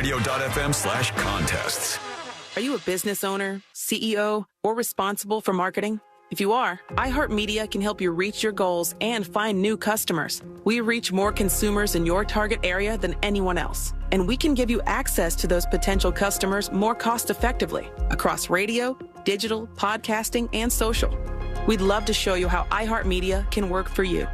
iHeartRadio.fm/contests. Are you a business owner, CEO, or responsible for marketing? If you are, iHeartMedia can help you reach your goals and find new customers. We reach more consumers in your target area than anyone else, and we can give you access to those potential customers more cost-effectively across radio, digital, podcasting, and social. We'd love to show you how iHeartMedia can work for you.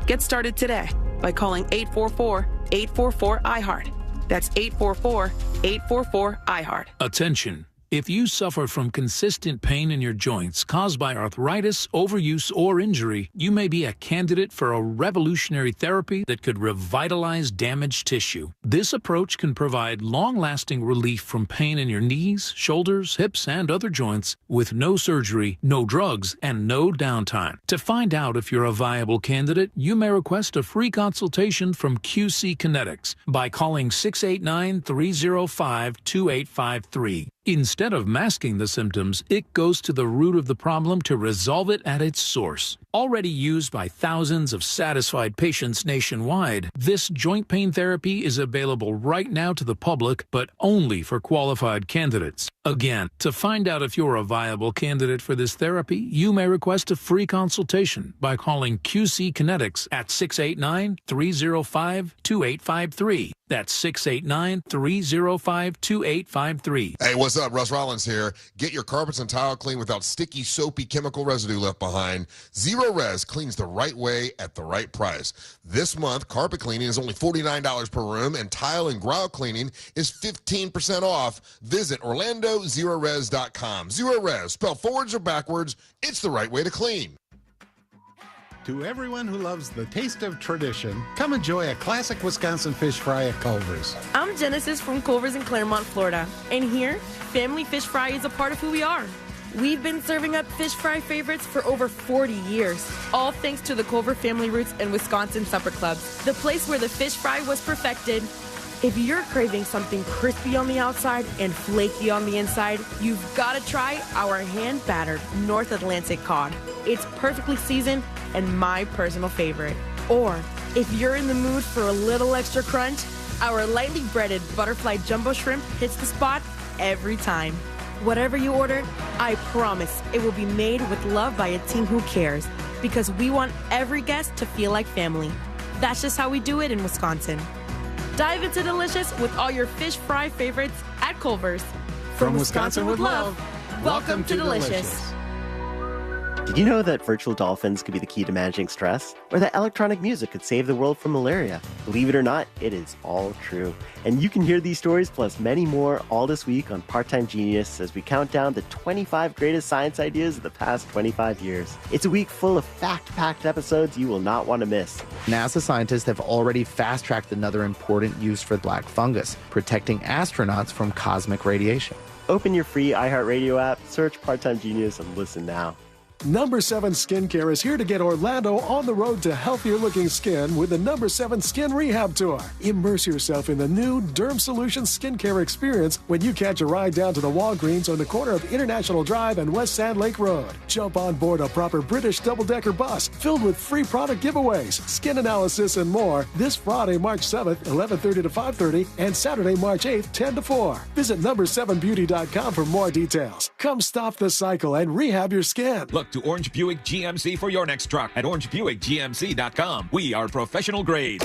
Get started today by calling 844-844-iHeart. That's 844-844-iHeart. Attention. If you suffer from consistent pain in your joints caused by arthritis, overuse, or injury, you may be a candidate for a revolutionary therapy that could revitalize damaged tissue. This approach can provide long-lasting relief from pain in your knees, shoulders, hips, and other joints with no surgery, no drugs, and no downtime. To find out if you're a viable candidate, you may request a free consultation from QC Kinetics by calling 689-305-2853. Instead of masking the symptoms, it goes to the root of the problem to resolve it at its source. Already used by thousands of satisfied patients nationwide, this joint pain therapy is available right now to the public, but only for qualified candidates. Again, to find out if you're a viable candidate for this therapy, you may request a free consultation by calling QC Kinetics at 689-305-2853. That's 689-305-2853. Hey, what's up? Russ Rollins here. Get your carpets and tile clean without sticky, soapy chemical residue left behind. Zero Res cleans the right way at the right price. This month, carpet cleaning is only $49 per room, and tile and grout cleaning is 15% off. Visit OrlandoZeroRes.com. Zero Res, spelled forwards or backwards, it's the right way to clean. To everyone who loves the taste of tradition, come enjoy a classic Wisconsin fish fry at Culver's. I'm Genesis from Culver's in Claremont, Florida. And here, family fish fry is a part of who we are. We've been serving up fish fry favorites for over 40 years, all thanks to the Culver family roots and Wisconsin supper clubs, the place where the fish fry was perfected. If you're craving something crispy on the outside and flaky on the inside, you've got to try our hand-battered North Atlantic cod. It's perfectly seasoned and my personal favorite. Or, if you're in the mood for a little extra crunch, our lightly breaded butterfly jumbo shrimp hits the spot every time. Whatever you order, I promise it will be made with love by a team who cares, because we want every guest to feel like family. That's just how we do it in Wisconsin. Dive into delicious with all your fish fry favorites at Culver's. From Wisconsin with love, welcome to Delicious. Did you know that virtual dolphins could be the key to managing stress? Or that electronic music could save the world from malaria? Believe it or not, it is all true. And you can hear these stories plus many more all this week on Part-Time Genius as we count down the 25 greatest science ideas of the past 25 years. It's a week full of fact-packed episodes you will not want to miss. NASA scientists have already fast-tracked another important use for black fungus, protecting astronauts from cosmic radiation. Open your free iHeartRadio app, search Part-Time Genius, and listen now. Number 7 Skincare is here to get Orlando on the road to healthier-looking skin with the Number 7 Skin Rehab Tour. Immerse yourself in the new Derm Solutions skincare experience when you catch a ride down to the Walgreens on the corner of International Drive and West Sand Lake Road. Jump on board a proper British double-decker bus filled with free product giveaways, skin analysis, and more this Friday, March 7th, 11:30 to 5:30, and Saturday, March 8th, 10 to 4. Visit number7beauty.com for more details. Come stop the cycle and rehab your skin. Look to Orange Buick GMC for your next truck at orangebuickgmc.com. We are professional grade.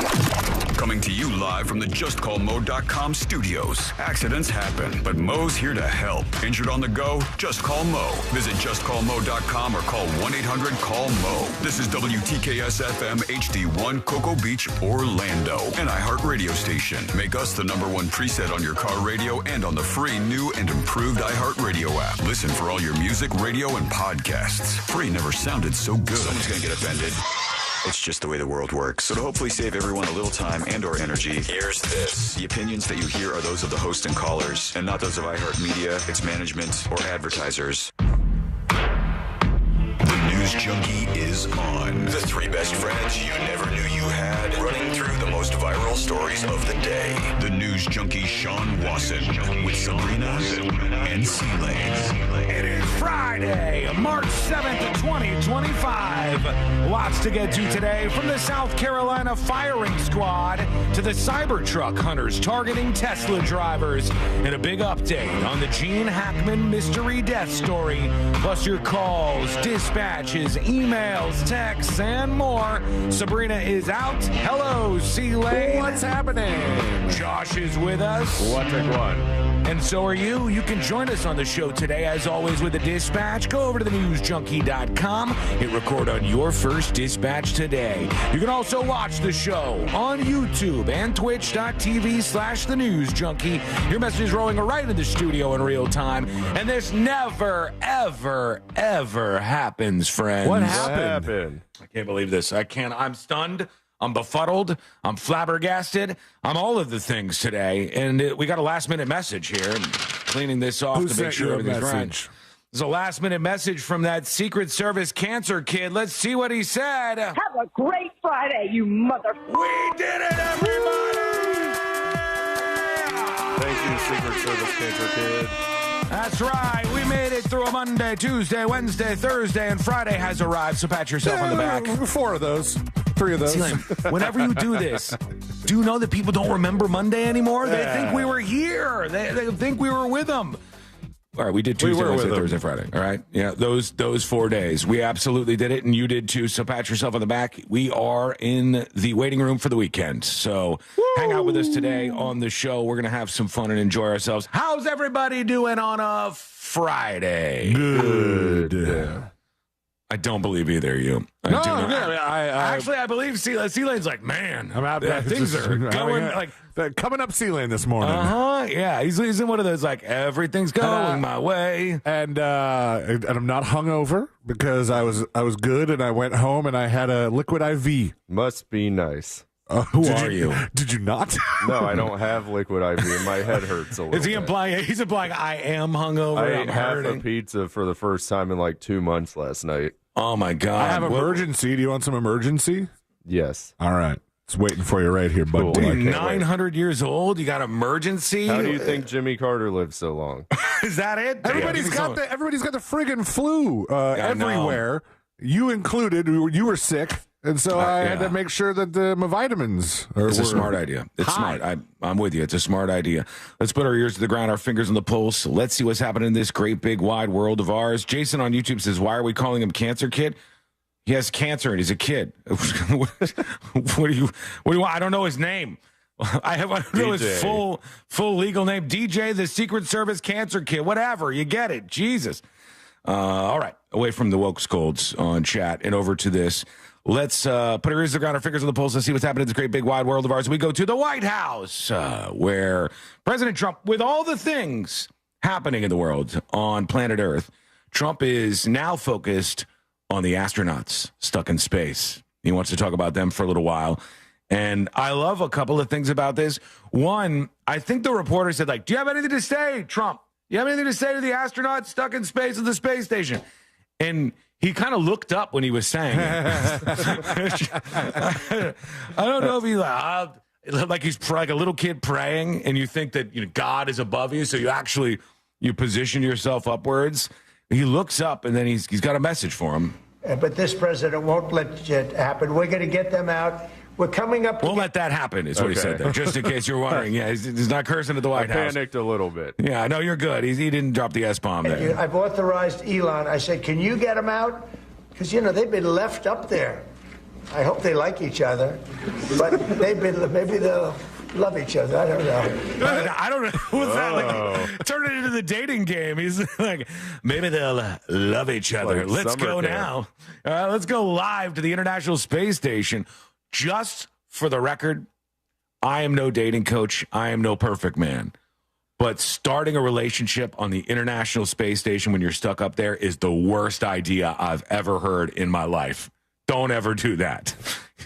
Coming to you live from the JustCallMo.com studios. Accidents happen, but Mo's here to help. Injured on the go? Just call Mo. Visit JustCallMo.com or call 1-800-CALL-MO. This is WTKS-FM HD1 Cocoa Beach, Orlando, an iHeart radio station. Make us the #1 preset on your car radio and on the free new and improved iHeart radio app. Listen for all your music, radio, and podcasts. Free never sounded so good. Someone's going to get offended. It's just the way the world works. So to hopefully save everyone a little time and or energy, here's this. The opinions that you hear are those of the host and callers, and not those of iHeartMedia, its management, or advertisers. The News Junkie is on. The 3 best friends you never knew you had, running through the most most viral stories of the day. The news junkie Sean Wasson with Sabrina and C-Lane. It is Friday, March 7th, 2025. Lots to get to today, from the South Carolina firing squad to the Cybertruck hunters targeting Tesla drivers, and a big update on the Gene Hackman mystery death story, plus your calls, dispatches, emails, texts, and more. Sabrina is out. Hello, C-Lane. What's happening? Josh is with us. What's it one? And so are you. You can join us on the show today, as always, with a dispatch. Go over to thenewsjunkie.com. Hit record on your first dispatch today. You can also watch the show on YouTube and twitch.tv/thenewsjunkie. Your message is rolling right in the studio in real time. And this never, ever, ever happens, friends. What happened? I can't believe this. I'm stunned. I'm befuddled. I'm flabbergasted. I'm all of the things today. And we got a last-minute message here. I'm cleaning this off to make sure everything's right. There's a last-minute message from that Secret Service cancer kid. Let's see what he said. Have a great Friday, you mother... We did it, everybody! Thank you, Secret Service cancer kid. That's right. We made it through a Monday, Tuesday, Wednesday, Thursday, and Friday has arrived, so pat yourself on the back. 4 of those. 3 of those. See, whenever you do this, do you know that people don't remember Monday anymore? They think we were here. They think we were with them. All right, we did Tuesday, Wednesday, Thursday, Friday. All right, yeah, those 4 days. We absolutely did it, and you did too, so pat yourself on the back. We are in the waiting room for the weekend, so hang out with us today on the show. We're going to have some fun and enjoy ourselves. How's everybody doing on a Friday? Good. I don't believe either of you. I believe C-Lane's like, man, things are going coming up C-Lane this morning. Yeah, he's in one of those like everything's going my way, and I'm not hungover because I was good, and I went home and I had a liquid IV. Must be nice. Who are you? Did you not? No, I don't have liquid IV, and my head hurts a little. Is he implying? He's implying I am hungover. I ate half a pizza for the first time in like 2 months last night. Oh my God! I have emergency. Do you want some emergency? Yes. All right. It's waiting for you right here, bud. Cool. 900 years old. You got emergency. How do you think Jimmy Carter lived so long? Is that it? Everybody's got the friggin' flu everywhere. You included. You were sick. And so I had to make sure that my vitamins were... It's a smart idea. It's smart. I'm with you. It's a smart idea. Let's put our ears to the ground, our fingers on the pulse. Let's see what's happening in this great, big, wide world of ours. Jason on YouTube says, why are we calling him Cancer Kid? He has cancer and he's a kid. What do you want? I don't know his name. I don't know his full legal name. DJ, the Secret Service Cancer Kid. Whatever. You get it. Jesus. All right. Away from the woke scolds on chat and over to this. Let's put our ears to the ground, our fingers on the pulse, and see what's happening in this great big wide world of ours. We go to the White House, where President Trump, with all the things happening in the world on planet Earth, Trump is now focused on the astronauts stuck in space. He wants to talk about them for a little while. And I love a couple of things about this. One, I think the reporter said, do you have anything to say, Trump? Do you have anything to say to the astronauts stuck in space at the space station? And he kind of looked up when he was saying it. I don't know if he like he's like a little kid praying, and you think that God is above you, so you position yourself upwards. He looks up, and then he's got a message for him. But this president won't let it happen. We're going to get them out. We're coming up. Won't let that happen, is what he said there, just in case you're wondering. Yeah, he's not cursing at the White House. I panicked a little bit. Yeah, I know you're good. He didn't drop the S-bomb there. I've authorized Elon. I said, can you get them out? Because, they've been left up there. I hope they like each other. But maybe they'll love each other. I don't know. I don't know. What's that? Like, turn it into the dating game. He's like, maybe they'll love each other. Let's go now. Let's go live to the International Space Station. Just for the record, I am no dating coach. I am no perfect man. But starting a relationship on the International Space Station when you're stuck up there is the worst idea I've ever heard in my life. Don't ever do that.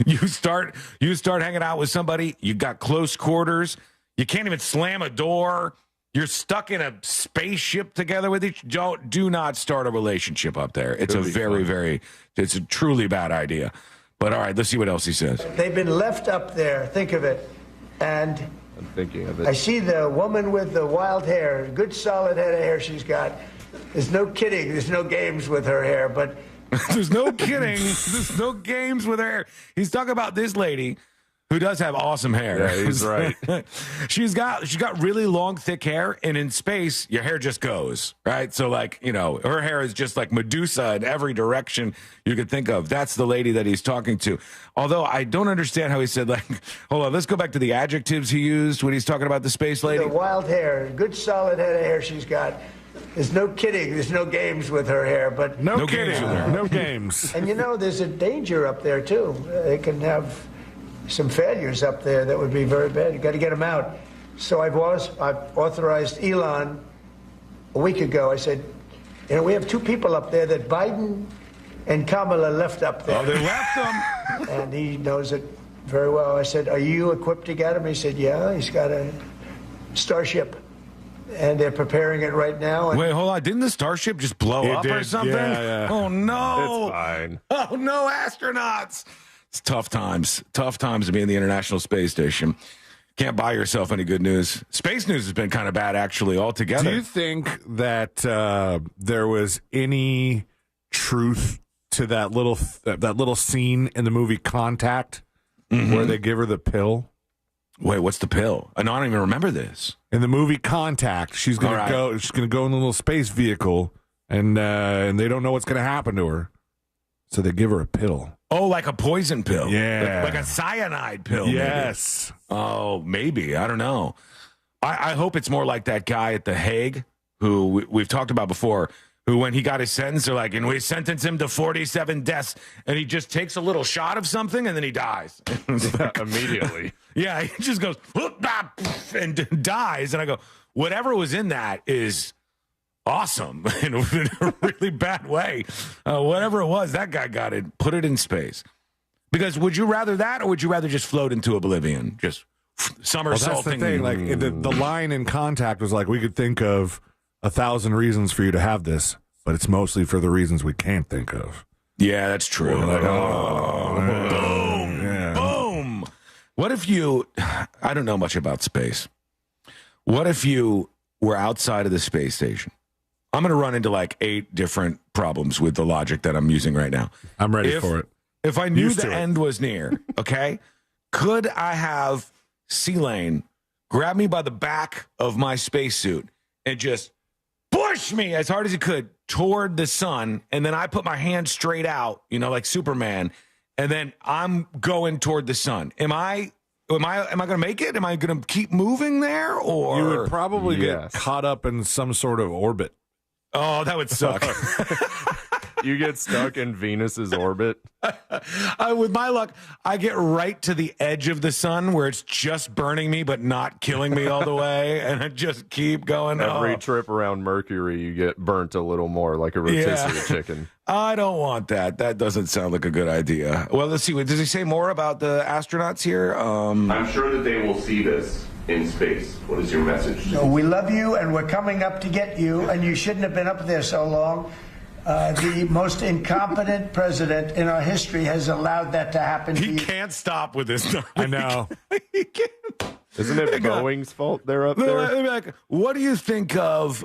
You start hanging out with somebody, you got close quarters, you can't even slam a door, you're stuck in a spaceship together with each. Do not start a relationship up there. It's a truly bad idea. But all right, let's see what else he says. They've been left up there. Think of it. And I'm thinking of it. I see the woman with the wild hair, good solid head of hair she's got. There's no kidding. There's no games with her hair, but there's no kidding. There's no games with her hair. He's talking about this lady who does have awesome hair. Yeah, he's right. she's got really long, thick hair, and in space, your hair just goes, right? So, like, you know, her hair is just like Medusa in every direction you could think of. That's the lady that he's talking to. Although I don't understand how he said, like, hold on, let's go back to the adjectives he used when he's talking about the space lady. The wild hair, good solid head of hair she's got. There's no kidding. There's no games with her hair, but no kidding. No games. And you know, there's a danger up there too. They can have some failures up there that would be very bad. You got to get them out. So I've authorized Elon a week ago. I said, you know, we have 2 people up there that Biden and Kamala left up there. Oh, they left them. And he knows it very well. I said, are you equipped to get him? He said, yeah. He's got a Starship. And they're preparing it right now. Wait, hold on. Didn't the Starship just blow up or something? Yeah. Oh, no. It's fine. Oh, no, astronauts. It's tough times. Tough times to be in the International Space Station. Can't buy yourself any good news. Space news has been kind of bad, actually, altogether. Do you think that there was any truth to that little scene in the movie Contact where they give her the pill? Wait, what's the pill? I don't even remember this. In the movie Contact, she's gonna go. She's gonna go in the little space vehicle, and they don't know what's gonna happen to her, so they give her a pill. Oh, like a poison pill? Yeah, like a cyanide pill. Yes. Maybe. Oh, maybe. I don't know. I hope it's more like that guy at The Hague who we've talked about before. Who, when he got his sentence, they're like, and we sentence him to 47 deaths, and he just takes a little shot of something, and then he dies. Immediately. Yeah, he just goes, and dies. And I go, whatever was in that is awesome in a really bad way. Whatever it was, that guy got it, put it in space. Because would you rather that, or would you rather just float into oblivion? Just somersaulting. Well, that's the thing. Like, the line in Contact was like, we could think of 1,000 reasons for you to have this, but it's mostly for the reasons we can't think of. Yeah, that's true. Like, boom, boom. What if you, I don't know much about space. What if you were outside of the space station? I'm going to run into like 8 different problems with the logic that I'm using right now. I'm ready for it. If I knew the end was near, okay, could I have C-Lane grab me by the back of my spacesuit and just push me as hard as he could toward the sun, and then I put my hand straight out, you know, like Superman, and then I'm going toward the sun. Am I going to make it? Am I going to keep moving there? Or you would probably get caught up in some sort of orbit. Oh, that would suck. You get stuck in Venus's orbit. With my luck, I get right to the edge of the sun where it's just burning me but not killing me all the way, and I just keep going. Every trip around Mercury, you get burnt a little more, like a rotisserie chicken. I don't want that. That doesn't sound like a good idea. Well, let's see. Does he say more about the astronauts here? I'm sure that they will see this in space. What is your message? No, we love you, and we're coming up to get you, and you shouldn't have been up there so long. The most incompetent president in our history has allowed that to happen. He can't stop with this. I know. He can't. Isn't it Boeing's fault they're up there? Like, what do you think of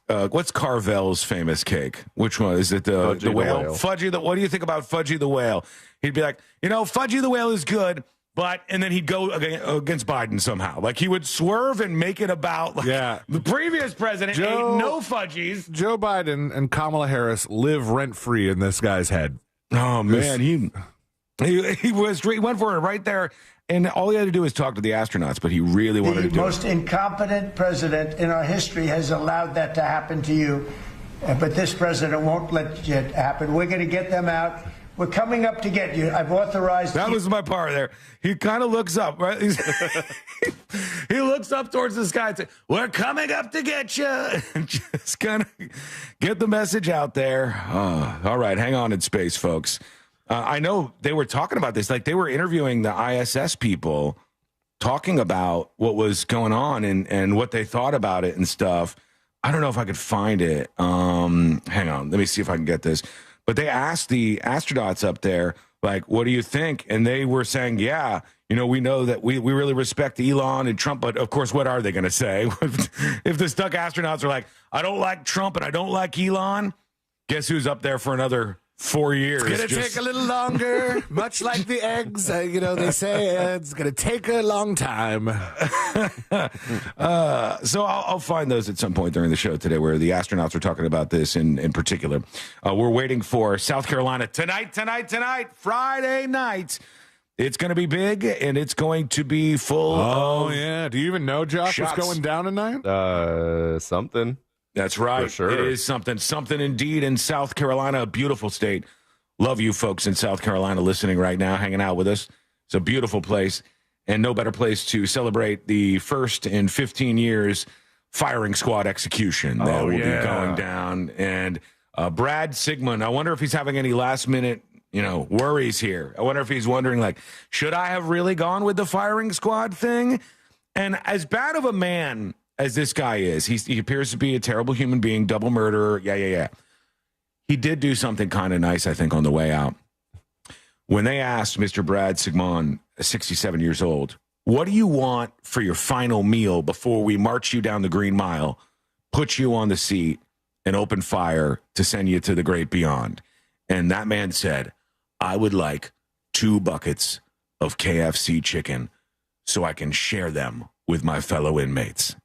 what's Carvel's famous cake? Which one is it? The whale? Fudgy. What do you think about Fudgy the whale? He'd be like, you know, Fudgy the whale is good. But, and then he'd go against Biden somehow. Like, he would swerve and make it about, like, the previous president ate no fudgies. Joe Biden and Kamala Harris live rent-free in this guy's head. Oh, man. He went for it right there. And all he had to do was talk to the astronauts, but he really wanted to do it. The most incompetent president in our history has allowed that to happen to you. But this president won't let it happen. We're going to get them out. We're coming up to get you. I've authorized. That was my part there. He kind of looks up, right? He looks up towards the sky and says, "We're coming up to get you." And just kind of get the message out there. All right, hang on in space, folks. I know they were talking about this. Like, they were interviewing the ISS people, talking about what was going on and what they thought about it and stuff. I don't know if I could find it. Hang on. Let me see if I can get this. But they asked the astronauts up there, Like, what do you think? And they were saying, yeah, we know that we really respect Elon and Trump, but of course, what are they going to say? If the stuck astronauts are like, I don't like Trump and I don't like Elon, guess who's up there for another 4 years? It's going to take a little longer, much like the eggs. They say it's going to take a long time. So I'll find those at some point during the show today where the astronauts are talking about this in particular. We're waiting for South Carolina tonight, Friday night. It's going to be big, and it's going to be full of yeah. Do you even know, Josh, shots. what's going down tonight? Something. That's right. For sure. It is something indeed in South Carolina, a beautiful state. Love you folks in South Carolina listening right now, hanging out with us. It's a beautiful place, and no better place to celebrate the first in 15 years firing squad execution that will be going down. And Brad Sigmund, I wonder if he's having any last-minute worries here. I wonder if he's wondering, like, should I have really gone with the firing squad thing? And as bad of a man as this guy is, he appears to be a terrible human being, double murderer. Yeah. He did do something kind of nice, I think, on the way out. When they asked Mr. Brad Sigmund, 67 years old, what do you want for your final meal before we march you down the Green Mile, put you on the seat, and open fire to send you to the great beyond? And that man said, I would like 2 buckets of KFC chicken so I can share them with my fellow inmates.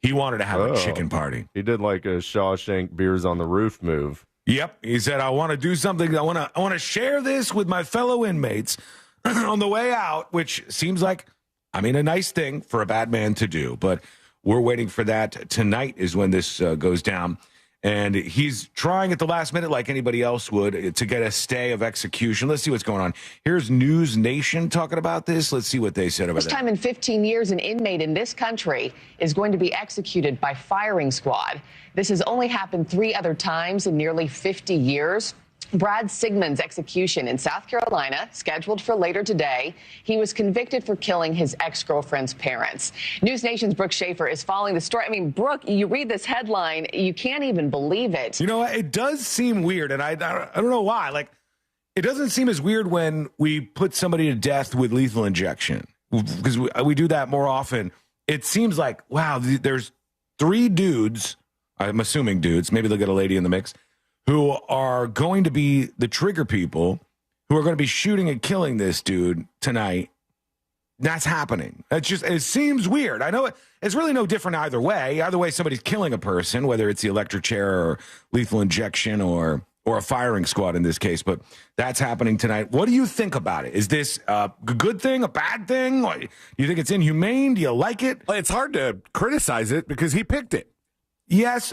He wanted to have a chicken party. He did like a Shawshank beers on the roof move. Yep. He said, I want to do something. I want to share this with my fellow inmates on the way out, which seems like, a nice thing for a bad man to do. But we're waiting for that. Tonight is when this goes down. And he's trying at the last minute, like anybody else would, to get a stay of execution. Let's see what's going on. Here's News Nation talking about this. Let's see what they said about that. First time in 15 years, an inmate in this country is going to be executed by firing squad. This has only happened 3 other times in nearly 50 years. Brad Sigmund's execution in South Carolina, scheduled for later today. He was convicted for killing his ex-girlfriend's parents. News Nation's Brooke Schaefer is following the story. Brooke, you read this headline, you can't even believe it. You know what? It does seem weird, and I don't know why. Like, it doesn't seem as weird when we put somebody to death with lethal injection, because we do that more often. It seems like, wow, there's 3 dudes, I'm assuming dudes, maybe they'll get a lady in the mix, who are going to be the trigger people who are going to be shooting and killing this dude tonight. That's happening. It seems weird. I know it's really no different either way. Either way, somebody's killing a person, whether it's the electric chair or lethal injection or a firing squad in this case. But that's happening tonight. What do you think about it? Is this a good thing, a bad thing? Do you think it's inhumane? Do you like it? Well, it's hard to criticize it because he picked it. Yes,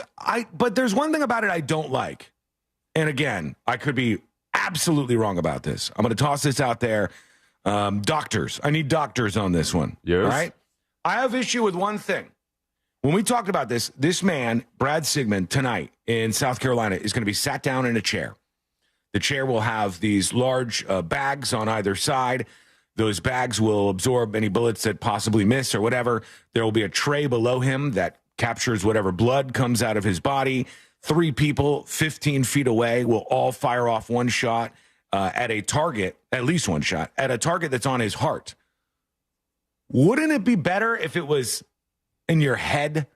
but there's one thing about it I don't like. And again, I could be absolutely wrong about this. I'm going to toss this out there. Doctors. I need doctors on this one. Yes. All right? I have issue with one thing. When we talked about this man, Brad Sigmund, tonight in South Carolina is going to be sat down in a chair. The chair will have these large bags on either side. Those bags will absorb any bullets that possibly miss or whatever. There will be a tray below him that captures whatever blood comes out of his body. 3 people 15 feet away will all fire off one shot at a target, at least one shot, at a target that's on his heart. Wouldn't it be better if it was in your head?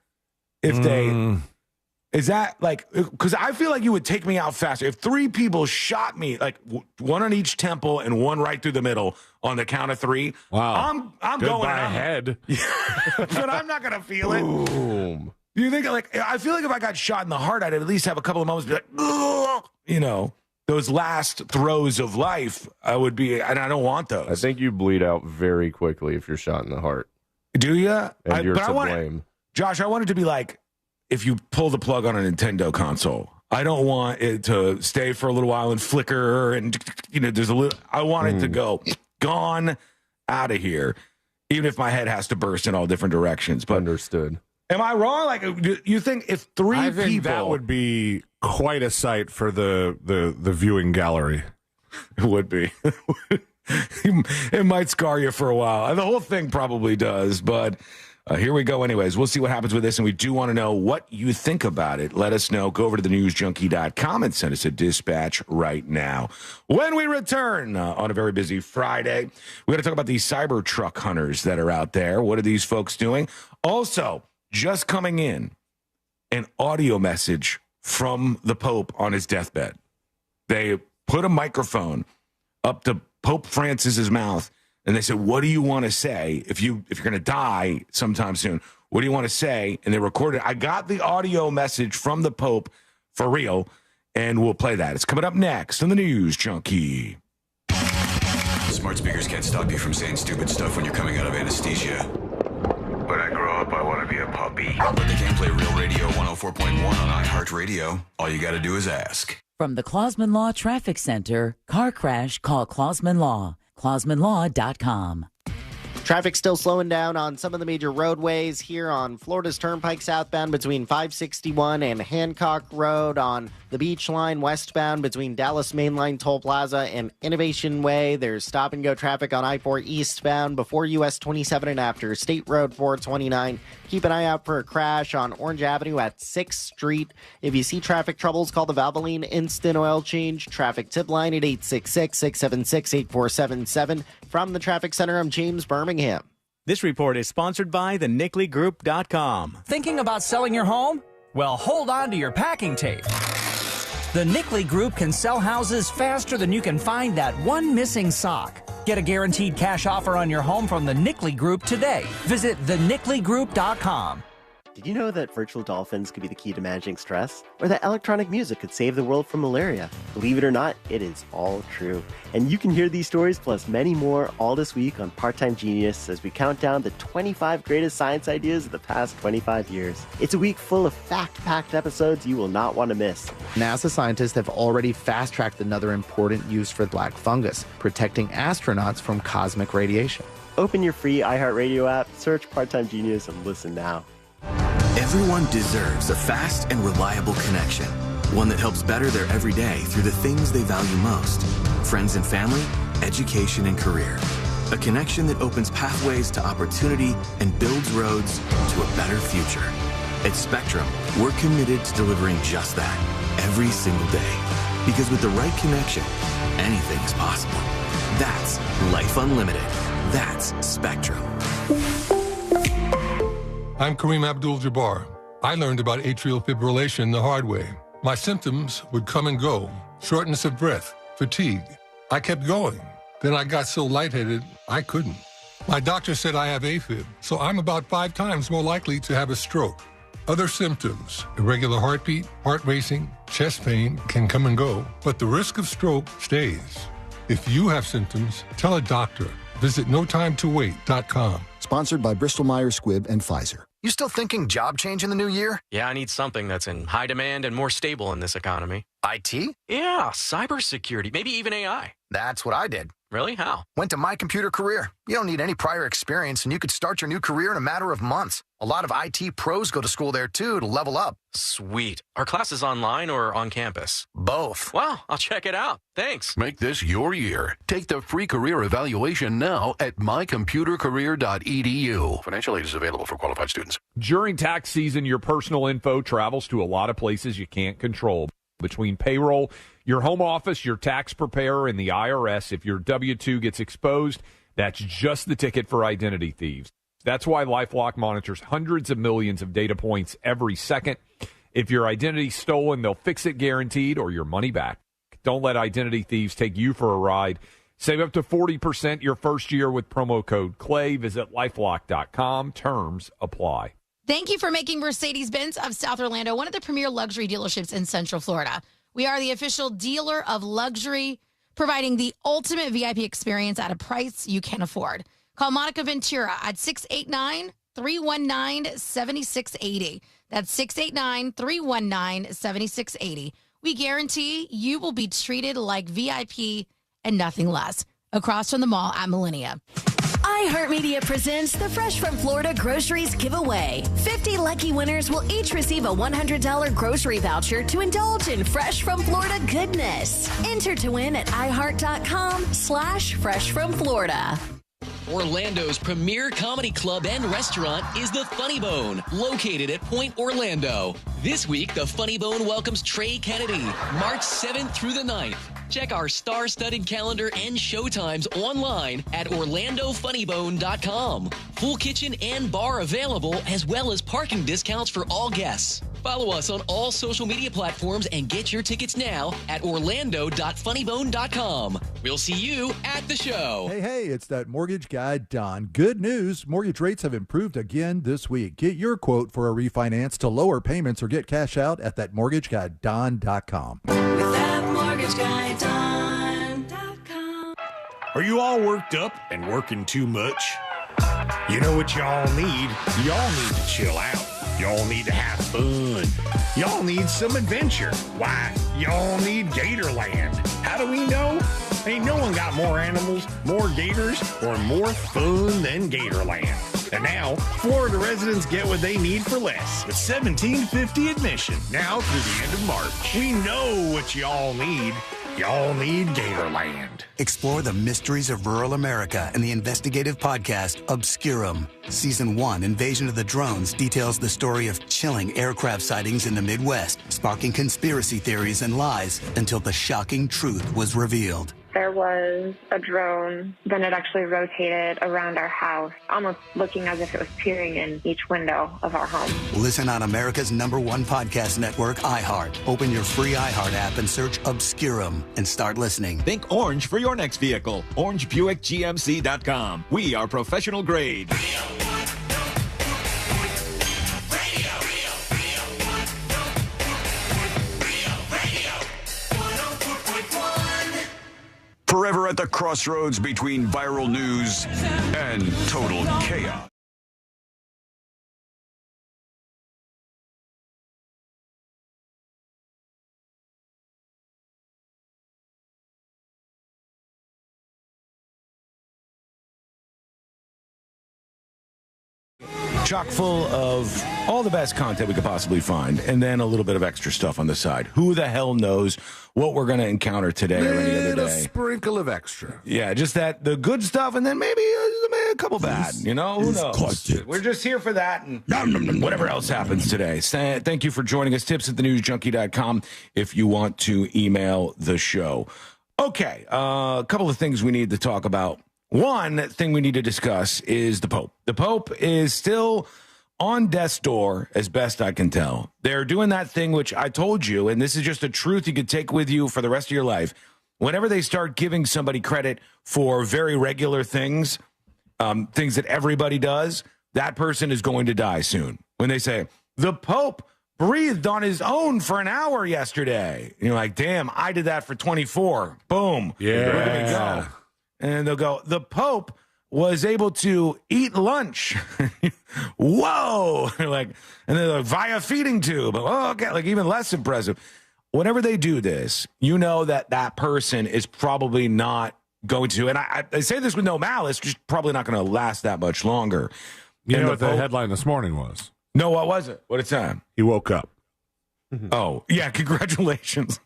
Is that like, because I feel like you would take me out faster. If 3 people shot me, like one on each temple and one right through the middle on the count of 3, wow. I'm going out. Head. But I'm not going to feel it. Boom. You think, like, I feel like if I got shot in the heart, I'd at least have a couple of moments be like, ugh, those last throes of life, I would be, and I don't want those. I think you bleed out very quickly if you're shot in the heart. Do you? And you're to blame. Josh, I want it to be like if you pull the plug on a Nintendo console. I don't want it to stay for a little while and flicker, and there's a little. I want it to go gone, out of here, even if my head has to burst in all different directions. But understood. Am I wrong? Like, you think if 3 I think people, that would be quite a sight for the viewing gallery. It would be. It might scar you for a while. The whole thing probably does, but Here we go anyways. We'll see what happens with this, and we do want to know what you think about it. Let us know. Go over to thenewsjunkie.com and send us a dispatch right now. When we return on a very busy Friday, we're going to talk about these Cybertruck hunters that are out there. What are these folks doing? Also, just coming in, an audio message from the Pope on his deathbed. They put a microphone up to Pope Francis's mouth, and they said, what do you want to say if you're going to die sometime soon? What do you want to say? And they recorded it. I got the audio message from the Pope for real, and we'll play that. It's coming up next on the News Junkie. Smart speakers can't stop you from saying stupid stuff when you're coming out of anesthesia. When I grow up, I want to be a puppy. But they can play Real Radio 104.1 on iHeartRadio. All you got to do is ask. From the Clausman Law Traffic Center, car crash, call Clausman Law. ClausmanLaw.com. Traffic still slowing down on some of the major roadways here on Florida's Turnpike southbound between 561 and Hancock Road, on the Beach Line westbound between Dallas Mainline Toll Plaza and Innovation Way. There's stop-and-go traffic on I-4 eastbound before US 27 and after State Road 429. Keep an eye out for a crash on Orange Avenue at 6th Street. If you see traffic troubles, call the Valvoline Instant Oil Change traffic tip line at 866-676-8477. From the Traffic Center, I'm James Birmingham. This report is sponsored by thenicklygroup.com. Thinking about selling your home? Well, hold on to your packing tape. The Nickley Group can sell houses faster than you can find that one missing sock. Get a guaranteed cash offer on your home from the Nickley Group today. Visit thenicklygroup.com. Did you know that virtual dolphins could be the key to managing stress? Or that electronic music could save the world from malaria? Believe it or not, it is all true. And you can hear these stories plus many more all this week on Part-Time Genius as we count down the 25 greatest science ideas of the past 25 years. It's a week full of fact-packed episodes you will not want to miss. NASA scientists have already fast-tracked another important use for black fungus, protecting astronauts from cosmic radiation. Open your free iHeartRadio app, search Part-Time Genius, and listen now. Everyone deserves a fast and reliable connection, one that helps better their everyday through the things they value most: friends and family, education and career. A connection that opens pathways to opportunity and builds roads to a better future. At Spectrum, we're committed to delivering just that every single day. Because with the right connection, anything is possible. That's Life Unlimited. That's Spectrum. I'm Kareem Abdul-Jabbar. I learned about atrial fibrillation the hard way. My symptoms would come and go: shortness of breath, fatigue. I kept going. Then I got so lightheaded, I couldn't. My doctor said I have AFib, so I'm about 5 times more likely to have a stroke. Other symptoms: irregular heartbeat, heart racing, chest pain can come and go, but the risk of stroke stays. If you have symptoms, tell a doctor. Visit notimetowait.com. Sponsored by Bristol-Myers Squibb and Pfizer. You still thinking job change in the new year? Yeah, I need something that's in high demand and more stable in this economy. IT? Yeah, cybersecurity, maybe even AI. That's what I did. Really? How? Went to My Computer Career. You don't need any prior experience, and you could start your new career in a matter of months. A lot of IT pros go to school there, too, to level up. Sweet. Are classes online or on campus? Both. Wow, I'll check it out. Thanks. Make this your year. Take the free career evaluation now at mycomputercareer.edu. Financial aid is available for qualified students. During tax season, your personal info travels to a lot of places you can't control. Between payroll, your home office, your tax preparer, and the IRS, if your W-2 gets exposed, that's just the ticket for identity thieves. That's why LifeLock monitors hundreds of millions of data points every second. If your identity's stolen, they'll fix it guaranteed, or your money back. Don't let identity thieves take you for a ride. Save up to 40% your first year with promo code CLAY. Visit LifeLock.com. Terms apply. Thank you for making Mercedes-Benz of South Orlando one of the premier luxury dealerships in Central Florida. We are the official dealer of luxury, providing the ultimate VIP experience at a price you can afford. Call Monica Ventura at 689-319-7680. That's 689-319-7680. We guarantee you will be treated like VIP and nothing less. Across from the mall at Millennia. iHeartMedia presents the Fresh from Florida Groceries Giveaway. 50 lucky winners will each receive a $100 grocery voucher to indulge in Fresh from Florida goodness. Enter to win at iHeart.com/freshfromflorida. Orlando's premier comedy club and restaurant is the Funny Bone, located at Point Orlando. This week, the Funny Bone welcomes Trey Kennedy, March 7th through the 9th. Check our star-studded calendar and showtimes online at orlandofunnybone.com. Full kitchen and bar available, as well as parking discounts for all guests. Follow us on all social media platforms and get your tickets now at orlando.funnybone.com. We'll see you at the show. Hey, it's that mortgage guy, Don. Good news. Mortgage rates have improved again this week. Get your quote for a refinance to lower payments or get cash out at thatmortgageguyDon.com. With that mortgage guy, Don.com. Are you all worked up and working too much? You know what y'all need? Y'all need to chill out. Y'all need to have fun. Y'all need some adventure. Why? Y'all need Gatorland. How do we know? Ain't no one got more animals, more gators, or more fun than Gatorland. And now, Florida residents get what they need for less with $17.50 admission now through the end of March. We know what y'all need. Y'all need Gatorland. Explore the mysteries of rural America in the investigative podcast Obscurum. Season 1, Invasion of the Drones, details the story of chilling aircraft sightings in the Midwest, sparking conspiracy theories and lies until the shocking truth was revealed. There was a drone, then it actually rotated around our house, almost looking as if it was peering in each window of our home. Listen on America's #1 podcast network, iHeart. Open your free iHeart app and search Obscurum and start listening. Think orange for your next vehicle. OrangeBuickGMC.com. We are professional grade. Forever at the crossroads between viral news and total chaos. Chock full of all the best content we could possibly find, and then a little bit of extra stuff on the side. Who the hell knows what we're going to encounter today or any other day? A sprinkle of extra. Yeah, just the good stuff, and then maybe a couple bad. You know, who knows? We're just here for that, and whatever else happens today. Thank you for joining us. Tips@thenewsjunkie.com if you want to email the show. Okay, a couple of things we need to talk about. One thing we need to discuss is the Pope. The Pope is still on death's door, as best I can tell. They're doing that thing which I told you, and this is just a truth you could take with you for the rest of your life. Whenever they start giving somebody credit for very regular things, things that everybody does, that person is going to die soon. When they say, the Pope breathed on his own for an hour yesterday. And you're like, damn, I did that for 24. Boom. Yeah. There you go. And they'll go, the Pope was able to eat lunch. Whoa. And they're like, via feeding tube. Oh, okay. Like even less impressive. Whenever they do this, you know that that person is probably not going to, and I say this with no malice, just probably not going to last that much longer. You know what the headline this morning was? No, what was it? What did it say? He woke up. Oh, yeah, congratulations.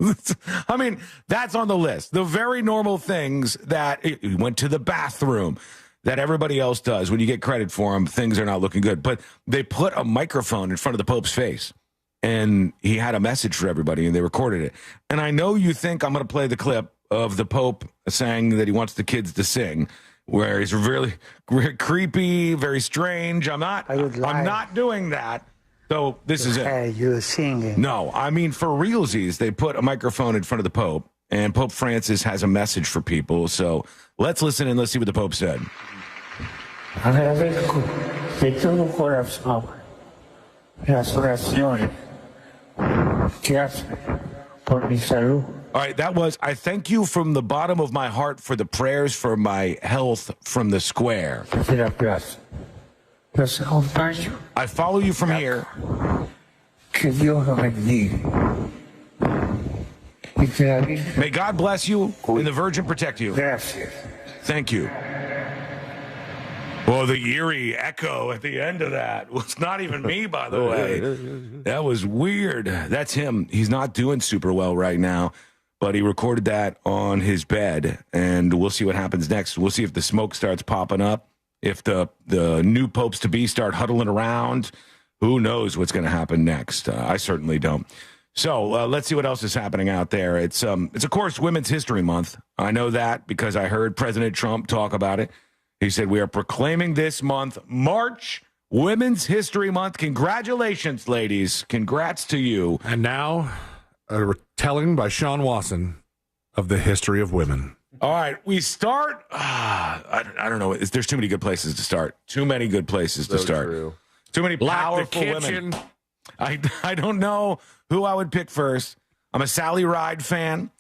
I mean, that's on the list. The very normal things that he went to the bathroom that everybody else does when you get credit for them, things are not looking good. But they put a microphone in front of the Pope's face, and he had a message for everybody, and they recorded it. And I know you think I'm going to play the clip of the Pope saying that he wants the kids to sing, where he's really creepy, very strange. I'm not doing that. So this is it. You're singing. No, I mean, for realsies, they put a microphone in front of the Pope, and Pope Francis has a message for people. So let's listen and let's see what the Pope said. Agradezco de todo corazón las oraciones que hace por mi salud. All right, that was, I thank you from the bottom of my heart for the prayers for my health from the square. I follow you from here. May God bless you and the Virgin protect you. Thank you. Well, the eerie echo at the end of that was not even me, by the way. That was weird. That's him. He's not doing super well right now, but he recorded that on his bed, and we'll see what happens next. We'll see if the smoke starts popping up. If the new popes to be start huddling around, who knows what's going to happen next? I certainly don't. So let's see what else is happening out there. It's of course Women's History Month. I know that because I heard President Trump talk about it. He said we are proclaiming this month March Women's History Month. Congratulations, ladies. Congrats to you. And now a retelling by Sean Wasson of the history of women. All right, we start. I don't know. There's too many good places to start. Too many good places to start. True. Too many powerful women. I don't know who I would pick first. I'm a Sally Ride fan.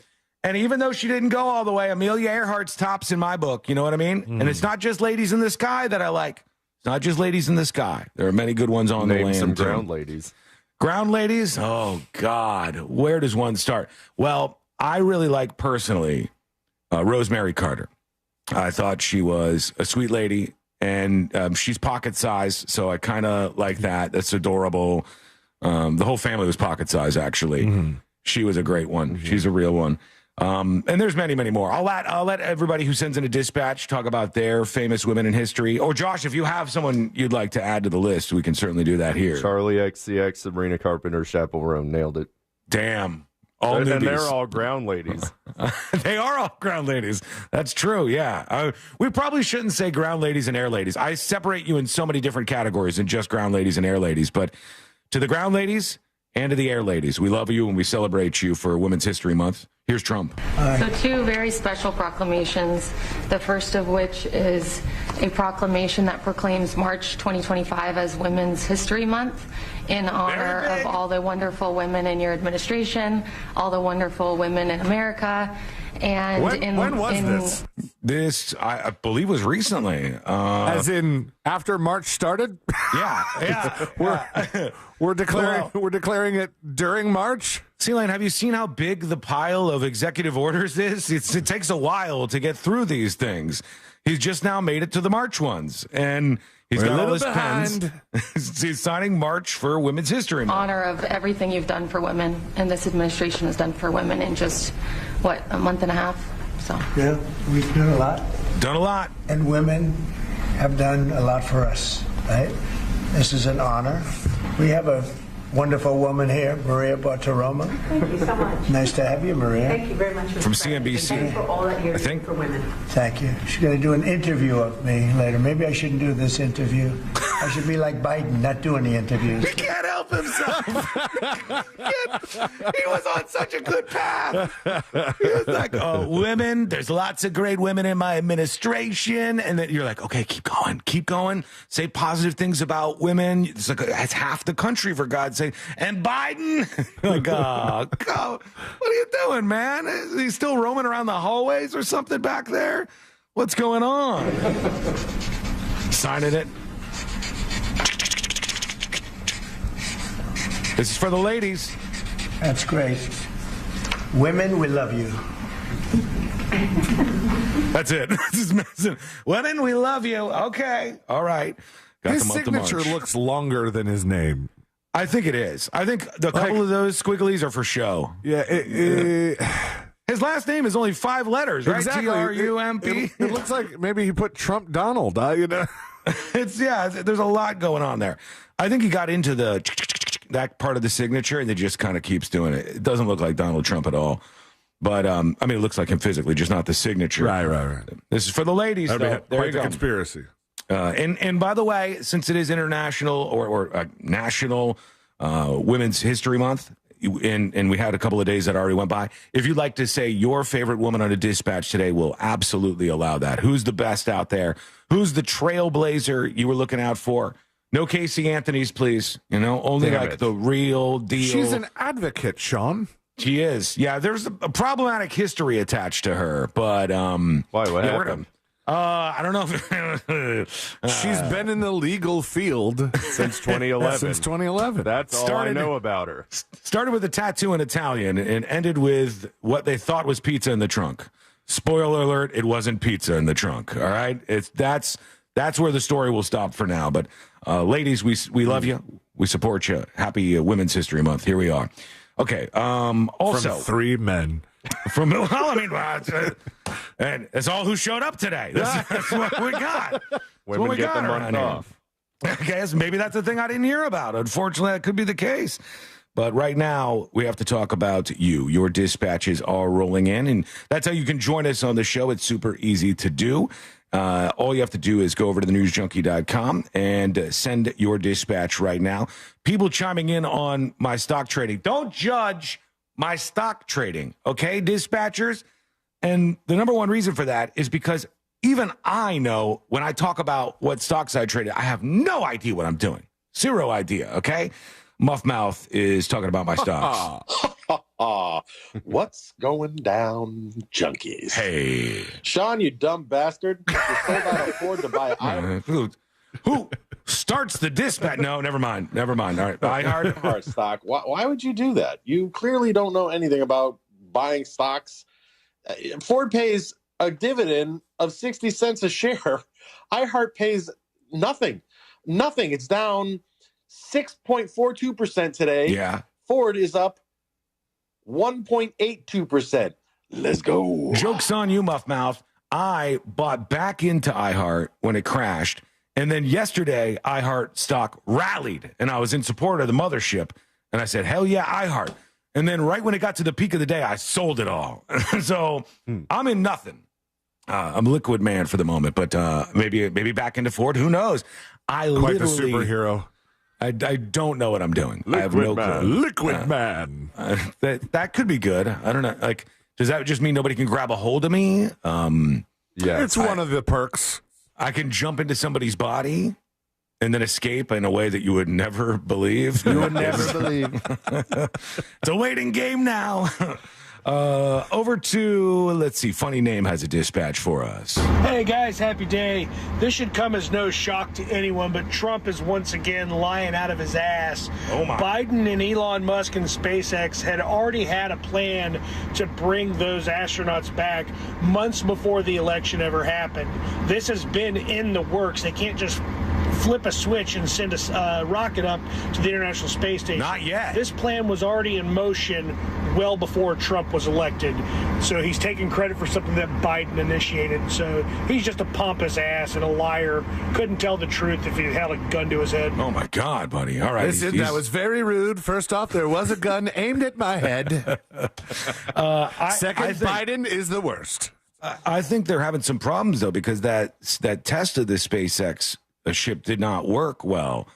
And even though she didn't go all the way, Amelia Earhart's tops in my book. You know what I mean? And it's not just Ladies in the Sky that I like. It's not just Ladies in the Sky. There are many good ones on the land. Some ground ladies. Ground ladies? Oh, God. Where does one start? Well, I really like personally Rosemary Carter. I thought she was a sweet lady. And she's pocket size, so I kind of like that. That's adorable. The whole family was pocket size, actually. Mm-hmm. She was a great one. Mm-hmm. She's a real one. And there's many, many more. I'll let everybody who sends in a dispatch talk about their famous women in history. Or, Josh, if you have someone you'd like to add to the list, we can certainly do that here. Charlie XCX, Sabrina Carpenter, Chappell Roan. Nailed it. Damn. And they're all ground ladies. They are all ground ladies. That's true, yeah. We probably shouldn't say ground ladies and air ladies. I separate you in so many different categories than just ground ladies and air ladies. But to the ground ladies and to the air ladies, we love you and we celebrate you for Women's History Month. Here's Trump. So two very special proclamations, the first of which is a proclamation that proclaims March 2025 as Women's History Month in honor of all the wonderful women in your administration, all the wonderful women in America. And when was this? This, I believe, was recently. As in after March started? Yeah. We're declaring it during March? C-Lane, have you seen how big the pile of executive orders is? It takes a while to get through these things. He's just now made it to the March ones, and he's got all his pens. He's signing March for Women's History Month. Honor of everything you've done for women, and this administration has done for women in just, a month and a half? So yeah, we've done a lot. Done a lot. And women have done a lot for us, right? This is an honor. We have a wonderful woman here, Maria Bartiromo. Thank you so much. Nice to have you, Maria. Thank you very much from CNBC. Thank you for all that you're doing for women. Thank you. She's going to do an interview of me later. Maybe I shouldn't do this interview. I should be like Biden, not doing the interviews. He can't help himself. He was on such a good path. He was like, women, there's lots of great women in my administration. And then you're like, okay, keep going. Say positive things about women. It's like, that's half the country, for God's sake. And Biden, like, what are you doing, man? Is he still roaming around the hallways or something back there? What's going on? Signing it. This is for the ladies. That's great. Women, we love you. That's it. Women, we love you. Okay. All right. Got his signature looks longer than his name. I think it is. I think a couple of those squigglies are for show. Yeah. His last name is only 5 letters, right? Exactly. Trump. It looks like maybe he put Trump Donald. There's a lot going on there. I think he got into that part of the signature, and it just kind of keeps doing it. It doesn't look like Donald Trump at all. But, it looks like him physically, just not the signature. Right. This is for the ladies, though. There you go. Conspiracy. And by the way, since it is international or national Women's History Month, and we had a couple of days that already went by, if you'd like to say your favorite woman on a dispatch today, we'll absolutely allow that. Who's the best out there? Who's the trailblazer you were looking out for? No Casey Anthony's, please. Only the real deal. She's an advocate, Sean. She is. Yeah, there's a problematic history attached to her, but why? What happened? I don't know if she's been in the legal field since 2011. That's all I know about her. Started with a tattoo in Italian and ended with what they thought was pizza in the trunk. Spoiler alert, it wasn't pizza in the trunk. All right? That's where the story will stop for now. But ladies, we love you. We support you. Happy Women's History Month. Here we are. Okay. Also, from 3 men. And that's all who showed up today. That's what we got. Women get the month off. I guess maybe that's the thing I didn't hear about. Unfortunately, that could be the case. But right now, we have to talk about you. Your dispatches are rolling in, and that's how you can join us on the show. It's super easy to do. All you have to do is go over to thenewsjunkie.com and send your dispatch right now. People chiming in on my stock trading. Don't judge my stock trading, okay, dispatchers? And the number one reason for that is because even I know when I talk about what stocks I traded, I have no idea what I'm doing. Zero idea, okay? Muffmouth is talking about my stocks. What's going down, junkies? Hey. Sean, you dumb bastard. You still got to afford to buy items. Who starts the dispatch? No, never mind. All right. iHeart stock. Why would you do that? You clearly don't know anything about buying stocks. Ford pays a dividend of 60 cents a share. iHeart pays nothing. It's down 6.42% today. Yeah. Ford is up 1.82%. Let's go. Joke's on you, Muffmouth. I bought back into iHeart when it crashed. And then yesterday, iHeart stock rallied. And I was in support of the mothership. And I said, hell yeah, iHeart. And then right when it got to the peak of the day, I sold it all. So I'm in nothing. I'm a liquid man for the moment. But maybe back into Ford. Who knows? Quite the superhero. I don't know what I'm doing. I have no clue. Liquid man. That could be good. I don't know. Like, does that just mean nobody can grab a hold of me? Yeah, it's one of the perks. I can jump into somebody's body and then escape in a way that you would never believe. You would never believe. It's a waiting game now. Over to, let's see, Funny Name has a dispatch for us. Hey guys, happy day. This should come as no shock to anyone, but Trump is once again lying out of his ass. Oh my. Biden and Elon Musk and SpaceX had already had a plan to bring those astronauts back months before the election ever happened. This has been in the works. They can't just flip a switch and send a rocket up to the International Space Station. Not yet. This plan was already in motion well before Trump was elected. So he's taking credit for something that Biden initiated. So he's just a pompous ass and a liar. Couldn't tell the truth if he held a gun to his head. Oh, my God, buddy. All right. That was very rude. First off, there was a gun aimed at my head. Second, Biden is the worst. I think they're having some problems, though, because that test of the SpaceX ship did not work well.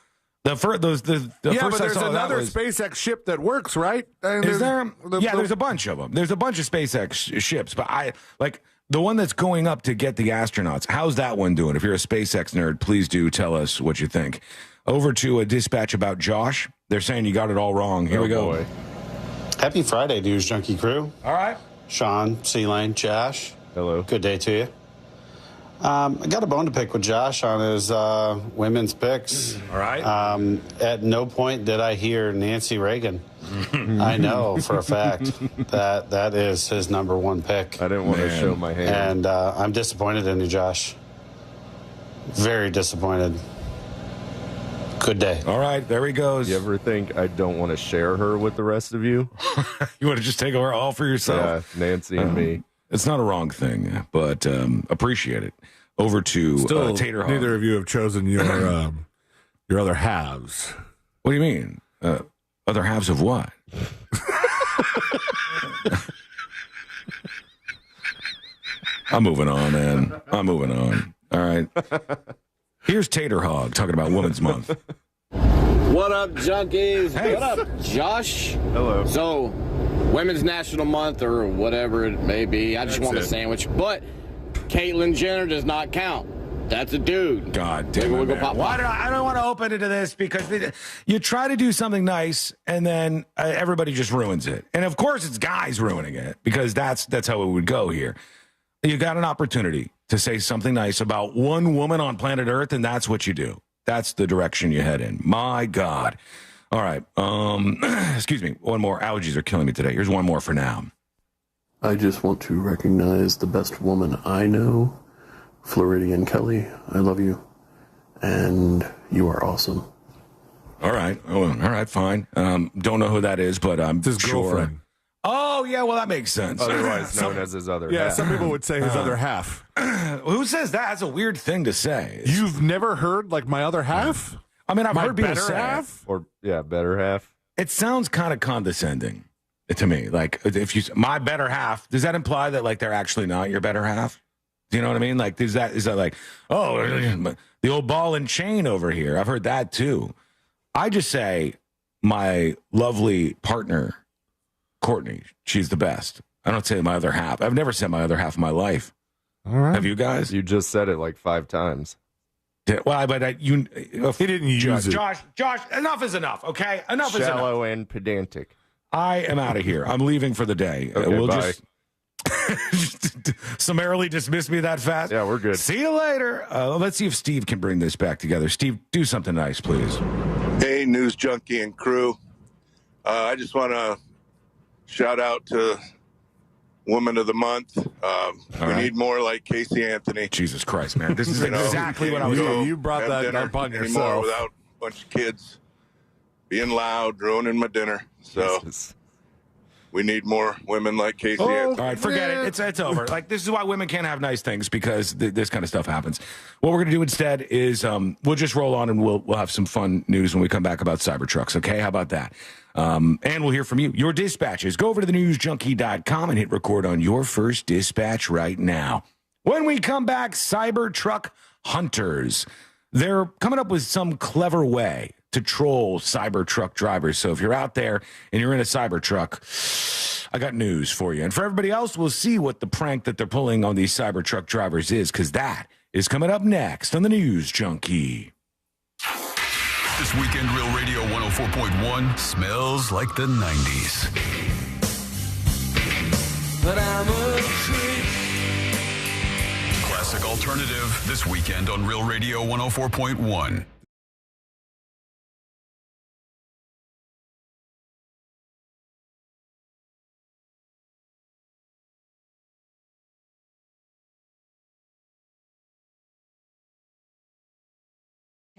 But there's another SpaceX ship that works, right? Is there? There's a bunch of them. There's a bunch of SpaceX ships, but I like the one that's going up to get the astronauts. How's that one doing? If you're a SpaceX nerd, please do tell us what you think. Over to a dispatch about Josh. They're saying you got it all wrong. Here we go. Boy. Happy Friday, News Junkie crew. All right. Sean, C-Lane, Josh. Hello. Good day to you. I got a bone to pick with Josh on his women's picks. All right. At no point did I hear Nancy Reagan. I know for a fact that is his number one pick. I didn't want to show my hand. And I'm disappointed in you, Josh. Very disappointed. Good day. All right, there he goes. You ever think I don't want to share her with the rest of you? You want to just take her all for yourself? Yeah, Nancy and me. It's not a wrong thing, but appreciate it. Over to Tater Hog. Neither of you have chosen your other halves. What do you mean? Other halves of what? I'm moving on, man. I'm moving on. All right. Here's Tater Hog talking about Women's Month. What up, junkies? Hey. What up, Josh? Hello. So, Women's National Month or whatever it may be. I just want a sandwich. But Caitlyn Jenner does not count. That's a dude. God damn it, man. I don't want to open into this because you try to do something nice and then everybody just ruins it. And of course it's guys ruining it because that's how it would go here. You got an opportunity to say something nice about one woman on planet Earth, and that's what you do. That's the direction you head in. My God. All right. Excuse me. One more. Allergies are killing me today. Here's one more for now. I just want to recognize the best woman I know, Floridian Kelly. I love you, and you are awesome. All right. Oh, all right, fine. Don't know who that is, but I'm his sure. Girlfriend. Oh, yeah, well, that makes sense. Otherwise known as his other half. Yeah, some people would say his other half. Who says that? That's a weird thing to say. You've never heard, like, my other half? I mean, I've My heard people better say half? Or, yeah, better half. it sounds kind of condescending to me. Like, if you my better half, does that imply that, like, they're actually not your better half? Do you know what I mean? Like, is that like, oh, the old ball and chain over here? I've heard that too. I just say my lovely partner, Courtney, she's the best. I don't say my other half. I've never said my other half in my life. All right. Have you guys? You just said it like 5 times. Yeah, well, but he didn't use it. Josh, enough is enough, okay? Enough is enough. Shallow and pedantic. I am out of here. I'm leaving for the day. Okay, we'll bye. just summarily dismiss me that fast. Yeah, we're good. See you later. Let's see if Steve can bring this back together. Steve, do something nice, please. Hey, News Junkie and crew. I just want to shout out to Woman of the Month. We need more like Casey Anthony. Jesus Christ, man. This is exactly what I was doing. You brought that up on yourself. Without a bunch of kids being loud, ruining my dinner. So we need more women like Casey Anthony. All right, forget it. It's over. Like, this is why women can't have nice things, because this kind of stuff happens. What we're going to do instead is we'll just roll on and we'll have some fun news when we come back about Cybertrucks, okay? How about that? And we'll hear from you. Your dispatches. Go over to thenewsjunkie.com and hit record on your first dispatch right now. When we come back, Cybertruck hunters. They're coming up with some clever way to troll Cybertruck drivers. So if you're out there and you're in a Cybertruck, I got news for you. And for everybody else, we'll see what the prank that they're pulling on these Cybertruck drivers is, because that is coming up next on the News Junkie. This weekend, Real Radio 104.1 smells like the 90s. But I'm a creep. Classic alternative this weekend on Real Radio 104.1.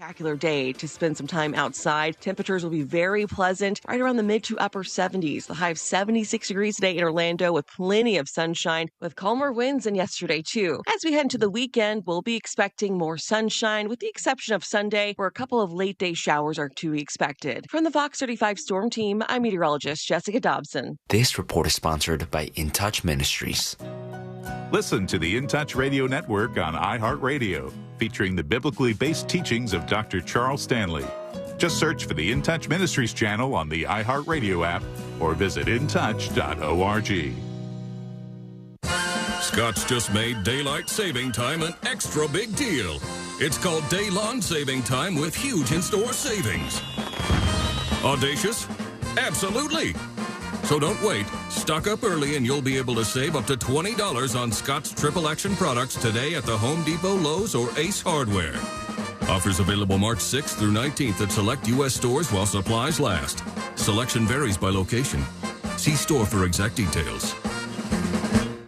Spectacular day to spend some time outside. Temperatures will be very pleasant, right around the mid to upper 70s. The high of 76 degrees today in Orlando with plenty of sunshine, with calmer winds than yesterday too. As we head into the weekend, we'll be expecting more sunshine, with the exception of Sunday, where a couple of late day showers are to be expected. From the Fox 35 Storm Team, I'm meteorologist Jessica Dobson. This report is sponsored by In Touch Ministries. Listen to the In Touch Radio Network on iHeartRadio, featuring the biblically based teachings of Dr. Charles Stanley. Just search for the In Touch Ministries channel on the iHeartRadio app or visit intouch.org. Scott's just made daylight saving time an extra big deal. It's called Day Long Saving Time with huge in-store savings. Audacious? Absolutely. So don't wait. Stock up early and you'll be able to save up to $20 on Scott's Triple Action products today at the Home Depot, Lowe's, or Ace Hardware. Offers available March 6th through 19th at select U.S. stores while supplies last. Selection varies by location. See store for exact details.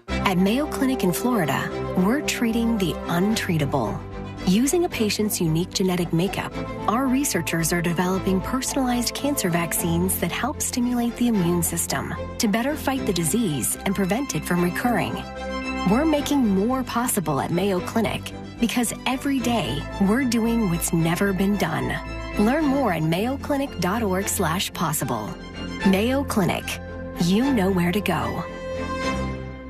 At Mayo Clinic in Florida, we're treating the untreatable. Using a patient's unique genetic makeup, our researchers are developing personalized cancer vaccines that help stimulate the immune system to better fight the disease and prevent it from recurring. We're making more possible at Mayo Clinic because every day we're doing what's never been done. Learn more at mayoclinic.org/possible. Mayo Clinic. You know where to go.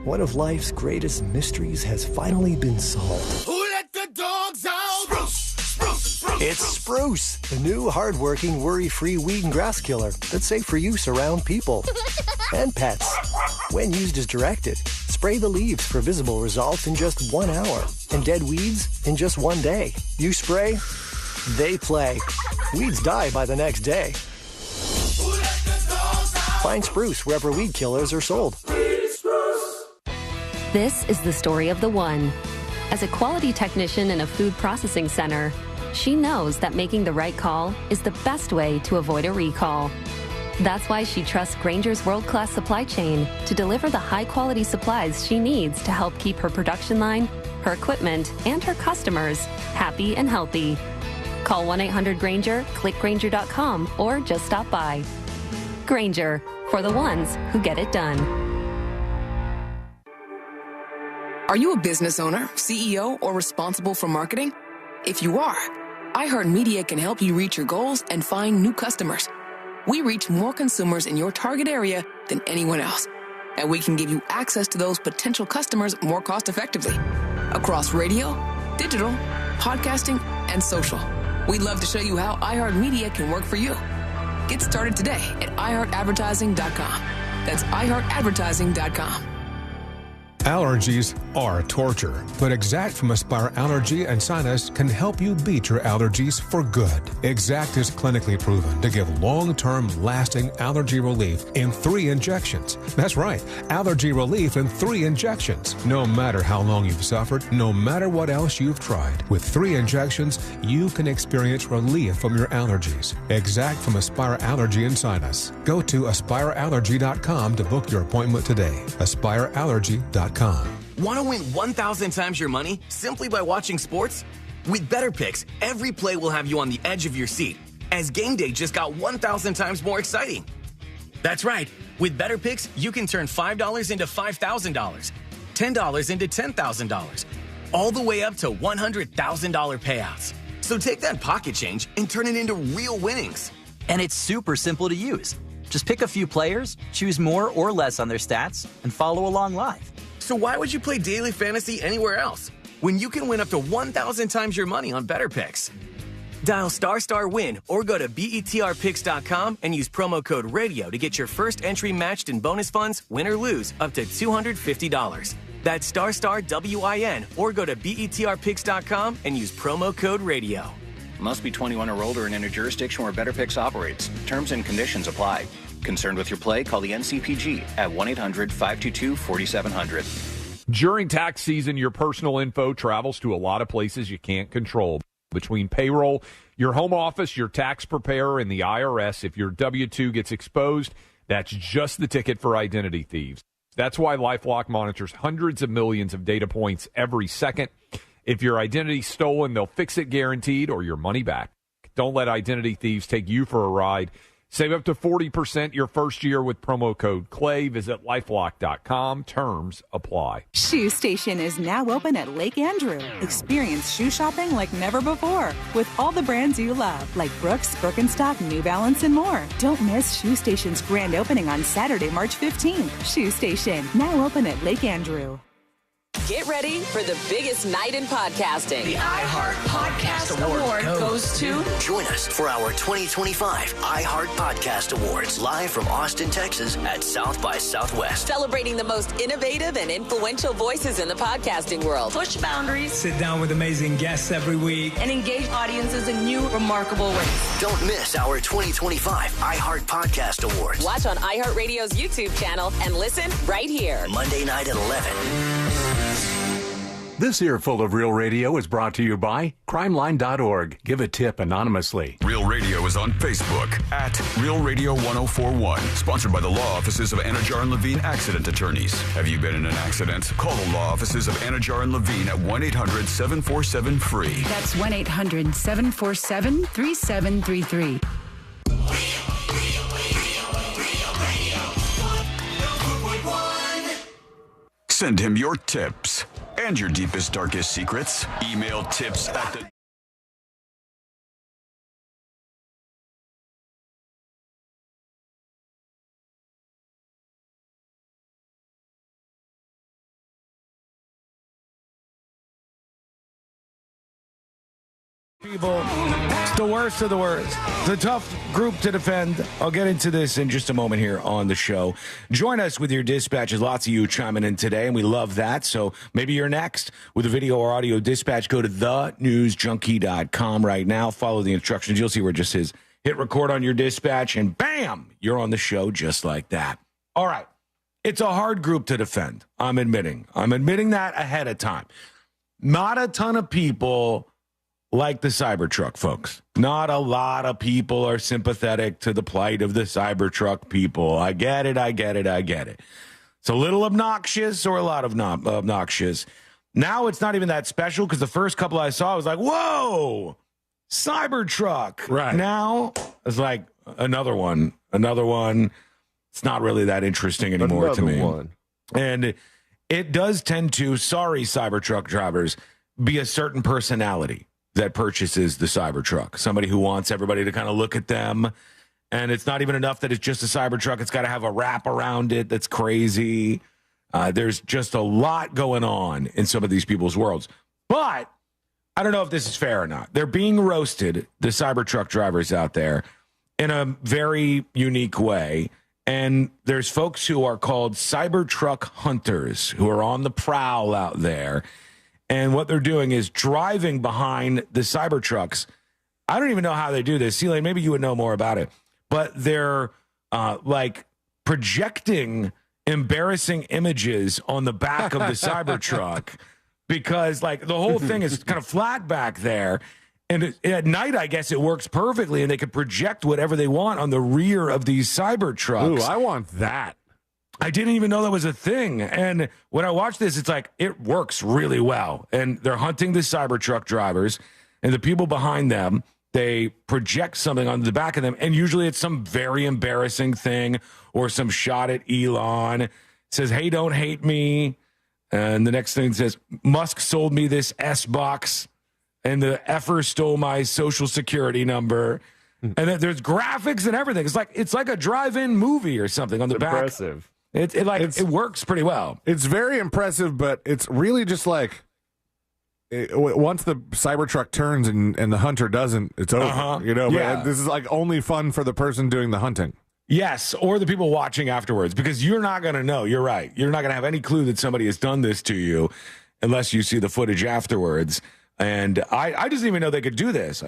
One of life's greatest mysteries has finally been solved. Who let the dogs out? Spruce. It's Spruce, the new hard-working, worry-free weed and grass killer that's safe for use around people and pets. When used as directed, spray the leaves for visible results in just 1 hour and dead weeds in just 1 day. You spray, they play. Weeds die by the next day. Find Spruce wherever weed killers are sold. This is the story of the one. As a quality technician in a food processing center, she knows that making the right call is the best way to avoid a recall. That's why she trusts Grainger's world-class supply chain to deliver the high-quality supplies she needs to help keep her production line, her equipment, and her customers happy and healthy. Call 1-800-GRAINGER, click Grainger.com, or just stop by. Grainger, for the ones who get it done. Are you a business owner, CEO, or responsible for marketing? If you are, iHeartMedia can help you reach your goals and find new customers. We reach more consumers in your target area than anyone else, and we can give you access to those potential customers more cost-effectively across radio, digital, podcasting, and social. We'd love to show you how iHeartMedia can work for you. Get started today at iHeartAdvertising.com. That's iHeartAdvertising.com. Allergies are torture, but Exact from Aspire Allergy and Sinus can help you beat your allergies for good. Exact is clinically proven to give long-term lasting allergy relief in 3 injections. That's right, allergy relief in 3 injections. No matter how long you've suffered, no matter what else you've tried, with 3 injections, you can experience relief from your allergies. Exact from Aspire Allergy and Sinus. Go to aspireallergy.com to book your appointment today. aspireallergy.com. Want to win 1,000 times your money simply by watching sports? With Better Picks, every play will have you on the edge of your seat, as game day just got 1,000 times more exciting. That's right. With Better Picks, you can turn $5 into $5,000, $10 into $10,000, all the way up to $100,000 payouts. So take that pocket change and turn it into real winnings. And it's super simple to use. Just pick a few players, choose more or less on their stats, and follow along live. So why would you play daily fantasy anywhere else when you can win up to 1,000 times your money on Better Picks? Dial **win or go to betrpicks.com and use promo code RADIO to get your first entry matched in bonus funds, win or lose, up to $250. That's **WIN or go to betrpicks.com and use promo code RADIO. Must be 21 or older and in a jurisdiction where Better Picks operates. Terms and conditions apply. Concerned with your play? Call the NCPG at 1-800-522-4700. During tax season, your personal info travels to a lot of places you can't control. Between payroll, your home office, your tax preparer, and the IRS, if your W-2 gets exposed, that's just the ticket for identity thieves. That's why LifeLock monitors hundreds of millions of data points every second. If your identity's stolen, they'll fix it guaranteed or your money back. Don't let identity thieves take you for a ride. Save up to 40% your first year with promo code CLAY. Visit lifelock.com. Terms apply. Shoe Station is now open at Lake Andrew. Experience shoe shopping like never before with all the brands you love, like Brooks, Birkenstock, New Balance, and more. Don't miss Shoe Station's grand opening on Saturday, March 15th. Shoe Station, now open at Lake Andrew. Get ready for the biggest night in podcasting. The iHeart Podcast Award goes to... Join us for our 2025 iHeart Podcast Awards, live from Austin, Texas at South by Southwest. Celebrating the most innovative and influential voices in the podcasting world. Push boundaries. Sit down with amazing guests every week. And engage audiences in new, remarkable ways. Don't miss our 2025 iHeart Podcast Awards. Watch on iHeartRadio's YouTube channel and listen right here. Monday night at 11. This earful of Real Radio is brought to you by crimeline.org. Give a tip anonymously. Real Radio is on Facebook at Real Radio 1041. Sponsored by the law offices of Anajar and Levine Accident Attorneys. Have you been in an accident? Call the law offices of Anajar and Levine at 1-800-747-FREE. That's 1-800-747-3733. Send him your tips and your deepest, darkest secrets. Email tips at the... People, it's the worst of the worst. The tough group to defend. I'll get into this in just a moment here on the show. Join us with your dispatches. Lots of you chiming in today, and we love that. So maybe you're next with a video or audio dispatch. Go to thenewsjunkie.com right now. Follow the instructions. You'll see where it just says hit record on your dispatch, and bam, you're on the show just like that. All right. It's a hard group to defend. I'm admitting that ahead of time. Not a ton of people like the Cybertruck folks. Not a lot of people are sympathetic to the plight of the Cybertruck people. I get it. It's a little obnoxious or a lot of obnoxious. Now it's not even that special because the first couple I saw, I was like, whoa, Cybertruck. Right. Now it's like another one. It's not really that interesting anymore to me. And it does tend to, sorry, Cybertruck drivers, be a certain personality that purchases the Cybertruck. Somebody who wants everybody to kind of look at them. And it's not even enough that it's just a Cybertruck. It's got to have a wrap around it that's crazy. There's just a lot going on in some of these people's worlds. But I don't know if this is fair or not. They're being roasted, the Cybertruck drivers out there, in a very unique way. And there's folks who are called Cybertruck hunters who are on the prowl out there. And what they're doing is driving behind the Cybertrucks. I don't even know how they do this. C-Lane, maybe you would know more about it. But they're like projecting embarrassing images on the back of the Cybertruck because like the whole thing is kind of flat back there. And at night, I guess it works perfectly, and they can project whatever they want on the rear of these Cybertrucks. Ooh, I want that. I didn't even know that was a thing. And when I watch this, it's like it works really well. And they're hunting the Cybertruck drivers, and the people behind them, they project something on the back of them, and usually it's some very embarrassing thing or some shot at Elon. It says, hey, don't hate me. And the next thing says, Musk sold me this S-Box, and the effer stole my social security number. And then there's graphics and everything. It's like a drive-in movie or something on the back. Impressive. It works pretty well. It's very impressive, but it's really just like once the Cybertruck turns and the hunter doesn't, it's over. You know, Yeah. but this is like only fun for the person doing the hunting. Yes, or the people watching afterwards, because you're not going to know. You're right. You're not going to have any clue that somebody has done this to you unless you see the footage afterwards. And I just didn't even know they could do this.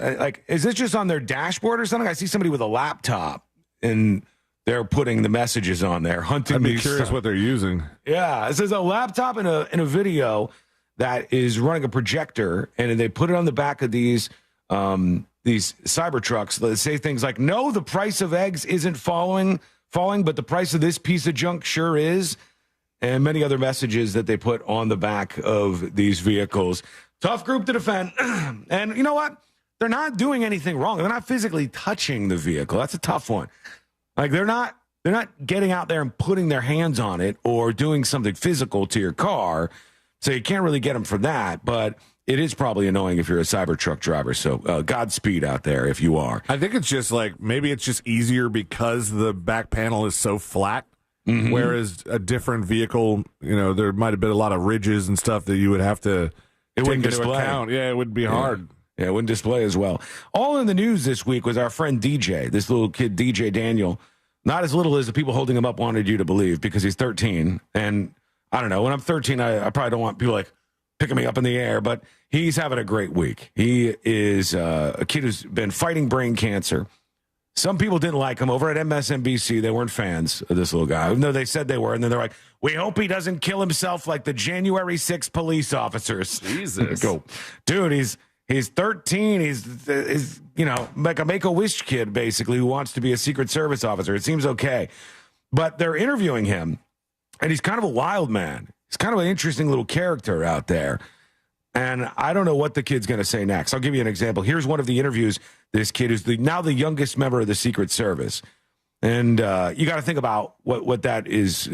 Is this just on their dashboard or something? I see somebody with a laptop and they're putting the messages on there, hunting. I'd be curious what they're using. Yeah, it says a laptop in a video that is running a projector, and they put it on the back of these Cybertrucks that say things like, no, the price of eggs isn't falling, but the price of this piece of junk sure is, and many other messages that they put on the back of these vehicles. Tough group to defend. And you know what? They're not doing anything wrong. They're not physically touching the vehicle. That's a tough one. Like they're not getting out there and putting their hands on it or doing something physical to your car. So you can't really get them for that, but it is probably annoying if you're a Cybertruck driver. So Godspeed out there if you are. I think it's just like maybe it's just easier because the back panel is so flat. Mm-hmm. Whereas a different vehicle, you know, there might have been a lot of ridges and stuff that you would have to take into account. Yeah, it would be hard. Yeah, it wouldn't display as well. All in the news this week was our friend DJ, this little kid, DJ Daniel. Not as little as the people holding him up wanted you to believe, because he's 13. And I don't know, when I'm 13, I probably don't want people like picking me up in the air, but he's having a great week. He is a kid who's been fighting brain cancer. Some people didn't like him over at MSNBC. They weren't fans of this little guy, even though they said they were. And then they're like, we hope he doesn't kill himself like the January 6th police officers. Jesus. Go. Dude, he's 13. He's you know, like a Make-A-Wish kid, basically, who wants to be a Secret Service officer. It seems okay. But they're interviewing him, and he's kind of a wild man. He's kind of an interesting little character out there. And I don't know what the kid's going to say next. I'll give you an example. Here's one of the interviews. This kid is now the youngest member of the Secret Service. And you got to think about what that is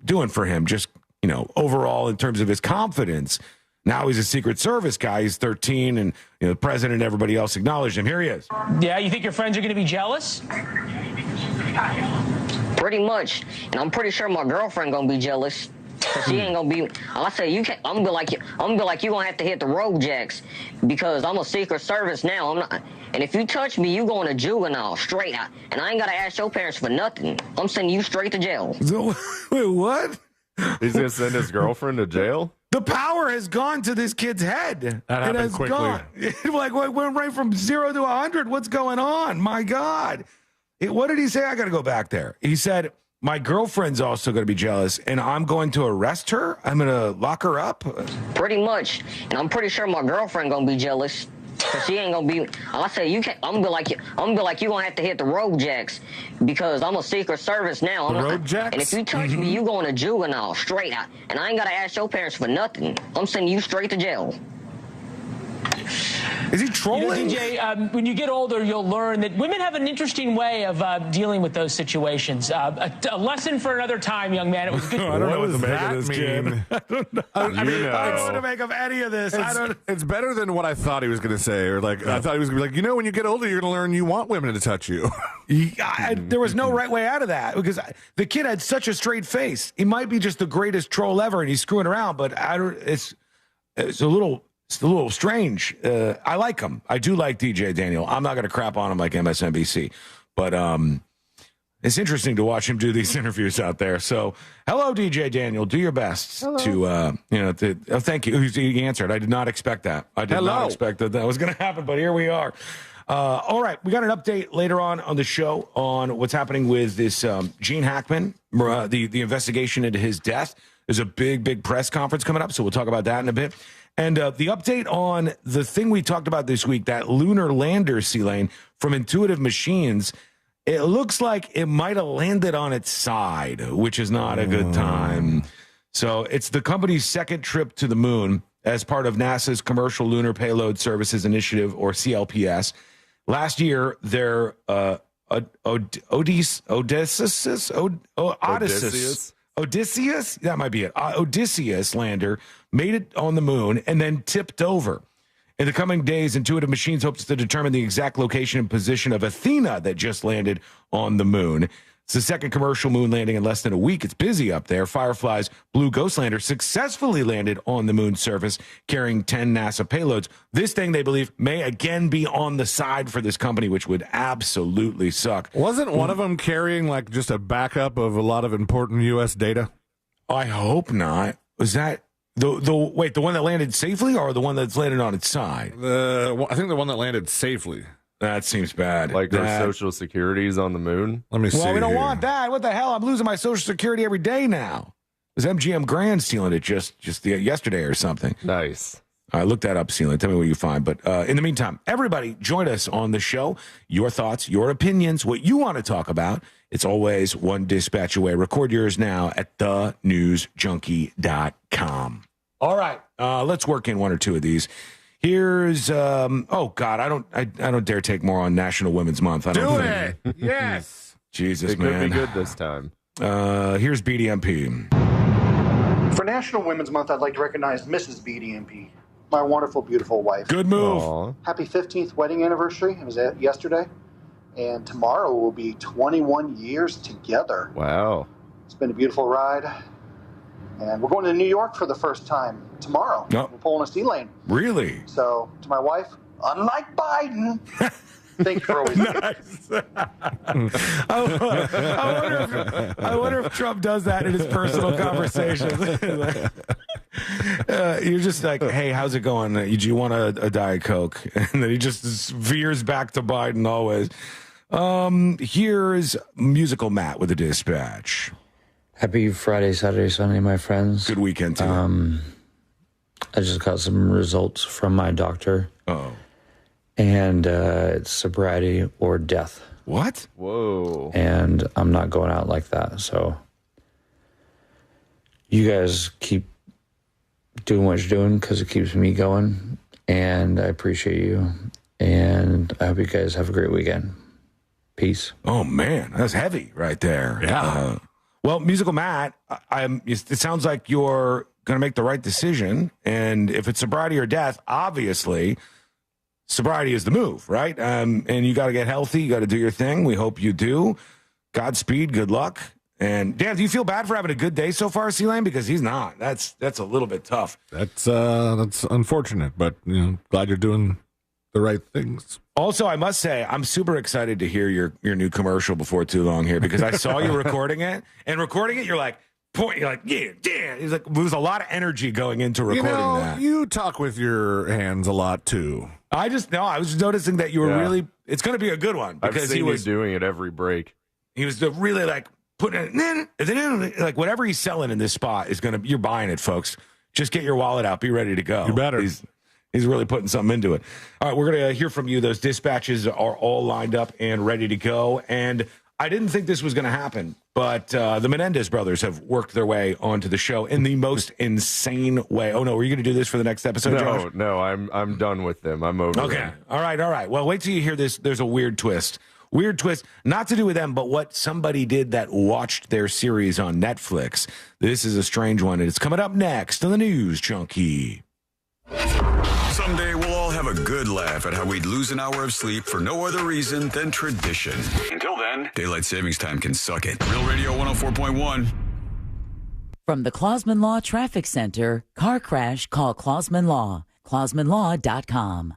doing for him, just, you know, overall in terms of his confidence. Now he's a Secret Service guy. He's 13, and you know, the president and everybody else acknowledged him. Here he is. Yeah, you think your friends are going to be jealous? Pretty much. And I'm pretty sure my girlfriend going to be jealous. Cause she ain't gonna be. I say you can't. I'm gonna be like you. I'm gonna be like you gonna have to hit the road jacks, because I'm a Secret Service now. I'm not. And if you touch me, you going to juvenile straight out. And I ain't gotta ask your parents for nothing. I'm sending you straight to jail. Wait, what? He's gonna send his girlfriend to jail? The power has gone to this kid's head. That happened quickly. Gone. Like, went right from 0 to 100. What's going on? My God. What did he say? I got to go back there. He said, my girlfriend's also going to be jealous, and I'm going to arrest her? I'm going to lock her up? Pretty much. And I'm pretty sure my girlfriend going to be jealous. Cause she ain't gonna be. I say you can't. I'm gonna be like you. I'm gonna be like you gonna have to hit the road jacks, because I'm a Secret Service now. Road jacks. And if you touch me, you going to juvenile straight out. And I ain't gotta ask your parents for nothing. I'm sending you straight to jail. Is he trolling? DJ, when you get older, you'll learn that women have an interesting way of dealing with those situations. A lesson for another time, young man. It was good. I don't know what to make of this kid. I don't know. I don't want to make of any of this. It's better than what I thought he was going to say. Or I thought he was going to be like, when you get older, you're going to learn you want women to touch you. There was no right way out of that because the kid had such a straight face. He might be just the greatest troll ever, and he's screwing around. But it's a little strange. I like him. I do like DJ Daniel. I'm not going to crap on him like MSNBC, but it's interesting to watch him do these interviews out there. So, hello, DJ Daniel. Do your best to thank you. He answered. I did not expect that. I did not expect that was going to happen, but here we are. All right, we got an update later on the show on what's happening with this Gene Hackman, the investigation into his death. There's a big press conference coming up, so we'll talk about that in a bit. And the update on the thing we talked about this week, that lunar lander, C-Lane, from Intuitive Machines, it looks like it might have landed on its side, which is not a good time. So it's the company's second trip to the moon as part of NASA's Commercial Lunar Payload Services Initiative, or CLPS. Last year, their Odysseus, that might be it. Odysseus lander made it on the moon and then tipped over. In the coming days, Intuitive Machines hopes to determine the exact location and position of Athena that just landed on the moon. It's the second commercial moon landing in less than a week. It's busy up there. Firefly's Blue Ghost lander successfully landed on the moon's surface, carrying 10 NASA payloads. This thing, they believe, may again be on the side for this company, which would absolutely suck. Wasn't one of them carrying just a backup of a lot of important U.S. data? I hope not. Was that the one that landed safely, or the one that's landed on its side? I think the one that landed safely. That seems bad. Their Social Security's on the moon. Let me see. Well, we don't want that. What the hell? I'm losing my Social Security every day now. Was MGM Grand stealing it just yesterday or something? Nice. All right, look that up, Celia. Tell me what you find. But in the meantime, everybody join us on the show. Your thoughts, your opinions, what you want to talk about. It's always one dispatch away. Record yours now at thenewsjunkie.com. All right, let's work in one or two of these. Here's oh God, I don't dare take more on National Women's Month. Do it. Yes. Jesus, it man. Could be good this time. Here's BDMP. For National Women's Month, I'd like to recognize Mrs. BDMP, my wonderful, beautiful wife. Good move. Aww. Happy 15th wedding anniversary. It was yesterday. And tomorrow will be 21 years together. Wow. It's been a beautiful ride. And we're going to New York for the first time tomorrow. Oh. We're pulling a C-lane. Really? So, to my wife, unlike Biden, thank you for always nice. I wonder if Trump does that in his personal conversations. You're just like, hey, how's it going? Do you want a Diet Coke? And then he just veers back to Biden always. Here's Musical Matt with the dispatch. Happy Friday, Saturday, Sunday, my friends. Good weekend, too. I just got some results from my doctor. Oh. And it's sobriety or death. What? Whoa. And I'm not going out like that. So you guys keep doing what you're doing because it keeps me going. And I appreciate you. And I hope you guys have a great weekend. Peace. Oh, man. That's heavy right there. Yeah. Well, Musical Matt, it sounds like you're going to make the right decision. And if it's sobriety or death, obviously, sobriety is the move, right? And you got to get healthy. You got to do your thing. We hope you do. Godspeed. Good luck. And, Dan, do you feel bad for having a good day so far, C-Lane? Because he's not. That's a little bit tough. That's unfortunate, but glad you're doing the right things. Also, I must say, I'm super excited to hear your new commercial before too long here, because I saw you recording it, and recording it, you're like, yeah. It's like, there's a lot of energy going into recording that. You talk with your hands a lot too. I was noticing that you were really, it's going to be a good one, because I've seen he was you doing it every break. He was really like putting it, like whatever he's selling in this spot is you're buying it, folks. Just get your wallet out. Be ready to go. You better. He's really putting something into it. All right, we're going to hear from you. Those dispatches are all lined up and ready to go. And I didn't think this was going to happen, but the Menendez brothers have worked their way onto the show in the most insane way. Oh, no, were you going to do this for the next episode, Josh? No, I'm done with them. I'm over Okay. them. All right. Well, wait till you hear this. There's a weird twist. Weird twist, not to do with them, but what somebody did that watched their series on Netflix. This is a strange one, and it's coming up next on the News Junkie. Someday we'll all have a good laugh at how we'd lose an hour of sleep for no other reason than tradition. Until then, daylight savings time can suck it. Real Radio 104.1. From the Clausman Law Traffic Center, car crash, call Clausman Law. ClausmanLaw.com.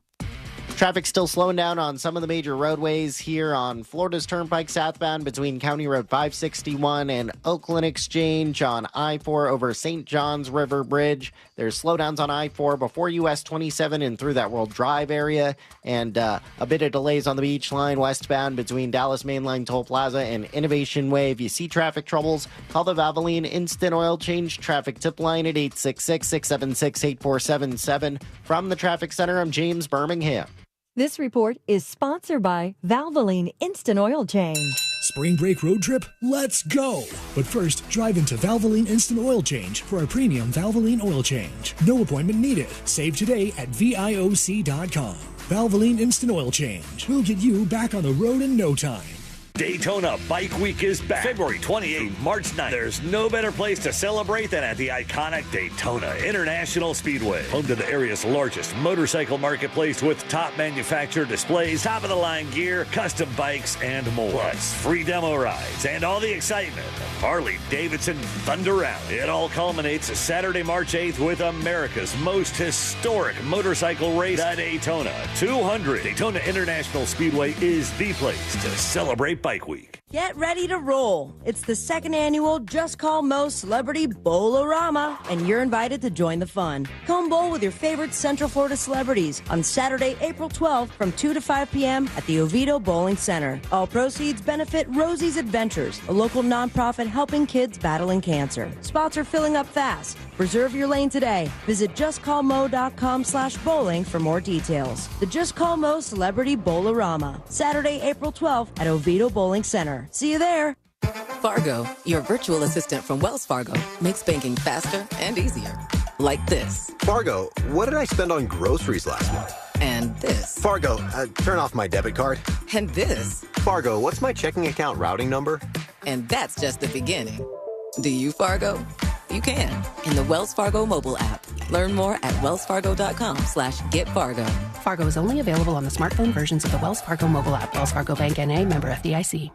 Traffic still slowing down on some of the major roadways here on Florida's Turnpike southbound between County Road 561 and Oakland Exchange, on I-4 over St. John's River Bridge. There's slowdowns on I-4 before US 27 and through that World Drive area, and a bit of delays on the Beach Line westbound between Dallas Mainline Toll Plaza and Innovation Way. If you see traffic troubles, call the Valvoline Instant Oil Change traffic tip line at 866-676-8477. From the Traffic Center, I'm James Birmingham. This report is sponsored by Valvoline Instant Oil Change. Spring break road trip? Let's go! But first, drive into Valvoline Instant Oil Change for a premium Valvoline oil change. No appointment needed. Save today at VIOC.com. Valvoline Instant Oil Change. We'll get you back on the road in no time. Daytona Bike Week is back. February 28th, March 9th. There's no better place to celebrate than at the iconic Daytona International Speedway. Home to the area's largest motorcycle marketplace with top manufacturer displays, top-of-the-line gear, custom bikes, and more. Plus, free demo rides and all the excitement of Harley-Davidson Thunder Rally. It all culminates Saturday, March 8th with America's most historic motorcycle race, the Daytona 200. Daytona International Speedway is the place to celebrate Bike Week. Get ready to roll. It's the second annual Just Call Mo Celebrity Bowl-orama, and you're invited to join the fun. Come bowl with your favorite Central Florida celebrities on Saturday, April 12th from 2 to 5 p.m. at the Oviedo Bowling Center. All proceeds benefit Rosie's Adventures, a local nonprofit helping kids battling cancer. Spots are filling up fast. Reserve your lane today. Visit justcallmo.com/bowling for more details. The Just Call Mo Celebrity Bowl-orama, Saturday, April 12th at Oviedo Bowling Center. See you there. Fargo, your virtual assistant from Wells Fargo, makes banking faster and easier. Like this. Fargo, what did I spend on groceries last month? And this. Fargo, turn off my debit card. And this. Fargo, what's my checking account routing number? And that's just the beginning. Do you, Fargo? You can in the Wells Fargo mobile app. Learn more at wellsfargo.com/getfargo. Fargo is only available on the smartphone versions of the Wells Fargo mobile app. Wells Fargo Bank N.A., member FDIC.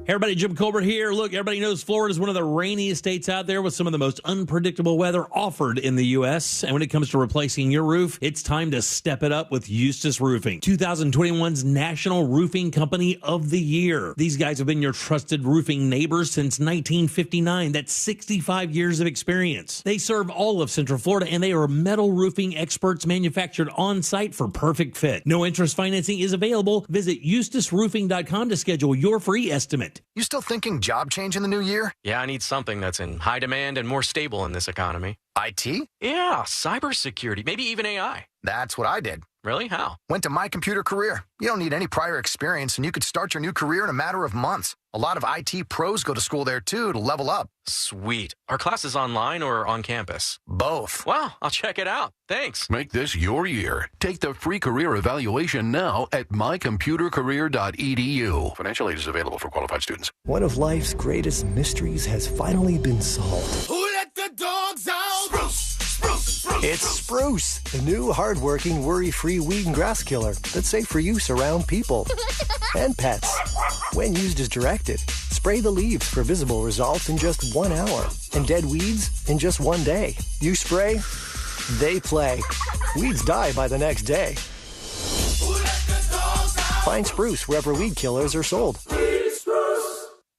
Hey everybody, Jim Culver here. Look, everybody knows Florida is one of the rainiest states out there with some of the most unpredictable weather offered in the U.S. And when it comes to replacing your roof, it's time to step it up with Eustace Roofing, 2021's National Roofing Company of the Year. These guys have been your trusted roofing neighbors since 1959. That's 65 years of experience. They serve all of Central Florida, and they are metal roofing experts manufactured on site for perfect fit. No interest financing is available. Visit eustaceroofing.com to schedule your free estimate. You still thinking job change in the new year? Yeah, I need something that's in high demand and more stable in this economy. IT? Yeah, cybersecurity, maybe even AI. That's what I did. Really? How? Went to My Computer Career. You don't need any prior experience, and you could start your new career in a matter of months. A lot of IT pros go to school there, too, to level up. Sweet. Are classes online or on campus? Both. Wow, I'll check it out. Thanks. Make this your year. Take the free career evaluation now at mycomputercareer.edu. Financial aid is available for qualified students. One of life's greatest mysteries has finally been solved. Who let the dogs out? Spruce! It's Spruce, the new hard-working, worry-free weed and grass killer that's safe for use around people and pets. When used as directed, spray the leaves for visible results in just 1 hour and dead weeds in just 1 day. You spray, they play. Weeds die by the next day. Find Spruce wherever weed killers are sold.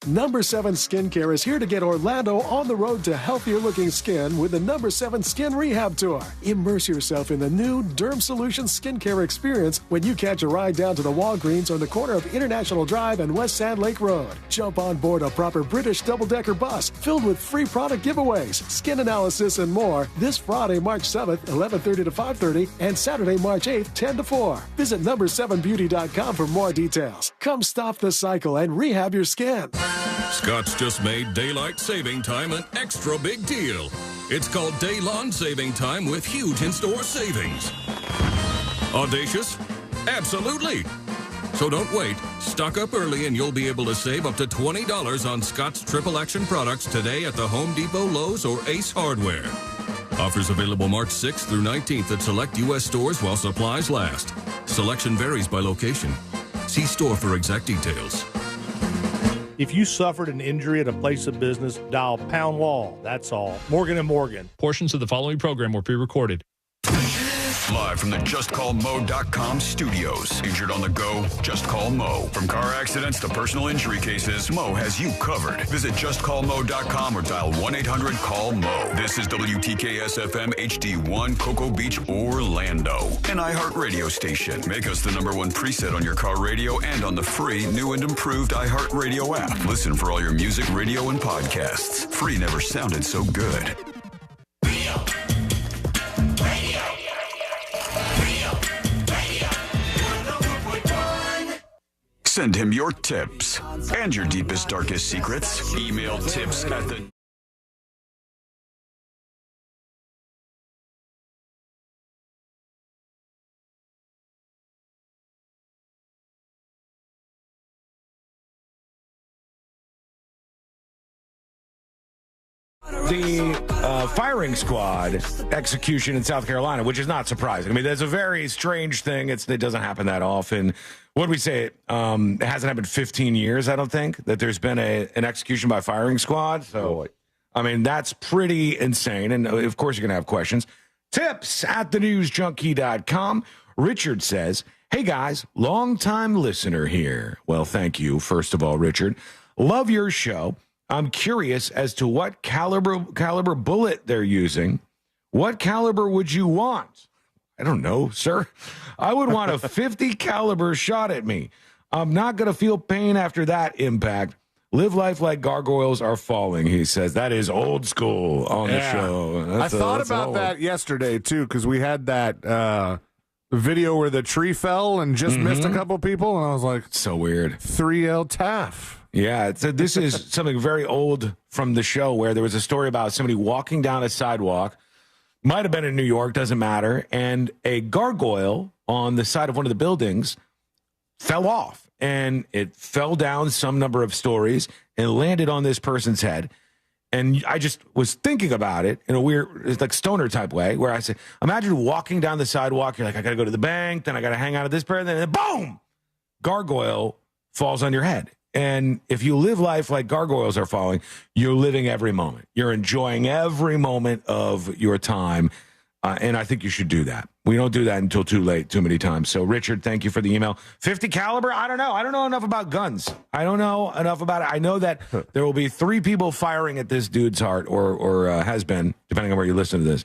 Number 7 Skincare is here to get Orlando on the road to healthier-looking skin with the Number 7 Skin Rehab Tour. Immerse yourself in the new Derm Solutions skincare experience when you catch a ride down to the Walgreens on the corner of International Drive and West Sand Lake Road. Jump on board a proper British double-decker bus filled with free product giveaways, skin analysis, and more this Friday, March 7th, 11:30 to 5:30, and Saturday, March 8th, 10 to 4. Visit number7beauty.com for more details. Come stop the cycle and rehab your skin. Scott's just made daylight saving time an extra big deal. It's called Day-Long Saving Time with huge in-store savings. Audacious? Absolutely. So don't wait. Stock up early and you'll be able to save up to $20 on Scott's Triple Action products today at the Home Depot, Lowe's, or Ace Hardware. Offers available March 6th through 19th at select U.S. stores while supplies last. Selection varies by location. See store for exact details. If you suffered an injury at a place of business, dial pound law. That's all. Morgan & Morgan. Portions of the following program were pre-recorded. Live from the JustCallMo.com studios. Injured on the go? Just call Mo. From car accidents to personal injury cases, Mo has you covered. Visit JustCallMo.com or dial 1-800-CALL-MO. This is WTKS-FM HD1, Cocoa Beach, Orlando. An iHeartRadio station. Make us the #1 preset on your car radio and on the free, new and improved iHeartRadio app. Listen for all your music, radio, and podcasts. Free never sounded so good. Send him your tips and your deepest, darkest secrets. Email tips at the... The firing squad execution in South Carolina, which is not surprising. I mean, there's a very strange thing. It doesn't happen that often. What do we say? It hasn't happened 15 years, I don't think, that there's been an execution by firing squad. So, I mean, that's pretty insane. And, of course, you're going to have questions. Tips at thenewsjunkie.com. Richard says, hey, guys, long-time listener here. Well, thank you, first of all, Richard. Love your show. I'm curious as to what caliber bullet they're using. What caliber would you want? I don't know, sir. I would want a 50 caliber shot at me. I'm not going to feel pain after that impact. Live life like gargoyles are falling, he says. That is old school on the show. I thought about that yesterday, too, because we had that video where the tree fell and just missed a couple people, and I was like, so weird. 3L Taff. Yeah, this is something very old from the show where there was a story about somebody walking down a sidewalk, might have been in New York, doesn't matter, and a gargoyle on the side of one of the buildings fell off, and it fell down some number of stories and landed on this person's head. And I just was thinking about it in a weird, like stoner type way, where I said, imagine walking down the sidewalk, you're like, I got to go to the bank, then I got to hang out at this person, and then boom, gargoyle falls on your head. And if you live life like gargoyles are falling, you're living every moment. You're enjoying every moment of your time. And I think you should do that. We don't do that until too late, too many times. So, Richard, thank you for the email. 50 caliber? I don't know. I don't know enough about guns. I don't know enough about it. I know that there will be 3 people firing at this dude's heart, or has been, depending on where you listen to this.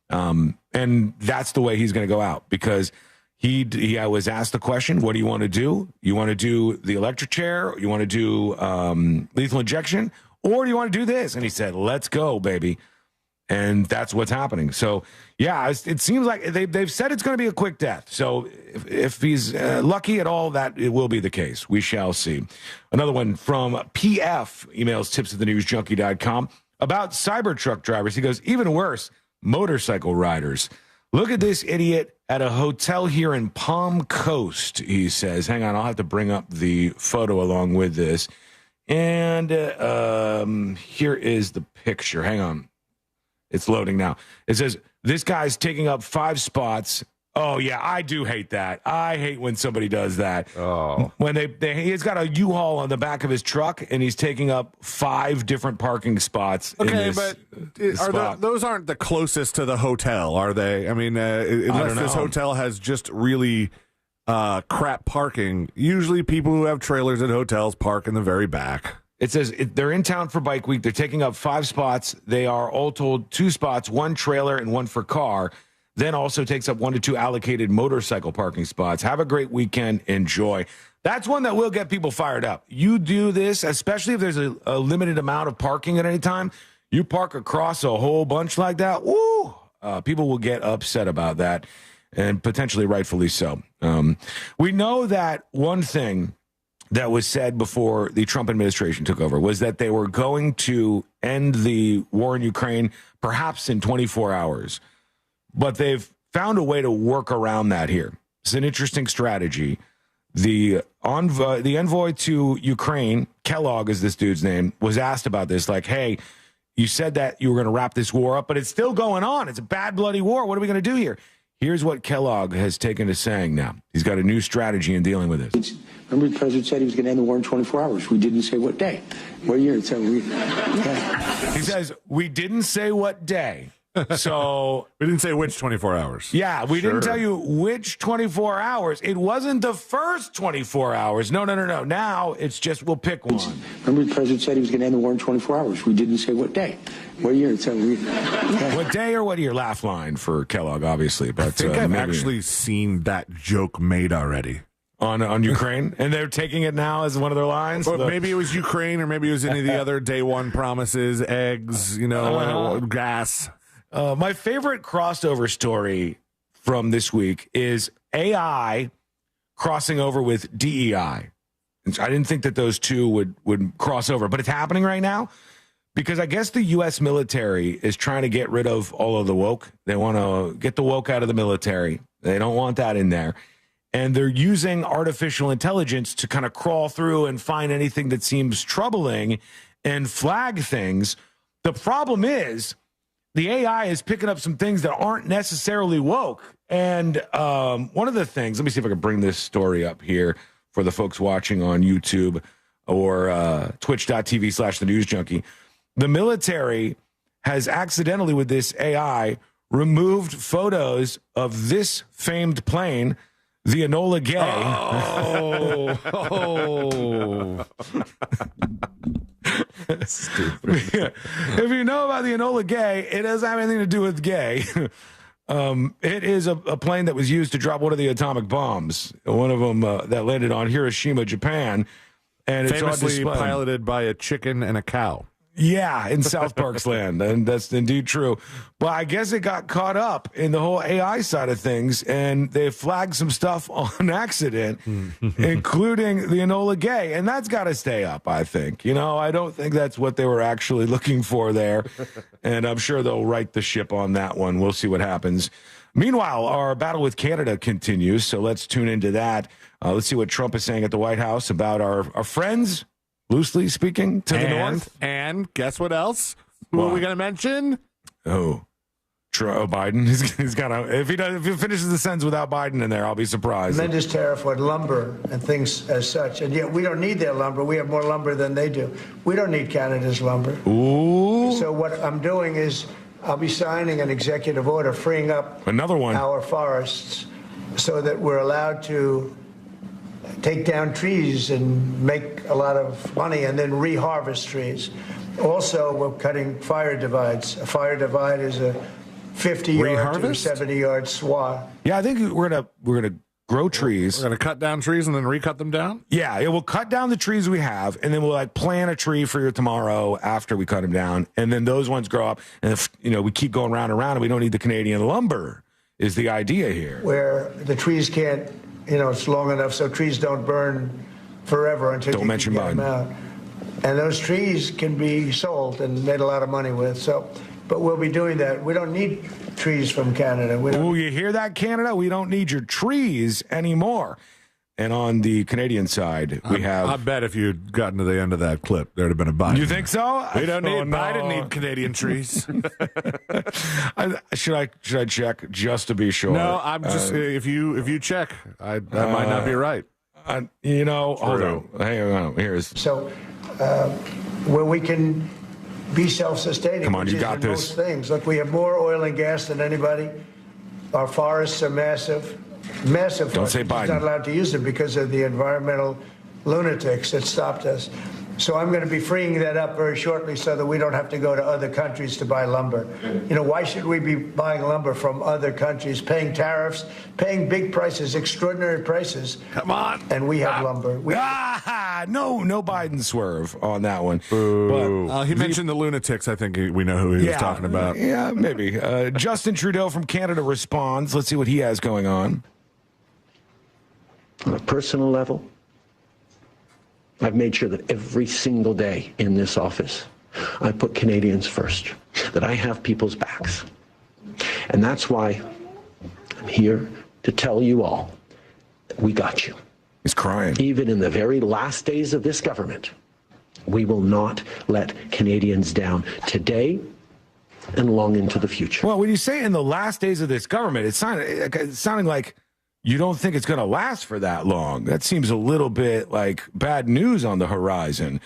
And that's the way he's going to go out, because He was asked the question, what do you want to do? You want to do the electric chair? You want to do lethal injection? Or do you want to do this? And he said, let's go, baby. And that's what's happening. So, yeah, it seems like they've said it's going to be a quick death. So if he's lucky at all, that it will be the case. We shall see. Another one from PF, emails tips at thenewsjunkie.com, about Cybertruck drivers. He goes, even worse, motorcycle riders. Look at this idiot at a hotel here in Palm Coast, he says. Hang on, I'll have to bring up the photo along with this. And here is the picture. Hang on. It's loading now. It says, this guy's taking up 5 spots. Oh, yeah, I do hate that. I hate when somebody does that. Oh. When he's got a U-Haul on the back of his truck, and he's taking up 5 different parking spots. Okay, but those aren't the closest to the hotel, are they? I mean, unless this hotel has just really crap parking, usually people who have trailers at hotels park in the very back. It says they're in town for Bike Week. They're taking up 5 spots. They are all told 2 spots, 1 trailer and 1 for car. Then also takes up 1 to 2 allocated motorcycle parking spots. Have a great weekend. Enjoy. That's one that will get people fired up. You do this, especially if there's a limited amount of parking at any time. You park across a whole bunch like that. Woo! People will get upset about that, and potentially rightfully so. We know that one thing that was said before the Trump administration took over was that they were going to end the war in Ukraine perhaps in 24 hours. But they've found a way to work around that here. It's an interesting strategy. The envoy to Ukraine, Kellogg is this dude's name, was asked about this, like, hey, you said that you were going to wrap this war up, but it's still going on. It's a bad, bloody war. What are we going to do here? Here's what Kellogg has taken to saying now. He's got a new strategy in dealing with this. Remember, the president said he was going to end the war in 24 hours. We didn't say what day, what year. So he says, we didn't say what day. So we didn't say which 24 hours. Yeah, we didn't tell you which 24 hours. It wasn't the first 24 hours. No. Now it's just we'll pick one. Remember, the president said he was going to end the war in 24 hours. We didn't say what day, what year. So what day or what year? Laugh line for Kellogg, obviously. But I think I've actually seen that joke made already. On Ukraine, and they're taking it now as one of their lines. Or maybe it was Ukraine, or maybe it was any of the other day one promises, eggs, gas. My favorite crossover story from this week is AI crossing over with DEI. I didn't think that those two would cross over, but it's happening right now because I guess the U.S. military is trying to get rid of all of the woke. They want to get the woke out of the military. They don't want that in there. And they're using artificial intelligence to kind of crawl through and find anything that seems troubling and flag things. The problem is the AI is picking up some things that aren't necessarily woke. And one of the things, let me see if I can bring this story up here for the folks watching on YouTube or twitch.tv/The News Junkie. The military has accidentally, with this AI, removed photos of this famed plane, the Enola Gay. Stupid. If you know about the Enola Gay, it doesn't have anything to do with gay. It is a plane that was used to drop one of the atomic bombs, one of them that landed on Hiroshima, Japan. And famously it's piloted by a chicken and a cow. Yeah, in South Park's land, and that's indeed true. But I guess it got caught up in the whole AI side of things, and they flagged some stuff on accident, including the Enola Gay, and that's got to stay up, I think. I don't think that's what they were actually looking for there, and I'm sure they'll right the ship on that one. We'll see what happens. Meanwhile, our battle with Canada continues, so let's tune into that. Let's see what Trump is saying at the White House about our friends, loosely speaking, to the north. And guess what else? What are we going to mention? Biden. He's got to. If he finishes the sentence without Biden in there, I'll be surprised. Tremendous tariff on lumber and things as such, and yet we don't need their lumber. We have more lumber than they do. We don't need Canada's lumber. Ooh. So what I'm doing is I'll be signing an executive order freeing up another one our forests so that we're allowed to take down trees and make a lot of money and then reharvest trees. Also, we're cutting fire divides. A fire divide is a 50-yard to 70-yard swath. Yeah, I think we're gonna grow trees. We're gonna cut down trees and then recut them down. Yeah, it will cut down the trees we have, and then we'll plant a tree for tomorrow after we cut them down, and then those ones grow up, and we keep going round and round, and we don't need the Canadian lumber. Is the idea here? Where the trees can't. It's long enough so trees don't burn forever until don't mention get them out. And those trees can be sold and made a lot of money with. But we'll be doing that. We don't need trees from Canada. You hear that, Canada? We don't need your trees anymore. And on the Canadian side, we have... I bet if you'd gotten to the end of that clip, there'd have been a Biden. You think so? We don't need Biden need Canadian trees. Should I check just to be sure? No, I'm just... if you check, I might not be right. Hold on. Hang on. Here's... So, where we can be self-sustaining. Come on, you got this. Most things. Look, we have more oil and gas than anybody. Our forests are massive. Massive. Don't say Biden. He's not allowed to use them because of the environmental lunatics that stopped us. So I'm going to be freeing that up very shortly so that we don't have to go to other countries to buy lumber. You know, why should we be buying lumber from other countries, paying tariffs, paying big prices, extraordinary prices? Come on. And we have lumber. No Biden swerve on that one. But, he mentioned the lunatics. I think we know who he was talking about. Yeah, maybe. Justin Trudeau from Canada responds. Let's see what he has going on. On a personal level, I've made sure that every single day in this office, I put Canadians first, that I have people's backs. And that's why I'm here to tell you all that we got you. He's crying. Even in the very last days of this government, we will not let Canadians down today and long into the future. Well, when you say in the last days of this government, it's sounding like you don't think it's going to last for that long. That seems a little bit like bad news on the horizon.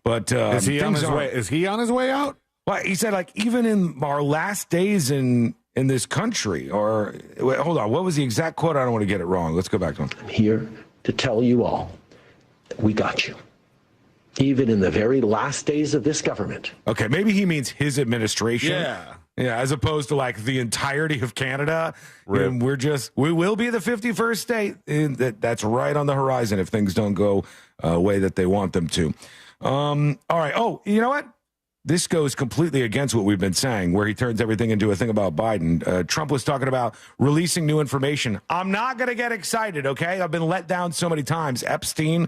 But is he on his way? Is he on his way out? Well, he said, like, even in our last days in this country, or wait, hold on, what was the exact quote? I don't want to get it wrong. Let's go back to him. I'm here to tell you all that we got you. Even in the very last days of this government. Okay, maybe he means his administration. Yeah, as opposed to like the entirety of Canada. And we will be the 51st state. And that's right on the horizon if things don't go way that they want them to. All right. Oh, you know what? This goes completely against what we've been saying, where he turns everything into a thing about Biden. Trump was talking about releasing new information. I'm not going to get excited, okay? I've been let down so many times. Epstein.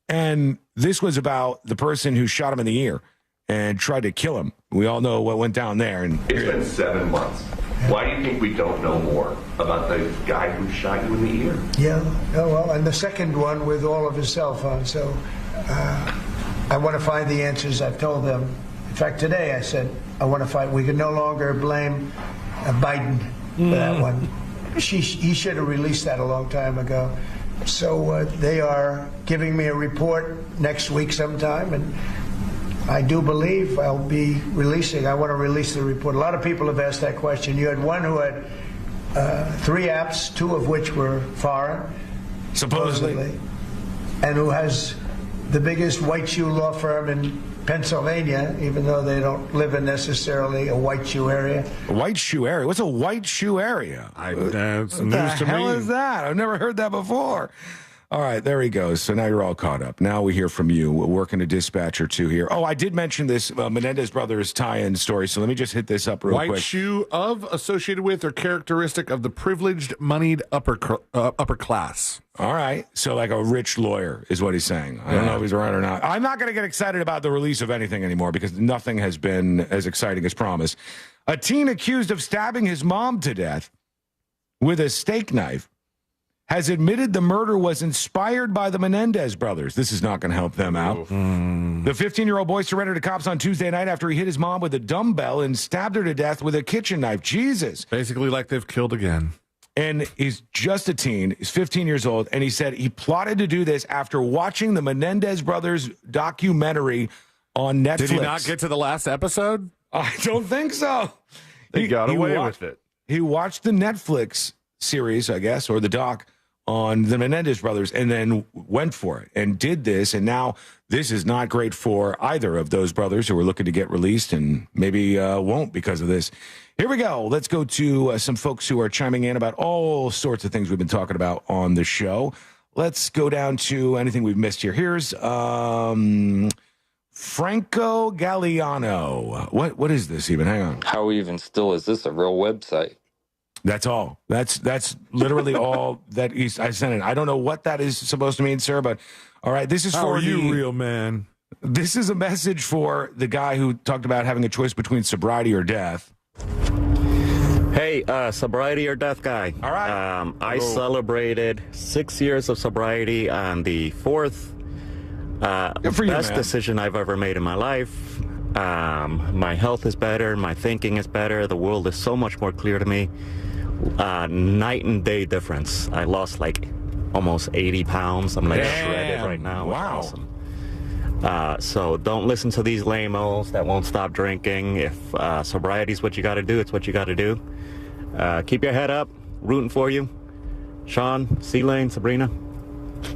And this was about the person who shot him in the ear and tried to kill him. We all know what went down there. And it's been 7 months. Why do you think we don't know more about the guy who shot you in the ear? Yeah, oh, well, and the second one with all of his cell phones. So I want to find the answers. I've told them. In fact, today I said, I want to find, we can no longer blame Biden for that one. He should have released that a long time ago. So they are giving me a report next week sometime, and I do believe I'll be releasing. I want to release the report. A lot of people have asked that question. You had one who had 3 apps, 2 of which were foreign, supposedly, and who has the biggest white shoe law firm in Pennsylvania, even though they don't live in necessarily a white shoe area. A white shoe area? What's a white shoe area? That's news to me. What the hell is that? I've never heard that before. All right, there he goes. So now you're all caught up. Now we hear from you. We're working a dispatch or two here. Oh, I did mention this Menendez brothers tie-in story, so let me just hit this up real quick. White shoe associated with or characteristic of the privileged, moneyed upper class. All right, so like a rich lawyer is what he's saying. I don't know if he's right or not. I'm not going to get excited about the release of anything anymore because nothing has been as exciting as promised. A teen accused of stabbing his mom to death with a steak knife has admitted the murder was inspired by the Menendez brothers. This is not going to help them out. The 15-year-old boy surrendered to cops on Tuesday night after he hit his mom with a dumbbell and stabbed her to death with a kitchen knife. Jesus. Basically like they've killed again. And he's just a teen. He's 15 years old. And he said he plotted to do this after watching the Menendez brothers documentary on Netflix. Did he not get to the last episode? I don't think so. He got away with it. He watched the Netflix series, I guess, or the doc on the Menendez brothers and then went for it and did this. And now this is not great for either of those brothers who are looking to get released and maybe won't because of this. Here we go. Let's go to some folks who are chiming in about all sorts of things we've been talking about on the show. Let's go down to anything we've missed here. Here's Franco Galliano. What is this even? Hang on. How even still is this a real website? That's all. That's literally all that I sent in. I don't know what that is supposed to mean, sir, but all right. This is How for are you, real man? This is a message for the guy who talked about having a choice between sobriety or death. Hey, sobriety or death guy. All right. I celebrated 6 years of sobriety on the 4th. Best decision I've ever made in my life. My health is better. My thinking is better. The world is so much more clear to me. Night and day difference. I lost like almost 80 pounds. I'm like shredded right now. Wow. Awesome. So don't listen to these lame-os that won't stop drinking. If sobriety is what you got to do, it's what you got to do. Keep your head up. Rooting for you. Sean, C-Lane, Sabrina.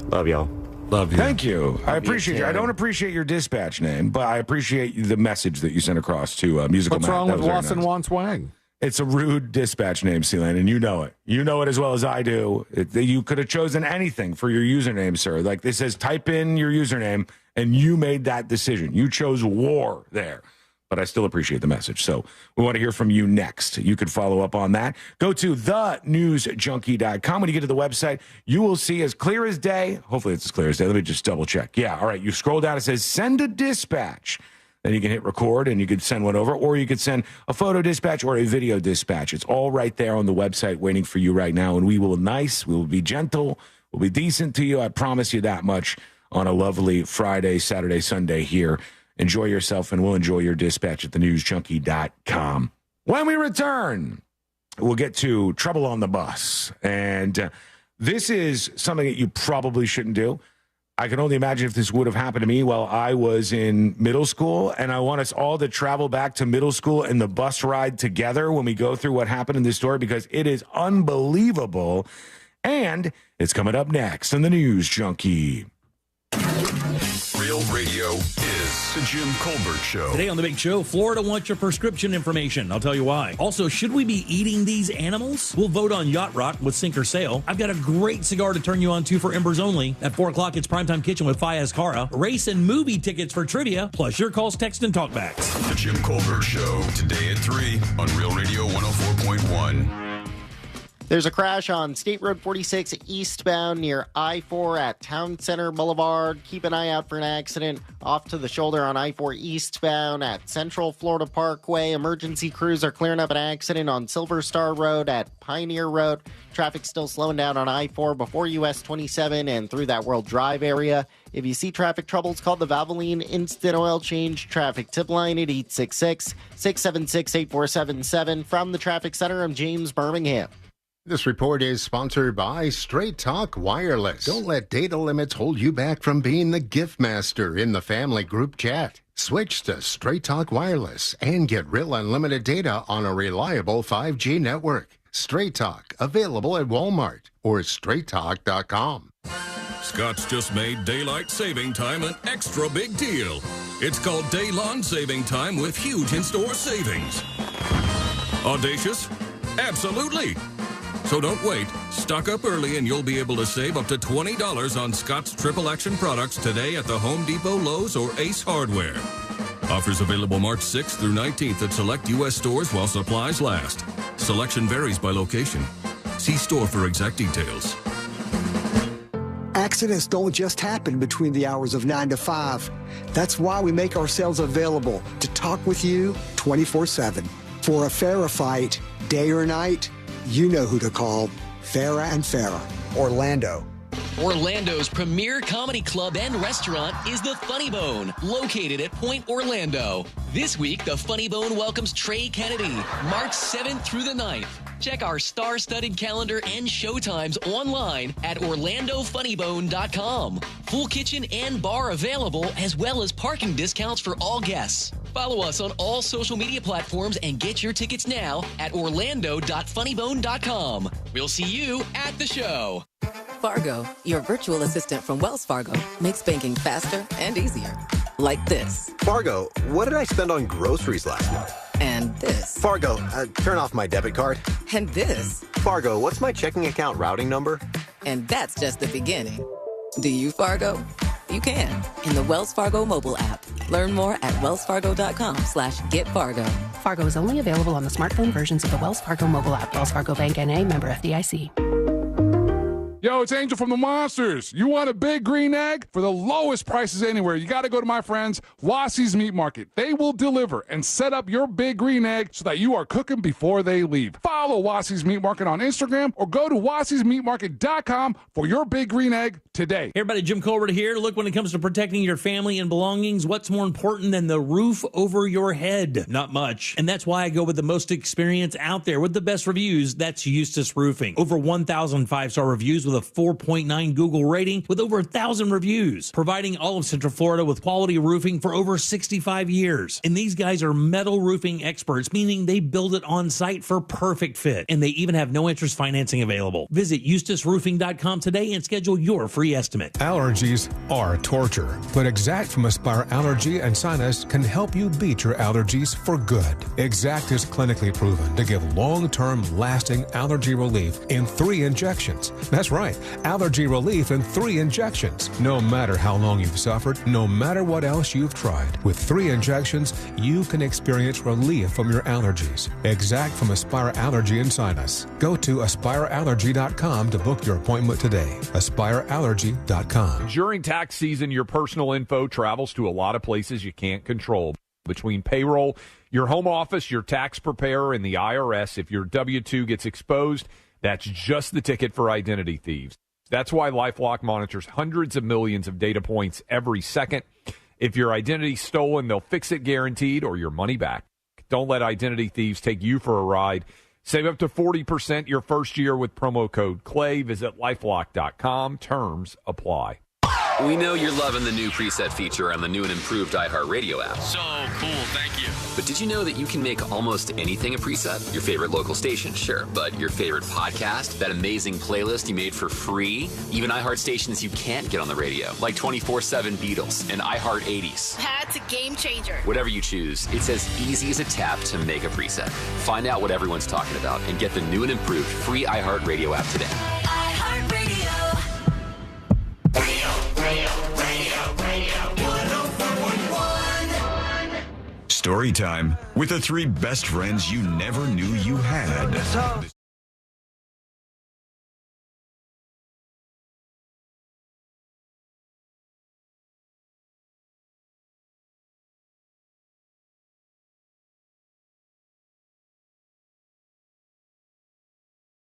Love y'all. Love you. Thank you. I appreciate you. I don't appreciate your dispatch name, but I appreciate the message that you sent across to Musical What's Matt. wrong with Wasson Wasson Wants Wang? It's a rude dispatch name, Sealand, and you know it. You know it as well as I do. You could have chosen anything for your username, sir. Like this says, type in your username, and you made that decision. You chose war there. But I still appreciate the message. So we want to hear from you next. You could follow up on that. Go to thenewsjunkie.com. When you get to the website, you will see as clear as day. Hopefully it's as clear as day. Let me just double check. Yeah, all right. You scroll down. It says send a dispatch. Then you can hit record and you could send one over, or you could send a photo dispatch or a video dispatch. It's all right there on the website waiting for you right now. And we will be gentle, we'll be decent to you. I promise you that much on a lovely Friday, Saturday, Sunday here. Enjoy yourself, and we'll enjoy your dispatch at thenewsjunkie.com. When we return, we'll get to trouble on the bus. And this is something that you probably shouldn't do. I can only imagine if this would have happened to me while I was in middle school, and I want us all to travel back to middle school and the bus ride together when we go through what happened in this story, because it is unbelievable. And it's coming up next on the News Junkie. Real radio is the Jim Colbert Show. Today on The Big Show, Florida wants your prescription information. I'll tell you why. Also, should we be eating these animals? We'll vote on Yacht Rock with Sink or Sail. I've got a great cigar to turn you on to for Embers Only. At 4 o'clock, it's Primetime Kitchen with Fayez Cara. Race and movie tickets for trivia, plus your calls, text, and talkbacks. The Jim Colbert Show, today at 3 on Real Radio 104.1. There's a crash on State Road 46 eastbound near I-4 at Town Center Boulevard. Keep an eye out for an accident off to the shoulder on I-4 eastbound at Central Florida Parkway. Emergency crews are clearing up an accident on Silver Star Road at Pioneer Road. Traffic still slowing down on I-4 before US 27 and through that World Drive area. If you see traffic troubles, call the Valvoline Instant Oil Change Traffic Tip Line at 866-676-8477. From the Traffic Center, I'm James Birmingham. This report is sponsored by Straight Talk Wireless. Don't let data limits hold you back from being the gift master in the family group chat. Switch to Straight Talk Wireless and get real unlimited data on a reliable 5G network. Straight Talk, available at Walmart or straighttalk.com. Scott's just made daylight saving time an extra big deal. It's called Day Lawn Saving Time with huge in-store savings. Audacious? Absolutely. So don't wait. Stock up early and you'll be able to save up to $20 on Scott's Triple Action products today at the Home Depot, Lowe's, or Ace Hardware. Offers available March 6th through 19th at select U.S. stores while supplies last. Selection varies by location. See store for exact details. Accidents don't just happen between the hours of 9 to 5. That's why we make ourselves available to talk with you 24/7. For a fairer fight, day or night, you know who to call. Farah and Farah. Orlando. Orlando's premier comedy club and restaurant is the Funny Bone, located at Point Orlando. This week, the Funny Bone welcomes Trey Kennedy, March 7th through the 9th. Check our star-studded calendar and showtimes online at OrlandoFunnyBone.com. Full kitchen and bar available, as well as parking discounts for all guests. Follow us on all social media platforms and get your tickets now at Orlando.FunnyBone.com. We'll see you at the show. Fargo, your virtual assistant from Wells Fargo, makes banking faster and easier. Like this. Fargo, what did I spend on groceries last month? And this. Fargo, turn off my debit card. And this. Fargo, what's my checking account routing number? And that's just the beginning. Do you, Fargo? You can in the Wells Fargo mobile app. Learn more at wellsfargo.com/getfargo. Fargo is only available on the smartphone versions of the Wells Fargo mobile app. Wells Fargo Bank N.A., member FDIC. Yo, it's Angel from the Monsters. You want a big green egg? For the lowest prices anywhere, you got to go to my friends, Wassie's Meat Market. They will deliver and set up your big green egg so that you are cooking before they leave. Follow Wassie's Meat Market on Instagram or go to wassiesmeatmarket.com for your big green egg today. Hey everybody, Jim Colbert here. Look, when it comes to protecting your family and belongings, what's more important than the roof over your head? Not much. And that's why I go with the most experience out there with the best reviews. That's Eustace Roofing. Over 1,000 5-star reviews with with a 4.9 Google rating with over 1,000 reviews, providing all of Central Florida with quality roofing for over 65 years. And these guys are metal roofing experts, meaning they build it on site for perfect fit. And they even have no interest financing available. Visit EustaceRoofing.com today and schedule your free estimate. Allergies are torture, but Exact from Aspire Allergy and Sinus can help you beat your allergies for good. Exact is clinically proven to give long-term lasting allergy relief in 3 injections. That's right, allergy relief in 3 injections. No matter how long you've suffered, no matter what else you've tried, with 3 injections, you can experience relief from your allergies. Exact from Aspire Allergy and Sinus. Go to aspireallergy.com to book your appointment today. aspireallergy.com. During tax season, your personal info travels to a lot of places you can't control. Between payroll, your home office, your tax preparer, and the IRS, if your W-2 gets exposed, that's just the ticket for identity thieves. That's why LifeLock monitors hundreds of millions of data points every second. If your identity's stolen, they'll fix it guaranteed or your money back. Don't let identity thieves take you for a ride. Save up to 40% your first year with promo code CLAY. Visit LifeLock.com. Terms apply. We know you're loving the new preset feature on the new and improved iHeartRadio app. So cool, thank you. But did you know that you can make almost anything a preset? Your favorite local station, sure, but your favorite podcast, that amazing playlist you made for free, even iHeart stations you can't get on the radio, like 24/7 Beatles and iHeart 80s. That's a game changer. Whatever you choose, it's as easy as a tap to make a preset. Find out what everyone's talking about and get the new and improved free iHeartRadio app today. iHeartRadio. Story time with the 3 best friends you never knew you had.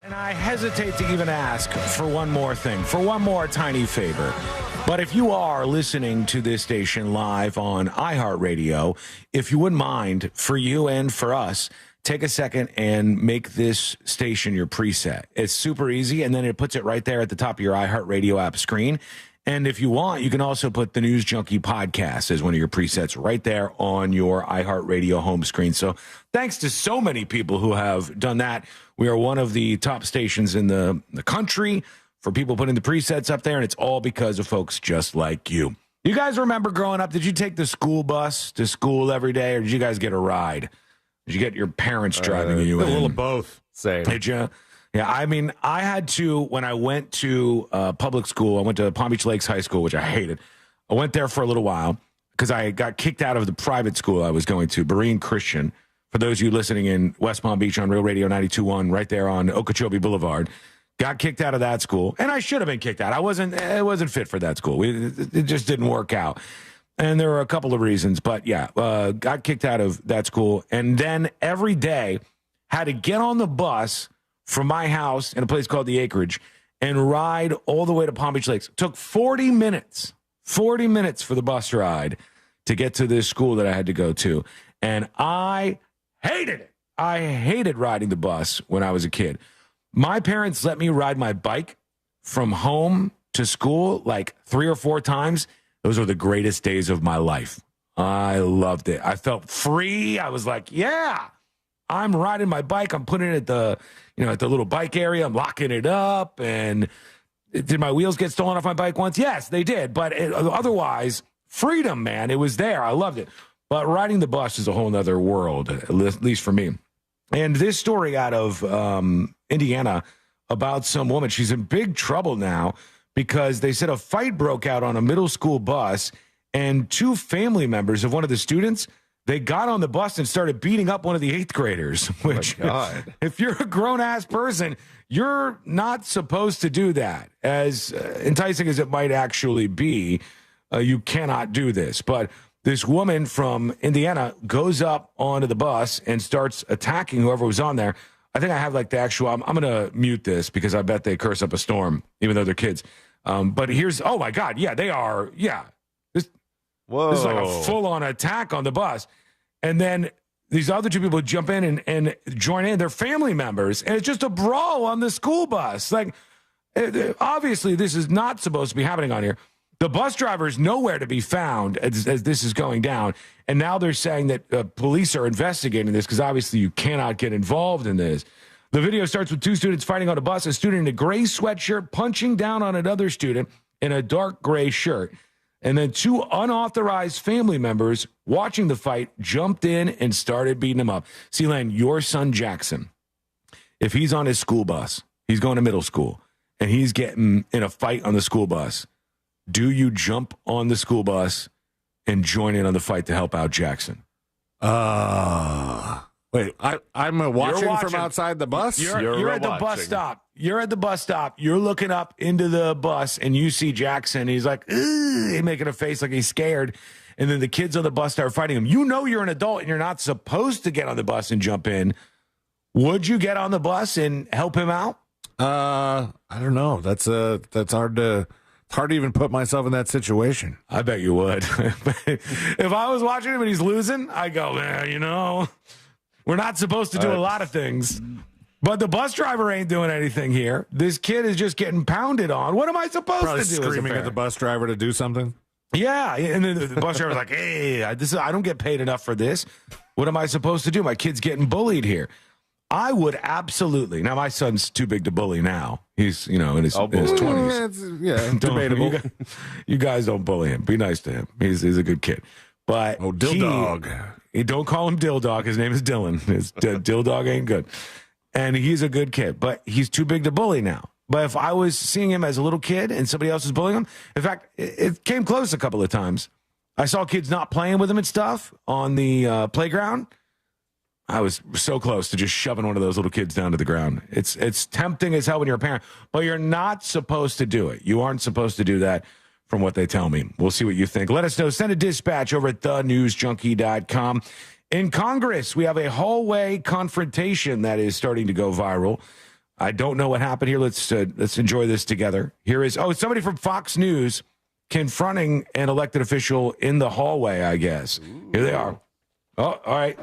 And I hesitate to even ask for one more thing, for one more tiny favor. But if you are listening to this station live on iHeartRadio, if you wouldn't mind, for you and for us, take a second and make this station your preset. It's super easy, and then it puts it right there at the top of your iHeartRadio app screen. And if you want, you can also put the News Junkie podcast as one of your presets right there on your iHeartRadio home screen. So thanks to so many people who have done that. We are one of the top stations in the country for people putting the presets up there, and it's all because of folks just like you. You guys remember growing up, did you take the school bus to school every day, or did you guys get a ride? Did you get your parents driving you in? A little of both. Same. Did you? Yeah, I mean, I had to, when I went to public school, I went to Palm Beach Lakes High School, which I hated. I went there for a little while because I got kicked out of the private school I was going to, Berean Christian. For those of you listening in West Palm Beach on Real Radio 92.1, right there on Okeechobee Boulevard, got kicked out of that school. And I should have been kicked out. I wasn't fit for that school. It just didn't work out. And there were a couple of reasons. But, yeah, got kicked out of that school. And then every day had to get on the bus from my house in a place called the Acreage and ride all the way to Palm Beach Lakes. It took 40 minutes for the bus ride to get to this school that I had to go to. And I hated it. I hated riding the bus when I was a kid. My parents let me ride my bike from home to school like 3 or 4 times. Those were the greatest days of my life. I loved it. I felt free. I was like, yeah, I'm riding my bike. I'm putting it at the little bike area. I'm locking it up. And did my wheels get stolen off my bike once? Yes, they did. But otherwise, freedom, man. It was there. I loved it. But riding the bus is a whole other world, at least for me. And this story out of Indiana about some woman, she's in big trouble now because they said a fight broke out on a middle school bus, and 2 family members of one of the students, they got on the bus and started beating up one of the 8th graders, which if you're a grown-ass person, you're not supposed to do that. As enticing as it might actually be, you cannot do this. But this woman from Indiana goes up onto the bus and starts attacking whoever was on there. I think I have like the actual, I'm going to mute this because I bet they curse up a storm, even though they're kids. But here's, oh my God, yeah, they are, yeah. This is like a full-on attack on the bus. And then these other 2 people jump in and join in. They're family members. And it's just a brawl on the school bus. Like, Obviously, this is not supposed to be happening on here. The bus driver is nowhere to be found as this is going down. And now they're saying that police are investigating this because obviously you cannot get involved in this. The video starts with two students fighting on a bus, a student in a gray sweatshirt punching down on another student in a dark gray shirt. And then two unauthorized family members watching the fight jumped in and started beating him up. See, Len, your son Jackson, if he's on his school bus, he's going to middle school, and he's getting in a fight on the school bus, do you jump on the school bus and join in on the fight to help out Jackson? Wait, I'm watching from outside the bus? You're at the bus stop. You're at the bus stop. You're looking up into the bus, and you see Jackson. He's like, he's making a face like he's scared. And then the kids on the bus start fighting him. You know you're an adult, and you're not supposed to get on the bus and jump in. Would you get on the bus and help him out? I don't know. That's hard to... It's hard to even put myself in that situation. I bet you would. If I was watching him and he's losing, I go, we're not supposed to do a lot of things. But the bus driver ain't doing anything here. This kid is just getting pounded on. What am I supposed to do? Screaming at the bus driver to do something? Yeah. And then the bus driver's like, hey, I don't get paid enough for this. What am I supposed to do? My kid's getting bullied here. I would absolutely. Now, my son's too big to bully now. He's, in his 20s. Yeah, debatable. You guys don't bully him. Be nice to him. He's a good kid. But Dill Dog. Don't call him Dill Dog. His name is Dylan. Dill Dog ain't good. And he's a good kid, but he's too big to bully now. But if I was seeing him as a little kid and somebody else was bullying him, in fact, it came close a couple of times. I saw kids not playing with him and stuff on the playground. I was so close to just shoving one of those little kids down to the ground. It's tempting as hell when you're a parent, but you're not supposed to do it. You aren't supposed to do that from what they tell me. We'll see what you think. Let us know. Send a dispatch over at thenewsjunkie.com. In Congress, we have a hallway confrontation that is starting to go viral. I don't know what happened here. Let's enjoy this together. Here is, somebody from Fox News confronting an elected official in the hallway, I guess. Ooh. Here they are. Oh, all right.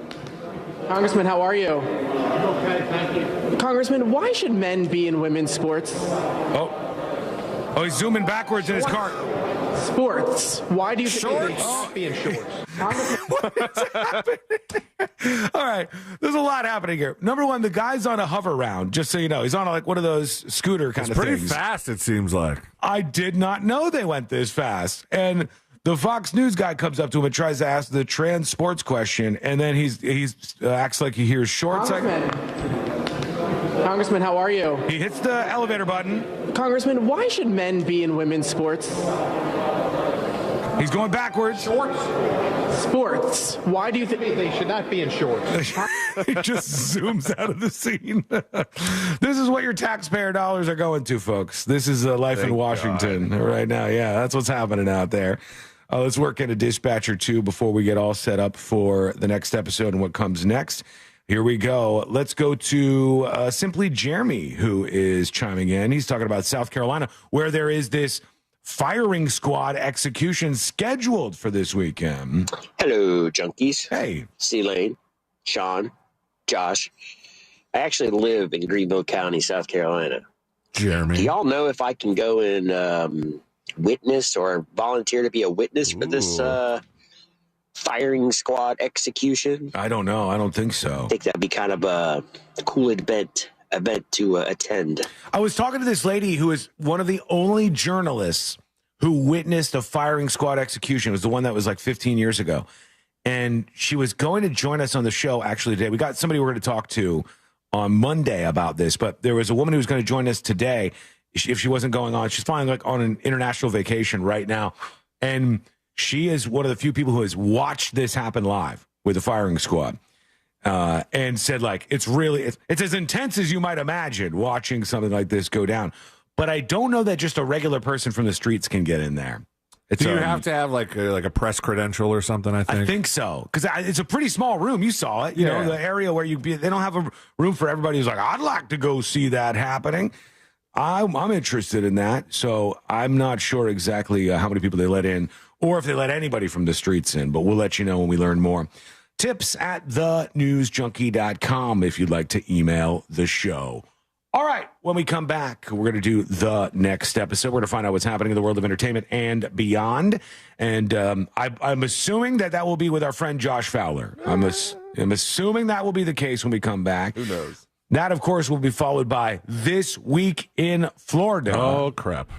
Congressman, how are you? Okay, thank you. Congressman, why should men be in women's sports? Oh, he's zooming backwards in his car. Sports. Why do you think they should be in shorts? What is happening? All right, there's a lot happening here. Number one, the guy's on a hover round, just so you know. He's on one of those scooter kind of things. It's pretty fast, it seems like. I did not know they went this fast. And the Fox News guy comes up to him and tries to ask the trans sports question, and then he's acts like he hears shorts. Congressman, how are you? He hits the elevator button. Congressman, why should men be in women's sports? He's going backwards. Shorts. Sports. Why do you think they should not be in shorts? He just zooms out of the scene. This is what your taxpayer dollars are going to, folks. This is life in Washington right now. Yeah, that's what's happening out there. Let's work in a dispatch or two before we get all set up for the next episode and what comes next. Here we go. Let's go to Simply Jeremy, who is chiming in. He's talking about South Carolina, where there is this firing squad execution scheduled for this weekend. Hello, junkies. Hey. C-Lane, Sean, Josh. I actually live in Greenville County, South Carolina. Jeremy. Do y'all know if I can go and witness or volunteer to be a witness for this firing squad execution? I don't know. I don't think so. I think that'd be kind of a cool event to attend. I was talking to this lady who is one of the only journalists who witnessed a firing squad execution. It was the one that was like 15 years ago. And she was going to join us on the show actually today. We got somebody we're going to talk to on Monday about this, but there was a woman who was going to join us today. If she wasn't going on, she's flying like on an international vacation right now. And she is one of the few people who has watched this happen live with the firing squad. And said, like, it's as intense as you might imagine watching something like this go down. But I don't know that just a regular person from the streets can get in there. Do you have to have like a press credential or something? I think so, because it's a pretty small room. You saw it, you know, the area where they don't have a room for everybody who's like, I'd like to go see that happening. I'm interested in that, so I'm not sure exactly how many people they let in, or if they let anybody from the streets in. But we'll let you know when we learn more. Tips at thenewsjunkie.com if you'd like to email the show. All right, when we come back, we're going to do the next episode. We're going to find out what's happening in the world of entertainment and beyond. And I'm assuming that will be with our friend Josh Fowler. I'm assuming that will be the case when we come back. Who knows? That, of course, will be followed by This Week in Florida. Oh, crap.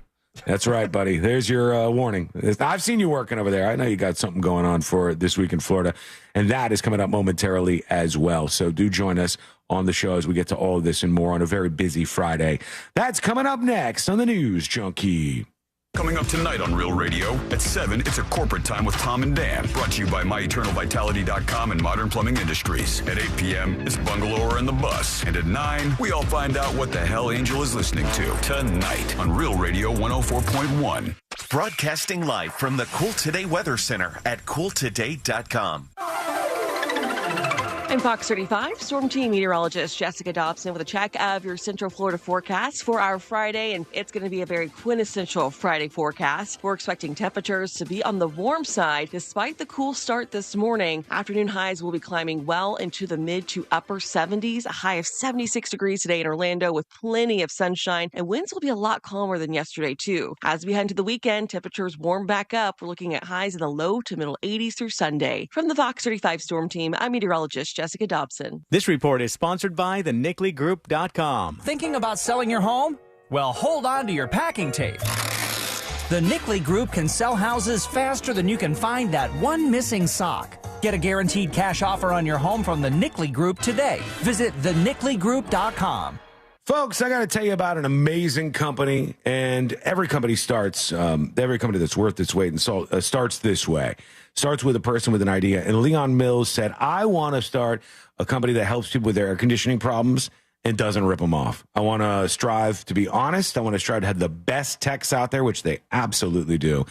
That's right, buddy. There's your warning. I've seen you working over there. I know you got something going on for This Week in Florida, and that is coming up momentarily as well. So do join us on the show as we get to all of this and more on a very busy Friday. That's coming up next on the News Junkie. Coming up tonight on Real Radio at 7, it's a corporate time with Tom and Dan, brought to you by MyEternalVitality.com and Modern Plumbing Industries. At 8 p.m., it's Bungalower and the Bus. And at 9, we all find out what the hell Angel is listening to tonight on Real Radio 104.1. Broadcasting live from the Cool Today Weather Center at CoolToday.com. I'm Fox 35 Storm Team meteorologist Jessica Dobson with a check of your Central Florida forecast for our Friday, and it's going to be a very quintessential Friday forecast. We're expecting temperatures to be on the warm side despite the cool start this morning. Afternoon highs will be climbing well into the mid to upper 70s, a high of 76 degrees today in Orlando with plenty of sunshine, and winds will be a lot calmer than yesterday too. As we head into the weekend, temperatures warm back up. We're looking at highs in the low to middle 80s through Sunday. From the Fox 35 Storm Team, I'm meteorologist Jessica Dobson. This report is sponsored by the NickleyGroup.com. Thinking about selling your home? Well, hold on to your packing tape. The Nickley Group can sell houses faster than you can find that one missing sock. Get a guaranteed cash offer on your home from the Nickley Group today. Visit thenickleyGroup.com. Folks, I got to tell you about an amazing company, and every company starts, every company that's worth its weight in salt starts this way. Starts with a person with an idea. And Leon Mills said, I want to start a company that helps people with their air conditioning problems and doesn't rip them off. I want to strive to be honest. I want to strive to have the best techs out there, which they absolutely do.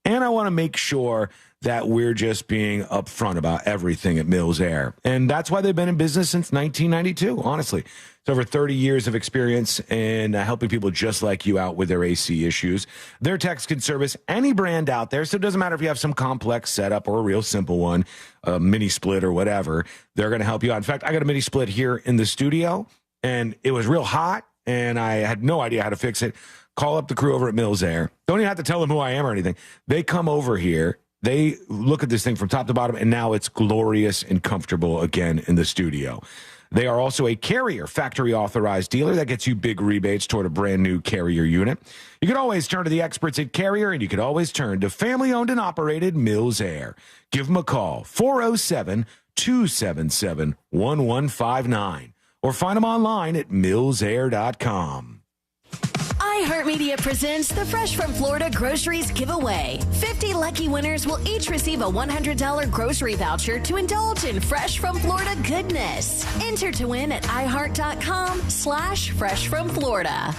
And I want to make sure that we're just being upfront about everything at Mills Air. And that's why they've been in business since 1992, honestly. It's over 30 years of experience in helping people just like you out with their AC issues. Their techs can service any brand out there, so it doesn't matter if you have some complex setup or a real simple one, a mini split or whatever. They're going to help you out. In fact, I got a mini split here in the studio, and it was real hot, and I had no idea how to fix it. Call up the crew over at Mills Air. Don't even have to tell them who I am or anything. They come over here. They look at this thing from top to bottom, and now it's glorious and comfortable again in the studio. They are also a Carrier factory authorized dealer that gets you big rebates toward a brand new Carrier unit. You can always turn to the experts at Carrier, and you can always turn to family owned and operated Mills Air. Give them a call, 407-277-1159, or find them online at millsair.com. iHeartMedia presents the Fresh from Florida Groceries Giveaway. 50 lucky winners will each receive a $100 grocery voucher to indulge in Fresh from Florida goodness. Enter to win at iHeart.com/freshfromflorida.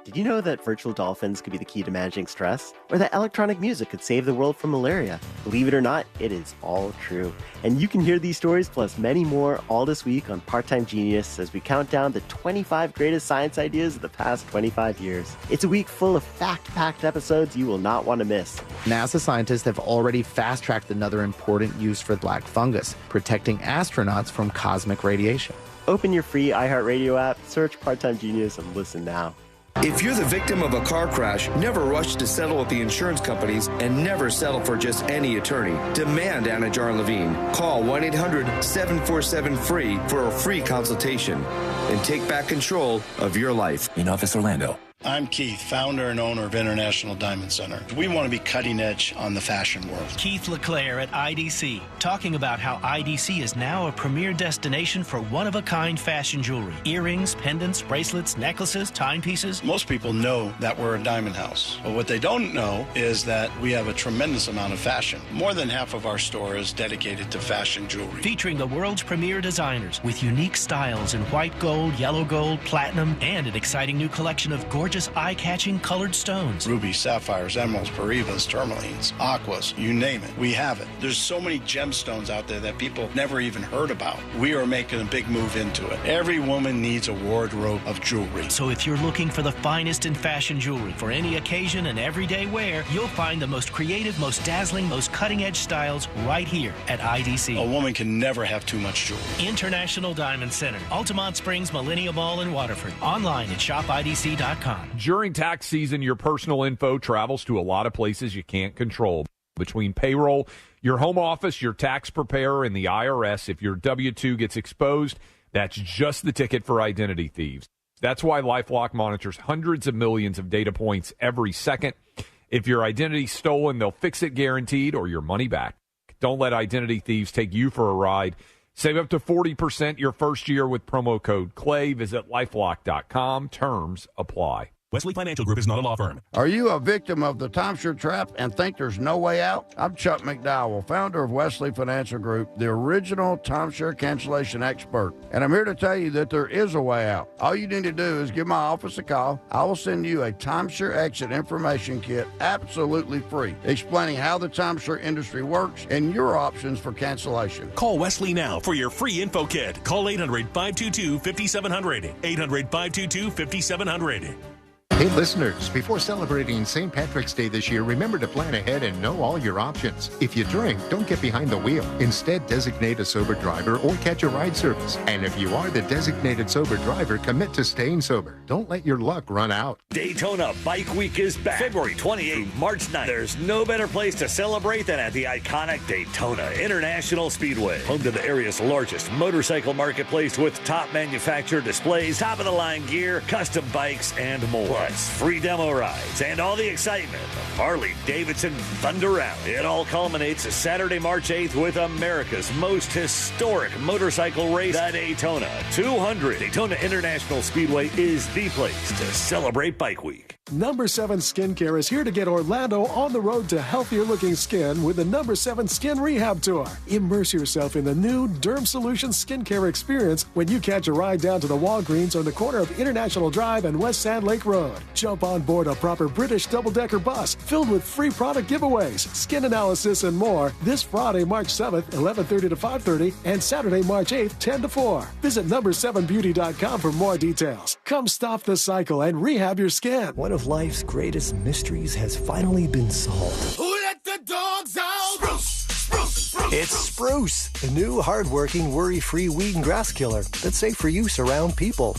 Did you know that virtual dolphins could be the key to managing stress? Or that electronic music could save the world from malaria? Believe it or not, it is all true. And you can hear these stories plus many more all this week on Part-Time Genius as we count down the 25 greatest science ideas of the past 25 years. It's a week full of fact-packed episodes you will not want to miss. NASA scientists have already fast-tracked another important use for black fungus, protecting astronauts from cosmic radiation. Open your free iHeartRadio app, search Part-Time Genius, and listen now. If you're the victim of a car crash, never rush to settle with the insurance companies and never settle for just any attorney. Demand Anna Jar Levine. Call 1-800-747-FREE for a free consultation and take back control of your life. In Office Orlando. I'm Keith, founder and owner of International Diamond Center. We want to be cutting edge on the fashion world. Keith LeClaire at IDC, talking about how IDC is now a premier destination for one-of-a-kind fashion jewelry. Earrings, pendants, bracelets, necklaces, timepieces. Most people know that we're a diamond house, but what they don't know is that we have a tremendous amount of fashion. More than half of our store is dedicated to fashion jewelry. Featuring the world's premier designers with unique styles in white gold, yellow gold, platinum, and an exciting new collection of gorgeous gorgeous, eye-catching colored stones. Rubies, sapphires, emeralds, beryls, tourmalines, aquas, you name it, we have it. There's so many gemstones out there that people never even heard about. We are making a big move into it. Every woman needs a wardrobe of jewelry. So if you're looking for the finest in fashion jewelry for any occasion and everyday wear, you'll find the most creative, most dazzling, most cutting-edge styles right here at IDC. A woman can never have too much jewelry. International Diamond Center, Altamont Springs, Millennium Mall, and Waterford. Online at shopidc.com. During tax season, your personal info travels to a lot of places you can't control. Between payroll, your home office, your tax preparer, and the IRS, if your W-2 gets exposed, that's just the ticket for identity thieves. That's why LifeLock monitors hundreds of millions of data points every second. If your identity's stolen, they'll fix it guaranteed or your money back. Don't let identity thieves take you for a ride. Save up to 40% your first year with promo code CLAY. Visit LifeLock.com. Terms apply. Wesley Financial Group is not a law firm. Are you a victim of the timeshare trap and think there's no way out? I'm Chuck McDowell, founder of Wesley Financial Group, the original timeshare cancellation expert. And I'm here to tell you that there is a way out. All you need to do is give my office a call. I will send you a timeshare exit information kit absolutely free, explaining how the timeshare industry works and your options for cancellation. Call Wesley now for your free info kit. Call 800-522-5700. 800-522-5700. Hey listeners, before celebrating St. Patrick's Day this year, remember to plan ahead and know all your options. If you drink, don't get behind the wheel. Instead, designate a sober driver or catch a ride service. And if you are the designated sober driver, commit to staying sober. Don't let your luck run out. Daytona Bike Week is back. February 28th, March 9th. There's no better place to celebrate than at the iconic Daytona International Speedway. Home to the area's largest motorcycle marketplace with top manufacturer displays, top-of-the-line gear, custom bikes, and more. Plus, free demo rides and all the excitement of Harley-Davidson Thunder Round. It all culminates Saturday, March 8th with America's most historic motorcycle race, the Daytona 200. Daytona International Speedway is the place to celebrate Bike Week. Number 7 Skincare is here to get Orlando on the road to healthier-looking skin with the Number 7 Skin Rehab Tour. Immerse yourself in the new Derm Solutions skincare experience when you catch a ride down to the Walgreens on the corner of International Drive and West Sand Lake Road. Jump on board a proper British double-decker bus filled with free product giveaways, skin analysis, and more this Friday, March 7th, 11:30 to 5:30, and Saturday, March 8th, 10 to 4. Visit number7beauty.com for more details. Come stop the cycle and rehab your skin. One of life's greatest mysteries has finally been solved. Who let the dogs out? Spruce, spruce, spruce. It's Spruce, the new hard-working, worry-free weed and grass killer that's safe for use around people.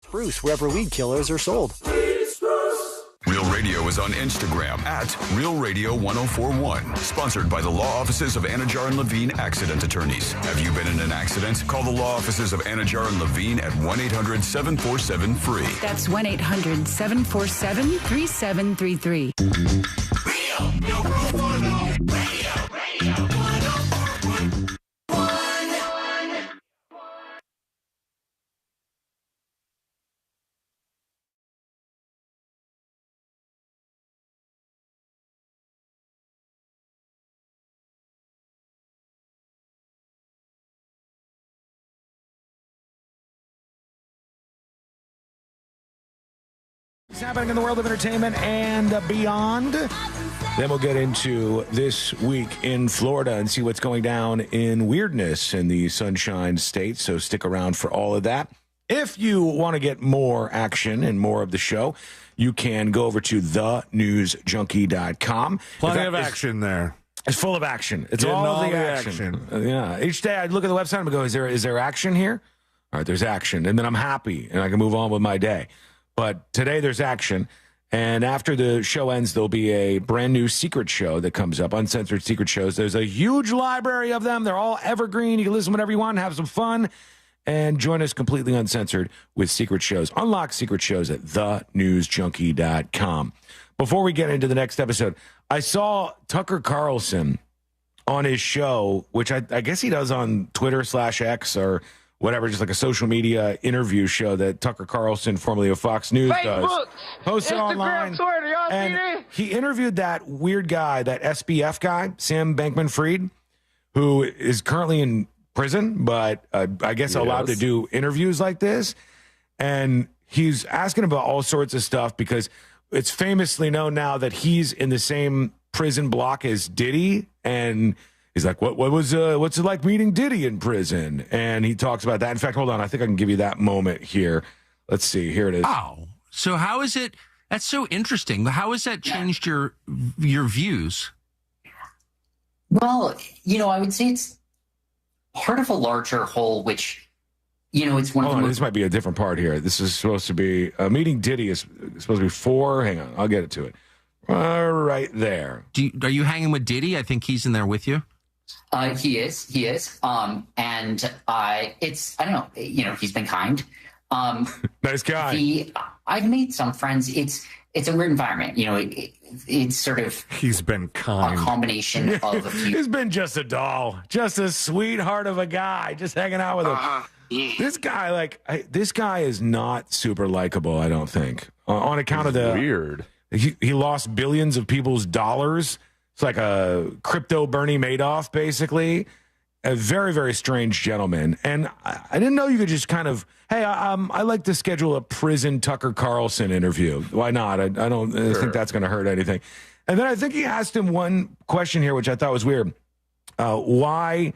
Spruce, wherever weed killers are sold. Real Radio is on Instagram at Real Radio 1041. Sponsored by the law offices of Anajar and Levine Accident Attorneys. Have you been in an accident? Call the law offices of Anajar and Levine at 1-800-747-FREE. That's 1-800-747-3733. Real, no radio, radio 1041. What's happening in the world of entertainment and beyond? Then we'll get into this week in Florida and see what's going down in weirdness in the Sunshine State. So stick around for all of that. If you want to get more action and more of the show, you can go over to thenewsjunkie.com. Plenty of action there. It's full of action. It's Getting all the action. Yeah. Each day I look at the website and go, is there action here? All right, there's action. And then I'm happy and I can move on with my day. But today there's action, and after the show ends, there'll be a brand new secret show that comes up, uncensored secret shows. There's a huge library of them. They're all evergreen. You can listen whenever you want, have some fun, and join us completely uncensored with secret shows. Unlock secret shows at thenewsjunkie.com. Before we get into the next episode, I saw Tucker Carlson on his show, which I guess he does on Twitter/X or whatever, just like a social media interview show that Tucker Carlson, formerly of Fox News, does. Posted online. Twitter, y'all And he interviewed that weird guy, that SBF guy, Sam Bankman-Fried, who is currently in prison, but I guess allowed to do interviews like this. And he's asking about all sorts of stuff because it's famously known now that he's in the same prison block as Diddy. And he's like, what's it like meeting Diddy in prison? And he talks about that. In fact, hold on. I think I can give you that moment here. Let's see. Here it is. Oh, so how is it? That's so interesting. How has that changed your views? Well, I would say it's part of a larger whole, which, it's one of the most... This might be a different part here. This is supposed to be... meeting Diddy is supposed to be 4... Hang on, I'll get it to it. Right there. Are you hanging with Diddy? I think he's in there with you. He is. And it's... I don't know. He's been kind. Nice guy. I've made some friends. It's a weird environment. It's sort of... He's been kind. A combination of a few... He's been just a doll. Just a sweetheart of a guy. Just hanging out with him. This guy, this guy is not super likable, I don't think. On account of the... Weird. He lost billions of people's dollars. It's like a crypto Bernie Madoff, basically. A very, very strange gentleman. And I didn't know you could just kind of... Hey, I like to schedule a prison Tucker Carlson interview. Why not? I don't think that's going to hurt anything. And then I think he asked him one question here, which I thought was weird. Why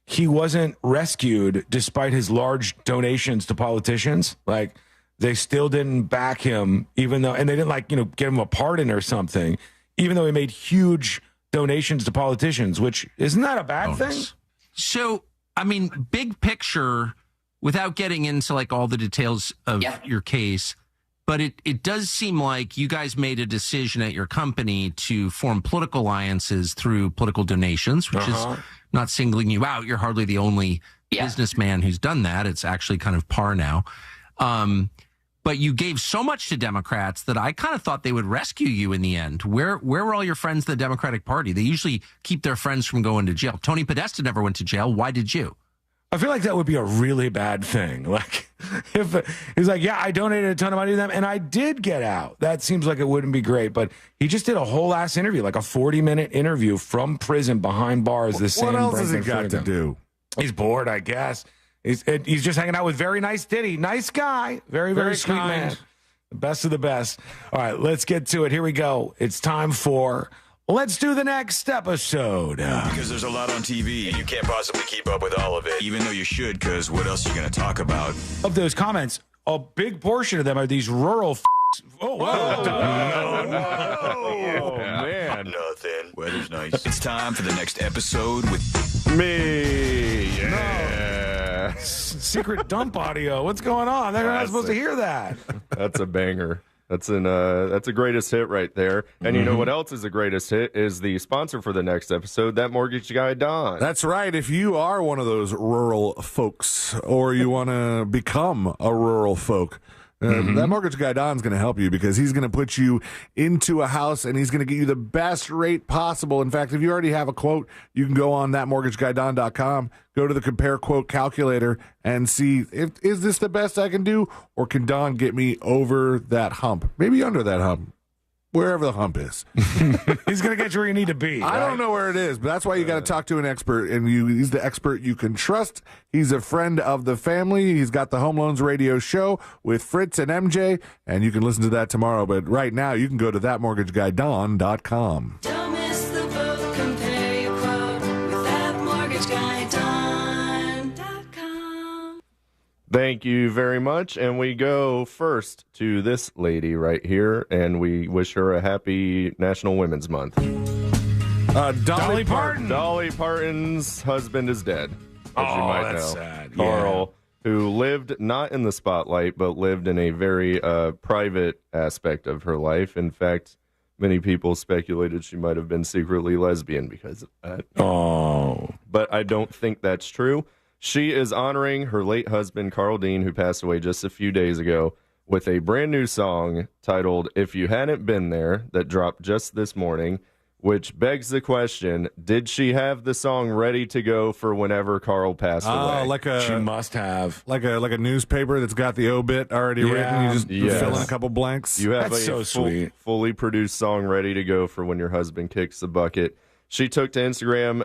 he wasn't rescued despite his large donations to politicians. Like, they still didn't back him, even though, and they didn't give him a pardon or something, even though he made huge donations to politicians, which isn't that a bad thing? So, I mean, big picture, without getting into all the details of your case, but it does seem like you guys made a decision at your company to form political alliances through political donations, which is not singling you out. You're hardly the only businessman who's done that. It's actually kind of par now. But you gave so much to Democrats that I kind of thought they would rescue you in the end. Where were all your friends in the Democratic Party? They usually keep their friends from going to jail. Tony Podesta never went to jail. Why did you? I feel like that would be a really bad thing. Like, if he's like, I donated a ton of money to them, and I did get out. That seems like it wouldn't be great. But he just did a whole ass interview, like a 40-minute interview from prison behind bars. What else has he got to do? He's bored, I guess. He's just hanging out with very nice Diddy. Nice guy. Very, very sweet man. The best of the best. All right, let's get to it. Here we go. It's time for Let's Do the Next Episode. Because there's a lot on TV, and you can't possibly keep up with all of it, even though you should, because what else are you going to talk about? Of those comments, a big portion of them are these rural Oh, man. Nothing. Weather's nice. It's time for the next episode with me. Yeah. Secret dump audio. What's going on? They're not supposed to hear that. That's a banger. That's a greatest hit right there. And you know what else is a greatest hit is the sponsor for the next episode, that mortgage guy, Don. That's right. If you are one of those rural folks or you want to become a rural folk, that mortgage guy Don's going to help you because he's going to put you into a house and he's going to get you the best rate possible. In fact, if you already have a quote, you can go on thatmortgageguyDon.com, go to the compare quote calculator and see is this the best I can do, or can Don get me over that hump, maybe under that hump, wherever the hump is. He's going to get you where you need to be. I don't know where it is, but that's why you got to talk to an expert, and he's the expert you can trust. He's a friend of the family. He's got the Home Loans Radio Show with Fritz and MJ, and you can listen to that tomorrow. But right now, you can go to thatmortgageguyDon.com. Don't miss the boat, compare your quote with thatmortgageguyDon.com. Thank you very much. And we go first to this lady right here, and we wish her a happy National Women's Month. Dolly Parton. Dolly Parton's husband is dead, as you might know. Sad. Carl, who lived not in the spotlight, but lived in a very private aspect of her life. In fact, many people speculated she might have been secretly lesbian because of that. Oh. But I don't think that's true. She is honoring her late husband, Carl Dean, who passed away just a few days ago, with a brand new song titled If You Hadn't Been There that dropped just this morning which begs the question, did she have the song ready to go for whenever Carl passed away? She must have. Like a newspaper that's got the obit already written. You just fill in a couple blanks. You have That's so sweet. fully produced song ready to go for when your husband kicks the bucket. She took to Instagram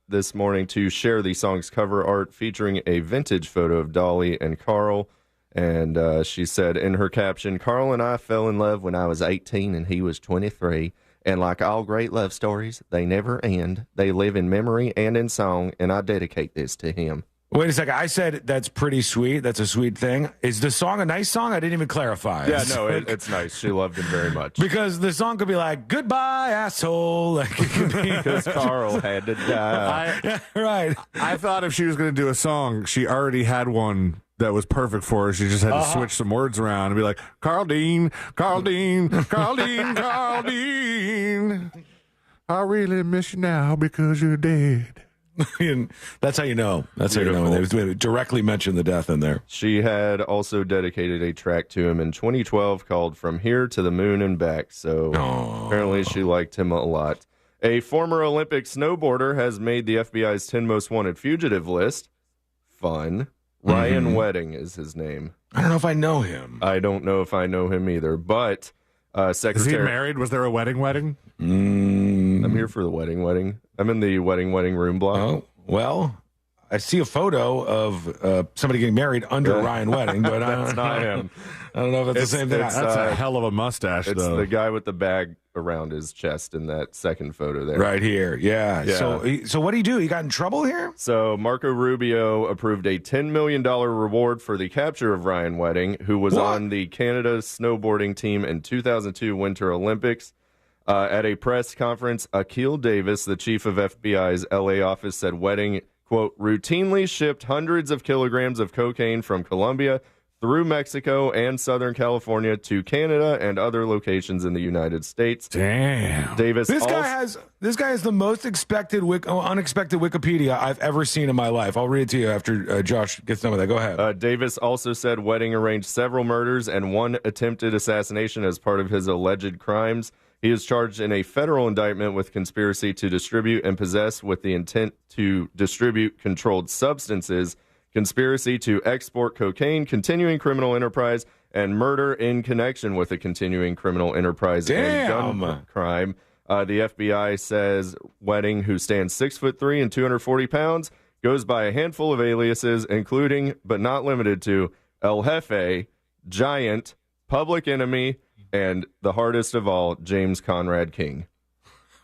this morning to share the song's cover art featuring a vintage photo of Dolly and Carl. And she said in her caption, Carl and I fell in love when I was 18 and he was 23. And like all great love stories, they never end. They live in memory and in song, and I dedicate this to him. Wait a second. I said that's pretty sweet. That's a sweet thing. Is the song a nice song? I didn't even clarify. Yeah, no, it's nice. She loved him very much. Because the song could be like, goodbye, asshole. Like, it could be because Carl had to die. Right. I thought if she was going to do a song, she already had one that was perfect for her. She just had to switch some words around and be like, Carl Dean, Carl Dean, Carl Dean, Carl Dean. I really miss you now because you're dead. That's how you know. That's how you know. They directly mentioned the death in there. She had also dedicated a track to him in 2012 called From Here to the Moon and Back. So apparently she liked him a lot. A former Olympic snowboarder has made the FBI's 10 most wanted fugitive list. Fun. Ryan Wedding is his name. I don't know if I know him. I don't know if I know him either, but Secretary... Is he married? Was there a wedding? I'm here for the wedding. I'm in the wedding room block. Oh, well, I see a photo of somebody getting married under Ryan Wedding, but that's not him. I don't know if it's the same thing. That's a hell of a mustache, it's though. The guy with the bag around his chest in that second photo there. Right here, yeah. So what did he do? He got in trouble here? So Marco Rubio approved a $10 million reward for the capture of Ryan Wedding, who was on the Canada snowboarding team in 2002 Winter Olympics. At a press conference, Akil Davis, the chief of FBI's LA office, said Wedding, quote, routinely shipped hundreds of kilograms of cocaine from Colombia through Mexico and Southern California to Canada and other locations in the United States. Damn. Davis. This guy has the most unexpected Wikipedia I've ever seen in my life. I'll read it to you after Josh gets done with that. Go ahead. Davis also said Wedding arranged several murders and one attempted assassination as part of his alleged crimes. He is charged in a federal indictment with conspiracy to distribute and possess with the intent to distribute controlled substances, conspiracy to export cocaine, continuing criminal enterprise, and murder in connection with a continuing criminal enterprise and gun crime. The FBI says Wedding, who stands 6'3" and 240 pounds, goes by a handful of aliases, including but not limited to El Jefe, Giant, Public Enemy, and the hardest of all, James Conrad King.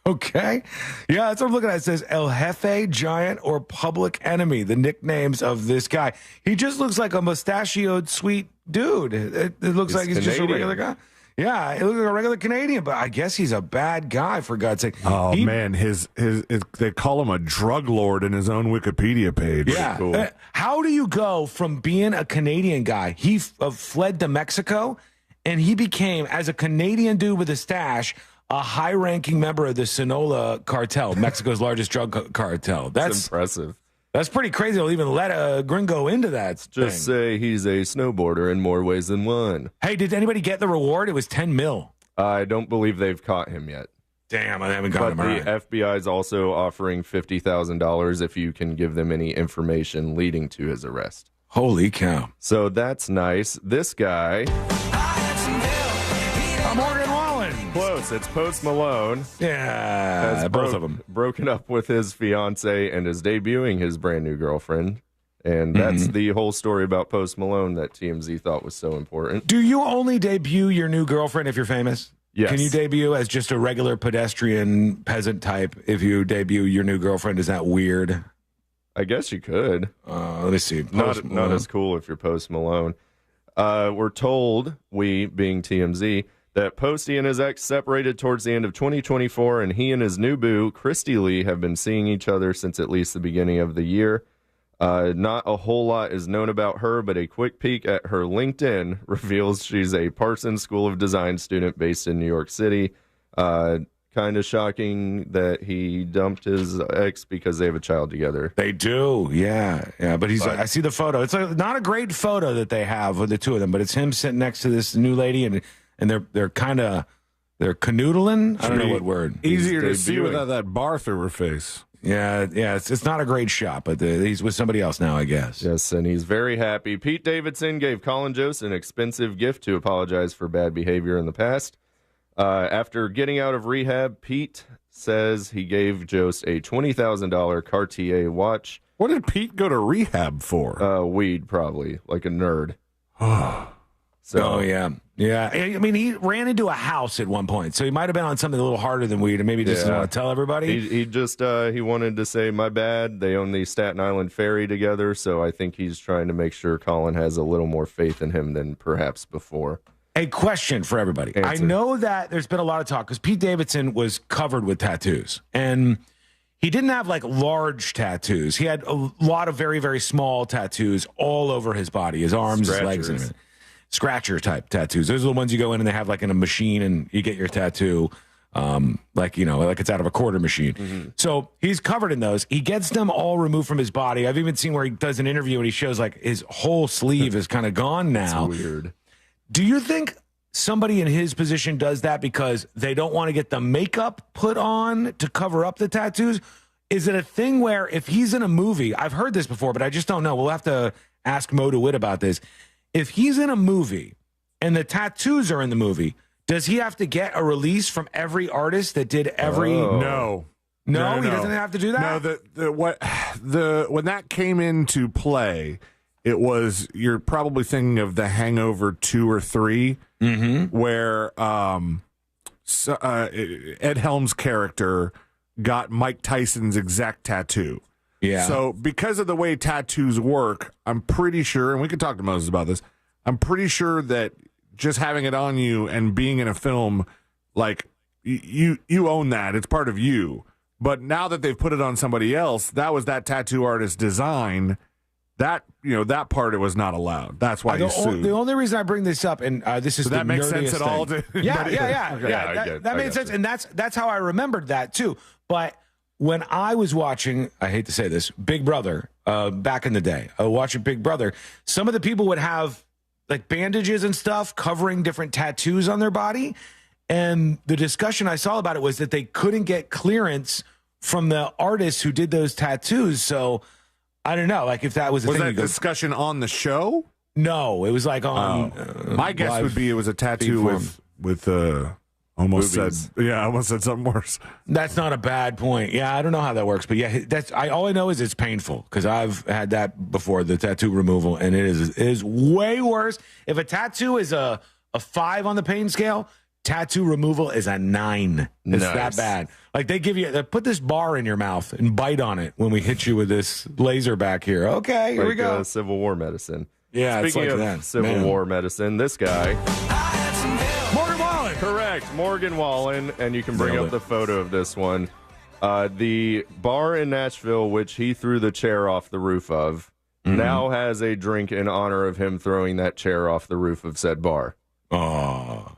Okay. Yeah, that's what I'm looking at. It says El Jefe, Giant, or Public Enemy, the nicknames of this guy. He just looks like a mustachioed, sweet dude. It looks like he's Canadian. Just a regular guy. Yeah, it looks like a regular Canadian, but I guess he's a bad guy, for God's sake. Oh, man, they call him a drug lord in his own Wikipedia page. Yeah. Cool. How do you go from being a Canadian guy? He fled to Mexico, and he became, as a Canadian dude with a stash, a high-ranking member of the Sinaloa cartel, Mexico's largest drug cartel. That's impressive. That's pretty crazy. They'll even let a gringo into that. Just say he's a snowboarder in more ways than one. Hey, did anybody get the reward? It was $10 million. I don't believe they've caught him yet. Damn, I haven't got him. But the FBI is also offering $50,000 if you can give them any information leading to his arrest. Holy cow. So that's nice. This guy... Morgan Wallen. Close. It's Post Malone. Yeah, both of them. Broken up with his fiance and is debuting his brand new girlfriend. And that's the whole story about Post Malone that TMZ thought was so important. Do you only debut your new girlfriend if you're famous? Yes. Can you debut as just a regular pedestrian peasant type if you debut your new girlfriend? Is that weird? I guess you could. Let me see. Not as cool if you're Post Malone. We're told, we being TMZ, that Posty and his ex separated towards the end of 2024, and he and his new boo, Christy Lee, have been seeing each other since at least the beginning of the year. Not a whole lot is known about her, but a quick peek at her LinkedIn reveals she's a Parsons School of Design student based in New York City. Kind of shocking that he dumped his ex because they have a child together. They do, yeah. But he's. I see the photo. It's not a great photo that they have with the two of them, but it's him sitting next to this new lady, and they're kind of They're canoodling? I don't know what word. Easier to see without that bar through her face. Yeah, it's not a great shot, but he's with somebody else now, I guess. Yes, and he's very happy. Pete Davidson gave Colin Jost an expensive gift to apologize for bad behavior in the past. After getting out of rehab, Pete says he gave Jost a $20,000 Cartier watch. What did Pete go to rehab for? Weed, probably, like a nerd. Oh, yeah. Yeah. I mean, he ran into a house at one point, so he might have been on something a little harder than weed, and maybe just doesn't want to tell everybody. He just he wanted to say, my bad. They own the Staten Island ferry together, so I think he's trying to make sure Colin has a little more faith in him than perhaps before. A question for everybody. Answer. I know that there's been a lot of talk because Pete Davidson was covered with tattoos, and he didn't have like large tattoos. He had a lot of very, very small tattoos all over his body, his arms, his legs, and everything. Scratcher type tattoos. Those are the ones you go in and they have like in a machine and you get your tattoo, like it's out of a quarter machine. Mm-hmm. So he's covered in those. He gets them all removed from his body. I've even seen where he does an interview and he shows like his whole sleeve is kind of gone now. That's weird. Do you think somebody in his position does that because they don't want to get the makeup put on to cover up the tattoos? Is it a thing where if he's in a movie, I've heard this before, but I just don't know. We'll have to ask Mo DeWitt about this. If he's in a movie and the tattoos are in the movie, does he have to get a release from every artist that did every? No, he doesn't have to do that. No, when that came into play, it was, you're probably thinking of The Hangover 2 or 3, where Ed Helms' character got Mike Tyson's exact tattoo. Yeah. So because of the way tattoos work, I'm pretty sure, and we can talk to Moses about this, I'm pretty sure that just having it on you and being in a film, like, you own that. It's part of you. But now that they've put it on somebody else, that was that tattoo artist's design. That part, it was not allowed. That's why he sued. The only reason I bring this up, and this is so that makes sense at all. Yeah. That made sense, and that's how I remembered that too. But when I was watching, I hate to say this, Big Brother, back in the day, watching Big Brother, some of the people would have like bandages and stuff covering different tattoos on their body. And the discussion I saw about it was that they couldn't get clearance from the artists who did those tattoos. So I don't know, like if that was a was thing. That discussion on the show? No, it was like on. My guess would be it was a tattoo with almost boobies. I almost said something worse. That's not a bad point. Yeah, I don't know how that works, but yeah, all I know is it's painful because I've had that before, the tattoo removal, and it is way worse. If a tattoo is a 5 on the pain scale, tattoo removal is a 9. It's that bad. Like they put this bar in your mouth and bite on it when we hit you with this laser back here. Okay, here we go. Civil War medicine. Yeah, speaking it's like of that. Civil War medicine, this guy. Morgan Wallen. Correct, Morgan Wallen, and you can bring up the photo of this one. The bar in Nashville, which he threw the chair off the roof of, now has a drink in honor of him throwing that chair off the roof of said bar. Oh,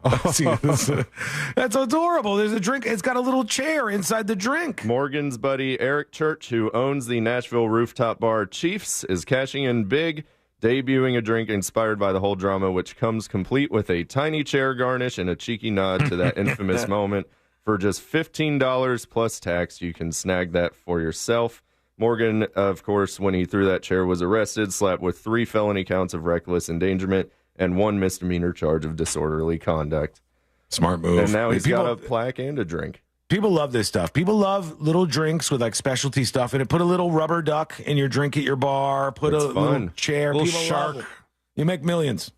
that's adorable. There's a drink. It's got a little chair inside the drink. Morgan's buddy Eric Church, who owns the Nashville rooftop bar Chiefs, is cashing in big, debuting a drink inspired by the whole drama, which comes complete with a tiny chair garnish and a cheeky nod to that infamous moment. For just $15 plus tax, you can snag that for yourself. Morgan, of course, when he threw that chair, was arrested, slapped with 3 felony counts of reckless endangerment and 1 misdemeanor charge of disorderly conduct. Smart move. And now he's got a plaque and a drink. People love this stuff. People love little drinks with like specialty stuff in it. Put a little rubber duck in your drink at your bar. Put a little chair. Little People shark. love it. You make millions.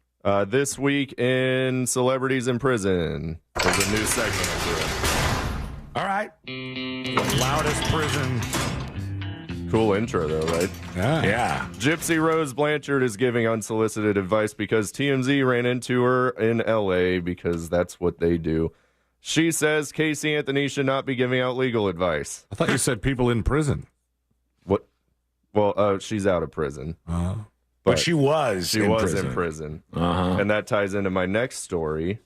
This week in Celebrities in Prison, there's a new segment I'm doing. All right. Loudest prison. Cool intro, though, right? Yeah. Gypsy Rose Blanchard is giving unsolicited advice because TMZ ran into her in L.A. because that's what they do. She says Casey Anthony should not be giving out legal advice. I thought you said people in prison. What? Well, she's out of prison. But she was in prison. And that ties into my next story.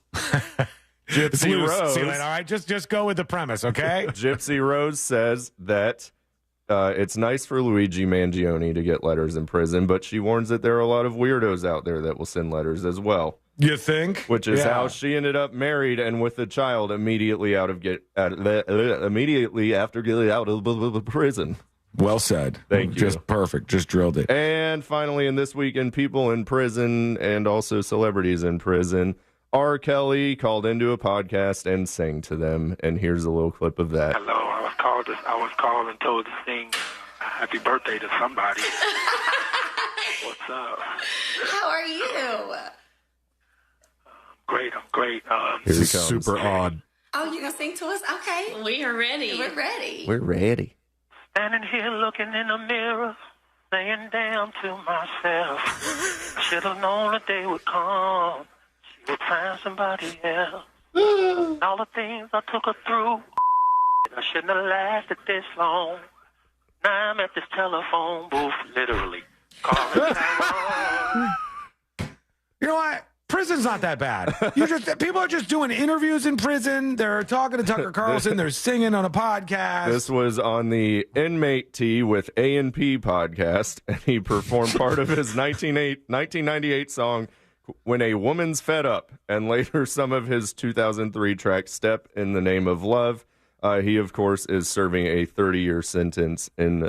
Gypsy Rose. See you later. All right, just go with the premise, okay? Gypsy Rose says that it's nice for Luigi Mangione to get letters in prison, but she warns that there are a lot of weirdos out there that will send letters as well. You think? Which is how she ended up married and with a child immediately after getting out of prison. Well said. Thank you. Just perfect. Just drilled it. And finally, in This Week in People in Prison and also celebrities in prison, R. Kelly called into a podcast and sang to them. And here's a little clip of that. Hello, I was called and told to sing happy birthday to somebody. What's up? How are you? Great, I'm great. Here he comes. Super odd. Oh, you're going to sing to us? Okay. We are ready. We're ready. We're ready. Standing here looking in the mirror, saying damn to myself. I should have known the day would come. She would find somebody else. All the things I took her through, I shouldn't have lasted this long. Now I'm at this telephone booth, literally. Calling You know what? Prison's not that bad. People are just doing interviews in prison. They're talking to Tucker Carlson. They're singing on a podcast. This was on the Inmate Tea with A&P podcast, and he performed part of his 1998 song, When a Woman's Fed Up, and later some of his 2003 track, Step in the Name of Love. He, of course, is serving a 30-year sentence in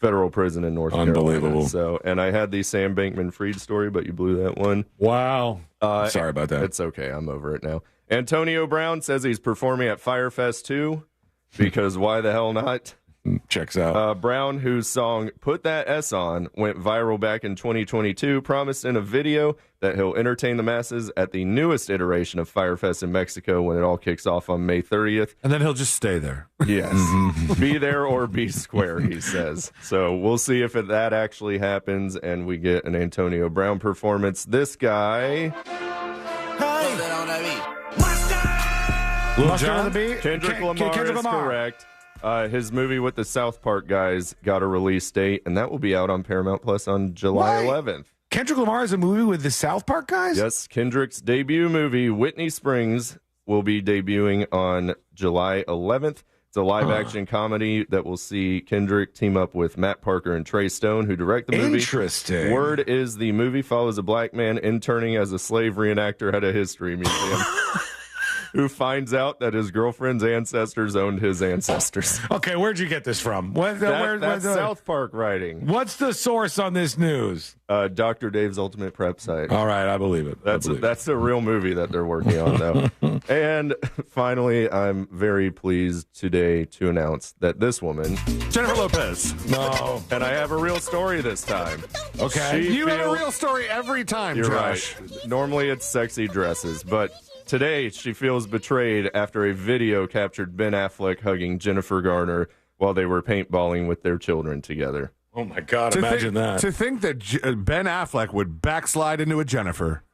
federal prison in North Carolina. So, and I had the Sam Bankman-Fried story, but you blew that one. Wow. Sorry about that. It's okay. I'm over it now. Antonio Brown says he's performing at Firefest 2 because why the hell not? Checks out. Brown, whose song Put That S On went viral back in 2022, promised in a video that he'll entertain the masses at the newest iteration of Firefest in Mexico when it all kicks off on May 30th. And then he'll just stay there. Yes. Be there or be square, he says. So we'll see if that actually happens and we get an Antonio Brown performance. This guy... Mustard on the beat? Kendrick Lamar is correct. His movie with the South Park guys got a release date, and that will be out on Paramount Plus on July 11th. Kendrick Lamar is a movie with the South Park guys? Yes, Kendrick's debut movie, Whitney Springs, will be debuting on July 11th. It's a live-action comedy that will see Kendrick team up with Matt Parker and Trey Stone, who direct the movie. Interesting. Word is the movie follows a black man interning as a slave reenactor at a history museum. Who finds out that his girlfriend's ancestors owned his ancestors. Okay, where'd you get this from? That's South Park writing. What's the source on this news? Dr. Dave's Ultimate Prep site. All right, I believe it. That's a real movie that they're working on, though. And finally, I'm very pleased today to announce that this woman, Jennifer Lopez. No. And I have a real story this time. Okay. You have a real story every time, You're Josh. Right. Normally it's sexy dresses, but... Today, she feels betrayed after a video captured Ben Affleck hugging Jennifer Garner while they were paintballing with their children together. Oh, my God. Imagine that. To think that Ben Affleck would backslide into a Jennifer.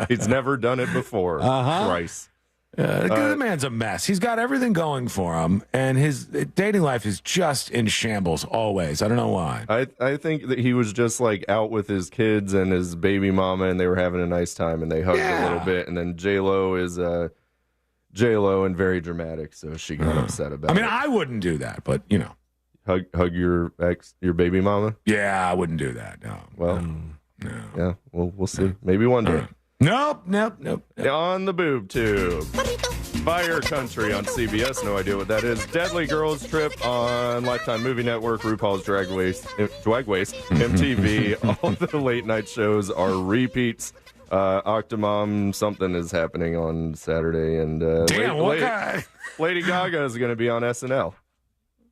He's never done it before. Twice. The man's a mess. He's got everything going for him, and his dating life is just in shambles always. I don't know why. I think that he was just like out with his kids and his baby mama, and they were having a nice time, and they hugged a little bit. And then JLo is JLo and very dramatic, so she got upset about it. I mean, I wouldn't do that, but you know, hug your baby mama. Yeah, I wouldn't do that. No. Well, no. Yeah. Well, we'll see. Maybe one day. Nope. On the boob tube. Fire Country on CBS. No idea what that is. Deadly Girls Trip on Lifetime Movie Network. RuPaul's Drag Race, MTV. All the late night shows are repeats. Octomom, something is happening on Saturday. And damn, what guy? Lady Gaga is going to be on SNL.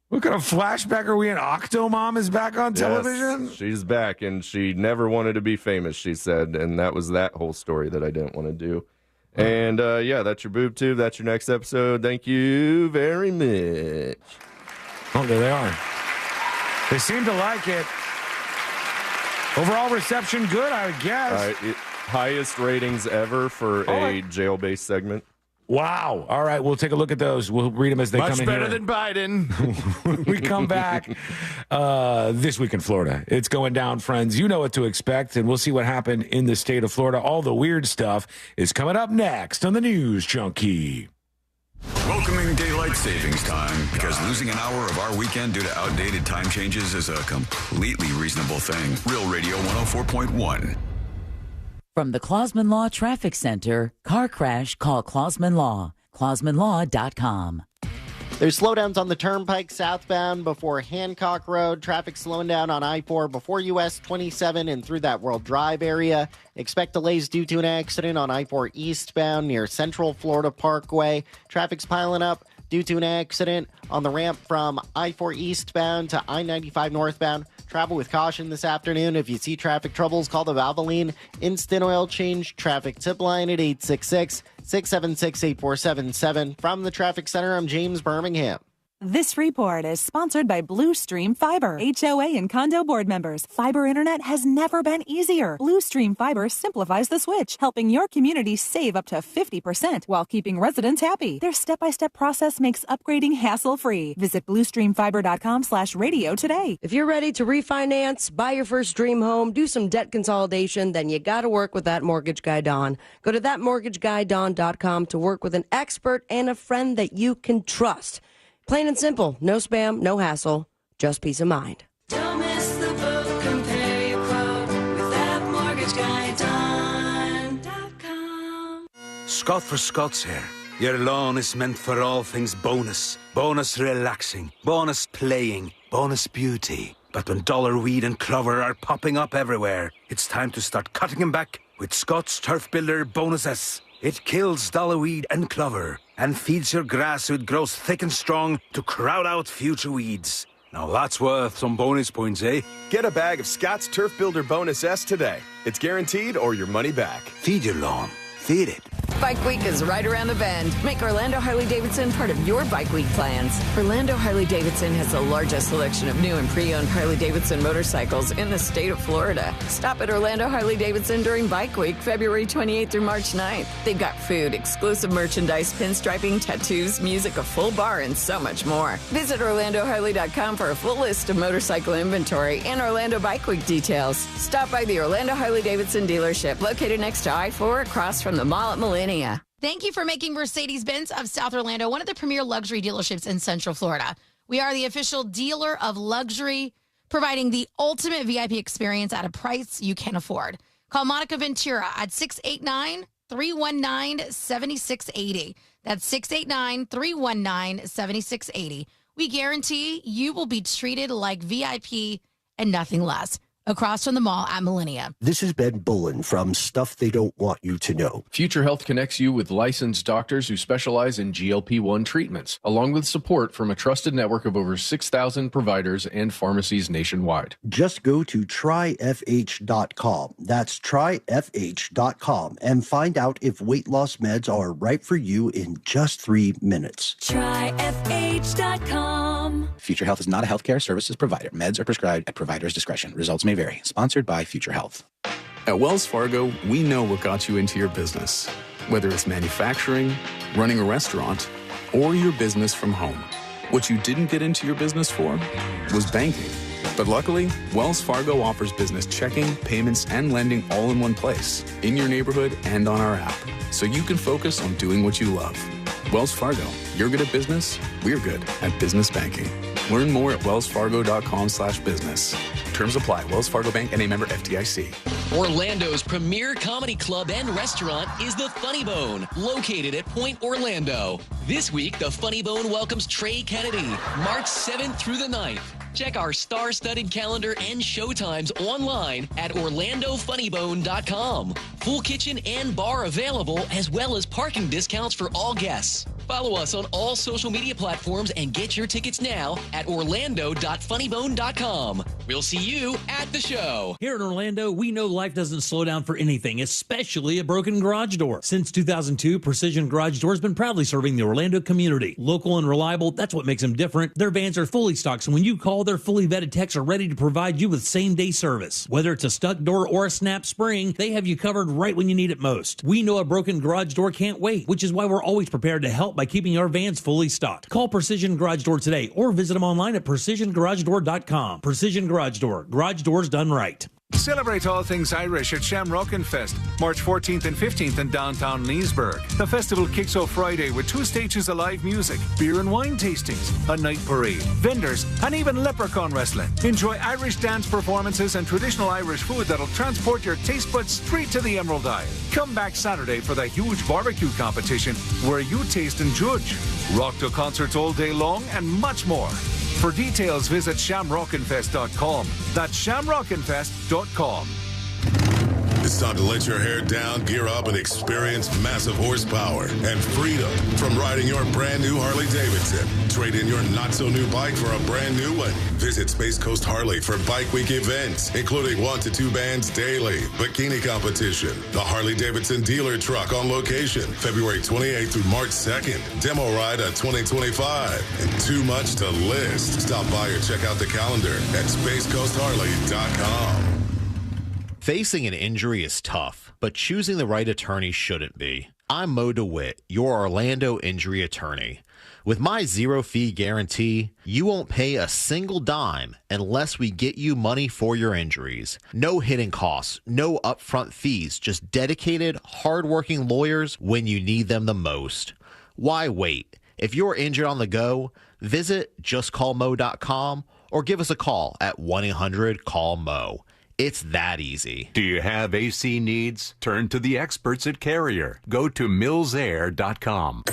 What kind of flashback are we in? Octomom is back on television? Yes, she's back, and she never wanted to be famous, she said, and that was that whole story that I didn't want to do. And, yeah, that's your boob tube. That's your next episode. Thank you very much. Oh, there they are. They seem to like it. Overall reception good, I would guess. Highest ratings ever for a jail-based segment. Wow. All right, we'll take a look at those. We'll read them as they come in here. Much better than Biden. We come back this week in Florida. It's going down, friends. You know what to expect, and we'll see what happened in the state of Florida. All the weird stuff is coming up next on the News Junkie. Welcoming daylight savings time, because losing an hour of our weekend due to outdated time changes is a completely reasonable thing. Real Radio 104.1. From the Clausman Law Traffic Center, car crash, call Clausman Law. ClausmanLaw.com. There's slowdowns on the Turnpike southbound before Hancock Road. Traffic slowing down on I-4 before US 27 and through that World Drive area. Expect delays due to an accident on I-4 eastbound near Central Florida Parkway. Traffic's piling up due to an accident on the ramp from I-4 eastbound to I-95 northbound. Travel with caution this afternoon. If you see traffic troubles, call the Valvoline Instant Oil Change Traffic Tip Line at 866-676-8477. From the Traffic Center, I'm James Birmingham. This report is sponsored by Blue Stream Fiber, HOA and condo board members. Fiber internet has never been easier. Blue Stream Fiber simplifies the switch, helping your community save up to 50% while keeping residents happy. Their step-by-step process makes upgrading hassle-free. Visit bluestreamfiber.com/radio today. If you're ready to refinance, buy your first dream home, do some debt consolidation, then you got to work with That Mortgage Guy Don. Go to thatmortgageguyDon.com to work with an expert and a friend that you can trust. Plain and simple. No spam, no hassle, just peace of mind. Don't miss the boat. Compare your quote with thatmortgageguyDon.com. Scott for Scots here. Your lawn is meant for all things bonus. Bonus relaxing, bonus playing, bonus beauty. But when dollar weed and clover are popping up everywhere, it's time to start cutting them back with Scott's Turf Builder Bonus S. It kills dollar weed and clover and feeds your grass so it grows thick and strong to crowd out future weeds. Now that's worth some bonus points, eh? Get a bag of Scott's Turf Builder Bonus S today. It's guaranteed or your money back. Feed your lawn. Feed it. Bike Week is right around the bend. Make Orlando Harley-Davidson part of your Bike Week plans. Orlando Harley-Davidson has the largest selection of new and pre-owned Harley-Davidson motorcycles in the state of Florida. Stop at Orlando Harley-Davidson during Bike Week, February 28th through March 9th. They've got food, exclusive merchandise, pinstriping, tattoos, music, a full bar, and so much more. Visit OrlandoHarley.com for a full list of motorcycle inventory and Orlando Bike Week details. Stop by the Orlando Harley-Davidson dealership located next to I-4 across from the mall at Millennia. Thank you for making Mercedes-Benz of South Orlando one of the premier luxury dealerships in Central Florida. We are the official dealer of luxury, providing the ultimate VIP experience at a price you can afford. Call Monica Ventura at 689-319-7680. That's 689-319-7680. We guarantee you will be treated like VIP and nothing less. Across from the mall at Millennia. This is Ben Bullen from Stuff They Don't Want You to Know. Future Health connects you with licensed doctors who specialize in GLP-1 treatments, along with support from a trusted network of over 6,000 providers and pharmacies nationwide. Just go to tryfh.com. That's tryfh.com and find out if weight loss meds are right for you in just 3 minutes. Tryfh.com. Future Health is not a healthcare services provider. Meds are prescribed at provider's discretion. Results may vary. Sponsored by Future Health. At Wells Fargo, we know what got you into your business. Whether it's manufacturing, running a restaurant, or your business from home. What you didn't get into your business for was banking. But luckily, Wells Fargo offers business checking, payments, and lending all in one place, in your neighborhood and on our app, so you can focus on doing what you love. Wells Fargo, you're good at business, we're good at business banking. Learn more at wellsfargo.com/business. Terms apply. Wells Fargo Bank and a member FDIC. Orlando's premier comedy club and restaurant is the Funny Bone, located at Point Orlando. This week, the Funny Bone welcomes Trey Kennedy, March 7th through the 9th. Check our star-studded calendar and showtimes online at OrlandoFunnyBone.com. Full kitchen and bar available, as well as parking discounts for all guests. Follow us on all social media platforms and get your tickets now at Orlando.FunnyBone.com. We'll see you at the show. Here in Orlando, we know life doesn't slow down for anything, especially a broken garage door. Since 2002, Precision Garage Door has been proudly serving the Orlando community. Local and reliable, that's what makes them different. Their vans are fully stocked, so when you call, their fully vetted techs are ready to provide you with same-day service. Whether it's a stuck door or a snap spring, they have you covered right when you need it most. We know a broken garage door can't wait, which is why we're always prepared to help by keeping our vans fully stocked. Call Precision Garage Door today or visit them online at PrecisionGarageDoor.com. Precision Garage Door. Garage doors done right. Celebrate all things Irish at Shamrockin' Fest, March 14th and 15th in downtown Leesburg. The festival kicks off Friday with 2 stages of live music, beer and wine tastings, a night parade, vendors, and even leprechaun wrestling. Enjoy Irish dance performances and traditional Irish food that'll transport your taste buds straight to the Emerald Isle. Come back Saturday for the huge barbecue competition where you taste and judge. Rock to concerts all day long and much more. For details, visit shamrockinfest.com. That's shamrockinfest.com. It's time to let your hair down, gear up, and experience massive horsepower and freedom from riding your brand new Harley Davidson. Trade in your not-so-new bike for a brand new one. Visit Space Coast Harley for Bike Week events, including 1 to 2 bands daily, bikini competition, the Harley Davidson dealer truck on location, February 28th through March 2nd, demo ride at 2025, and too much to list. Stop by or check out the calendar at spacecoastharley.com. Facing an injury is tough, but choosing the right attorney shouldn't be. I'm Mo DeWitt, your Orlando injury attorney. With my zero-fee guarantee, you won't pay a single dime unless we get you money for your injuries. No hidden costs, no upfront fees, just dedicated, hardworking lawyers when you need them the most. Why wait? If you're injured on the go, visit justcallmo.com or give us a call at 1-800-CALL-MO. It's that easy. Do you have AC needs? Turn to the experts at Carrier. Go to millsair.com.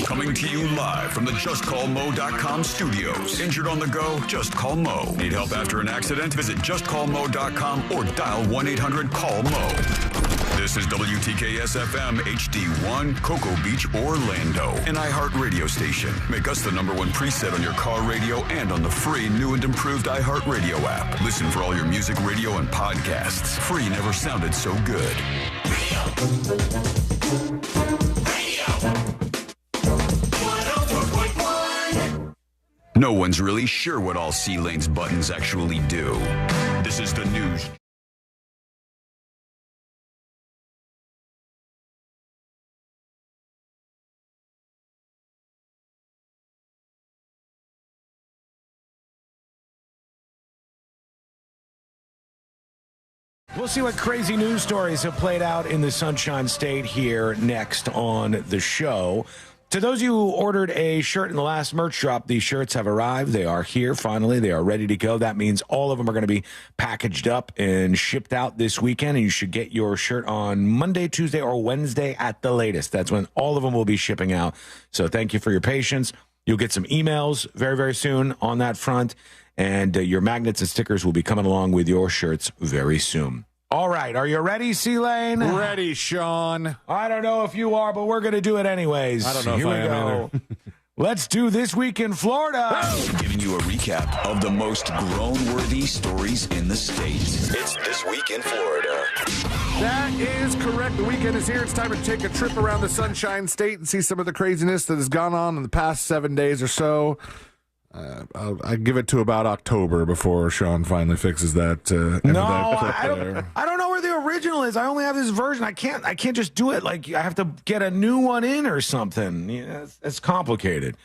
Coming to you live from the JustCallMo.com studios. Injured on the go? Just call Mo. Need help after an accident? Visit JustCallMo.com or dial 1-800-CALL-MO. This is WTKS-FM HD1, Cocoa Beach, Orlando. An iHeart radio station. Make us the #1 preset on your car radio and on the free new and improved iHeart Radio app. Listen for all your music, radio, and podcasts. Free never sounded so good. No one's really sure what all C-Lane's buttons actually do. This is the news. We'll see what crazy news stories have played out in the Sunshine State here next on the show. To those of you who ordered a shirt in the last merch drop, these shirts have arrived. They are here finally. They are ready to go. That means all of them are going to be packaged up and shipped out this weekend, and you should get your shirt on Monday, Tuesday, or Wednesday at the latest. That's when all of them will be shipping out. So thank you for your patience. You'll get some emails very, very soon on that front, and your magnets and stickers will be coming along with your shirts very soon. All right, are you ready, C-Lane? Ready, Sean. I don't know if you are, but we're going to do it anyways. I don't know if I am either. Let's do This Week in Florida. Giving you a recap of the most groan-worthy stories in the state. It's This Week in Florida. That is correct. The weekend is here. It's time to take a trip around the Sunshine State and see some of the craziness that has gone on in the past 7 days or so. I give it to about October before Sean finally fixes that. I don't know where the original is. I only have this version. I can't just do it. Like, I have to get a new one in or something. Yeah, it's complicated.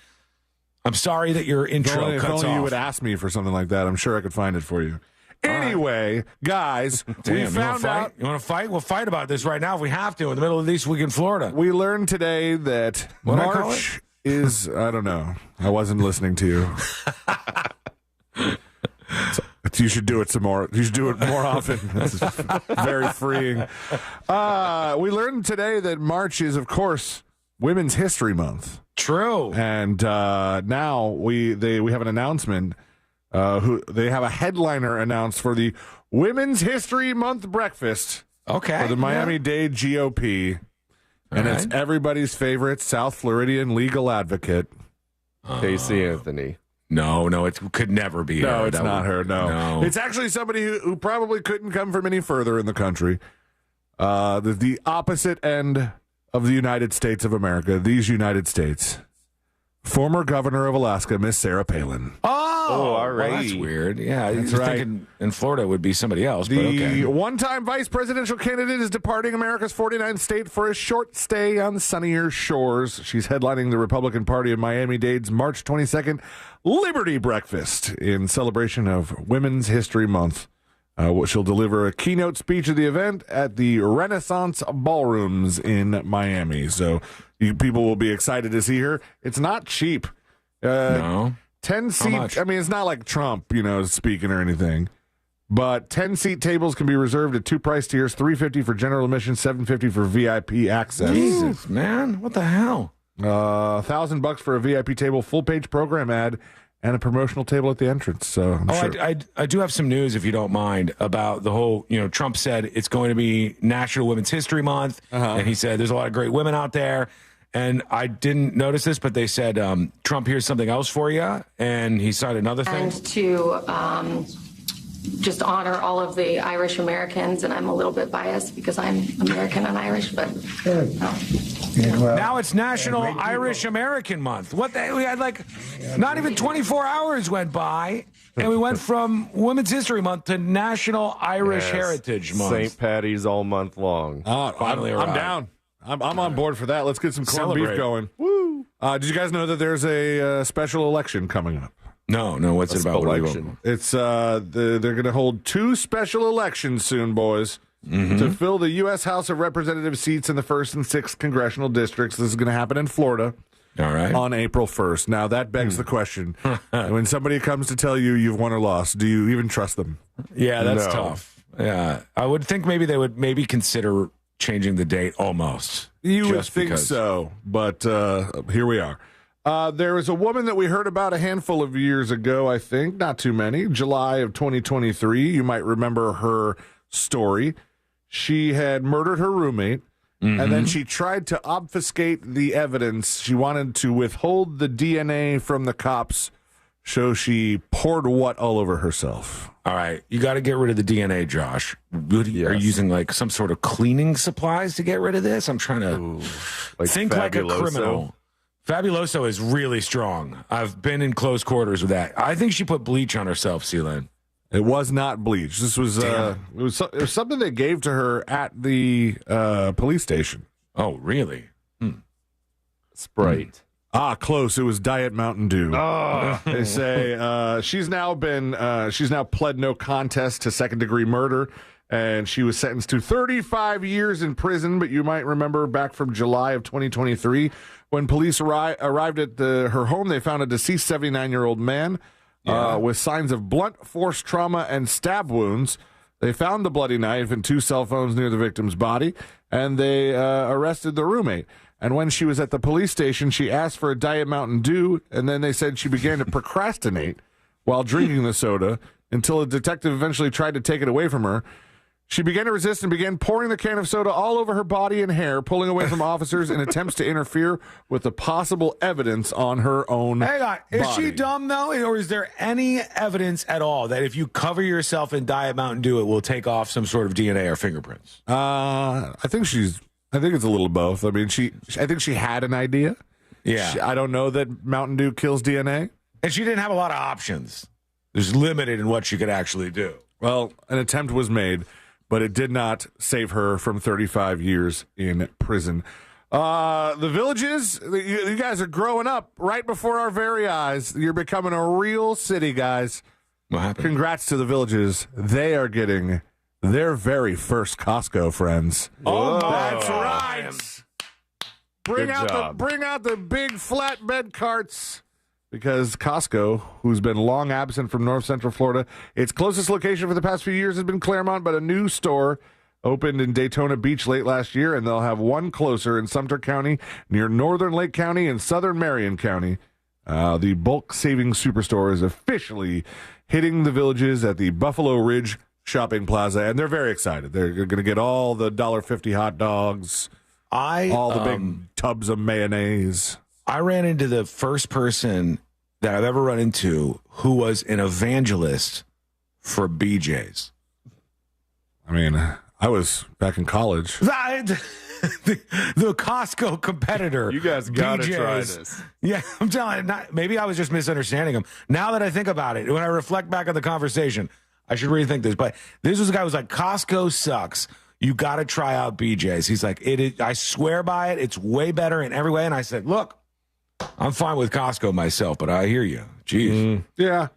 I'm sorry that your intro cuts off. If only you would ask me for something like that, I'm sure I could find it for you. Anyway, guys, we found out. You want to fight? We'll fight about this right now if we have to in the middle of This Week in Florida. We learned today that March is, I don't know. I wasn't listening to you. You should do it some more. You should do it more often. It's very freeing. We learned today that March is, of course, Women's History Month. True. And now we have an announcement. They have a headliner announced for the Women's History Month breakfast. Okay. For the Miami-Dade GOP. And it's everybody's favorite South Floridian legal advocate, Casey Anthony. No, it could never be her. No, it's not her, no. It's actually somebody who probably couldn't come from any further in the country. The opposite end of the United States of America, these United States. Former governor of Alaska, Miss Sarah Palin. Oh, all right. Well, that's weird. Yeah, that's right. Thinking in Florida it would be somebody else. The one-time vice presidential candidate is departing America's 49th state for a short stay on sunnier shores. She's headlining the Republican Party of Miami-Dade's March 22nd Liberty Breakfast in celebration of Women's History Month. She'll deliver a keynote speech at the event at the Renaissance Ballrooms in Miami. So people will be excited to see her. It's not cheap. No. 10 seat. I mean, it's not like Trump, speaking or anything. But 10-seat tables can be reserved at 2 price tiers: $350 for general admission, $750 for VIP access. Jesus, man, what the hell? $1,000 for a VIP table, full-page program ad, and a promotional table at the entrance. So I'm sure. I do have some news, if you don't mind, about the whole, Trump said it's going to be National Women's History Month, and he said there's a lot of great women out there. And I didn't notice this, but they said, Trump, here's something else for you, and he cited another thing. And to just honor all of the Irish Americans, and I'm a little bit biased because I'm American and Irish, but now it's National Irish American Month. We had not even 24 hours went by, and we went from Women's History Month to National Irish Heritage Month. St. Patty's all month long. Finally I'm down. I'm on board for that. Let's get some corned beef going. Woo! Did you guys know that there's a special election coming up? No. What's it about? Election. It's they're going to hold 2 special elections soon, boys, to fill the U.S. House of Representative seats in the 1st and 6th congressional districts. This is going to happen in Florida. All right. On April 1st. Now, that begs the question. When somebody comes to tell you you've won or lost, do you even trust them? Yeah, that's tough. Yeah. I would think maybe they would consider changing the date almost. You would think so, but here we are. There was a woman that we heard about a handful of years ago, I think, not too many, July of 2023. You might remember her story. She had murdered her roommate, and then she tried to obfuscate the evidence. She wanted to withhold the DNA from the cops, so she poured what all over herself. All right, you got to get rid of the DNA, Josh. Are you using some sort of cleaning supplies to get rid of this? I'm trying to think Fabuloso. like a criminal. Fabuloso is really strong. I've been in close quarters with that. I think she put bleach on herself, Sealand. It was not bleach. This was it was something they gave to her at the police station. Oh, really? Sprite. Close. It was Diet Mountain Dew. They say she's now pled no contest to second-degree murder, and she was sentenced to 35 years in prison. But you might remember back from July of 2023, when police arrived at her home, they found a deceased 79-year-old man with signs of blunt force trauma and stab wounds. They found the bloody knife and 2 cell phones near the victim's body, and they arrested the roommate. And when she was at the police station, she asked for a Diet Mountain Dew, and then they said she began to procrastinate while drinking the soda until a detective eventually tried to take it away from her. She began to resist and began pouring the can of soda all over her body and hair, pulling away from officers in attempts to interfere with the possible evidence on her own Hang on. Is body. she dumb, though? Or is there any evidence at all that if you cover yourself in Diet Mountain Dew, it will take off some sort of DNA or fingerprints? I think it's a little both. I mean, I think she had an idea. Yeah. I don't know that Mountain Dew kills DNA. And she didn't have a lot of options. There's limited in what she could actually do. Well, an attempt was made, but it did not save her from 35 years in prison. The Villages, you guys are growing up right before our very eyes. You're becoming a real city, guys. What happened? Congrats to the Villages. They are getting their very first Costco, friends. Oh, that's right. Bring Good out the big flatbed carts. Because Costco, who's been long absent from North Central Florida, its closest location for the past few years has been Claremont, but a new store opened in Daytona Beach late last year, and they'll have one closer in Sumter County, near Northern Lake County and Southern Marion County. The bulk savings superstore is officially hitting the Villages at the Buffalo Ridge Shopping Plaza, and they're very excited. They're going to get all the $1.50 hot dogs, all the big tubs of mayonnaise. I ran into the first person that I've ever run into who was an evangelist for BJ's. I mean, I was back in college. The Costco competitor. You guys got to BJ's. try this. Yeah, I'm telling you, maybe I was just misunderstanding him. Now that I think about it, when I reflect back on the conversation, I should rethink this. But this was a guy who was like, Costco sucks. You got to try out BJ's. He's like, I swear by it. It's way better in every way. And I said, look, I'm fine with Costco myself, but I hear you. Jeez. Yeah.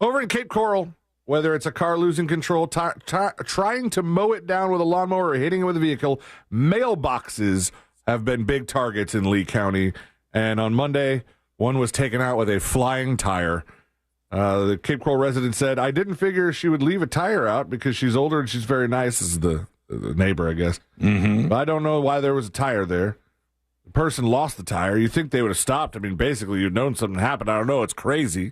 Over in Cape Coral, whether it's a car losing control, trying to mow it down with a lawnmower, or hitting it with a vehicle, mailboxes have been big targets in Lee County. And on Monday, one was taken out with a flying tire. The Cape Coral resident said, "I didn't figure she would leave a tire out because she's older and she's very nice." This is the neighbor, I guess. Mm-hmm. But I don't know why there was a tire there. The person lost the tire. You'd think they would have stopped. I mean, basically, you'd known something happened. I don't know. It's crazy.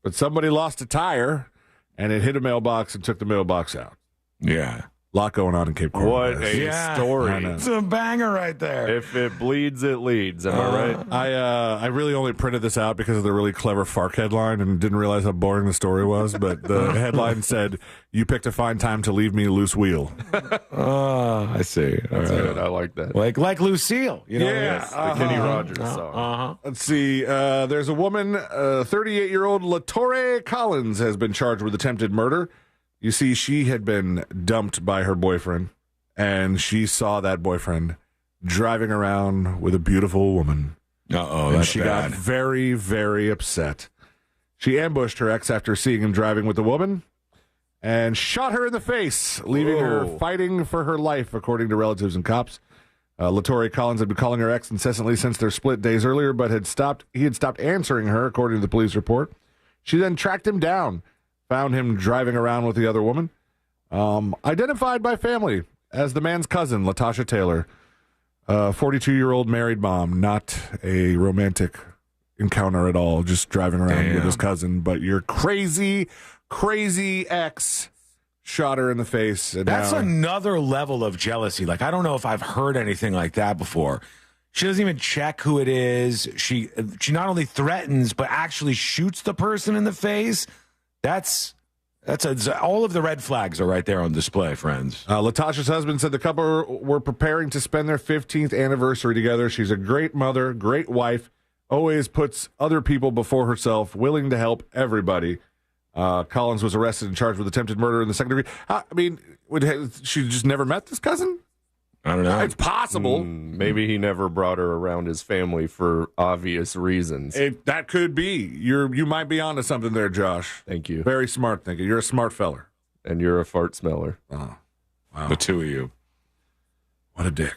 But somebody lost a tire, and it hit a mailbox and took the mailbox out. Yeah. A lot going on in Cape Coral. What a story. It's a banger right there. If it bleeds, it leads. Am I right? I really only printed this out because of the really clever FARC headline and didn't realize how boring the story was. But the headline said, "You picked a fine time to leave me loose wheel." I see. That's good. I like that. Like Lucille. You know, Yeah. The Kenny Rogers song. Let's see. There's a woman, 38-year-old LaTorre Collins, has been charged with attempted murder. You see, she had been dumped by her boyfriend, and she saw that boyfriend driving around with a beautiful woman. Uh-oh, and that's she bad. got very, very upset. She ambushed her ex after seeing him driving with the woman and shot her in the face, leaving her fighting for her life, according to relatives and cops. LaTorre Collins had been calling her ex incessantly since their split days earlier, but he had stopped answering her, according to the police report. She then tracked him down, found him driving around with the other woman, identified by family as the man's cousin, Latasha Taylor, 42-year-old married mom, not a romantic encounter at all, just driving around with his cousin. But your crazy, crazy ex shot her in the face. And That's another level of jealousy. Like, I don't know if I've heard anything like that before. She doesn't even check who it is. She not only threatens, but actually shoots the person in the face. All of the red flags are right there on display, friends. Latasha's husband said the couple were preparing to spend their 15th anniversary together. She's a great mother, great wife, always puts other people before herself, willing to help everybody. Collins was arrested and charged with attempted murder in the second degree. I mean, she just never met this cousin? I don't know. It's possible. Maybe he never brought her around his family for obvious reasons. That could be. You might be onto something there, Josh. Thank you. Very smart thinking. You're a smart feller. And you're a fart smeller. Oh, wow. The two of you. What a dick.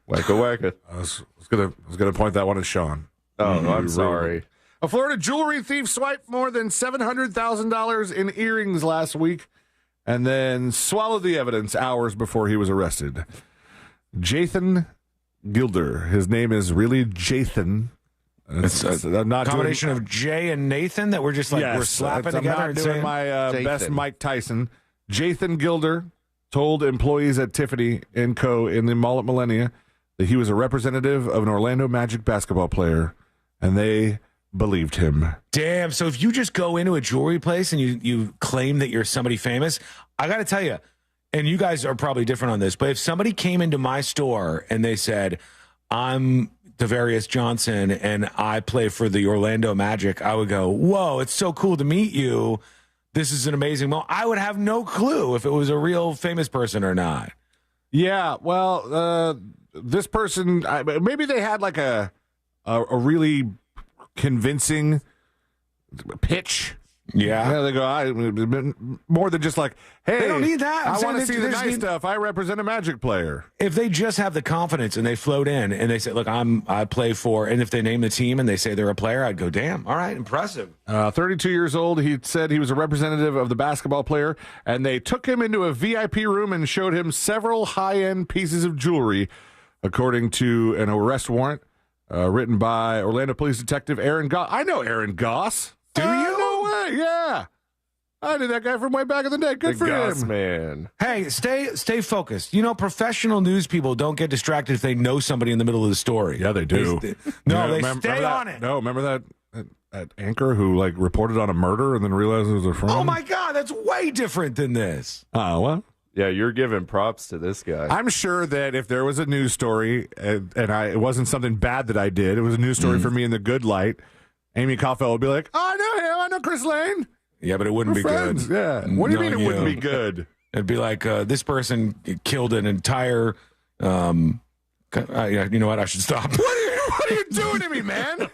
Wacka wacka. I was gonna point that one at Sean. Oh, I'm sorry. A Florida jewelry thief swiped more than $700,000 in earrings last week and then swallowed the evidence hours before he was arrested. Jathan Gilder. His name is really Jathan. It's a combination of Jay and Nathan that we're just like, we're slapping together. I'm not doing my best Mike Tyson. Jathan Gilder told employees at Tiffany & Co. in the mall at Millennia that he was a representative of an Orlando Magic basketball player, and they believed him. Damn. So if you just go into a jewelry place and you claim that you're somebody famous, I got to tell you, and you guys are probably different on this, but if somebody came into my store and they said, "I'm Devarius Johnson and I play for the Orlando Magic," I would go, "Whoa, it's so cool to meet you. This is an amazing moment." I would have no clue if it was a real famous person or not. Yeah, well, this person, maybe they had like a really convincing pitch. Yeah, they go, more than just like, "Hey, they don't need that. I want to see the nice stuff. I represent a Magic player." If they just have the confidence and they float in and they say, "Look, I play for," and if they name the team and they say they're a player, I'd go, "Damn, all right, impressive." 32 years old, he said he was a representative of the basketball player, and they took him into a VIP room and showed him several high-end pieces of jewelry, according to an arrest warrant written by Orlando Police Detective Aaron Goss. I know Aaron Goss. Do you? No way, yeah. I knew that guy from way back in the day. Good for Goss him. Man. Hey, stay focused. You know, professional news people don't get distracted if they know somebody in the middle of the story. Yeah, they do. They remember stay that? on it. No, remember that anchor who like reported on a murder and then realized it was a friend? Oh my God, that's way different than this. Oh, well. Yeah, you're giving props to this guy. I'm sure that if there was a news story and it wasn't something bad that I did, it was a news story for me in the good light, Amy Caulfield would be like, "Oh, I know him. I know Chris Lane." Yeah, but it wouldn't We're be friends. good. Yeah. What do you mean it wouldn't be good? It'd be like, this person killed an entire... you know what? I should stop. What are you doing to me, man?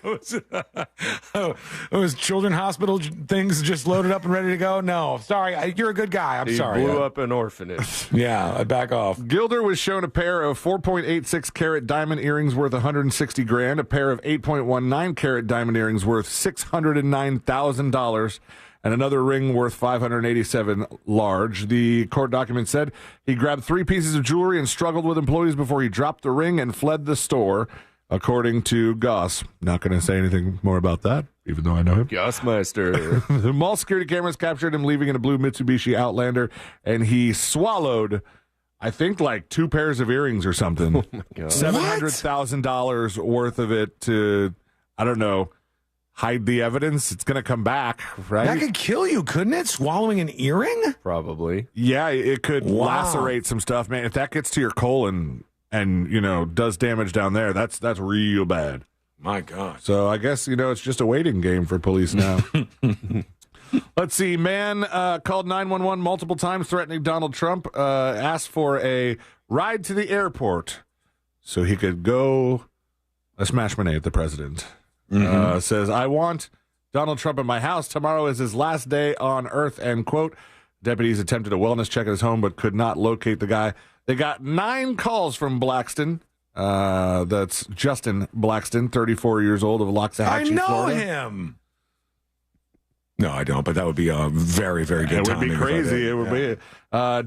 It was children hospital things just loaded up and ready to go? No, sorry. You're a good guy. I'm sorry. He blew up an orphanage. Yeah, I back off. Gilder was shown a pair of 4.86 carat diamond earrings worth $160,000, a pair of 8.19 carat diamond earrings worth $609,000, and another ring worth $587 large. The court document said he grabbed 3 pieces of jewelry and struggled with employees before he dropped the ring and fled the store, according to Goss. Not going to say anything more about that, even though I know him. Gossmeister. The mall security cameras captured him leaving in a blue Mitsubishi Outlander, and he swallowed, I think, like 2 pairs of earrings or something. Oh my God. $700,000 worth of it to, I don't know, hide the evidence. It's going to come back, right? That could kill you, couldn't it? Swallowing an earring? Probably. Yeah, it could lacerate some stuff, man. If that gets to your colon and, does damage down there, that's real bad. My God. So I guess, it's just a waiting game for police now. Let's see. Man called 911 multiple times threatening Donald Trump, asked for a ride to the airport so he could go smash-minate the president. Says, I want Donald Trump in my house. Tomorrow is his last day on Earth, end quote. Deputies attempted a wellness check at his home but could not locate the guy. They got 9 calls from Blackston. That's Justin Blackston, 34 years old of Loxahatchee, I know Florida. him. No, I don't, but that would be a very, very good timing. It would be crazy. It would be.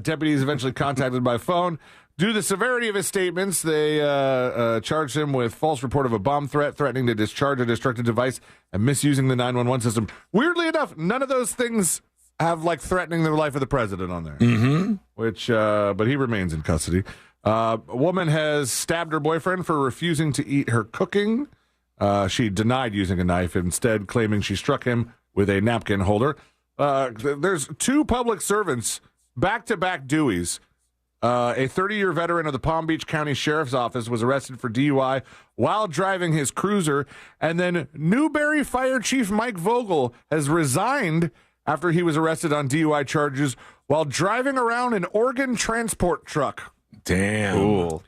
Deputies eventually contacted by phone. Due to the severity of his statements, they charged him with false report of a bomb threat, threatening to discharge a destructive device, and misusing the 911 system. Weirdly enough, none of those things have, threatening the life of the president on there. But he remains in custody. A woman has stabbed her boyfriend for refusing to eat her cooking. She denied using a knife, instead claiming she struck him with a napkin holder. There's 2 public servants, back-to-back Deweys. A 30-year veteran of the Palm Beach County Sheriff's Office was arrested for DUI while driving his cruiser. And then Newberry Fire Chief Mike Vogel has resigned after he was arrested on DUI charges while driving around an organ transport truck. Damn. Cool.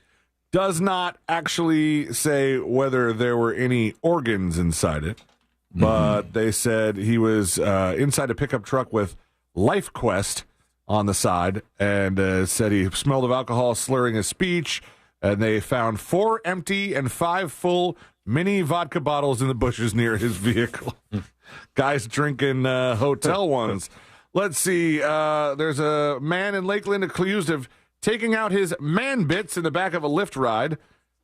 Does not actually say whether there were any organs inside it, but they said he was inside a pickup truck with LifeQuest on the side, and said he smelled of alcohol, slurring his speech, and they found 4 empty and 5 full mini vodka bottles in the bushes near his vehicle. Guys drinking hotel ones. Let's see. There's a man in Lakeland accused of taking out his man bits in the back of a Lyft ride.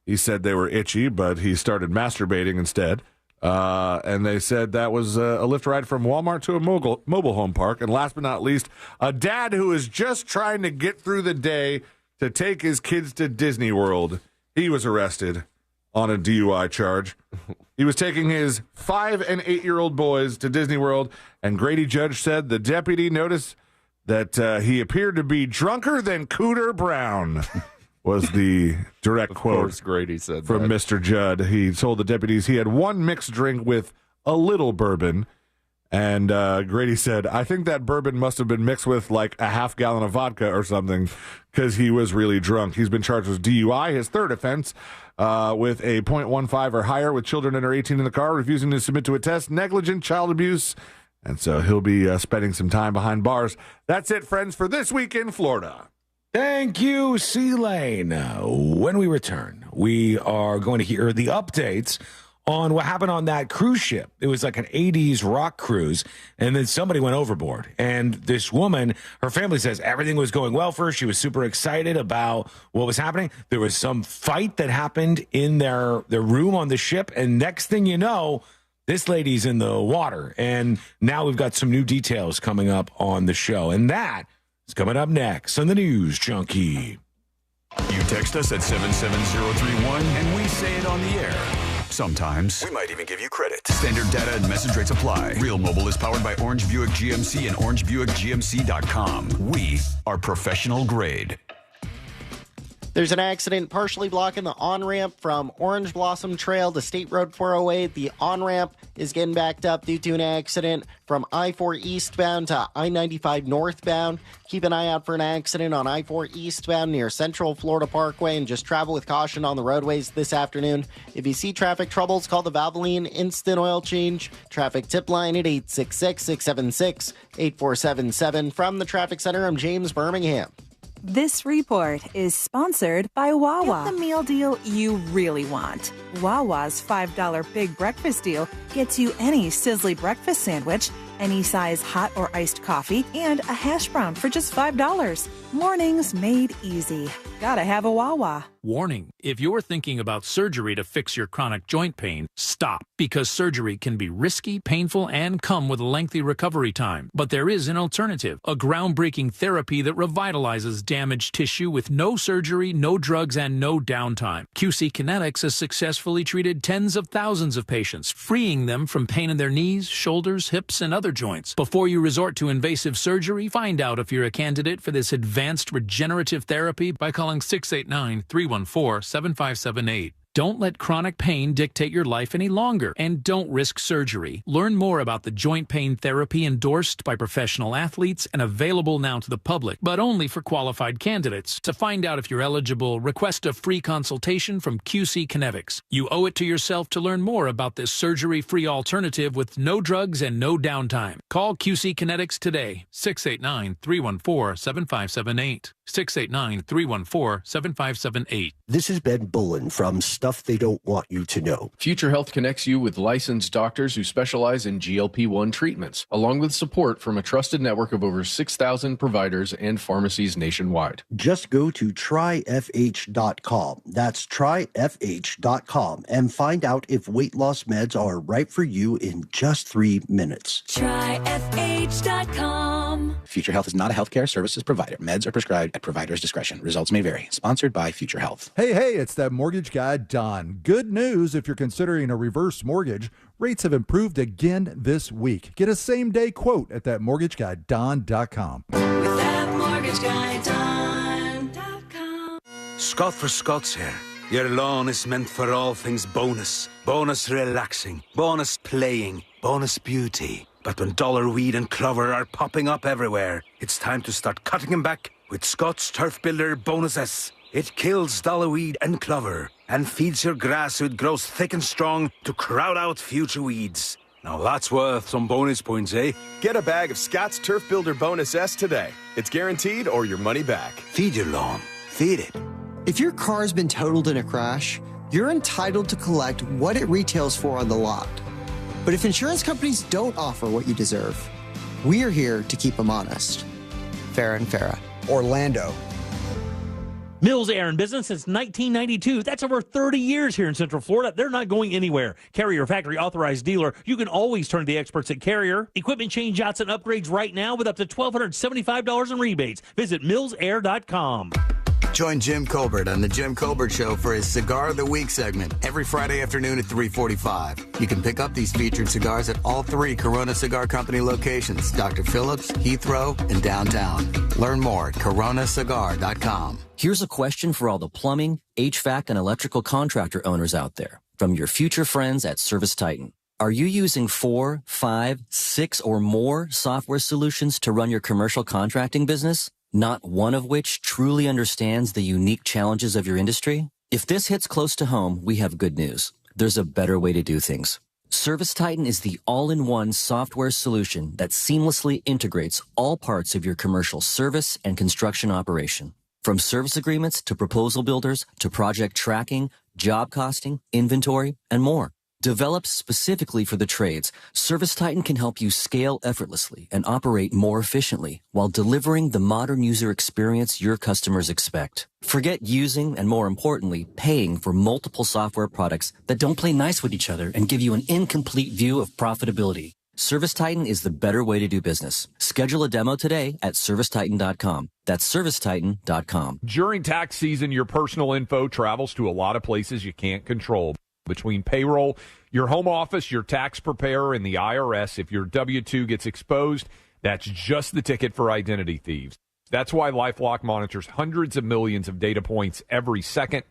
He said they were itchy, but he started masturbating instead. And they said that was a Lyft ride from Walmart to a mobile home park. And last but not least, a dad who is just trying to get through the day to take his kids to Disney World. He was arrested on a DUI charge. He was taking his 5 and 8-year-old boys to Disney World, and Grady Judge said the deputy noticed that he appeared to be drunker than Cooter Brown. Was the direct quote. Of course, Grady said from that. Mr. Judd. He told the deputies he had 1 mixed drink with a little bourbon. And Grady said, I think that bourbon must have been mixed with like a half gallon of vodka or something because he was really drunk. He's been charged with DUI, his 3rd offense, with a .15 or higher with children under 18 in the car, refusing to submit to a test, negligent child abuse. And so he'll be spending some time behind bars. That's it, friends, for This Week in Florida. Thank you, C-Lane. When we return, we are going to hear the updates on what happened on that cruise ship. It was like an 80s rock cruise, and then somebody went overboard. And this woman, her family says everything was going well for her. She was super excited about what was happening. There was some fight that happened in their room on the ship, and next thing you know, this lady's in the water. And now we've got some new details coming up on the show. And that is coming up next on the News Junkie. You text us at 77031 and we say it on the air. Sometimes. We might even give you credit. Standard data and message rates apply. Real Mobile is powered by Orange Buick GMC and OrangeBuickGMC.com. We are professional grade. There's an accident partially blocking the on-ramp from Orange Blossom Trail to State Road 408. The on-ramp is getting backed up due to an accident from I-4 eastbound to I-95 northbound. Keep an eye out for an accident on I-4 eastbound near Central Florida Parkway, and just travel with caution on the roadways this afternoon. If you see traffic troubles, call the Valvoline Instant Oil Change traffic tip line at 866-676-8477. From the Traffic Center, I'm James Birmingham. This report is sponsored by Wawa. Get the meal deal you really want. Wawa's $5 Big Breakfast Deal gets you any sizzly breakfast sandwich, any size hot or iced coffee, and a hash brown for just $5. Mornings made easy. Gotta have a Wawa. Warning, if you're thinking about surgery to fix your chronic joint pain, stop, because surgery can be risky, painful, and come with a lengthy recovery time. But there is an alternative, a groundbreaking therapy that revitalizes damaged tissue with no surgery, no drugs, and no downtime. QC Kinetics has successfully treated tens of thousands of patients, freeing them from pain in their knees, shoulders, hips, and other joints. Before you resort to invasive surgery, find out if you're a candidate for this advanced regenerative therapy by calling 689-314-7578. Don't let chronic pain dictate your life any longer, and don't risk surgery. Learn more about the joint pain therapy endorsed by professional athletes and available now to the public, but only for qualified candidates. To find out if you're eligible, request a free consultation from QC Kinetics. You owe it to yourself to learn more about this surgery-free alternative with no drugs and no downtime. Call QC Kinetics today, 689-314-7578. 689-314-7578. This is Ben Bullen from Stuff They Don't Want You to Know. Future Health connects you with licensed doctors who specialize in GLP-1 treatments, along with support from a trusted network of over 6,000 providers and pharmacies nationwide. Just go to tryfh.com. That's tryfh.com and find out if weight loss meds are right for you in just 3 minutes. Tryfh.com. Future Health is not a healthcare services provider. Meds are prescribed at provider's discretion. Results may vary. Sponsored by Future Health. Hey, it's that mortgage guy, Don. Good news if you're considering a reverse mortgage. Rates have improved again this week. Get a same-day quote at thatmortgageguyDon.com. With thatmortgageguyDon.com. Scott for Scott's here. Your lawn is meant for all things bonus. Bonus relaxing, bonus playing, bonus beauty. But when dollar weed and clover are popping up everywhere, it's time to start cutting them back with Scott's Turf Builder Bonus S. It kills dollar weed and clover and feeds your grass so it grows thick and strong to crowd out future weeds. Now that's worth some bonus points, eh? Get a bag of Scott's Turf Builder Bonus S today. It's guaranteed or your money back. Feed your lawn. Feed it. If your car's been totaled in a crash, you're entitled to collect what it retails for on the lot. But if insurance companies don't offer what you deserve, we are here to keep them honest. Farrah and Farrah. Orlando. Mills Air in business since 1992. That's over 30 years here in Central Florida. They're not going anywhere. Carrier factory authorized dealer. You can always turn to the experts at Carrier. Equipment change-outs and upgrades right now with up to $1,275 in rebates. Visit millsair.com. Join Jim Colbert on The Jim Colbert Show for his Cigar of the Week segment every Friday afternoon at 3:45. You can pick up these featured cigars at all 3 Corona Cigar Company locations, Dr. Phillips, Heathrow, and downtown. Learn more at coronacigar.com. Here's a question for all the plumbing, HVAC, and electrical contractor owners out there from your future friends at Service Titan. Are you using 4, 5, 6, or more software solutions to run your commercial contracting business? Not one of which truly understands the unique challenges of your industry? If this hits close to home, we have good news. There's a better way to do things. Service Titan is the all-in-one software solution that seamlessly integrates all parts of your commercial service and construction operation. From service agreements to proposal builders to project tracking, job costing, inventory, and more. Developed specifically for the trades, Service Titan can help you scale effortlessly and operate more efficiently while delivering the modern user experience your customers expect. Forget using and, more importantly, paying for multiple software products that don't play nice with each other and give you an incomplete view of profitability. Service Titan is the better way to do business. Schedule a demo today at servicetitan.com. That's servicetitan.com. During tax season, your personal info travels to a lot of places you can't control. Between payroll, your home office, your tax preparer, and the IRS, if your W-2 gets exposed, that's just the ticket for identity thieves. That's why LifeLock monitors hundreds of millions of data points every second.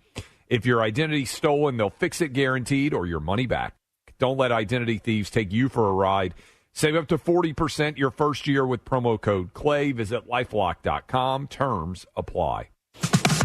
If your identity's stolen, they'll fix it guaranteed or your money back. Don't let identity thieves take you for a ride. Save up to 40% your first year with promo code CLAY. Visit LifeLock.com. Terms apply.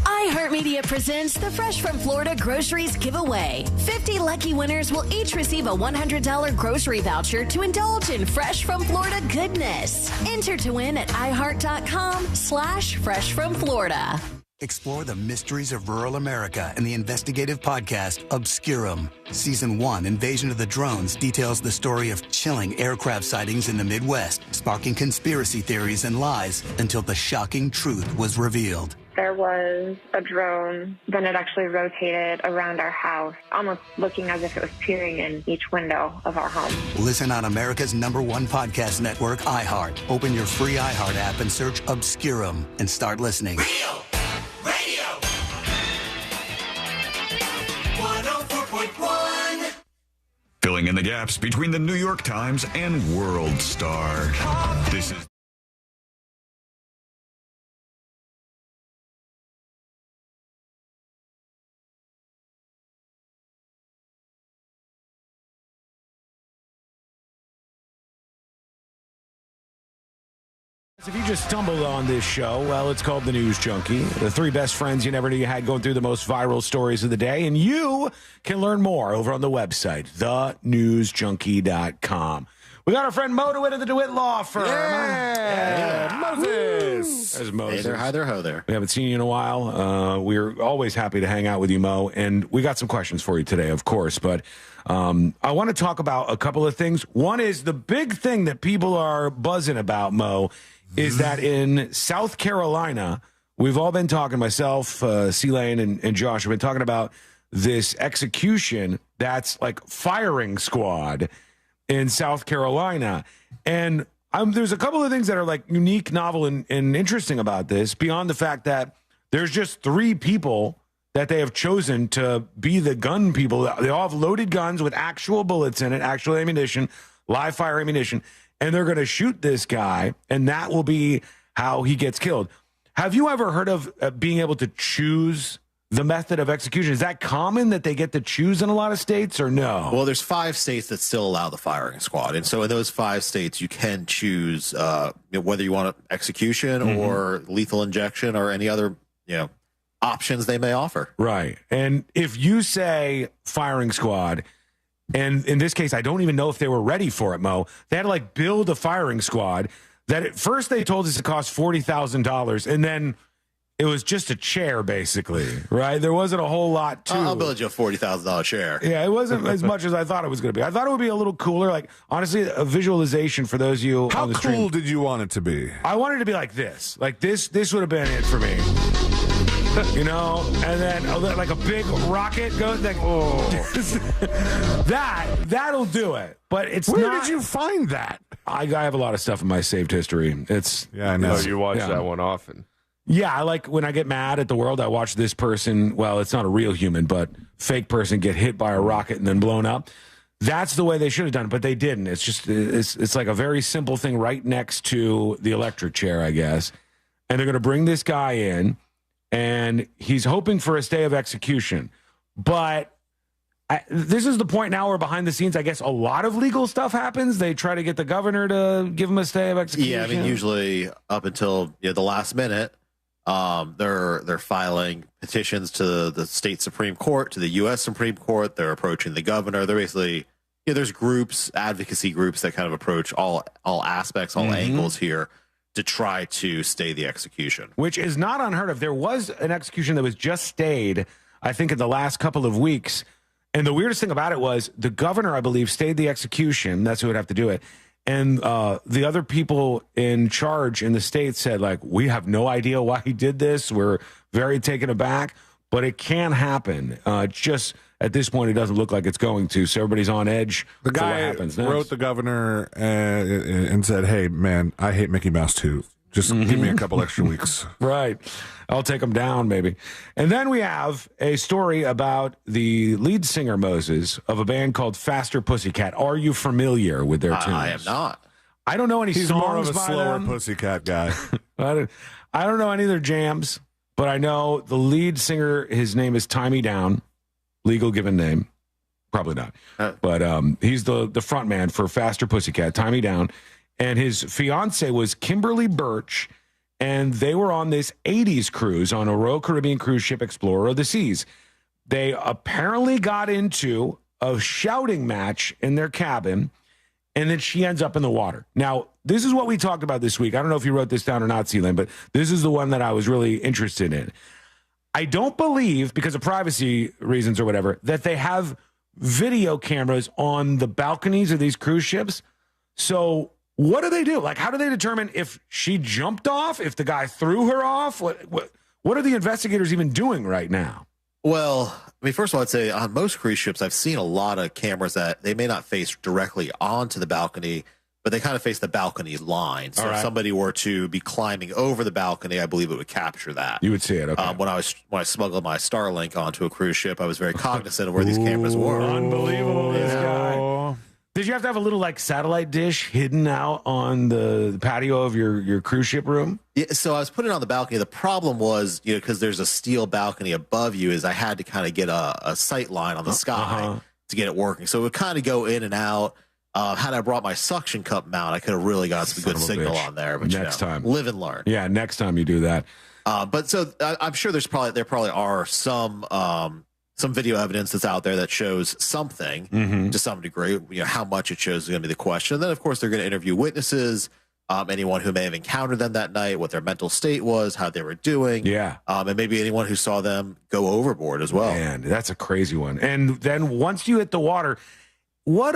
iHeartMedia presents the Fresh from Florida Groceries Giveaway. 50 lucky winners will each receive a $100 grocery voucher to indulge in Fresh from Florida goodness. Enter to win at iHeart.com/Fresh from Florida. Explore the mysteries of rural America in the investigative podcast Obscurum. Season 1, Invasion of the Drones, details the story of chilling aircraft sightings in the Midwest, sparking conspiracy theories and lies until the shocking truth was revealed. There was a drone, then it actually rotated around our house, almost looking as if it was peering in each window of our home. Listen on America's #1 podcast network, iHeart. Open your free iHeart app and search Obscurum and start listening. Real Radio 104.1. Filling in the gaps between the New York Times and World Star. This is If you just stumbled on this show, well, it's called The News Junkie. The three best friends you never knew you had going through the most viral stories of the day. And you can learn more over on the website, thenewsjunkie.com. We got our friend Mo DeWitt of the DeWitt Law Firm. Yeah. Moses. There's Moses. Hey there, hi there, ho there. We haven't seen you in a while. We're always happy to hang out with you, Mo. And we got some questions for you today, of course. But I want to talk about a couple of things. One is the big thing that people are buzzing about, Mo, is that in South Carolina, we've all been talking, myself, C-Lane, and Josh, have been talking about this execution that's like firing squad in South Carolina. And there's a couple of things that are like unique, novel, and interesting about this, beyond the fact that there's just 3 people that they have chosen to be the gun people. They all have loaded guns with actual bullets in it, actual ammunition, live fire ammunition. And they're going to shoot this guy, and that will be how he gets killed. Have you ever heard of being able to choose the method of execution? Is that common that they get to choose in a lot of states, or no? Well, there's 5 states that still allow the firing squad. And so in those 5 states, you can choose whether you want execution or lethal injection or any other options they may offer. Right. And if you say firing squad, and in this case, I don't even know if they were ready for it, Mo. They had to like build a firing squad that at first they told us it cost $40,000, and then it was just a chair, basically, right? There wasn't a whole lot to I'll build you a $40,000 chair. Yeah, it wasn't as much as I thought it was going to be. I thought it would be a little cooler. Like, honestly, a visualization for those of you How on the cool stream. did you want it to be? I wanted it to be like this. Like this would have been it for me. And then like a big rocket goes like, that'll do it. But it's Where not. did you find that? I have a lot of stuff in my saved history. I know. You watch that one often. Yeah, I like when I get mad at the world, I watch this person, well, it's not a real human, but fake person get hit by a rocket and then blown up. That's the way they should have done it, but they didn't. It's just, it's like a very simple thing right next to the electric chair, I guess. And they're going to bring this guy in, and he's hoping for a stay of execution. But this is the point now where behind the scenes, I guess a lot of legal stuff happens. They try to get the governor to give him a stay of execution. Yeah, I mean, usually up until the last minute, they're filing petitions to the state Supreme Court, to the U.S. Supreme Court. They're approaching the governor. They're basically, there's groups, advocacy groups that kind of approach all aspects, all angles here to try to stay the execution. Which is not unheard of. There was an execution that was just stayed, I think, in the last couple of weeks. And the weirdest thing about it was the governor, I believe, stayed the execution. That's who would have to do it. And the other people in charge in the state said, like, we have no idea why he did this. We're very taken aback, but it can happen. Just at this point, it doesn't look like it's going to. So everybody's on edge. The guy wrote the governor and said, hey, man, I hate Mickey Mouse too. Just give me a couple extra weeks. Right. I'll take them down, maybe. And then we have a story about the lead singer, Moses, of a band called Faster Pussycat. Are you familiar with their tunes? I am not. I don't know any He's songs more of a by slower them. Pussycat guy. I don't know any of their jams, but I know the lead singer, his name is Tie Me Down. Legal given name. Probably not. But he's the front man for Faster Pussycat, Tie Me Down. And his fiance was Kimberly Birch, and they were on this 80s cruise on a Royal Caribbean cruise ship, Explorer of the Seas. They apparently got into a shouting match in their cabin, and then she ends up in the water. Now, this is what we talked about this week. I don't know if you wrote this down or not, Sealand, but this is the one that I was really interested in. I don't believe, because of privacy reasons or whatever, that they have video cameras on the balconies of these cruise ships. So what do they do? Like, how do they determine if she jumped off, if the guy threw her off? What are the investigators even doing right now? Well, I mean, first of all, I'd say on most cruise ships, I've seen a lot of cameras that they may not face directly onto the balcony, but they kind of face the balcony line. So if somebody were to be climbing over the balcony, I believe it would capture that. You would see it. Okay. When I smuggled my Starlink onto a cruise ship, I was very cognizant of where these cameras were. Unbelievable, this guy. Did you have to have a little like satellite dish hidden out on the patio of your cruise ship room? Yeah, so I was putting it on the balcony. The problem was, because there's a steel balcony above you, is I had to kind of get a sight line on the sky to get it working. So it would kind of go in and out. Had I brought my suction cup mount, I could have really got some good signal on there. But next time, live and learn. Yeah, next time you do that. But so I'm sure there probably are some video evidence that's out there that shows something to some degree. How much it shows is going to be the question. And then, of course, they're going to interview witnesses, anyone who may have encountered them that night, what their mental state was, how they were doing. Yeah. And maybe anyone who saw them go overboard as well. Man, that's a crazy one. And then once you hit the water, what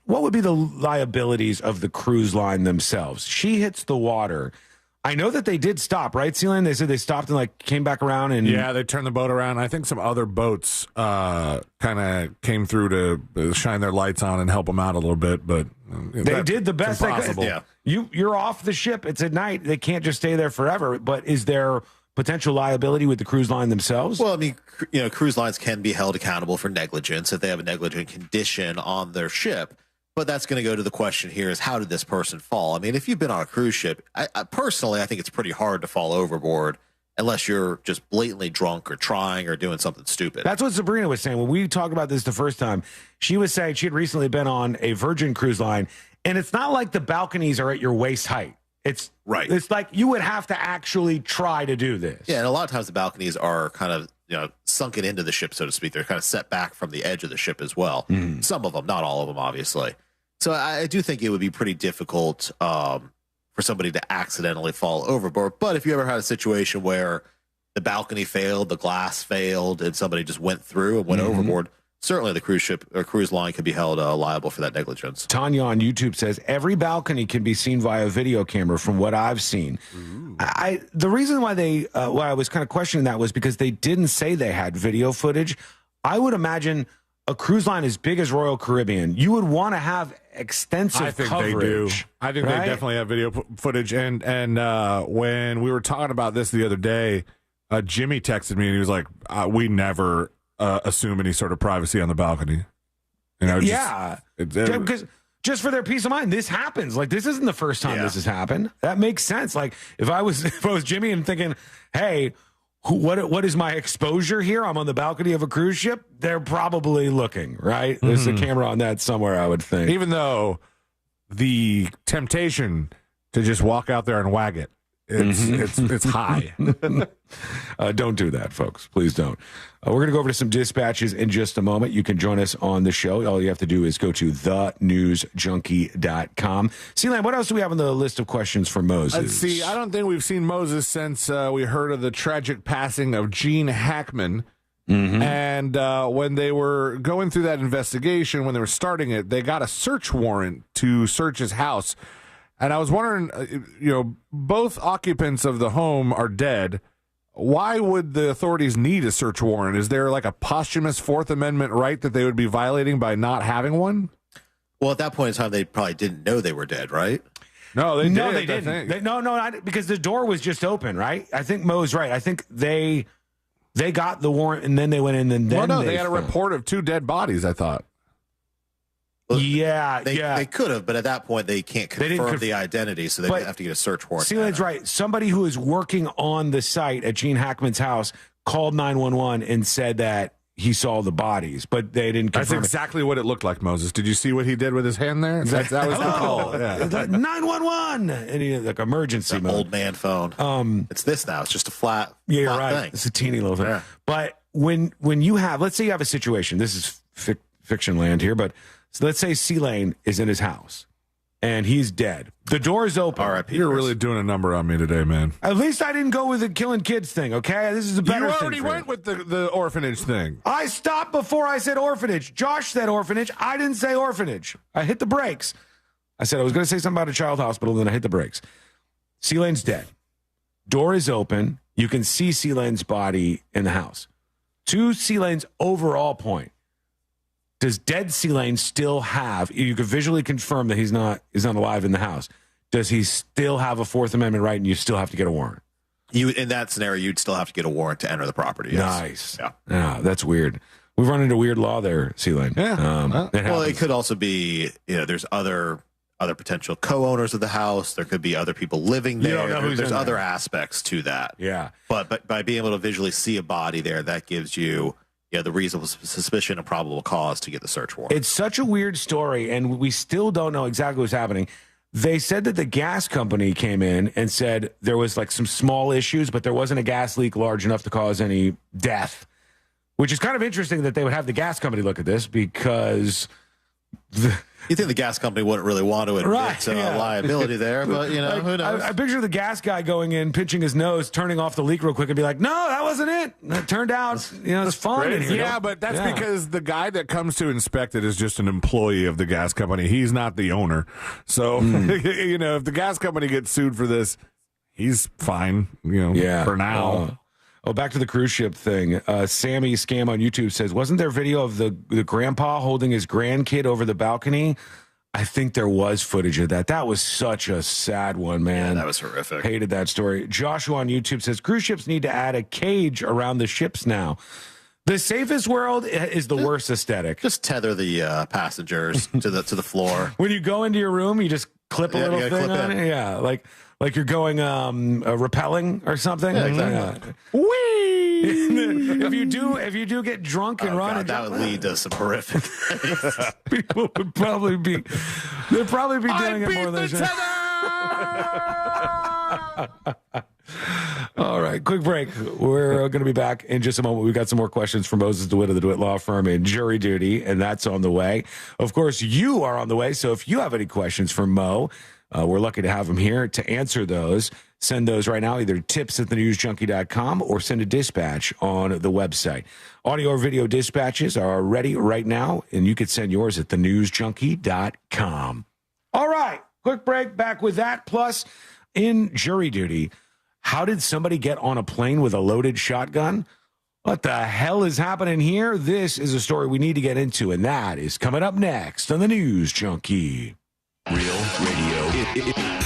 would be the liabilities of the cruise line themselves? She hits the water. I know that they did stop, right, Celine? They said they stopped and came back around and they turned the boat around. I think some other boats kind of came through to shine their lights on and help them out a little bit, but they did the best they could. Yeah. You're off the ship. It's at night. They can't just stay there forever. But is there potential liability with the cruise line themselves? Well, I mean, cruise lines can be held accountable for negligence if they have a negligent condition on their ship. But that's going to go to the question here is, how did this person fall? I mean, if you've been on a cruise ship, I personally think it's pretty hard to fall overboard unless you're just blatantly drunk or trying or doing something stupid. That's what Sabrina was saying. When we talked about this the first time, she was saying she had recently been on a Virgin cruise line, and it's not like the balconies are at your waist height. It's right. It's like you would have to actually try to do this. Yeah, and a lot of times the balconies are kind of sunken into the ship, so to speak. They're kind of set back from the edge of the ship as well. Some of them, not all of them, obviously. So I do think it would be pretty difficult for somebody to accidentally fall overboard. But if you ever had a situation where the balcony failed, the glass failed, and somebody just went through and went overboard, certainly the cruise ship or cruise line could be held liable for that negligence. Tanya on YouTube says every balcony can be seen via video camera from what I've seen. The reason why why I was kind of questioning that was because they didn't say they had video footage. I would imagine a cruise line as big as Royal Caribbean, you would want to have extensive coverage. They do. I think they definitely have video footage. And when we were talking about this the other day, Jimmy texted me and he was like, we never assume any sort of privacy on the balcony. Because just for their peace of mind, this happens. Like, this isn't the first time this has happened. That makes sense. Like, if I was Jimmy and thinking, hey, what is my exposure here? I'm on the balcony of a cruise ship. They're probably looking, right? There's a camera on that somewhere, I would think. Even though the temptation to just walk out there and wag it, it's high. Don't do that, folks. Please don't. We're going to go over to some dispatches in just a moment. You can join us on the show. All you have to do is go to thenewsjunkie.com. Celine, what else do we have on the list of questions for Moses? Let's see. I don't think we've seen Moses since we heard of the tragic passing of Gene Hackman. And when they were going through that investigation, when they were starting it, they got a search warrant to search his house. And I was wondering, both occupants of the home are dead. Why would the authorities need a search warrant? Is there like a posthumous Fourth Amendment right that they would be violating by not having one? Well, at that point in time, they probably didn't know they were dead, right? No, they didn't. Because the door was just open, right? I think Mo's right. I think they got the warrant and then they went in and then they had a report of 2 dead bodies, I thought. They could have, but at that point they can't confirm the identity, so they have to get a search warrant. Celine's right. Somebody who is working on the site at Gene Hackman's house called 911 and said that he saw the bodies, but they didn't confirm. That's exactly what it looked like, Moses. Did you see what he did with his hand there? That was the call. Yeah. 911, and he like emergency mode. Old man phone. It's this now. It's just a flat. Yeah, you're flat right. thing. It's a teeny little thing. Yeah. But when you have, let's say you have a situation. This is fiction land here, but so let's say Celine is in his house and he's dead. The door is open. R.I.P. You're really doing a number on me today, man. At least I didn't go with the killing kids thing, okay? This is a better thing. You already went with the orphanage thing. I stopped before I said orphanage. Josh said orphanage. I didn't say orphanage. I hit the brakes. I said I was going to say something about a child hospital, then I hit the brakes. Celine's dead. Door is open. You can see Celine's body in the house. To Celine's overall point, does dead Celine still have, you could visually confirm that he's not alive in the house. Does he still have a Fourth Amendment right and you still have to get a warrant? In that scenario, you'd still have to get a warrant to enter the property. Yes. Nice. Yeah, that's weird. We've run into weird law there, Celine. Yeah. It could also be, there's other potential co-owners of the house. There could be other people living there. There's other aspects to that. Yeah. But by being able to visually see a body there, that gives you the reasonable suspicion and probable cause to get the search warrant. It's such a weird story, and we still don't know exactly what's happening. They said that the gas company came in and said there was like some small issues, but there wasn't a gas leak large enough to cause any death, which is kind of interesting that they would have the gas company look at this because... You think the gas company wouldn't really want to admit liability there, but who knows? I picture the gas guy going in, pinching his nose, turning off the leak real quick, and be like, "No, that wasn't it." And it turned out, it's fine in here. Yeah, but that's because the guy that comes to inspect it is just an employee of the gas company. He's not the owner. So, if the gas company gets sued for this, he's fine. For now. Back to the cruise ship thing. Sammy Scam on YouTube says, wasn't there video of the grandpa holding his grandkid over the balcony? I think there was footage of that. That was such a sad one, man. Yeah, that was horrific. Hated that story. Joshua on YouTube says, cruise ships need to add a cage around the ships now. The safest world is the worst aesthetic. Just tether the passengers to the floor. When you go into your room, you just clip a little thing on it. Yeah, like you're going rappelling or something. Yeah, exactly. Whee! if you do get drunk and run, that would lead to some horrific things. People would probably be doing it more than All right, quick break. We're going to be back in just a moment. We've got some more questions from Moses DeWitt of the DeWitt Law Firm in jury duty, and that's on the way. Of course, you are on the way, so if you have any questions for Mo, we're lucky to have him here to answer those. Send those right now, either tips@thenewsjunkie.com or send a dispatch on the website. Audio or video dispatches are ready right now, and you can send yours at thenewsjunkie.com. All right, quick break. Back with that. Plus, in jury duty, how did somebody get on a plane with a loaded shotgun? What the hell is happening here? This is a story we need to get into, and that is coming up next on the News Junkie. Real radio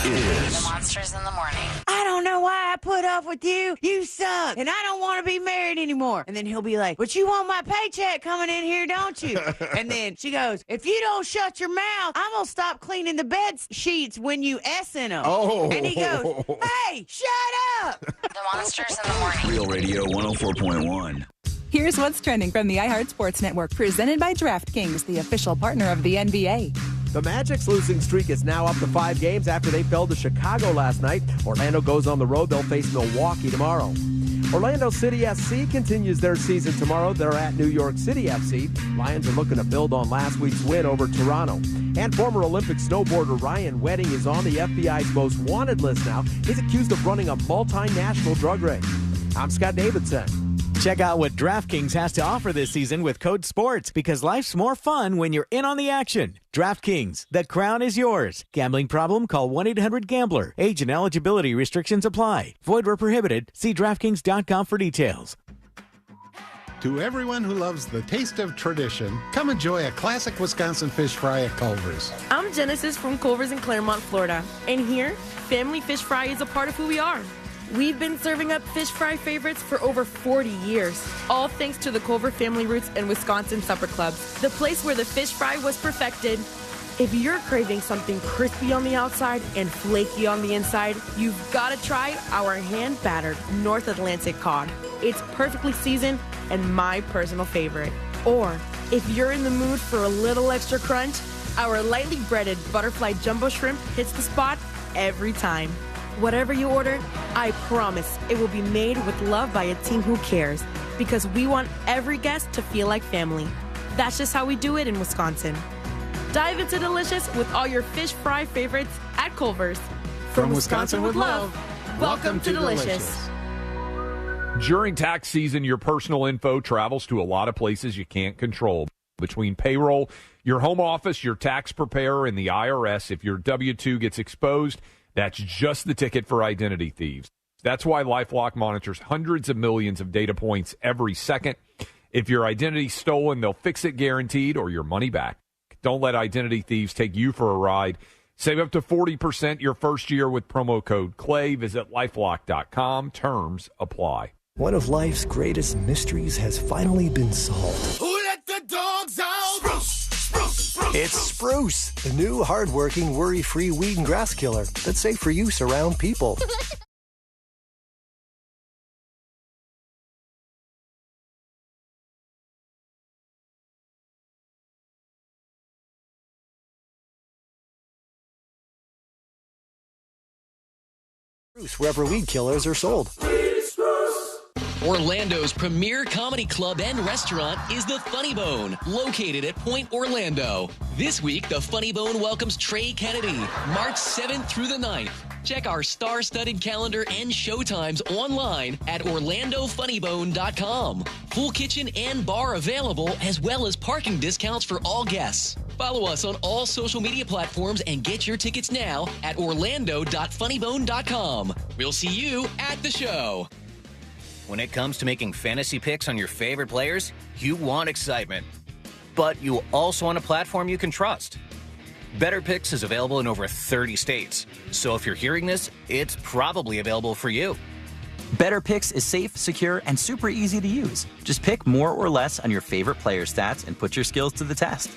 is Monsters in the Morning. I don't know why I put up with you. You suck. And I don't want to be married anymore. And then he'll be like, but you want my paycheck coming in here, don't you? And then she goes, if you don't shut your mouth, I'm going to stop cleaning the bed sheets when you S in them. Oh. And he goes, hey, shut up. The Monsters in the Morning. Real Radio 104.1. Here's what's trending from the iHeart Sports Network, presented by DraftKings, the official partner of the NBA. The Magic's losing streak is now up to 5 games after they fell to Chicago last night. Orlando goes on the road. They'll face Milwaukee tomorrow. Orlando City FC continues their season tomorrow. They're at New York City FC. Lions are looking to build on last week's win over Toronto. And former Olympic snowboarder Ryan Wedding is on the FBI's most wanted list now. He's accused of running a multinational drug ring. I'm Scott Davidson. Check out what DraftKings has to offer this season with code SPORTS, because life's more fun when you're in on the action. DraftKings, the crown is yours. Gambling problem? Call 1-800-GAMBLER. Age and eligibility restrictions apply. Void where prohibited. See DraftKings.com for details. To everyone who loves the taste of tradition, come enjoy a classic Wisconsin fish fry at Culver's. I'm Genesis from Culver's in Claremont, Florida. And here, family fish fry is a part of who we are. We've been serving up fish fry favorites for over 40 years, all thanks to the Culver family roots and Wisconsin Supper Clubs, the place where the fish fry was perfected. If you're craving something crispy on the outside and flaky on the inside, you've got to try our hand-battered North Atlantic cod. It's perfectly seasoned and my personal favorite. Or, if you're in the mood for a little extra crunch, our lightly breaded butterfly jumbo shrimp hits the spot every time. Whatever you order, I promise it will be made with love by a team who cares, because we want every guest to feel like family. That's just how we do it in Wisconsin. Dive into delicious with all your fish fry favorites at Culver's. From Wisconsin with love, welcome to Delicious. During tax season, your personal info travels to a lot of places you can't control. Between payroll, your home office, your tax preparer, and the IRS, if your W-2 gets exposed, that's just the ticket for identity thieves. That's why LifeLock monitors hundreds of millions of data points every second. If your identity's stolen, they'll fix it guaranteed or your money back. Don't let identity thieves take you for a ride. Save up to 40% your first year with promo code CLAY. Visit LifeLock.com. Terms apply. One of life's greatest mysteries has finally been solved. Who let the dogs out? Spruce, spruce, spruce. It's Spruce, the new hard-working, worry-free weed and grass killer that's safe for use around people. Wherever weed killers are sold. Orlando's premier comedy club and restaurant is the Funny Bone, located at Point Orlando. This week, the Funny Bone welcomes Trey Kennedy, March 7th through the 9th. Check our star-studded calendar and showtimes online at orlandofunnybone.com. Full kitchen and bar available, as well as parking discounts for all guests. Follow us on all social media platforms and get your tickets now at orlando.funnybone.com. We'll see you at the show. When it comes to making fantasy picks on your favorite players, you want excitement. But you also want a platform you can trust. Better Picks is available in over 30 states. So if you're hearing this, it's probably available for you. Better Picks is safe, secure, and super easy to use. Just pick more or less on your favorite player stats and put your skills to the test.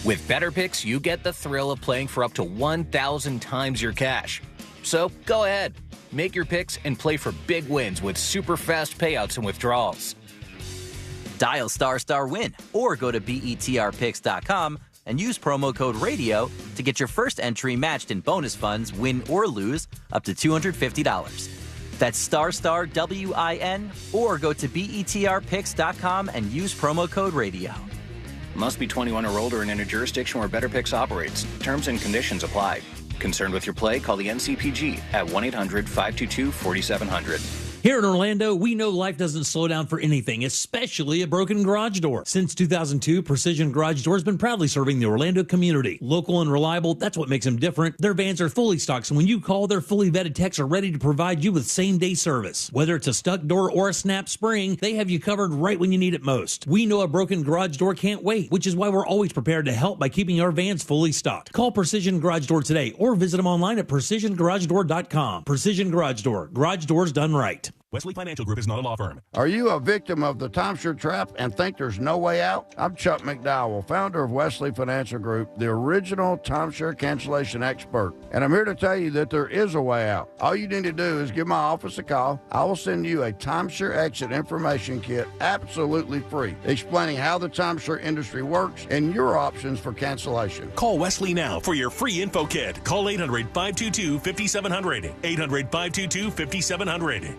With Better Picks, you get the thrill of playing for up to 1,000 times your cash. So go ahead, make your picks and play for big wins with super fast payouts and withdrawals. Dial **win or go to betrpicks.com and use promo code RADIO to get your first entry matched in bonus funds, win or lose, up to $250. That's **WIN or go to betrpicks.com and use promo code RADIO. Must be 21 or older and in a jurisdiction where Better Picks operates. Terms and conditions apply. Concerned with your play? Call the NCPG at 1-800-522-4700. Here in Orlando, we know life doesn't slow down for anything, especially a broken garage door. Since 2002, Precision Garage Door has been proudly serving the Orlando community. Local and reliable, that's what makes them different. Their vans are fully stocked, so when you call, their fully vetted techs are ready to provide you with same-day service. Whether it's a stuck door or a snap spring, they have you covered right when you need it most. We know a broken garage door can't wait, which is why we're always prepared to help by keeping our vans fully stocked. Call Precision Garage Door today or visit them online at PrecisionGarageDoor.com. Precision Garage Door. Garage doors done right. Wesley Financial Group is not a law firm. Are you a victim of the timeshare trap and think there's no way out? I'm Chuck McDowell, founder of Wesley Financial Group, the original timeshare cancellation expert. And I'm here to tell you that there is a way out. All you need to do is give my office a call. I will send you a timeshare exit information kit absolutely free, explaining how the timeshare industry works and your options for cancellation. Call Wesley now for your free info kit. Call 800-522-5700. 800-522-5700.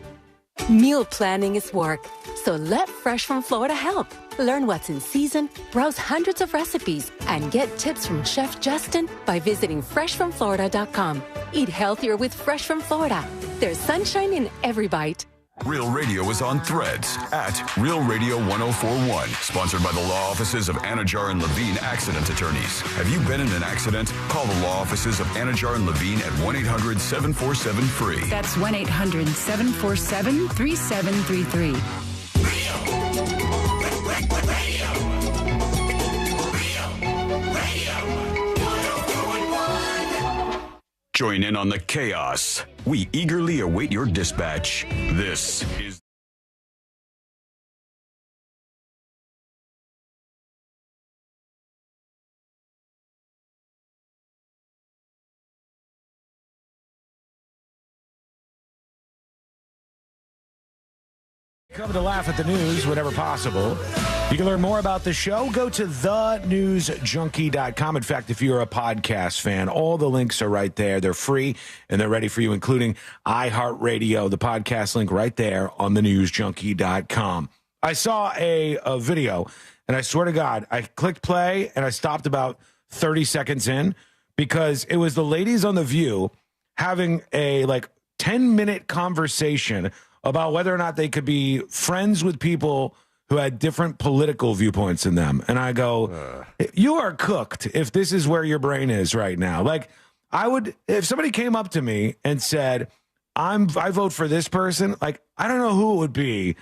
Meal planning is work, so let Fresh from Florida help. Learn what's in season, browse hundreds of recipes, and get tips from Chef Justin by visiting freshfromflorida.com. Eat healthier with Fresh from Florida. There's sunshine in every bite. Real Radio is on Threads at Real Radio 1041. Sponsored by the law offices of Anajar and Levine Accident Attorneys. Have you been in an accident? Call the law offices of Anajar and Levine at 1-800-747-FREE. That's 1-800-747-3733. Join in on the chaos. We eagerly await your dispatch. This is Come to laugh at the news whenever possible. You can learn more about the show. Go to thenewsjunkie.com. In fact, if you're a podcast fan, all the links are right there. They're free and they're ready for you, including iHeartRadio, the podcast link right there on thenewsjunkie.com. I saw a video, and I swear to God, I clicked play and I stopped about 30 seconds in because it was the ladies on The View having a 10-minute conversation about whether or not they could be friends with people who had different political viewpoints than them. And I go, you are cooked if this is where your brain is right now. I would, if somebody came up to me and said, I vote for this person, I don't know who it would be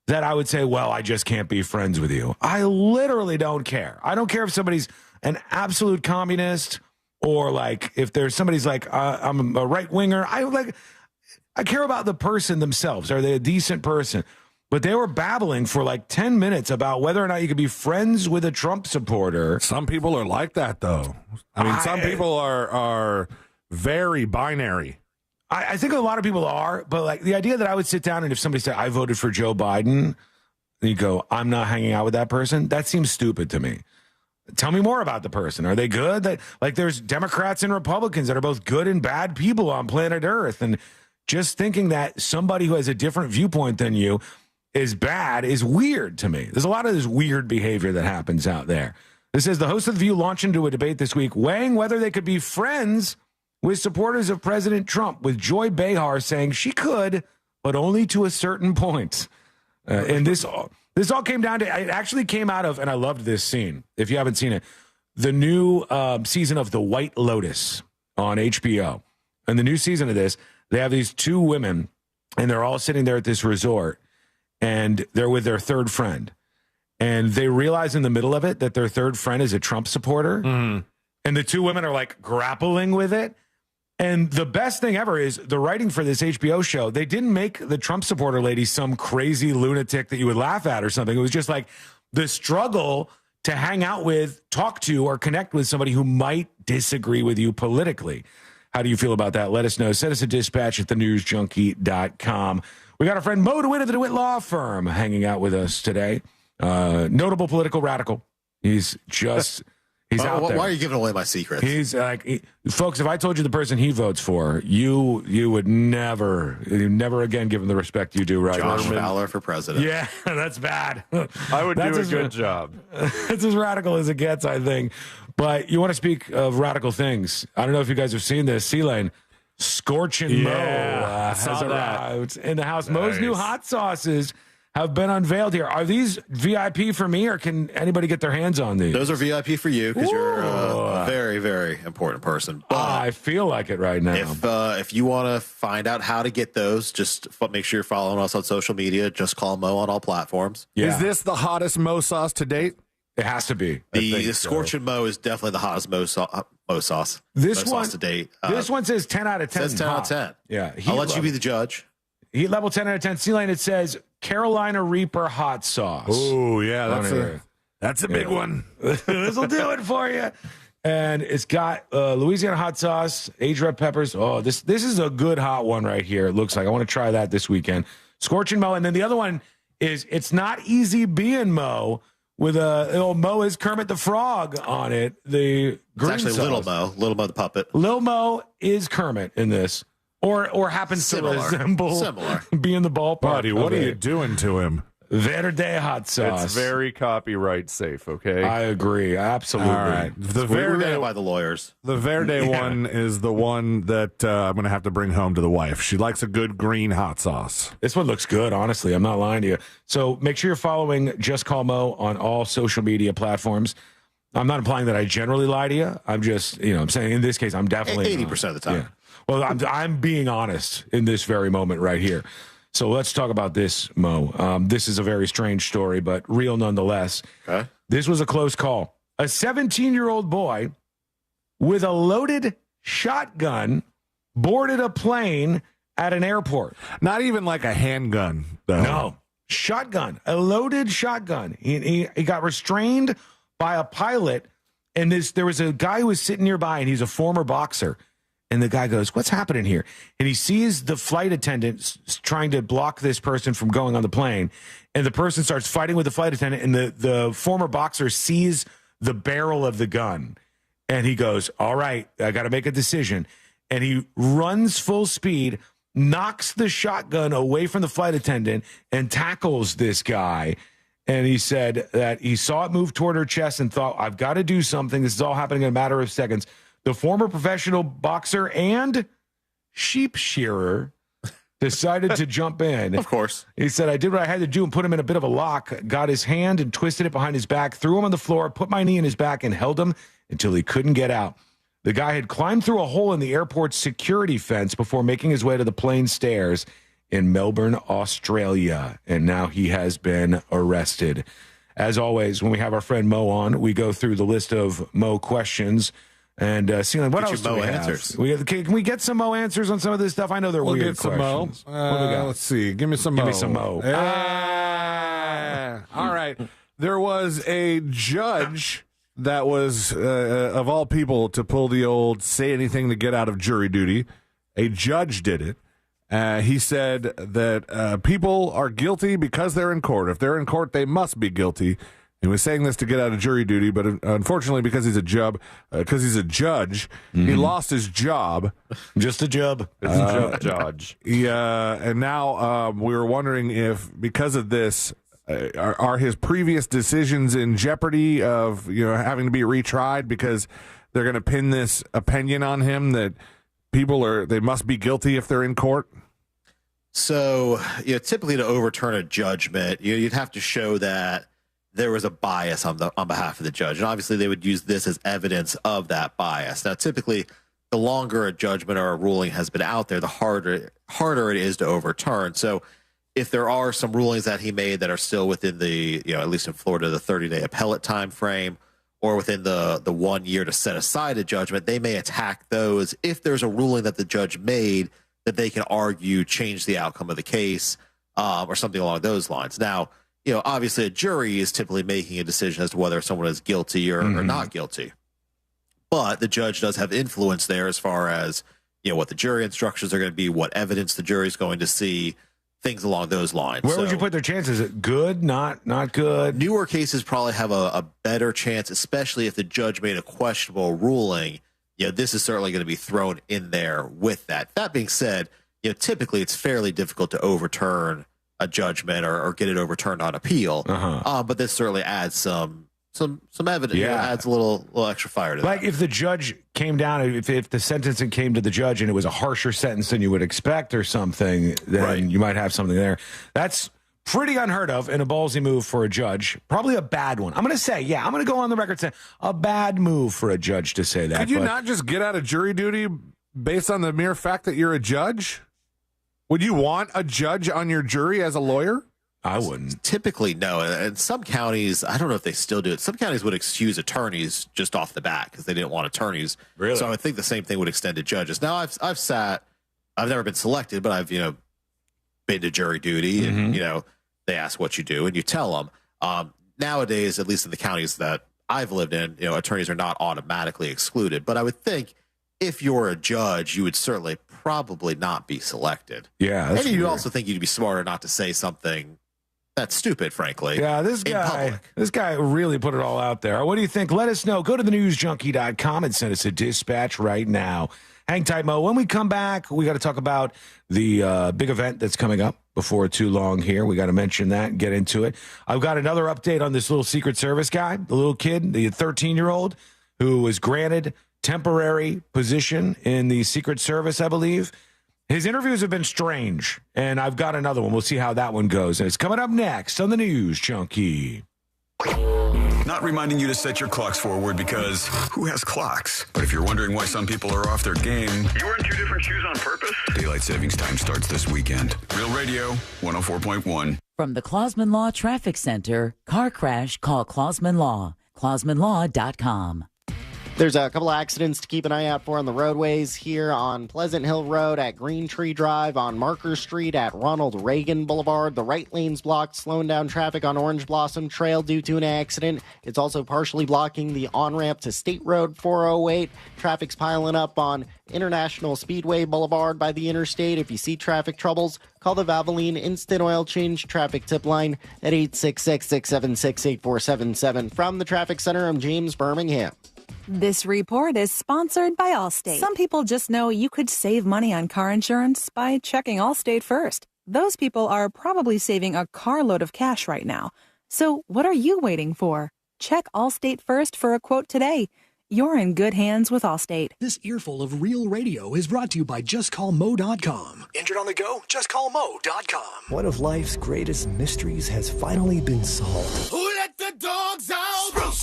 that I would say, well, I just can't be friends with you. I literally don't care. I don't care if somebody's an absolute communist or if there's somebody's I'm a right winger. I care about the person themselves. Are they a decent person? But they were babbling for 10 minutes about whether or not you could be friends with a Trump supporter. Some people are like that, though. I mean, some people are very binary. I think a lot of people are, but the idea that I would sit down and if somebody said, I voted for Joe Biden, and you go, I'm not hanging out with that person, that seems stupid to me. Tell me more about the person. Are they good? There's Democrats and Republicans that are both good and bad people on planet Earth, and just thinking that somebody who has a different viewpoint than you is bad is weird to me. There's a lot of this weird behavior that happens out there. This says the host of The View launched into a debate this week weighing whether they could be friends with supporters of President Trump, with Joy Behar saying she could, but only to a certain point. And this all came down to, it actually came out of, and I loved this scene, if you haven't seen it, the new season of The White Lotus on HBO. And the new season of this, they have these two women, and they're all sitting there at this resort, and they're with their third friend. And they realize in the middle of it that their third friend is a Trump supporter. Mm-hmm. And the two women are grappling with it. And the best thing ever is the writing for this HBO show. They didn't make the Trump supporter lady some crazy lunatic that you would laugh at or something. It was just the struggle to hang out with, talk to, or connect with somebody who might disagree with you politically. How do you feel about that? Let us know. Send us a dispatch at thenewsjunkie.com. We got our friend Mo DeWitt of the DeWitt Law Firm hanging out with us today. Notable political radical. He's out there. Why are you giving away my secrets? He's folks, if I told you the person he votes for, you would never again give him the respect you do right now. Josh Fowler for president. Yeah, that's bad. I would do a good job. It's as radical as it gets, I think. But you want to speak of radical things. I don't know if you guys have seen this. C-Lane, Scorchin' Mo has arrived in the house. Nice. Mo's new hot sauces have been unveiled here. Are these VIP for me, or can anybody get their hands on these? Those are VIP for you because you're a very, very important person. But I feel like it right now. If you want to find out how to get those, just make sure you're following us on social media. Just call Mo on all platforms. Yeah. Is this the hottest Mo sauce to date? It has to be. The Scorchin' Mo is definitely the hottest Mo sauce. This Mo one sauce to date. This one says 10 out of 10. Says 10 out of 10. Yeah, I'll let you be the judge. Heat level 10 out of 10. C-Lane, it says Carolina Reaper hot sauce. Oh yeah, that's a big one. This will do it for you. And it's got Louisiana hot sauce, aged red peppers. Oh, this is a good hot one right here. It looks like I want to try that this weekend. Scorchin' Mo, and then the other one is It's Not Easy Being Mo. With a little Mo is Kermit the Frog on it. The green it's actually sauce. Little Mo the puppet. Lil Mo is Kermit in this, or happens to resemble be in the ballpark. Buddy, what are you doing to him? Verde hot sauce. It's very copyright safe, okay? I agree. Absolutely. All right. The Verde by the lawyers. The Verde one is the one that I'm going to have to bring home to the wife. She likes a good green hot sauce. This one looks good, honestly. I'm not lying to you. So make sure you're following Just Call Mo on all social media platforms. I'm not implying that I generally lie to you. I'm just, I'm saying in this case, I'm definitely 80% of the time. Yeah. Well, I'm being honest in this very moment right here. So let's talk about this, Mo. This is a very strange story, but real nonetheless. Okay. This was a close call. A 17-year-old boy with a loaded shotgun boarded a plane at an airport. Not even like a handgun, though. No. Shotgun, a loaded shotgun. He got restrained by a pilot, and there was a guy who was sitting nearby, and he's a former boxer. And the guy goes, "What's happening here?" And he sees the flight attendant trying to block this person from going on the plane. And the person starts fighting with the flight attendant, and the former boxer sees the barrel of the gun. And he goes, "All right, I got to make a decision." And he runs full speed, knocks the shotgun away from the flight attendant, and tackles this guy. And he said that he saw it move toward her chest and thought, "I've got to do something. This is all happening in a matter of seconds." The former professional boxer and sheep shearer decided to jump in. Of course. He said, "I did what I had to do and put him in a bit of a lock, got his hand and twisted it behind his back, threw him on the floor, put my knee in his back, and held him until he couldn't get out." The guy had climbed through a hole in the airport's security fence before making his way to the plane stairs in Melbourne, Australia. And now he has been arrested. As always, when we have our friend Mo on, we go through the list of Mo questions. And Celine, what else do we have? Answers. Can we get some Mo answers on some of this stuff? I know they're weird get some questions. Mo. What do we got? Let's see. Give me some Mo. Give me some Mo. All right. There was a judge that was, of all people, to pull the old say anything to get out of jury duty. A judge did it. He said that people are guilty because they're in court. If they're in court, they must be guilty. He was saying this to get out of jury duty, but unfortunately, because he's a judge, he lost his job. Just a job. Judge. Yeah, and now we were wondering if, because of this, are his previous decisions in jeopardy of having to be retried because they're going to pin this opinion on him that they must be guilty if they're in court? So, typically to overturn a judgment, you'd have to show that there was a bias on behalf of the judge. And obviously they would use this as evidence of that bias. Now, typically, the longer a judgment or a ruling has been out there, the harder it is to overturn. So if there are some rulings that he made that are still within the, at least in Florida, the 30-day appellate time frame, or within the 1 year to set aside a judgment, they may attack those. If there's a ruling that the judge made that they can argue change the outcome of the case, or something along those lines. Now, obviously a jury is typically making a decision as to whether someone is guilty or not guilty. But the judge does have influence there as far as, what the jury instructions are going to be, what evidence the jury is going to see, things along those lines. Where would you put their chances? Is it good, not good? Newer cases probably have a better chance, especially if the judge made a questionable ruling. This is certainly going to be thrown in there with that. That being said, typically it's fairly difficult to overturn a judgment or get it overturned on appeal. But this certainly adds some evidence. Adds a little extra fire to that. Like if the judge came down, if the sentencing came to the judge and it was a harsher sentence than you would expect or something, then you might have something there. That's pretty unheard of and a ballsy move for a judge. Probably a bad one. I'm going to say, I'm going to go on the record saying a bad move for a judge to say that. Could you not just get out of jury duty based on the mere fact that you're a judge? Would you want a judge on your jury as a lawyer? I wouldn't. Typically, no. And some counties, I don't know if they still do it. Some counties would excuse attorneys just off the bat because they didn't want attorneys. Really? So I would think the same thing would extend to judges. Now, I've never been selected, but I've, been to jury duty and, they ask what you do and you tell them. Nowadays, at least in the counties that I've lived in, attorneys are not automatically excluded. But I would think if you're a judge, you would certainly probably not be selected. Yeah. And you'd also think you'd be smarter not to say something that's stupid, frankly. Yeah, this guy really put it all out there. What do you think? Let us know. Go to thenewsjunkie.com and send us a dispatch right now. Hang tight, Mo. When we come back, we got to talk about the big event that's coming up before too long here. We got to mention that and get into it. I've got another update on this little Secret Service guy, the little kid, the 13-year-old who was granted temporary position in the Secret Service, I believe. His interviews have been strange, and I've got another one. We'll see how that one goes. And it's coming up next on the News Junkie. Not reminding you to set your clocks forward because who has clocks? But if you're wondering why some people are off their game, you wearing two different shoes on purpose? Daylight savings time starts this weekend. Real Radio 104.1. From the Clausman Law Traffic Center, car crash, call Clausman Law. ClausmanLaw.com. There's a couple of accidents to keep an eye out for on the roadways here on Pleasant Hill Road at Green Tree Drive, on Marker Street at Ronald Reagan Boulevard. The right lane's blocked, slowing down traffic on Orange Blossom Trail due to an accident. It's also partially blocking the on-ramp to State Road 408. Traffic's piling up on International Speedway Boulevard by the interstate. If you see traffic troubles, call the Valvoline Instant Oil Change traffic tip line at 866-676-8477. From the Traffic Center, I'm James Birmingham. This report is sponsored by Allstate. Some people just know you could save money on car insurance by checking Allstate first. Those people are probably saving a carload of cash right now. So what are you waiting for? Check Allstate first for a quote today. You're in good hands with Allstate. This earful of real radio is brought to you by JustCallMo.com. Injured on the go? JustCallMo.com. One of life's greatest mysteries has finally been solved. Who let the dogs out?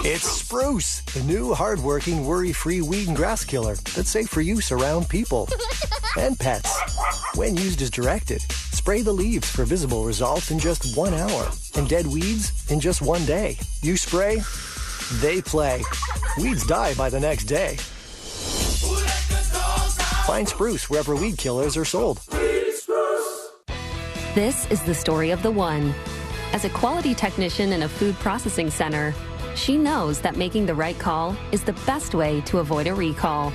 It's Spruce, the new hard-working, worry-free weed and grass killer that's safe for use around people and pets. When used as directed, spray the leaves for visible results in just 1 hour and dead weeds in just 1 day. You spray, they play. Weeds die by the next day. Find Spruce wherever weed killers are sold. This is the story of the one. As a quality technician in a food processing center, she knows that making the right call is the best way to avoid a recall.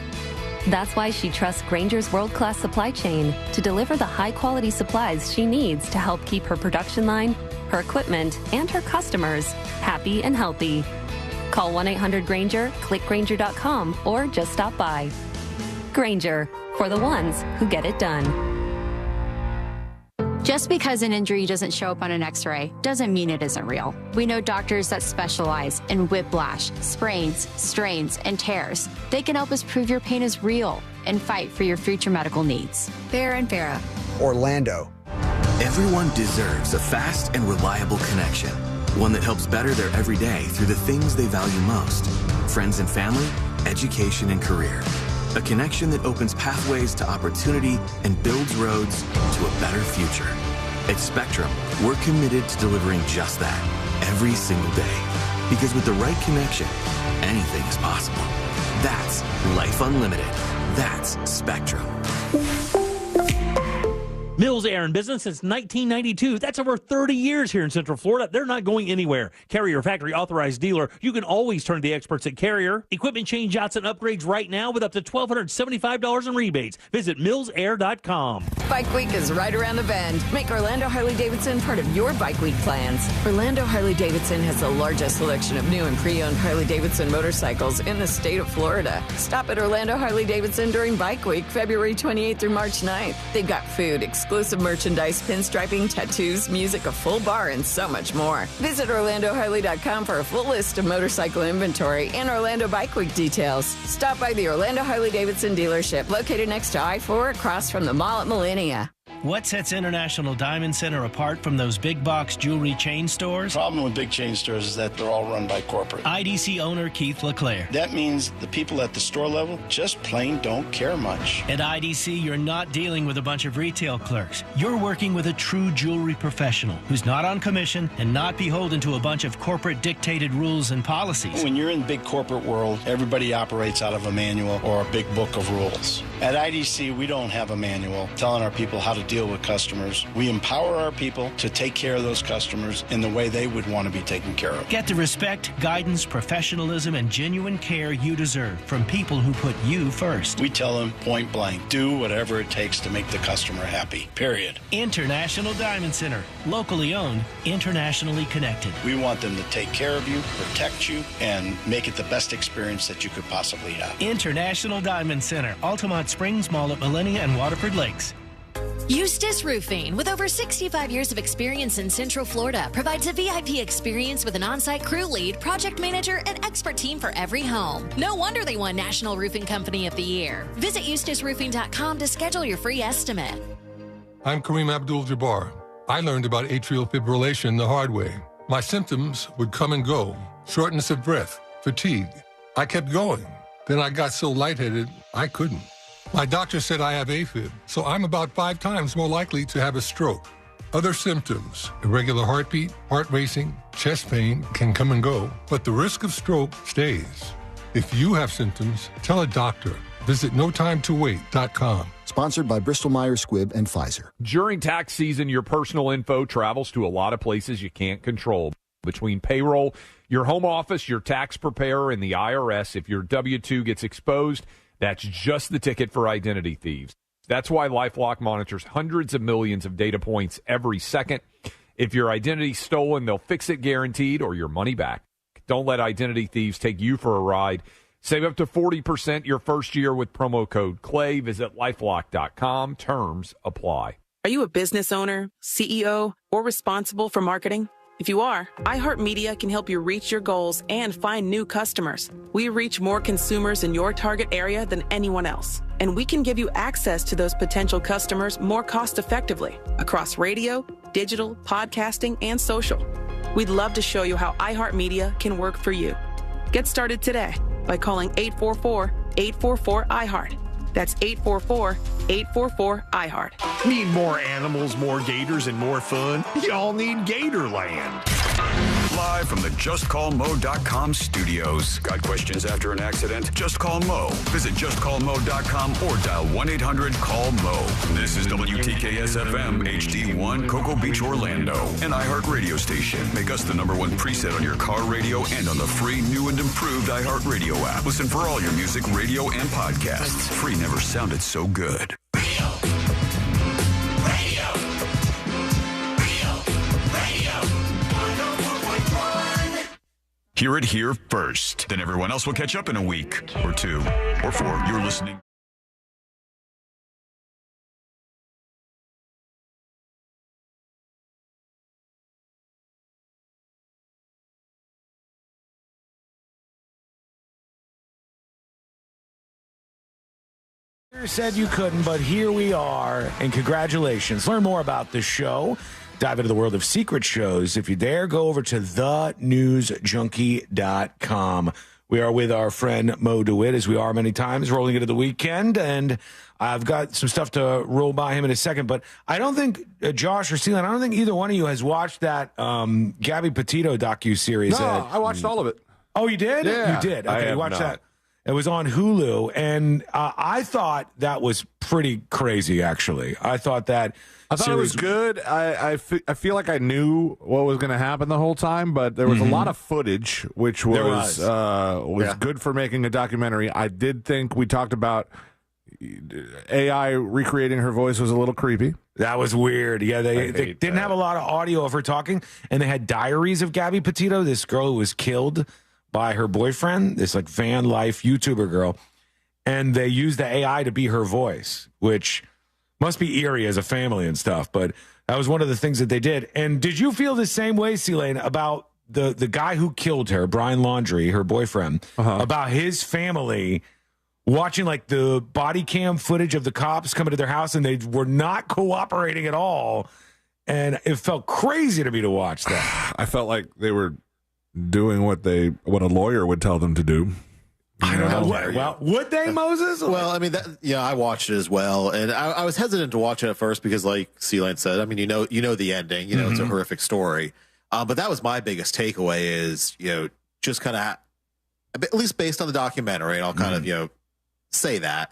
That's why she trusts Grainger's world-class supply chain to deliver the high-quality supplies she needs to help keep her production line, her equipment, and her customers happy and healthy. Call 1-800-GRAINGER, click Grainger.com, or just stop by. Grainger, for the ones who get it done. Just because an injury doesn't show up on an x-ray doesn't mean it isn't real. We know doctors that specialize in whiplash, sprains, strains, and tears. They can help us prove your pain is real and fight for your future medical needs. Farah and Farah. Orlando. Everyone deserves a fast and reliable connection. One that helps better their everyday through the things they value most. Friends and family, education and career. A connection that opens pathways to opportunity and builds roads to a better future. At Spectrum, we're committed to delivering just that every single day. Because with the right connection, anything is possible. That's Life Unlimited. That's Spectrum. Mills Air in business since 1992. That's over 30 years here in Central Florida. They're not going anywhere. Carrier factory authorized dealer. You can always turn to the experts at Carrier. Equipment change outs and upgrades right now with up to $1,275 in rebates. Visit millsair.com. Bike Week is right around the bend. Make Orlando Harley-Davidson part of your Bike Week plans. Orlando Harley-Davidson has the largest selection of new and pre-owned Harley-Davidson motorcycles in the state of Florida. Stop at Orlando Harley-Davidson during Bike Week, February 28th through March 9th. They've got food, exclusive merchandise, pinstriping, tattoos, music, a full bar, and so much more. Visit OrlandoHarley.com for a full list of motorcycle inventory and Orlando Bike Week details. Stop by the Orlando Harley-Davidson dealership located next to I-4 across from the mall at Millennia. What sets International Diamond Center apart from those big box jewelry chain stores? The problem with big chain stores is that they're all run by corporate. IDC owner Keith LeClaire. That means the people at the store level just plain don't care much. At IDC, you're not dealing with a bunch of retail clerks. You're working with a true jewelry professional who's not on commission and not beholden to a bunch of corporate dictated rules and policies. When you're in the big corporate world, everybody operates out of a manual or a big book of rules. At IDC, we don't have a manual telling our people how to deal with customers. We empower our people to take care of those customers in the way they would want to be taken care of. Get the respect, guidance, professionalism, and genuine care you deserve from people who put you first. We tell them point blank, do whatever it takes to make the customer happy, period. International Diamond Center, locally owned, internationally connected. We want them to take care of you, protect you, and make it the best experience that you could possibly have. International Diamond Center, Altamont Springs Mall at Millennia and Waterford Lakes. Eustace Roofing, with over 65 years of experience in Central Florida, provides a VIP experience with an on-site crew lead, project manager, and expert team for every home. No wonder they won National Roofing Company of the Year. Visit EustaceRoofing.com to schedule your free estimate. I'm Kareem Abdul-Jabbar. I learned about atrial fibrillation the hard way. My symptoms would come and go. Shortness of breath, fatigue. I kept going. Then I got so lightheaded, I couldn't. My doctor said I have AFib, so I'm about 5 times more likely to have a stroke. Other symptoms, irregular heartbeat, heart racing, chest pain can come and go, but the risk of stroke stays. If you have symptoms, tell a doctor. Visit notimetowait.com. Sponsored by Bristol-Myers Squibb and Pfizer. During tax season, your personal info travels to a lot of places you can't control. Between payroll, your home office, your tax preparer, and the IRS, if your W-2 gets exposed, that's just the ticket for identity thieves. That's why LifeLock monitors hundreds of millions of data points every second. If your identity's stolen, they'll fix it guaranteed or your money back. Don't let identity thieves take you for a ride. Save up to 40% your first year with promo code CLAY. Visit lifelock.com. Terms apply. Are you a business owner, CEO, or responsible for marketing? If you are, iHeartMedia can help you reach your goals and find new customers. We reach more consumers in your target area than anyone else. And we can give you access to those potential customers more cost-effectively across radio, digital, podcasting, and social. We'd love to show you how iHeartMedia can work for you. Get started today by calling 844-844-iHeart. That's 844-844-iHeart. Need more animals, more gators, and more fun? Y'all need Gatorland. Live from the JustCallMo.com studios. Got questions after an accident? Just call Mo. Visit JustCallMo.com or dial 1-800-CALL-MO. This is WTKS-FM HD1 Cocoa Beach, Orlando. An iHeart radio station. Make us the #1 preset on your car radio and on the free, new, and improved iHeart Radio app. Listen for all your music, radio, and podcasts. Free never sounded so good. Hear it here first. Then everyone else will catch up in a week or 2 or 4. You're listening. You said you couldn't, but here we are, and congratulations. Learn more about the show. Dive into the world of secret shows. If you dare, go over to thenewsjunkie.com. We are with our friend Mo DeWitt, as we are many times, rolling into the weekend, and I've got some stuff to roll by him in a second, but I don't think, Josh or Celine, I don't think either one of you has watched that Gabby Petito docuseries. No, I watched all of it. Oh, you did? Yeah. You did? Okay, you watched that. It was on Hulu, and I thought that was pretty crazy, actually. I thought it was good. I feel like I knew what was going to happen the whole time, but there was a lot of footage, which was good for making a documentary. I did think we talked about AI recreating her voice was a little creepy. That was weird. Yeah, they didn't have a lot of audio of her talking, and they had diaries of Gabby Petito, this girl who was killed by her boyfriend, this like van life YouTuber girl, and they used the AI to be her voice, which must be eerie as a family and stuff, but that was one of the things that they did. And did you feel the same way, Celine, about the guy who killed her, Brian Laundrie, her boyfriend, about his family watching like the body cam footage of the cops coming to their house, and they were not cooperating at all, and it felt crazy to me to watch that. I felt like they were doing what a lawyer would tell them to do. I don't know. Well, would they, Moses? Well, I mean, I watched it as well, and I was hesitant to watch it at first because, like Celine said, I mean, you know the ending. You know, it's a horrific story. But that was my biggest takeaway is, just kind of, at least based on the documentary, and I'll kind of, say that,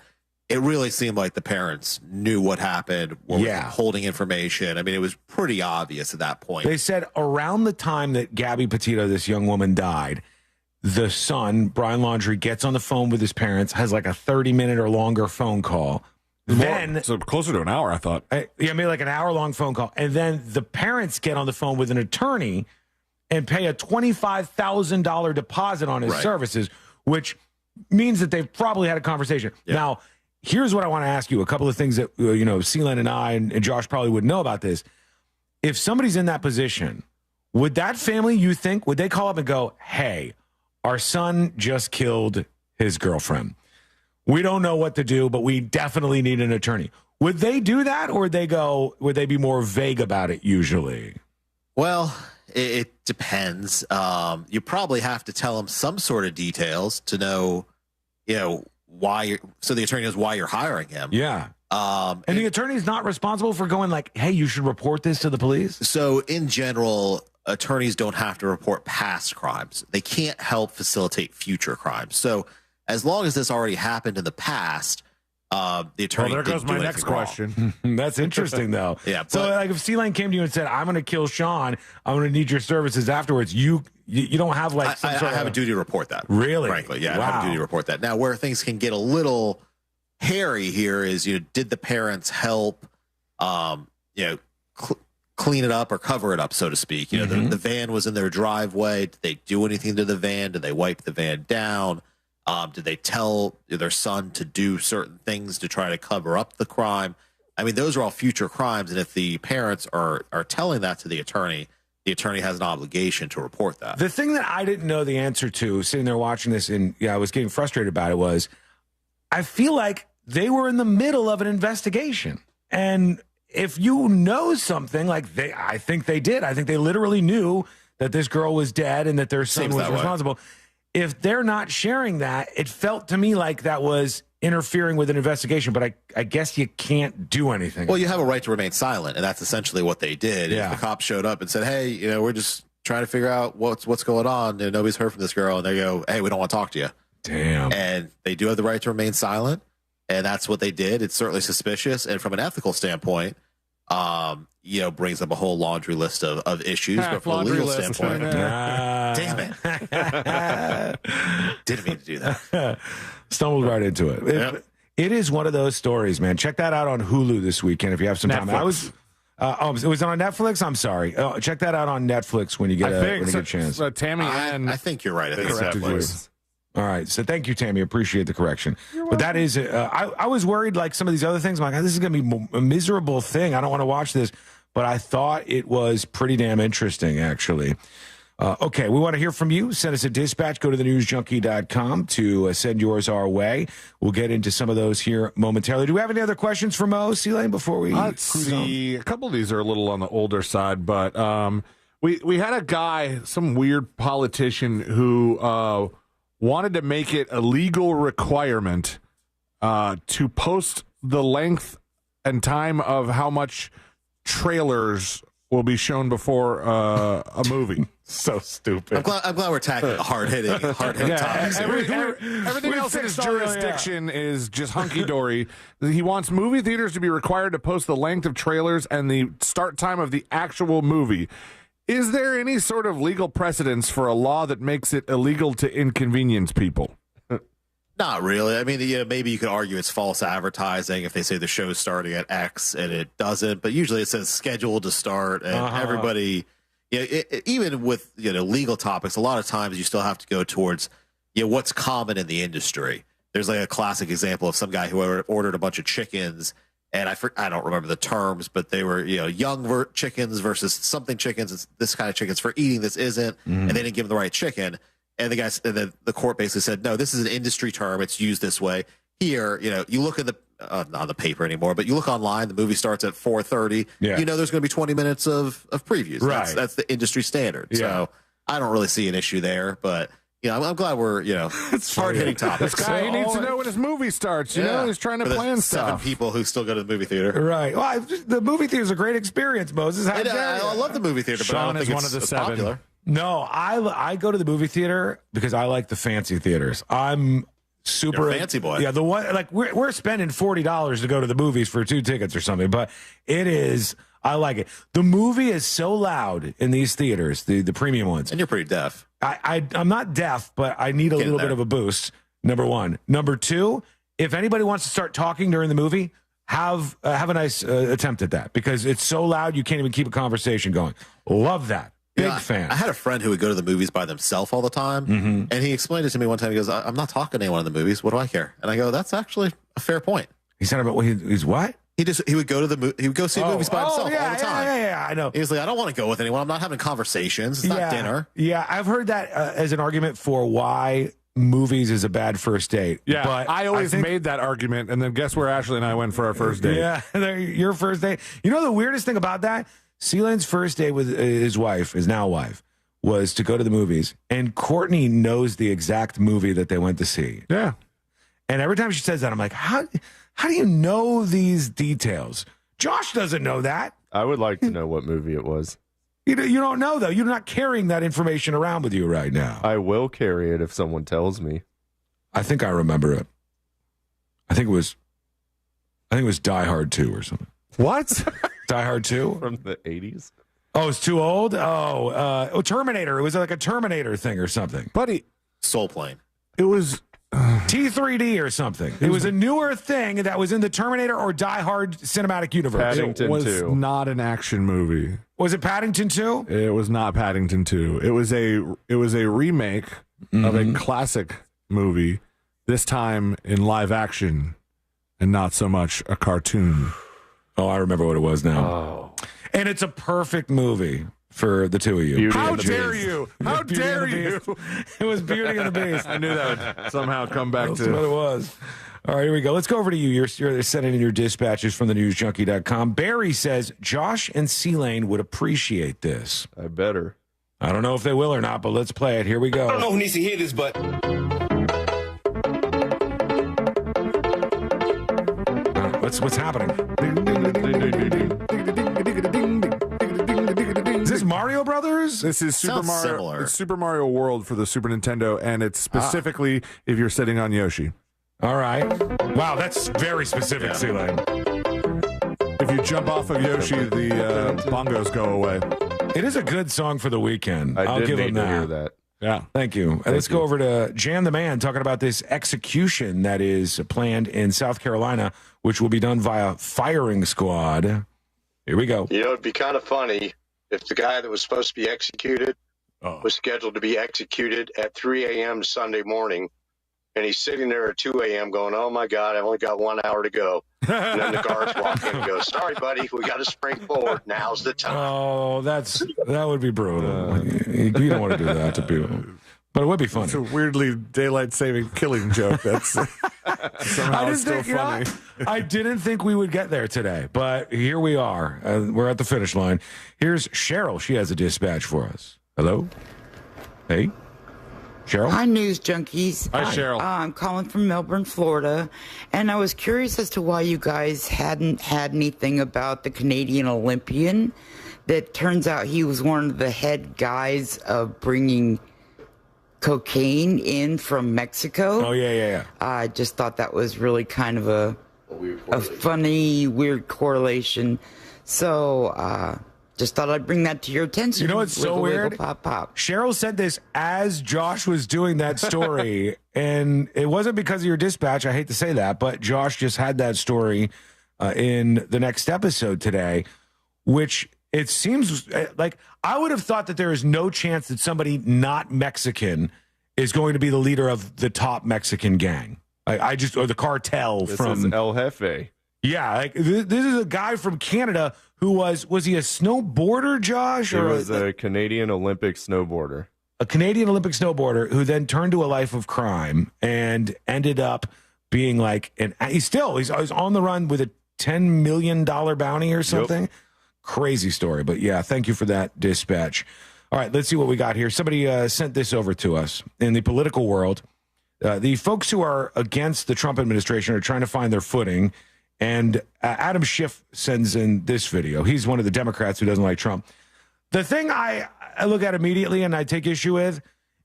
it really seemed like the parents knew what happened, were holding information. I mean, it was pretty obvious at that point. They said around the time that Gabby Petito, this young woman, died, the son, Brian Laundrie, gets on the phone with his parents, has like a 30-minute or longer phone call. So closer to an hour, I thought. Maybe like an hour-long phone call. And then the parents get on the phone with an attorney and pay a $25,000 deposit on his services, which means that they've probably had a conversation. Yeah. Now, here's what I want to ask you. A couple of things that, Celine and I and Josh probably would know about this. If somebody's in that position, would that family, you think, would they call up and go, hey, our son just killed his girlfriend. We don't know what to do, but we definitely need an attorney. Would they do that, or would they be more vague about it usually? Well, it depends. You probably have to tell them some sort of details to know, why so the attorney knows why you're hiring him. Yeah. And the attorney's not responsible for going like, hey, you should report this to the police? So in general, attorneys don't have to report past crimes. They can't help facilitate future crimes. So as long as this already happened in the past, the attorney. Well, there goes my next question. That's interesting, though. Yeah. So, like, if C-Lane came to you and said, "I'm going to kill Sean. I'm going to need your services afterwards," you don't have like. I have a duty to report that. Really? Frankly, yeah. Wow. I have a duty to report that. Now, where things can get a little hairy here is, did the parents help, clean it up or cover it up, so to speak? The van was in their driveway. Did they do anything to the van? Did they wipe the van down? Did they tell their son to do certain things to try to cover up the crime? I mean, those are all future crimes. And if the parents are telling that to the attorney has an obligation to report that. The thing that I didn't know the answer to, sitting there watching this, and I was getting frustrated about it, was I feel like they were in the middle of an investigation. And if you know something, like I think they did. I think they literally knew that this girl was dead and that their son was responsible. If they're not sharing that, it felt to me like that was interfering with an investigation, but I guess you can't do anything. Well, you have a right to remain silent, and that's essentially what they did. Yeah. If the cops showed up and said, "Hey, we're just trying to figure out what's going on, and nobody's heard from this girl," and they go, "Hey, we don't want to talk to you." Damn. And they do have the right to remain silent, and that's what they did. It's certainly suspicious, and from an ethical standpoint, brings up a whole laundry list of issues. But from a legal standpoint, damn it, didn't mean to do that. Stumbled right into it. Yep. It is one of those stories, man. Check that out on Hulu this weekend if you have some time. Netflix. It was on Netflix. I'm sorry. Check that out on Netflix when you get a chance. Tammy, I think you're right. I think it's Netflix. All right. So thank you, Tammy. Appreciate the correction. But that is, I was worried like some of these other things. I'm like, this is going to be a miserable thing. I don't want to watch this. But I thought it was pretty damn interesting, actually. Okay, we want to hear from you. Send us a dispatch. Go to thenewsjunkie.com to send yours our way. We'll get into some of those here momentarily. Do we have any other questions for Mo, C-Lane, before we Let's see. A couple of these are a little on the older side, but we had a guy, some weird politician, who wanted to make it a legal requirement to post the length and time of how much trailers will be shown before a movie. So stupid. I'm glad we're tackling hard-hitting topics. Everything else in his jurisdiction is just hunky-dory. He wants movie theaters to be required to post the length of trailers and the start time of the actual movie. Is there any sort of legal precedence for a law that makes it illegal to inconvenience people? Not really. I mean, maybe you could argue it's false advertising if they say the show's starting at X and it doesn't, but usually it says scheduled to start, and everybody, even with legal topics, a lot of times you still have to go towards what's common in the industry. There's like a classic example of some guy who ordered a bunch of chickens, and I don't remember the terms, but they were young chickens versus something chickens. It's this kind of chickens for eating. This isn't, and they didn't give him the right chicken. And the guy, the court basically said, no, this is an industry term. It's used this way. Here, you look at not on the paper anymore, but you look online. The movie starts at 4:30. Yeah. There's going to be 20 minutes of previews. Right. That's the industry standard. Yeah. So I don't really see an issue there. But I'm glad we're it's hard hitting topics. This guy, he needs to know when his movie starts. He's trying to plan stuff. 7 people who still go to the movie theater. Right. Well, the movie theater is a great experience, Moses. I love the movie theater, but I don't think it's one of the 7. Popular. No, I go to the movie theater because I like the fancy theaters. I'm super You're a fancy boy. Yeah, the one like we're spending $40 to go to the movies for 2 tickets or something, but it is. I like it. The movie is so loud in these theaters, the premium ones, and you're pretty deaf. I'm not deaf, but I need a little bit of a boost. Number one. Number two, if anybody wants to start talking during the movie, have a nice attempt at that because it's so loud you can't even keep a conversation going. Love that. Big fan. I had a friend who would go to the movies by themselves all the time, and he explained it to me one time. He goes, I'm not talking to anyone in the movies. What do I care? And I go, that's actually a fair point. He said about he's what? He would go to he would go see movies by himself all the time. Yeah, I know. He was like, I don't want to go with anyone. I'm not having conversations. It's not dinner. Yeah, I've heard that as an argument for why movies is a bad first date. Yeah, but I always made that argument, and then guess where Ashley and I went for our first date? Yeah, your first date. You know the weirdest thing about that? C-Lane's first date with his now wife, was to go to the movies, and Courtney knows the exact movie that they went to see. Yeah. And every time she says that, I'm like, how do you know these details? Josh doesn't know that. I would like to know what movie it was. You don't know, though. You're not carrying that information around with you right now. I will carry it if someone tells me. I think I remember it. I think it was Die Hard 2 or something. What? Die Hard 2? From the 80s? Oh, it's too old? Terminator. It was like a Terminator thing or something. Buddy. Soul Plane. It was... T3D or something. It was a newer thing that was in the Terminator or Die Hard cinematic universe. Paddington 2. It was not an action movie. Was it Paddington 2? It was not Paddington 2. It was a remake of a classic movie, this time in live action and not so much a cartoon. Oh, I remember what it was now. Oh. And it's a perfect movie for the two of you. How dare you? How dare you? It was Beauty and the Beast. I knew that would somehow come back That's to what it was. All right, here we go. Let's go over to you. You're sending in your dispatches from the newsjunkie.com. Barry says Josh and C-Lane would appreciate this. I better. I don't know if they will or not, but let's play it. Here we go. I don't know who needs to hear this, but... What's happening? Is this Mario Brothers? This is Super Mario World for the Super Nintendo, and it's specifically if you're sitting on Yoshi. All right. Wow, that's very specific, C-Lane. If you jump off of Yoshi, the bongos go away. It is a good song for the weekend. I'll give him that. to hear that. Yeah. Thank you. And let's go over to Jan the Man talking about this execution that is planned in South Carolina, which will be done via firing squad. Here we go. You know, it'd be kind of funny if the guy that was supposed to be executed was scheduled to be executed at 3 a.m. Sunday morning, and he's sitting there at 2 a.m. going, oh, my God, I've only got 1 hour to go. And then the guards walk in and go, sorry, buddy, we got to spring forward. Now's the time. Oh, that would be brutal. You don't want to do that to people. But it would be funny. It's a weirdly daylight saving killing joke. That's somehow still funny. I didn't think we would get there today, but here we are. We're at the finish line. Here's Cheryl. She has a dispatch for us. Hello? Hey? Cheryl? Hi, News Junkies. Hi, Cheryl. I'm calling from Melbourne, Florida, and I was curious as to why you guys hadn't had anything about the Canadian Olympian. That turns out he was one of the head guys of bringing cocaine in from Mexico. Oh, yeah. I just thought that was really kind of a funny, weird correlation. So, just thought I'd bring that to your attention. You know what's so weird? Pop, pop. Cheryl said this as Josh was doing that story, and it wasn't because of your dispatch. I hate to say that, but Josh just had that story in the next episode today, which it seems like I would have thought that there is no chance that somebody not Mexican is going to be the leader of the top Mexican gang. Or the cartel this from is El Jefe. Yeah, this is a guy from Canada who was he a snowboarder, Josh? He was a Canadian Olympic snowboarder. A Canadian Olympic snowboarder who then turned to a life of crime and ended up being like he's on the run with a $10 million bounty or something. Yep. Crazy story, but yeah, thank you for that dispatch. All right, let's see what we got here. Somebody sent this over to us. In the political world, the folks who are against the Trump administration are trying to find their footing. And Adam Schiff sends in this video. He's one of the Democrats who doesn't like Trump. The thing I look at immediately and I take issue with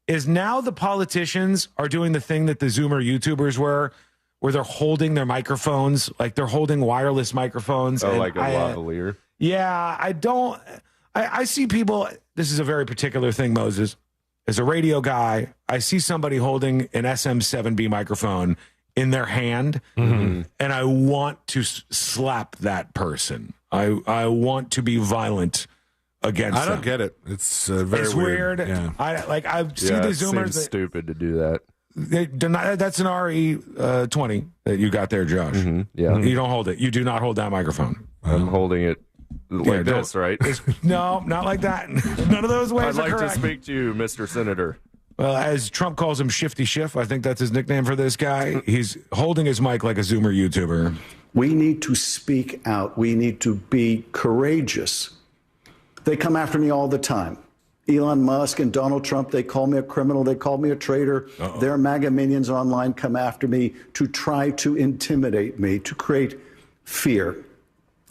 is now the politicians are doing the thing that the Zoomer YouTubers were, where they're holding their microphones, like they're holding wireless microphones. Oh, like a lavalier. Yeah, I see people, this is a very particular thing, Moses. As a radio guy, I see somebody holding an SM7B microphone in their hand, and I want to slap that person. I want to be violent against them. I don't get it. It's very it's weird. Yeah. I see the Zoomers. Seems stupid to do that. That's an RE20 that you got there, Josh. Yeah. You don't hold it. You do not hold that microphone. I'm holding it like this, right? No, not like that. None of those ways I'd like are correct. to speak to you, Mr. Senator. Well, as Trump calls him Shifty Schiff, I think that's his nickname for this guy. He's holding his mic like a Zoomer YouTuber. We need to speak out. We need to be courageous. They come after me all the time. Elon Musk and Donald Trump, they call me a criminal. They call me a traitor. Their MAGA minions online come after me to try to intimidate me, to create fear.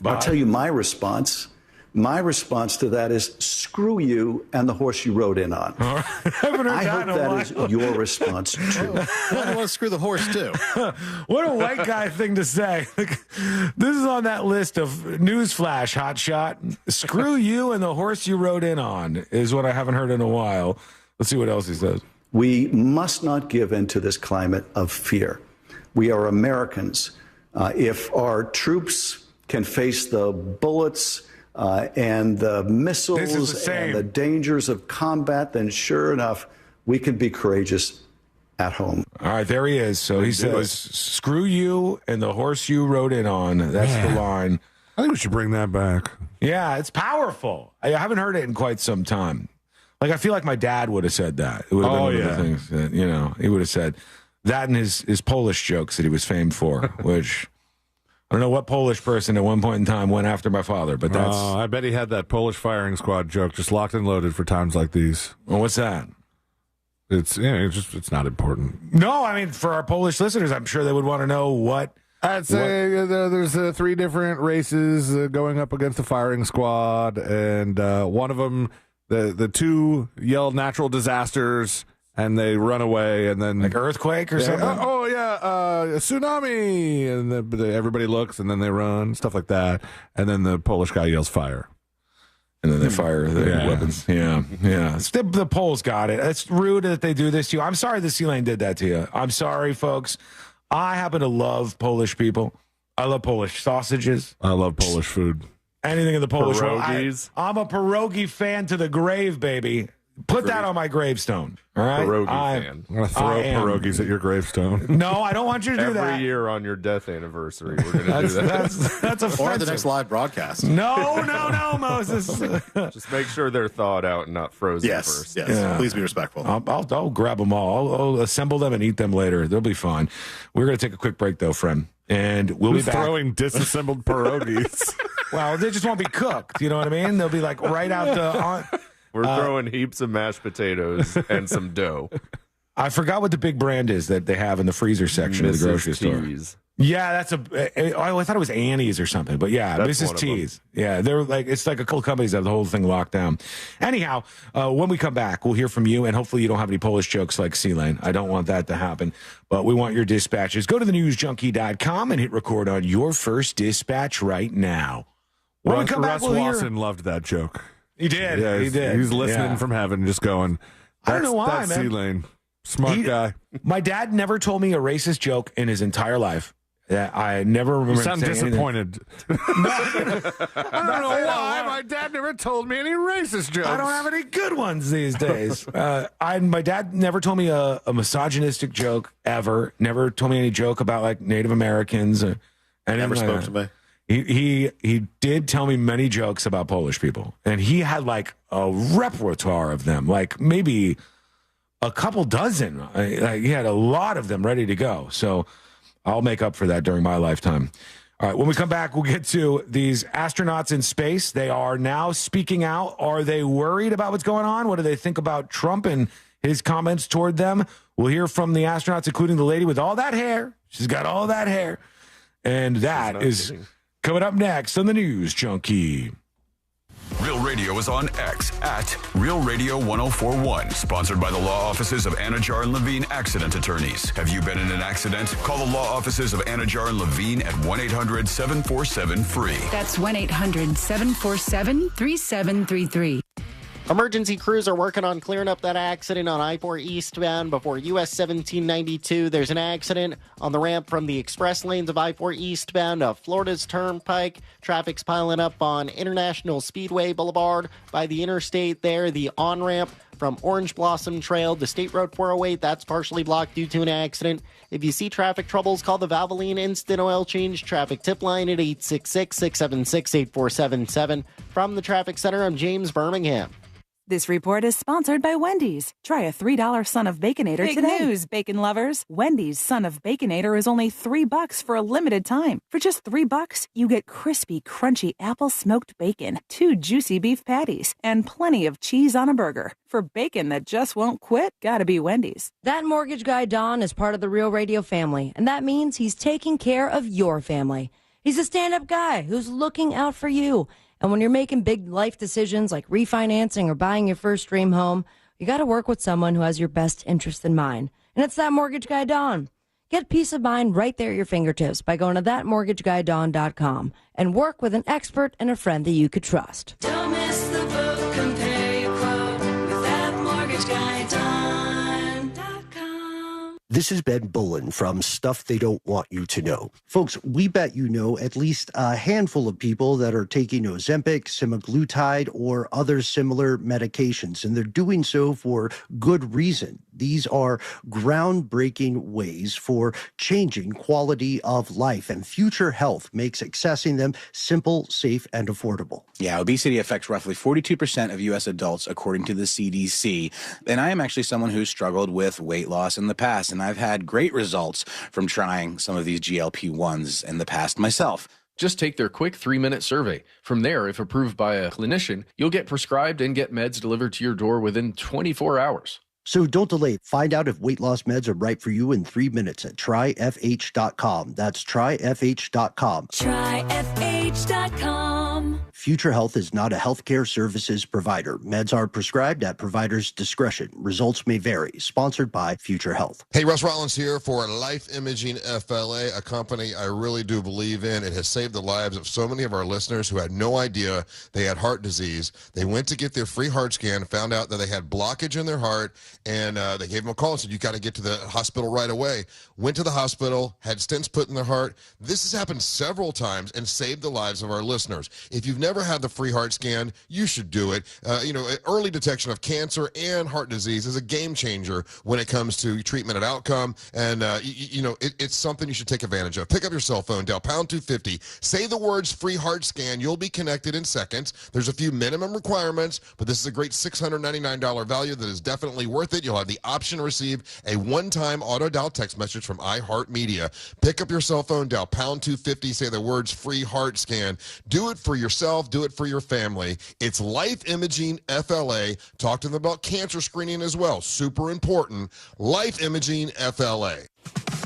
I'll tell you my response. My response to that is screw you and the horse you rode in on. I hope that is your response too. I want to screw the horse too. What a white guy thing to say. This is on that list of newsflash, hotshot. Screw you and the horse you rode in on is what I haven't heard in a while. Let's see what else he says. We must not give in to this climate of fear. We are Americans. If our troops can face the bullets and the missiles and the dangers of combat, then sure enough, we can be courageous at home. All right, there he is. So he says, screw you and the horse you rode in on. That's the line. I think we should bring that back. Yeah, it's powerful. I haven't heard it in quite some time. Like, I feel like my dad would have said that. It would have been one of the things that, he would have said that and his Polish jokes that he was famed for, which I don't know what Polish person at one point in time went after my father, but that's... I bet he had that Polish firing squad joke just locked and loaded for times like these. Well, what's that? It's not important. No, I mean, for our Polish listeners, I'm sure they would want to know what... I'd say there's 3 different races going up against the firing squad, and one of them, the 2 yell natural disasters, and they run away, and then... Like earthquake or something? A tsunami! And everybody looks, and then they run, stuff like that. And then the Polish guy yells fire. And then they fire the weapons. Yeah. The Poles got it. It's rude that they do this to you. I'm sorry the Sea Lane did that to you. I'm sorry, folks. I happen to love Polish people. I love Polish sausages. I love Polish food. Anything in the Polish world. Pierogies. I'm a pierogi fan to the grave, baby. Put that on my gravestone. All right? Pierogi fan. I'm going to throw pierogies at your gravestone. No, I don't want you to do that. Every year on your death anniversary, we're going to do that. That's offensive. Or the next live broadcast. No, Moses. Just make sure they're thawed out and not frozen first. Yes. Yeah. Please be respectful. I'll grab them all. I'll assemble them and eat them later. They'll be fine. We're going to take a quick break, though, friend. And we'll be back. Throwing disassembled pierogies. Well, they just won't be cooked. You know what I mean? They'll be like right out the... We're throwing heaps of mashed potatoes and some dough. I forgot what the big brand is that they have in the freezer section of the grocery store. Yeah, that's I thought it was Annie's or something, but yeah, That's Mrs. T's. Yeah, they're like, it's like a couple companies that have the whole thing locked down. Anyhow, when we come back, we'll hear from you, and hopefully you don't have any Polish jokes like Sea Lane. I don't want that to happen, but we want your dispatches. Go to thenewsjunkie.com and hit record on your first dispatch right now. When we come back, Russ Lawson loved that joke. He did. Yeah, he did. He's listening from heaven, just going, I don't know why, that's man. Sea Lane. Smart guy. My dad never told me a racist joke in his entire life. I never remember. You sound disappointed. I don't know why. My dad never told me any racist jokes. I don't have any good ones these days. My dad never told me a misogynistic joke ever. Never told me any joke about like Native Americans. Or never spoke to me. He did tell me many jokes about Polish people, and he had like a repertoire of them, like maybe a couple dozen. He had a lot of them ready to go. So I'll make up for that during my lifetime. All right, when we come back, we'll get to these astronauts in space. They are now speaking out. Are they worried about what's going on? What do they think about Trump and his comments toward them? We'll hear from the astronauts, including the lady with all that hair. She's got all that hair. And that is coming up next on the News Junkie. Real Radio is on X at Real Radio 1041. Sponsored by the law offices of Anajar and Levine Accident Attorneys. Have you been in an accident? Call the law offices of Anajar and Levine at 1-800-747-FREE. That's 1-800-747-3733. Emergency crews are working on clearing up that accident on I-4 eastbound before US 1792. There's an accident on the ramp from the express lanes of I-4 eastbound of Florida's Turnpike. Traffic's piling up on International Speedway Boulevard by the interstate there. The on-ramp from Orange Blossom Trail to State Road 408, that's partially blocked due to an accident. If you see traffic troubles, call the Valvoline Instant Oil Change traffic tip line at 866-676-8477. From the Traffic Center, I'm James Birmingham. This report is sponsored by Wendy's. Try a $3 Son of Baconator today. Big news, bacon lovers. Wendy's Son of Baconator is only $3 for a limited time. For just $3, you get crispy, crunchy apple smoked bacon, 2 juicy beef patties, and plenty of cheese on a burger. For bacon that just won't quit, gotta be Wendy's. That mortgage guy, Don, is part of the Real Radio family, and that means he's taking care of your family. He's a stand-up guy who's looking out for you. And when you're making big life decisions like refinancing or buying your first dream home, you got to work with someone who has your best interest in mind. And it's that mortgage guy, Don. Get peace of mind right there at your fingertips by going to thatmortgageguydawn.com and work with an expert and a friend that you could trust. Don't miss the boat, compare your quote with thatmortgageguydawn.com. This is Ben Bullen from Stuff They Don't Want You to Know. Folks, we bet you know at least a handful of people that are taking Ozempic, semaglutide, or other similar medications, and they're doing so for good reason. These are groundbreaking ways for changing quality of life, and Future Health makes accessing them simple, safe, and affordable. Yeah, obesity affects roughly 42% of U.S. adults, according to the CDC. And I am actually someone who's struggled with weight loss in the past, and I've had great results from trying some of these GLP-1s in the past myself. Just take their quick 3-minute survey. From there, if approved by a clinician, you'll get prescribed and get meds delivered to your door within 24 hours. So don't delay. Find out if weight loss meds are right for you in 3 minutes at tryfh.com. That's tryfh.com. Tryfh.com. Future Health is not a healthcare services provider. Meds are prescribed at provider's discretion. Results may vary. Sponsored by Future Health. Hey, Russ Rollins here for Life Imaging FLA, a company I really do believe in. It has saved the lives of so many of our listeners who had no idea they had heart disease. They went to get their free heart scan, found out that they had blockage in their heart, and they gave them a call and said, you got to get to the hospital right away. Went to the hospital, had stents put in their heart. This has happened several times and saved the lives of our listeners. If you've never had the free heart scan, you should do it. Early detection of cancer and heart disease is a game changer when it comes to treatment and outcome. And, it's something you should take advantage of. Pick up your cell phone, dial pound 250, say the words free heart scan. You'll be connected in seconds. There's a few minimum requirements, but this is a great $699 value that is definitely worth it. You'll have the option to receive a one-time auto-dial text message from iHeartMedia. Pick up your cell phone, dial pound 250, say the words free heart scan. Do it for yourself. Do it for your family. It's Life Imaging FLA. Talk to them about cancer screening as well. Super important. Life Imaging FLA.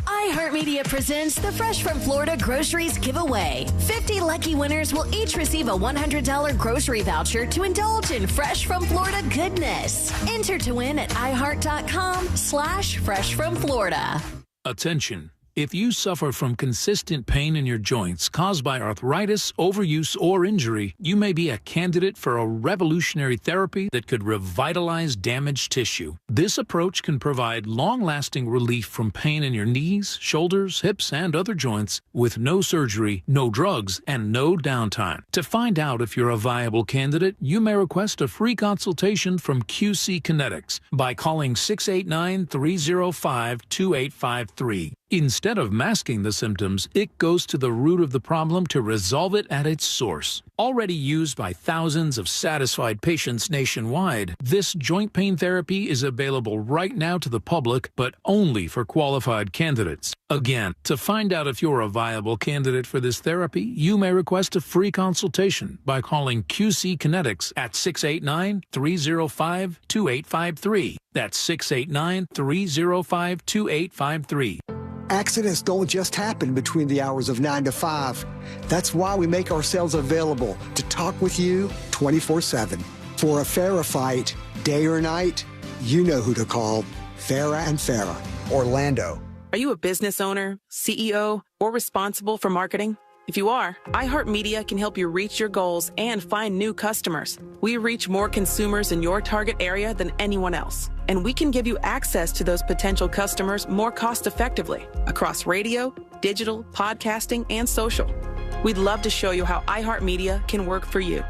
iHeartMedia presents the Fresh from Florida Groceries Giveaway. 50 lucky winners will each receive a $100 grocery voucher to indulge in Fresh from Florida goodness. Enter to win at iHeart.com/freshfromflorida. Attention. If you suffer from consistent pain in your joints caused by arthritis, overuse, or injury, you may be a candidate for a revolutionary therapy that could revitalize damaged tissue. This approach can provide long-lasting relief from pain in your knees, shoulders, hips, and other joints with no surgery, no drugs, and no downtime. To find out if you're a viable candidate, you may request a free consultation from QC Kinetics by calling 689-305-2853. Instead of masking the symptoms, it goes to the root of the problem to resolve it at its source. Already used by thousands of satisfied patients nationwide, this joint pain therapy is available right now to the public, but only for qualified candidates. Again, to find out if you're a viable candidate for this therapy, you may request a free consultation by calling QC Kinetics at 689-305-2853. That's 689-305-2853. Accidents don't just happen between the hours of 9 to 5. That's why we make ourselves available to talk with you 24/7. For a Farah fight, day or night, you know who to call. Farah and Farah. Orlando. Are you a business owner, CEO, or responsible for marketing? If you are, iHeartMedia can help you reach your goals and find new customers. We reach more consumers in your target area than anyone else. And we can give you access to those potential customers more cost-effectively across radio, digital, podcasting, and social. We'd love to show you how iHeartMedia can work for you.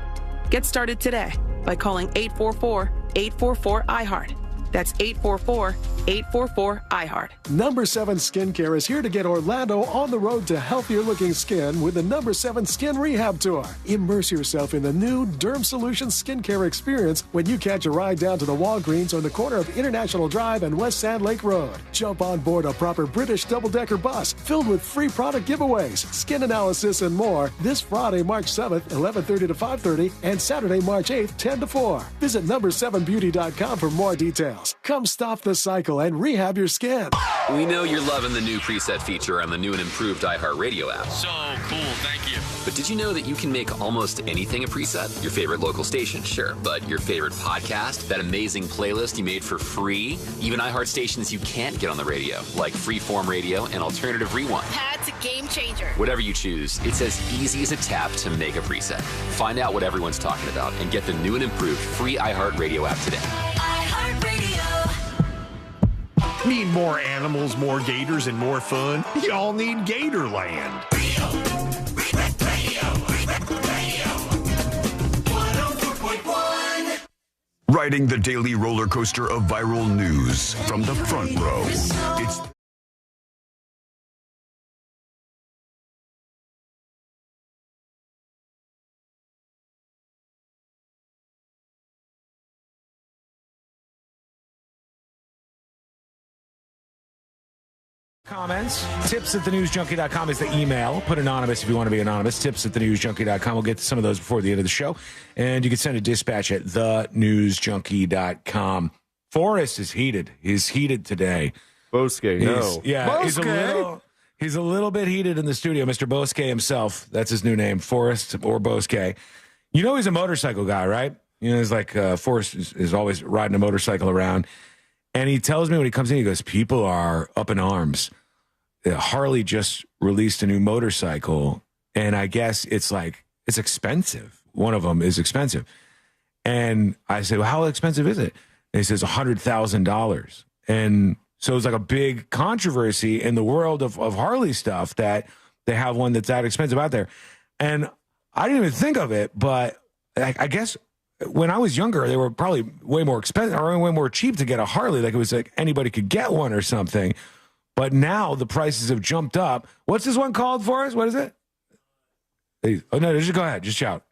Get started today by calling 844-844-iHeart. That's 844-844-iHeart. Number 7 Skincare is here to get Orlando on the road to healthier looking skin with the Number 7 Skin Rehab Tour. Immerse yourself in the new Derm Solutions skincare experience when you catch a ride down to the Walgreens on the corner of International Drive and West Sand Lake Road. Jump on board a proper British double-decker bus filled with free product giveaways, skin analysis, and more this Friday, March 7th, 11:30 to 5:30, and Saturday, March 8th, 10 to 4. Visit number7beauty.com for more details. Come stop the cycle cycle and rehab your skin. We know you're loving the new preset feature on the new and improved iHeartRadio app. So cool, thank you. But did you know that you can make almost anything a preset? Your favorite local station, sure. But your favorite podcast, that amazing playlist you made for free, even iHeart stations you can't get on the radio, like Freeform Radio and Alternative Rewind. That's a game changer. Whatever you choose, it's as easy as a tap to make a preset. Find out what everyone's talking about and get the new and improved free iHeartRadio app today. Need more animals, more gators, and more fun? Y'all need Gatorland. Riding the daily roller coaster of viral news from the front row. It's Comments, tips at thenewsjunkie.com is the email. Put anonymous if you want to be anonymous. Tips at thenewsjunkie.com. We'll get to some of those before the end of the show. And you can send a dispatch at thenewsjunkie.com. Forrest is heated. He's heated today. Bosque, no. Yeah, he's a little bit heated in the studio. Mr. Bosque himself. That's his new name, Forrest or Bosque. You know he's a motorcycle guy, right? You know, it's like Forrest is always riding a motorcycle around. And he tells me when he comes in, he goes, people are up in arms. Harley just released a new motorcycle, and I guess it's expensive. One of them is expensive. And I said, well, how expensive is it? And he says $100,000. And so it's like a big controversy in the world of Harley stuff that they have one that's that expensive out there. And I didn't even think of it, but I guess when I was younger, they were probably way more expensive or way more cheap to get a Harley. Like it was like anybody could get one or something. But now the prices have jumped up. What's this one called for us? What is it? Oh, no, just go ahead. Just shout.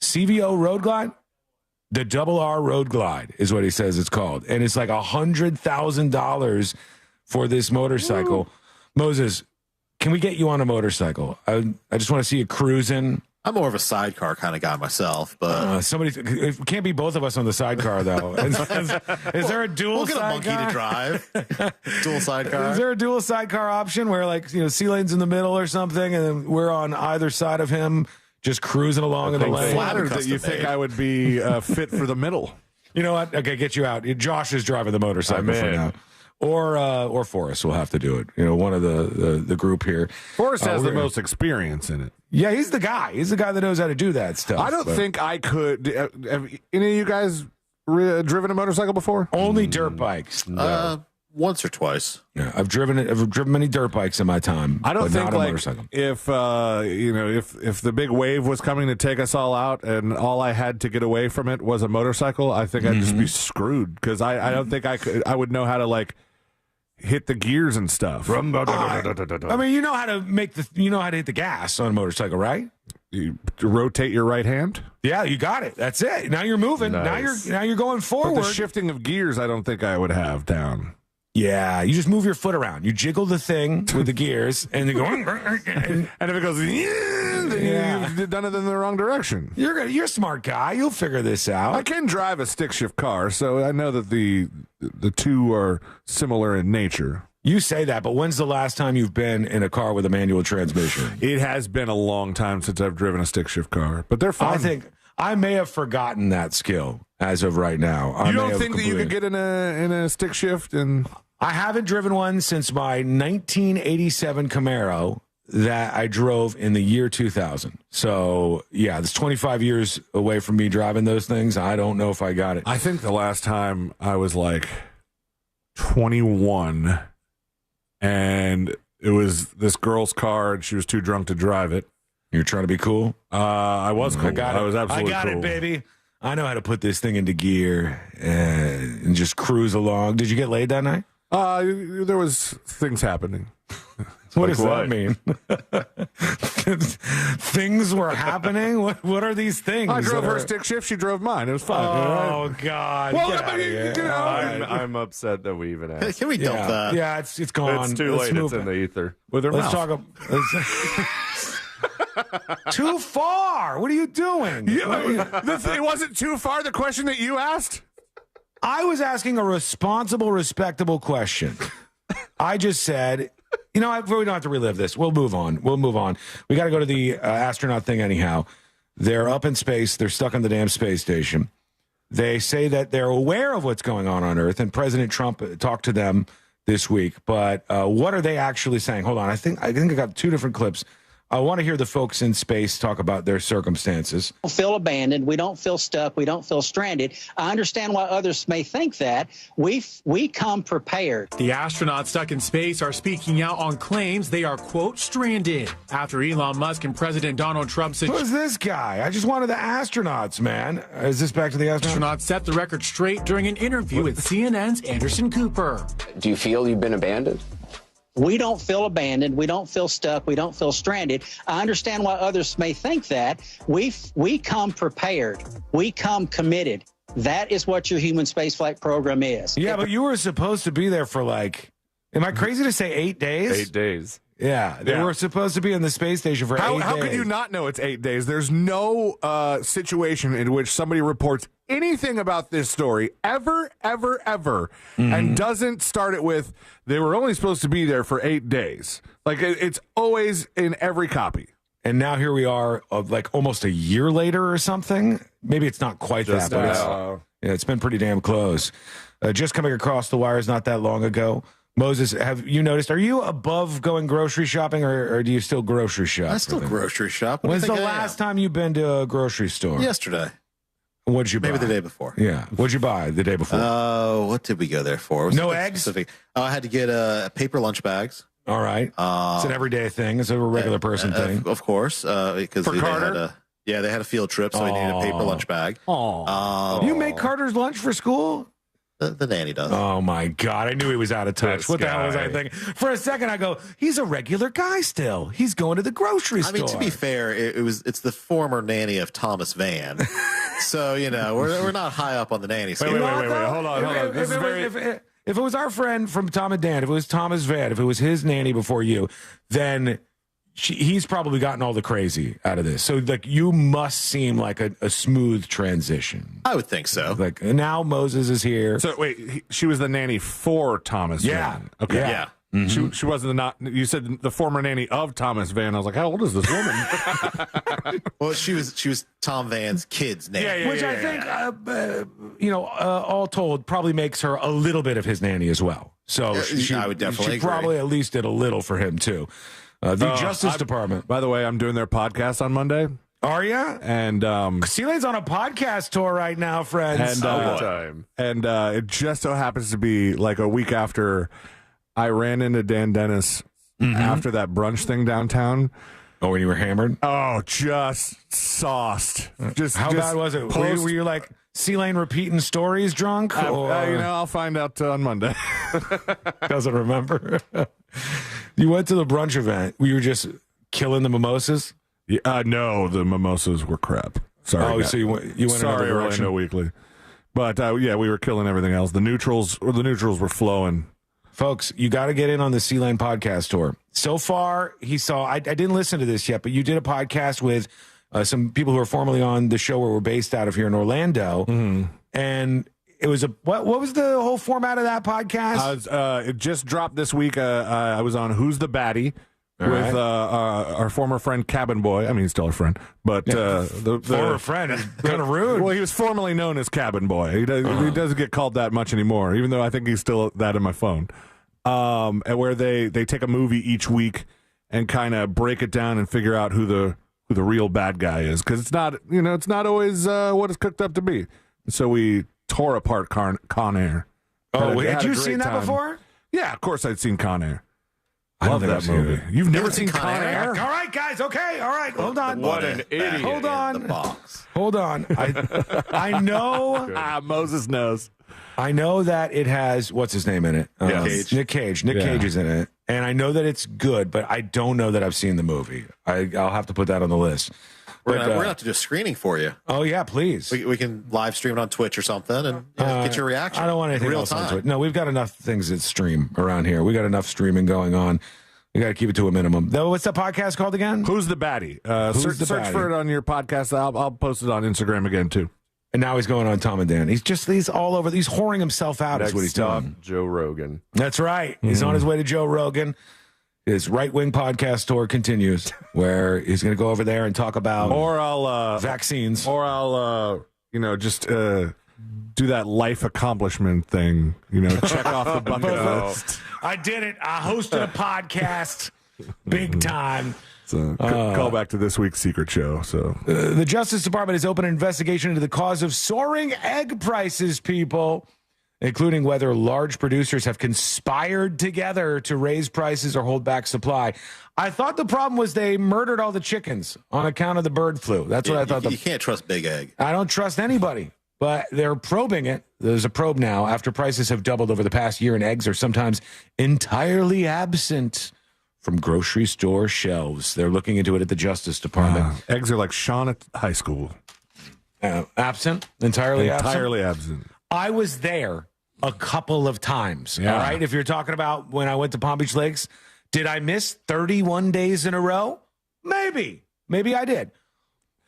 CVO Road Glide? The Double R Road Glide is what he says it's called. And it's like $100,000 for this motorcycle. Ooh. Moses, can we get you on a motorcycle? I just want to see you cruising. I'm more of a sidecar kind of guy myself, but it can't be both of us on the sidecar though. Is there a dual? We'll get sidecar? a monkey to drive. Dual sidecar. Is there a dual sidecar option where C-lane's in the middle or something, and then we're on either side of him, just cruising along in the lane? Flattered that you think I would be fit for the middle. You know what? Okay, get you out. Josh is driving the motorcycle for now. Or Forrest will have to do it. You know, one of the group here. Forrest has the most experience in it. Yeah, he's the guy. He's the guy that knows how to do that stuff. I don't think I could. Have any of you guys driven a motorcycle before? Only dirt bikes. No. Once or twice. Yeah, I've driven many dirt bikes in my time. I don't think not a motorcycle. If the big wave was coming to take us all out and all I had to get away from it was a motorcycle, I think I'd just be screwed because I don't think I would know how to hit the gears and stuff. I mean, you know how to hit the gas on a motorcycle, right? You rotate your right hand. Yeah, you got it. That's it. Now you're moving. Nice. Now you're going forward. But the shifting of gears, I don't think I would have down. Yeah, you just move your foot around. You jiggle the thing with the gears, and you go. And if it goes, then you've done it in the wrong direction. You're a smart guy. You'll figure this out. I can drive a stick shift car, so I know that the two are similar in nature. You say that, but when's the last time you've been in a car with a manual transmission? It has been a long time since I've driven a stick shift car, but they're fun. I think I may have forgotten that skill as of right now. You don't think that you could get in a stick shift? And I haven't driven one since my 1987 Camaro that I drove in the year 2000. So, yeah, it's 25 years away from me driving those things. I don't know if I got it. I think the last time I was 21, and it was this girl's car, and she was too drunk to drive it. You're trying to be cool? I was cool. I was absolutely cool. I got it, baby. I know how to put this thing into gear and just cruise along. Did you get laid that night? There was things happening. What does that mean? Things were happening? What are these things? I drove her stick shift. She drove mine. It was fun. Oh, God. Well, I'm upset that we even asked. Can we dump that? Yeah, it's gone. It's too late. It's in the ether. With her Let's mouth. Too far. What are you doing? It wasn't too far, the question that you asked? I was asking a responsible, respectable question. I just said, we don't have to relive this. We'll move on. We got to go to the astronaut thing anyhow. They're up in space. They're stuck on the damn space station. They say that they're aware of what's going on Earth, and President Trump talked to them this week. But what are they actually saying? Hold on. I think I got two different clips. I want to hear the folks in space talk about their circumstances. We don't feel abandoned. We don't feel stuck. We don't feel stranded. I understand why others may think that. We come prepared. The astronauts stuck in space are speaking out on claims they are, quote, stranded after Elon Musk and President Donald Trump said... Who's this guy? I just wanted the astronauts, man. Is this back to the astronauts? Astronauts set the record straight during an interview with CNN's Anderson Cooper. Do you feel you've been abandoned? We don't feel abandoned. We don't feel stuck. We don't feel stranded. I understand why others may think that. We come prepared. We come committed. That is what your human spaceflight program is. Yeah, but you were supposed to be there for am I crazy to say 8 days? 8 days. Yeah, they were supposed to be in the space station for 8 days. How could you not know it's 8 days? There's no situation in which somebody reports anything about this story ever, and doesn't start it with, they were only supposed to be there for 8 days. It's always in every copy. And now here we are, almost a year later or something. Maybe it's not quite that, but it's been pretty damn close. Just coming across the wires not that long ago. Moses, have you noticed, are you above going grocery shopping or do you still grocery shop? I still grocery shop. When's the last time you've been to a grocery store? Yesterday. What'd you buy? Maybe the day before. Yeah. What'd you buy the day before? What did we go there for? No eggs? Specific. I had to get paper lunch bags. All right. It's an everyday thing. It's a regular person thing. Of course. Because for Carter? They had a field trip, so we needed a paper lunch bag. You make Carter's lunch for school? The nanny does. Oh, my God. I knew he was out of touch. What the hell was I thinking? For a second, I go, he's a regular guy still. He's going to the grocery store. I mean, to be fair, it's the former nanny of Thomas Van. So, we're not high up on the nanny scale. Wait. Hold on. If it was our friend from Tom and Dan, if it was Thomas Van, if it was his nanny before you, then he's probably gotten all the crazy out of this. So, you must seem like a smooth transition. I would think so. Now Moses is here. So, wait, she was the nanny for Thomas Van. Okay. Yeah. Mm-hmm. She wasn't you said the former nanny of Thomas Van. I was like, how old is this woman? Well, she was Tom Van's kid's nanny. Which I think, all told, probably makes her a little bit of his nanny as well. So I would definitely she probably agree. at least did a little for him, too. The Justice Department. By the way, I'm doing their podcast on Monday. Are you? And C-Lane's on a podcast tour right now, friends. And it just so happens to be a week after I ran into Dan Dennis after that brunch thing downtown. Oh, when you were hammered? Oh, just sauced. How bad was it? Were you like C-Lane repeating stories drunk? I'll find out on Monday. Doesn't remember. You went to the brunch event. Were you just killing the mimosas? No, the mimosas were crap. Sorry. So you went Sorry, Orlando Weekly. But we were killing everything else. The neutrals were flowing. Folks, you got to get in on the C-Lane podcast tour. So far, I didn't listen to this yet, but you did a podcast with some people who are formerly on the show where we're based out of here in Orlando. Mm-hmm. And it was what was the whole format of that podcast? It just dropped this week. I was on Who's the Baddie with our former friend Cabin Boy. I mean, he's still a friend, but the former friend is kind of rude. Well, he was formerly known as Cabin Boy. He doesn't get called that much anymore, even though I think he's still that in my phone. And where they take a movie each week and kind of break it down and figure out who the real bad guy is, because it's not always what it's cooked up to be. So we tore apart Con Air. Had you seen that before? Yeah, of course I'd seen Con Air. I love that movie. You've never seen Con Air? All right, guys. Okay. All right. Hold on. What an idiot. Hold on. The box. Hold on. I know. Moses knows. I know that it has, what's his name in it? Nick Cage. Nick Cage is in it. And I know that it's good, but I don't know that I've seen the movie. I'll have to put that on the list. We're gonna have to do a screening for you. Oh, yeah, please. We can live stream it on Twitch or something and get your reaction. I don't want anything real else time. on Twitch. No, we've got enough things that stream around here. We got enough streaming going on. We got to keep it to a minimum. Though, what's that podcast called again? Who's the Baddie? Who's the search Baddie? for it on your podcast. I'll post it on Instagram again, too. And now he's going on Tom and Dan. He's all over. He's whoring himself out is what he's doing. Joe Rogan. That's right. He's on his way to Joe Rogan. His right-wing podcast tour continues, where he's going to go over there and talk about vaccines. Or I'll just do that life accomplishment thing. Check off the bucket list. I did it. I hosted a podcast. Big time. So call back to this week's secret show. So the Justice Department has opened an investigation into the cause of soaring egg prices, people, including whether large producers have conspired together to raise prices or hold back supply. I thought the problem was they murdered all the chickens on account of the bird flu. That's what I thought. You can't trust Big Egg. I don't trust anybody, but they're probing it. There's a probe now after prices have doubled over the past year and eggs are sometimes entirely absent from grocery store shelves. They're looking into it at the Justice Department. Eggs are like Sean at high school. Absent? Entirely absent. I was there a couple of times. Yeah. All right. If you're talking about when I went to Palm Beach Lakes, did I miss 31 days in a row? Maybe I did.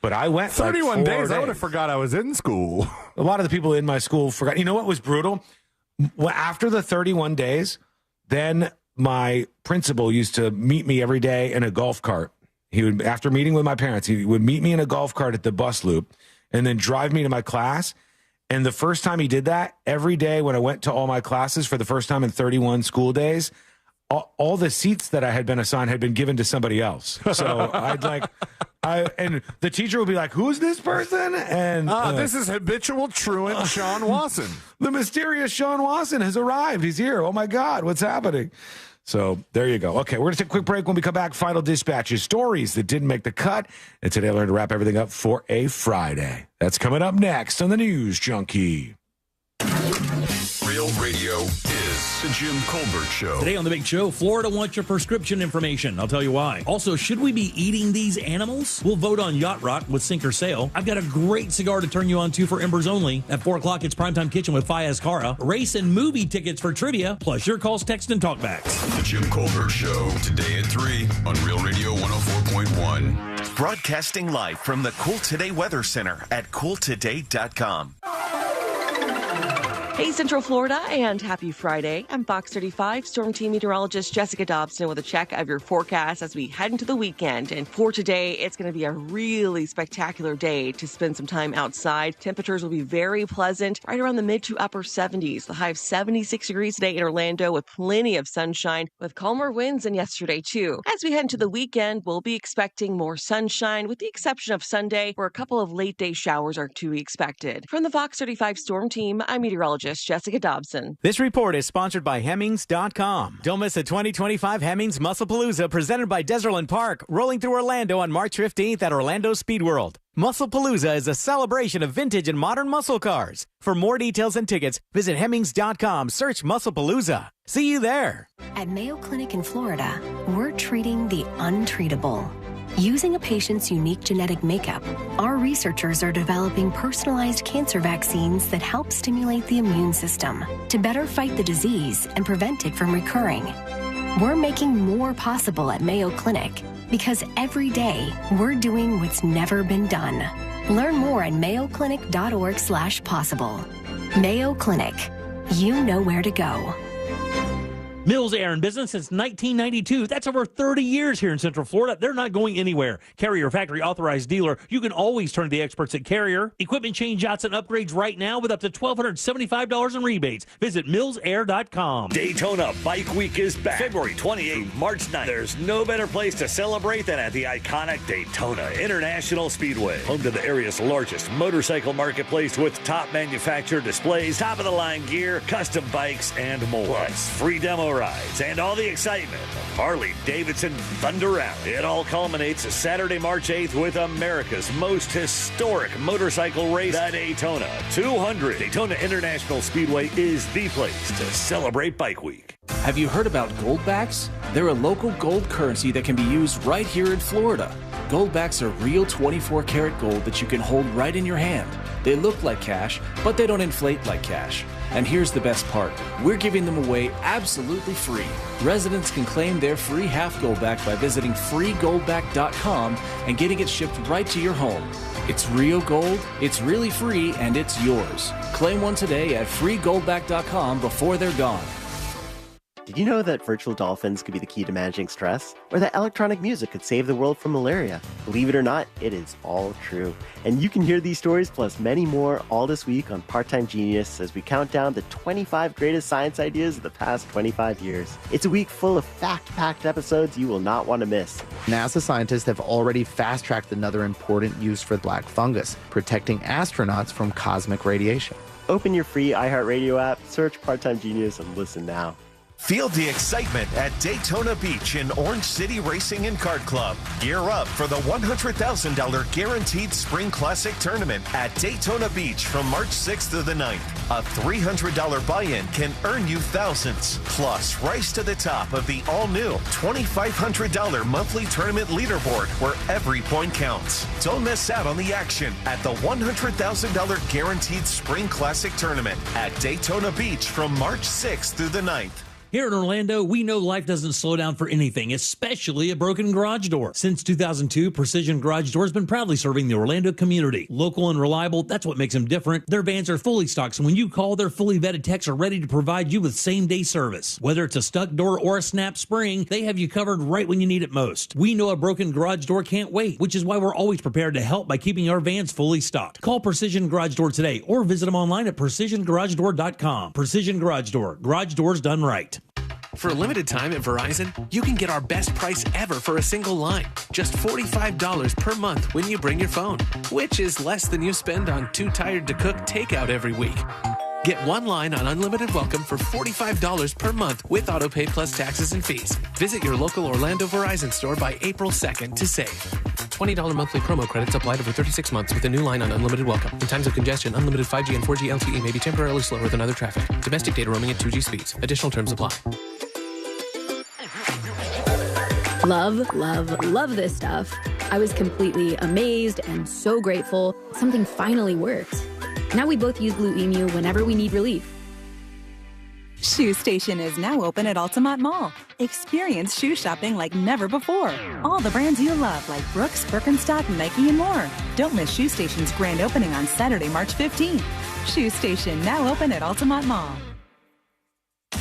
But I went 31 days. I would have forgot I was in school. A lot of the people in my school forgot. You know what was brutal? After the 31 days, then my principal used to meet me every day in a golf cart. He would, after meeting with my parents, he would meet me in a golf cart at the bus loop and then drive me to my class. And the first time he did that, every day when I went to all my classes for the first time in 31 school days, all the seats that I had been assigned had been given to somebody else. So and the teacher would be like, "Who's this person?" And this is habitual truant Sean Wasson. The mysterious Sean Wasson has arrived. He's here. Oh my God, what's happening? So there you go. Okay, we're going to take a quick break. When we come back, final dispatches, stories that didn't make the cut. And today I learned to wrap everything up for a Friday. That's coming up next on the News Junkie. Real radio is the Jim Colbert Show. Today on The Big Show, Florida wants your prescription information. I'll tell you why. Also, should we be eating these animals? We'll vote on Yacht Rock with Sink or Sail. I've got a great cigar to turn you on to for Embers Only. At 4 o'clock, it's Primetime Kitchen with Fayez Cara. Race and movie tickets for trivia, plus your calls, text, and talkbacks. The Jim Colbert Show, today at 3 on Real Radio 104.1. Broadcasting live from the Cool Today Weather Center at cooltoday.com. Hey, Central Florida, and happy Friday. I'm Fox 35 Storm Team Meteorologist Jessica Dobson with a check of your forecast as we head into the weekend. And for today, it's going to be a really spectacular day to spend some time outside. Temperatures will be very pleasant, right around the mid to upper 70s. The high of 76 degrees today in Orlando with plenty of sunshine, with calmer winds than yesterday, too. As we head into the weekend, we'll be expecting more sunshine, with the exception of Sunday, where a couple of late-day showers are to be expected. From the Fox 35 Storm Team, I'm meteorologist Jessica Dobson. This report is sponsored by Hemmings.com. Don't miss the 2025 Hemmings Musclepalooza presented by Desertland Park, rolling through Orlando on March 15th at Orlando Speed World. Musclepalooza is a celebration of vintage and modern muscle cars. For more details and tickets, visit Hemmings.com, search Musclepalooza. See you there. At Mayo Clinic in Florida, we're treating the untreatable. Using a patient's unique genetic makeup, our researchers are developing personalized cancer vaccines that help stimulate the immune system to better fight the disease and prevent it from recurring. We're making more possible at Mayo Clinic because every day we're doing what's never been done. Learn more at mayoclinic.org/possible. Mayo Clinic. You know where to go. Mills Air in business since 1992. That's over 30 years here in Central Florida. They're not going anywhere. Carrier factory authorized dealer. You can always turn to the experts at Carrier. Equipment change-outs and upgrades right now with up to $1,275 in rebates. Visit millsair.com. Daytona Bike Week is back. February 28th, March 9th. There's no better place to celebrate than at the iconic Daytona International Speedway. Home to the area's largest motorcycle marketplace with top manufacturer displays, top-of-the-line gear, custom bikes, and more. Plus, free demo rides and all the excitement of Harley-Davidson Thunder Round. It all culminates Saturday, March 8th with America's most historic motorcycle race, the Daytona 200. Daytona International Speedway is the place to celebrate Bike Week. Have you heard about Goldbacks? They're a local gold currency that can be used right here in Florida. Goldbacks are real 24-karat gold that you can hold right in your hand. They look like cash, but they don't inflate like cash. And here's the best part. We're giving them away absolutely free. Residents can claim their free half Goldback by visiting freegoldback.com and getting it shipped right to your home. It's real gold, it's really free, and it's yours. Claim one today at freegoldback.com before they're gone. Did you know that virtual dolphins could be the key to managing stress? Or that electronic music could save the world from malaria? Believe it or not, it is all true. And you can hear these stories plus many more all this week on Part-Time Genius as we count down the 25 greatest science ideas of the past 25 years. It's a week full of fact-packed episodes you will not want to miss. NASA scientists have already fast-tracked another important use for black fungus, protecting astronauts from cosmic radiation. Open your free iHeartRadio app, search Part-Time Genius, and listen now. Feel the excitement at Daytona Beach in Orange City Racing and Kart Club. Gear up for the $100,000 Guaranteed Spring Classic Tournament at Daytona Beach from March 6th to the 9th. A $300 buy-in can earn you thousands. Plus, race to the top of the all-new $2,500 monthly tournament leaderboard where every point counts. Don't miss out on the action at the $100,000 Guaranteed Spring Classic Tournament at Daytona Beach from March 6th through the 9th. Here in Orlando, we know life doesn't slow down for anything, especially a broken garage door. Since 2002, Precision Garage Door has been proudly serving the Orlando community. Local and reliable, that's what makes them different. Their vans are fully stocked, so when you call, their fully vetted techs are ready to provide you with same-day service. Whether it's a stuck door or a snap spring, they have you covered right when you need it most. We know a broken garage door can't wait, which is why we're always prepared to help by keeping our vans fully stocked. Call Precision Garage Door today or visit them online at PrecisionGarageDoor.com. Precision Garage Door. Garage doors done right. For a limited time at Verizon, you can get our best price ever for a single line. Just $45 per month when you bring your phone, which is less than you spend on Too Tired to Cook takeout every week. Get one line on Unlimited Welcome for $45 per month with autopay plus taxes and fees. Visit your local Orlando Verizon store by April 2nd to save. $20 monthly promo credits applied over 36 months with a new line on Unlimited Welcome. In times of congestion, unlimited 5G and 4G LTE may be temporarily slower than other traffic. Domestic data roaming at 2G speeds. Additional terms apply. Love this stuff. I was completely amazed and so grateful. Something finally worked. Now we both use Blue Emu whenever we need relief. Shoe Station is now open at Altamont Mall. Experience shoe shopping like never before. All the brands you love like Brooks, Birkenstock, Nike, and more. Don't miss Shoe Station's grand opening on Saturday, March 15th. Shoe Station now open at Altamont Mall.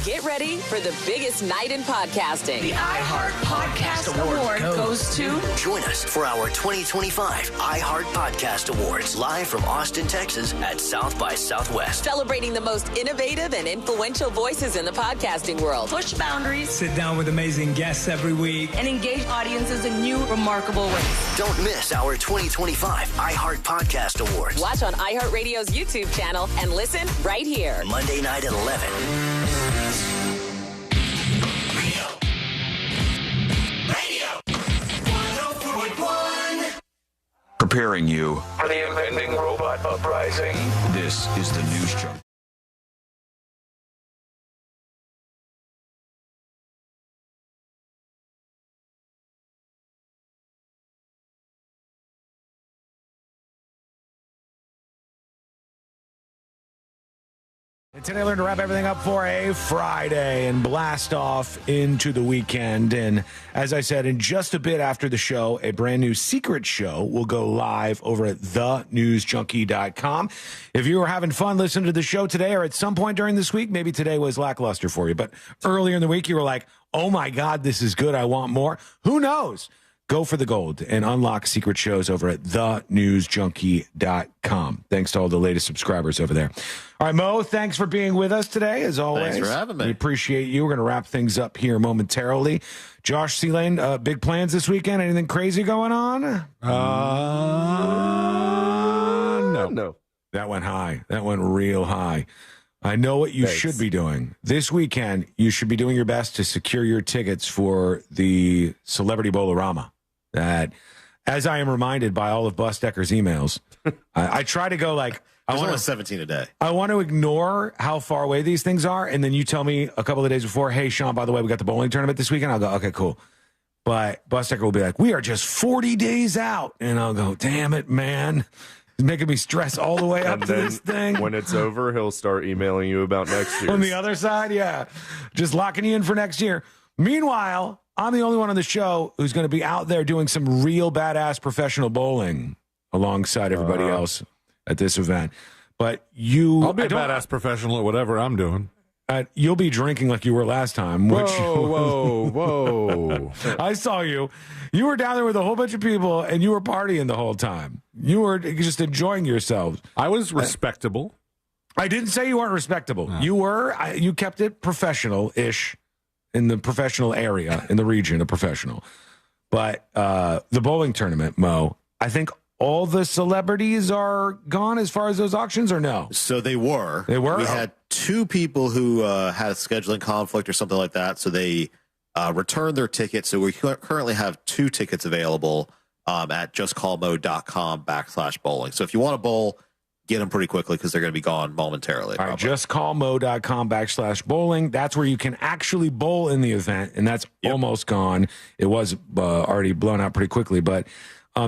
Get ready for the biggest night in podcasting. The iHeart Podcast Award goes to... Join us for our 2025 iHeart Podcast Awards, live from Austin, Texas at South by Southwest. Celebrating the most innovative and influential voices in the podcasting world. Push boundaries. Sit down with amazing guests every week. And engage audiences in new, remarkable ways. Don't miss our 2025 iHeart Podcast Awards. Watch on iHeartRadio's YouTube channel and listen right here. Monday night at 11. Preparing you for the impending robot uprising. This is the News Junkie. And today I learned to wrap everything up for a Friday and blast off into the weekend. And as I said, in just a bit after the show, a brand new secret show will go live over at thenewsjunkie.com. If you were having fun listening to the show today or at some point during this week, maybe today was lackluster for you, but earlier in the week you were like, oh my God, this is good. I want more. Who knows? Go for the gold and unlock secret shows over at thenewsjunkie.com. Thanks to all the latest subscribers over there. All right, Mo, thanks for being with us today, as always. Thanks for having me. We appreciate you. We're going to wrap things up here momentarily. Josh Seelane, big plans this weekend? Anything crazy going on? No. That went high. That went real high. I know what you should be doing. This weekend, you should be doing your best to secure your tickets for the Celebrity Bowl-orama. That, as I am reminded by all of Bus Decker's emails, I try to go like... There's only 17 a day. I want to ignore how far away these things are, and then you tell me a couple of days before, hey, Sean, by the way, we got the bowling tournament this weekend. I'll go, okay, cool. But Bus Decker will be like, we are just 40 days out. And I'll go, damn it, man. It's making me stress all the way up to this thing. When it's over, he'll start emailing you about next year. On the other side, yeah. Just locking you in for next year. Meanwhile, I'm the only one on the show who's going to be out there doing some real badass professional bowling alongside everybody else at this event. But I'll be a badass professional at whatever I'm doing. You'll be drinking like you were last time. Whoa. I saw you. You were down there with a whole bunch of people, and you were partying the whole time. You were just enjoying yourselves. I was respectable. I didn't say you weren't respectable. No. You were. You kept it professional-ish in the professional area, in the region of professional. But the bowling tournament, Mo, I think all the celebrities are gone as far as those auctions, or no? So they were. They were? We had 2 people who had a scheduling conflict or something like that, so they returned their tickets. So we currently have 2 tickets available at justcallmo.com/bowling. So if you want to bowl, get them pretty quickly because they're going to be gone momentarily. All right, justcallmo.com/bowling. That's where you can actually bowl in the event, and that's almost gone. It was already blown out pretty quickly, but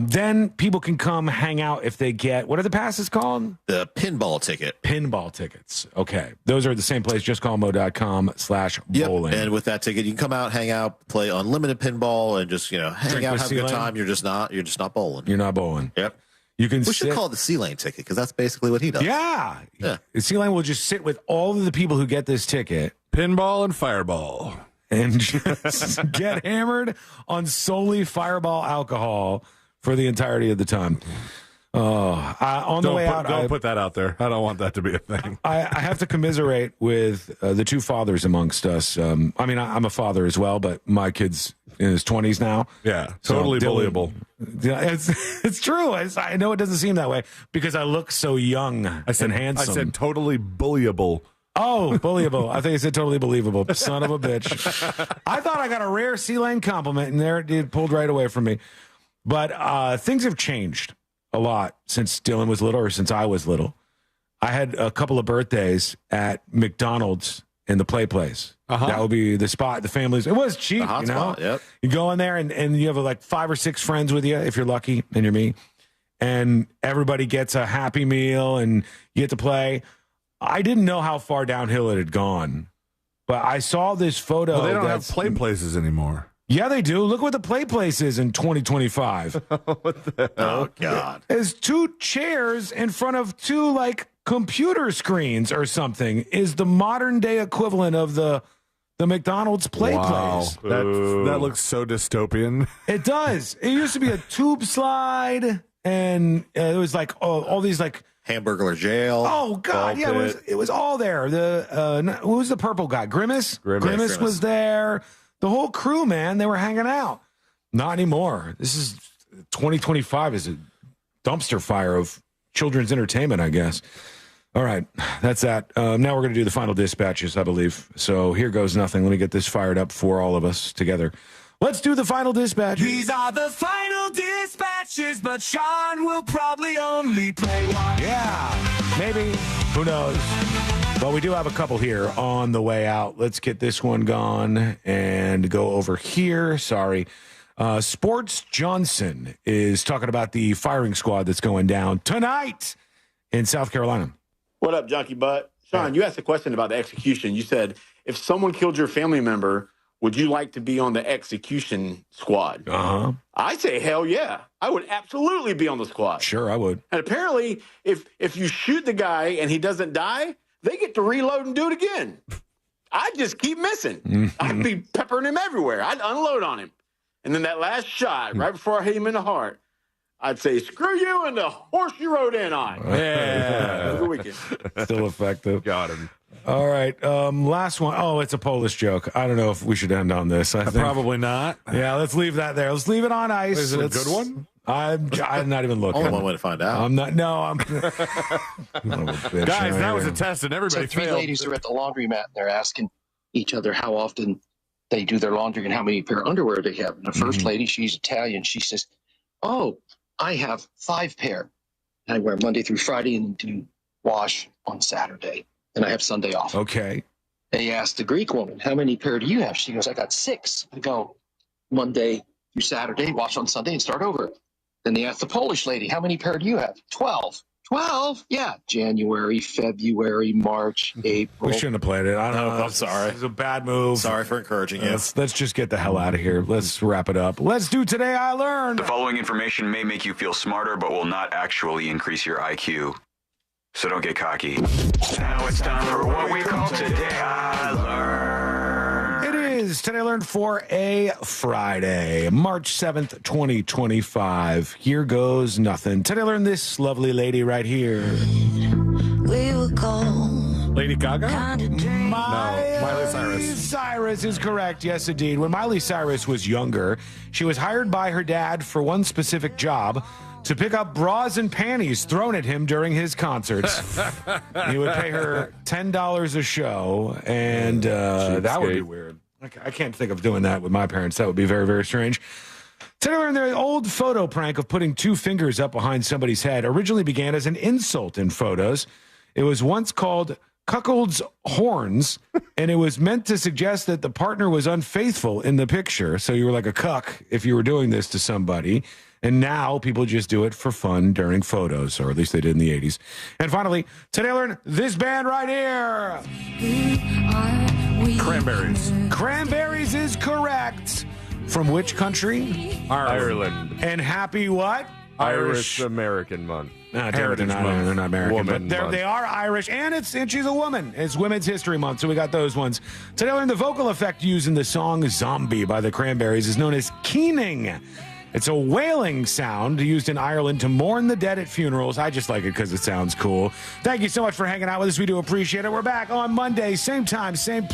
then people can come hang out if they get, what are the passes called? The pinball ticket. Pinball tickets. Okay. Those are the same place, justcallmo.com/bowling. Yep. And with that ticket, you can come out, hang out, play unlimited pinball, and just, hang out, have a good time. You're just not bowling. You're not bowling. Yep. We should call it the C-Lane ticket because that's basically what he does. Yeah. C-Lane will just sit with all of the people who get this ticket. Pinball and fireball. And just get hammered on solely fireball alcohol for the entirety of the time. On the way out, don't put that out there. I don't want that to be a thing. I have to commiserate with the 2 fathers amongst us. I'm a father as well, but my kid's in his 20s now. Yeah, totally bullyable. Yeah, it's true. I know it doesn't seem that way because I look so young and handsome. I said totally bullyable. Oh, bullyable. I think I said totally believable. Son of a bitch. I thought I got a rare C-Lane compliment, and there it pulled right away from me. But things have changed a lot since Dylan was little or since I was little. I had a couple of birthdays at McDonald's in the Play Place. That would be the spot. The families. It was cheap, the hot spot, yep. You go in there and you have like 5 or 6 friends with you if you're lucky and you're me. And everybody gets a Happy Meal and you get to play. I didn't know how far downhill it had gone. But I saw this photo. Well, they don't have Play Places anymore. Yeah, they do. Look what the Play Place is in 2025. Oh, God. There's 2 chairs in front of 2, computer screens or something. Is the modern day equivalent of the McDonald's Play Place. That looks so dystopian. It does. It used to be a tube slide, and it was all these Hamburglar jail. Oh God, yeah, it was all there. Who was the purple guy? Grimace was there. The whole crew, man, they were hanging out. Not anymore. This is 2025 is a dumpster fire of children's entertainment, I guess. All right, that's that. Now we're going to do the final dispatches, I believe. So here goes nothing. Let me get this fired up for all of us together. Let's do the final dispatches. These are the final dispatches, but Sean will probably only play one. Yeah, maybe. Who knows? Well, we do have a couple here on the way out. Let's get this one gone and go over here. Sorry. Sports Johnson is talking about the firing squad that's going down tonight in South Carolina. What up, Junkie Butt? Sean, you asked a question about the execution. You said, if someone killed your family member, would you like to be on the execution squad? Uh-huh. I say, hell yeah. I would absolutely be on the squad. Sure, I would. And apparently, if you shoot the guy and he doesn't die, they get to reload and do it again. I'd just keep missing. Mm-hmm. I'd be peppering him everywhere. I'd unload on him. And then that last shot, right before I hit him in the heart, I'd say, screw you and the horse you rode in on. Yeah. Good weekend. Still effective. Got him. All right. Last one. Oh, it's a Polish joke. I don't know if we should end on this. I think. Probably not. Yeah, let's leave that there. Let's leave it on ice. Is it a good one? I'm not even looking. Only one way to find out. I'm not. No, I'm. Guys, that was a test and everybody so 3 failed. ladies are at the laundromat and they're asking each other how often they do their laundry and how many pair of underwear they have. And the first lady, she's Italian. She says, "Oh, I have 5 pair. I wear Monday through Friday and do wash on Saturday. And I have Sunday off." Okay. They asked the Greek woman, "How many pair do you have?" She goes, "I got 6. I go Monday through Saturday, wash on Sunday, and start over." Then they asked the Polish lady, "How many pair do you have?" 12. 12, yeah. January, February, March, April. We shouldn't have played it. I don't know. I'm sorry. It was a bad move. Sorry for encouraging you. Let's just get the hell out of here. Let's wrap it up. Let's do Today I Learned. The following information may make you feel smarter, but will not actually increase your IQ. So don't get cocky. Now it's time for what we call Today I Learned. It is Today I Learned for a Friday, March 7th, 2025. Here goes nothing. Today I learned this lovely lady right here. We will go. Lady Gaga? Miley Cyrus. Cyrus is correct. Yes, indeed. When Miley Cyrus was younger, she was hired by her dad for one specific job: to pick up bras and panties thrown at him during his concerts. He would pay her $10 a show, and that would be weird. I can't think of doing that with my parents. That would be very, very strange. Today, we learned the old photo prank of putting two fingers up behind somebody's head originally began as an insult in photos. It was once called cuckold's horns, and it was meant to suggest that the partner was unfaithful in the picture. So you were like a cuck if you were doing this to somebody. And now people just do it for fun during photos, or at least they did in the 80s. And finally, today I learned this band right here. Cranberries. Cranberries is correct. From which country? Ireland. And happy what? Irish American month. They're not American, Woman but they are Irish, and she's a woman. It's Women's History Month, so we got those ones. Today I learned the vocal effect used in the song Zombie by the Cranberries is known as keening. It's a wailing sound used in Ireland to mourn the dead at funerals. I just like it because it sounds cool. Thank you so much for hanging out with us. We do appreciate it. We're back on Monday, same time, same place.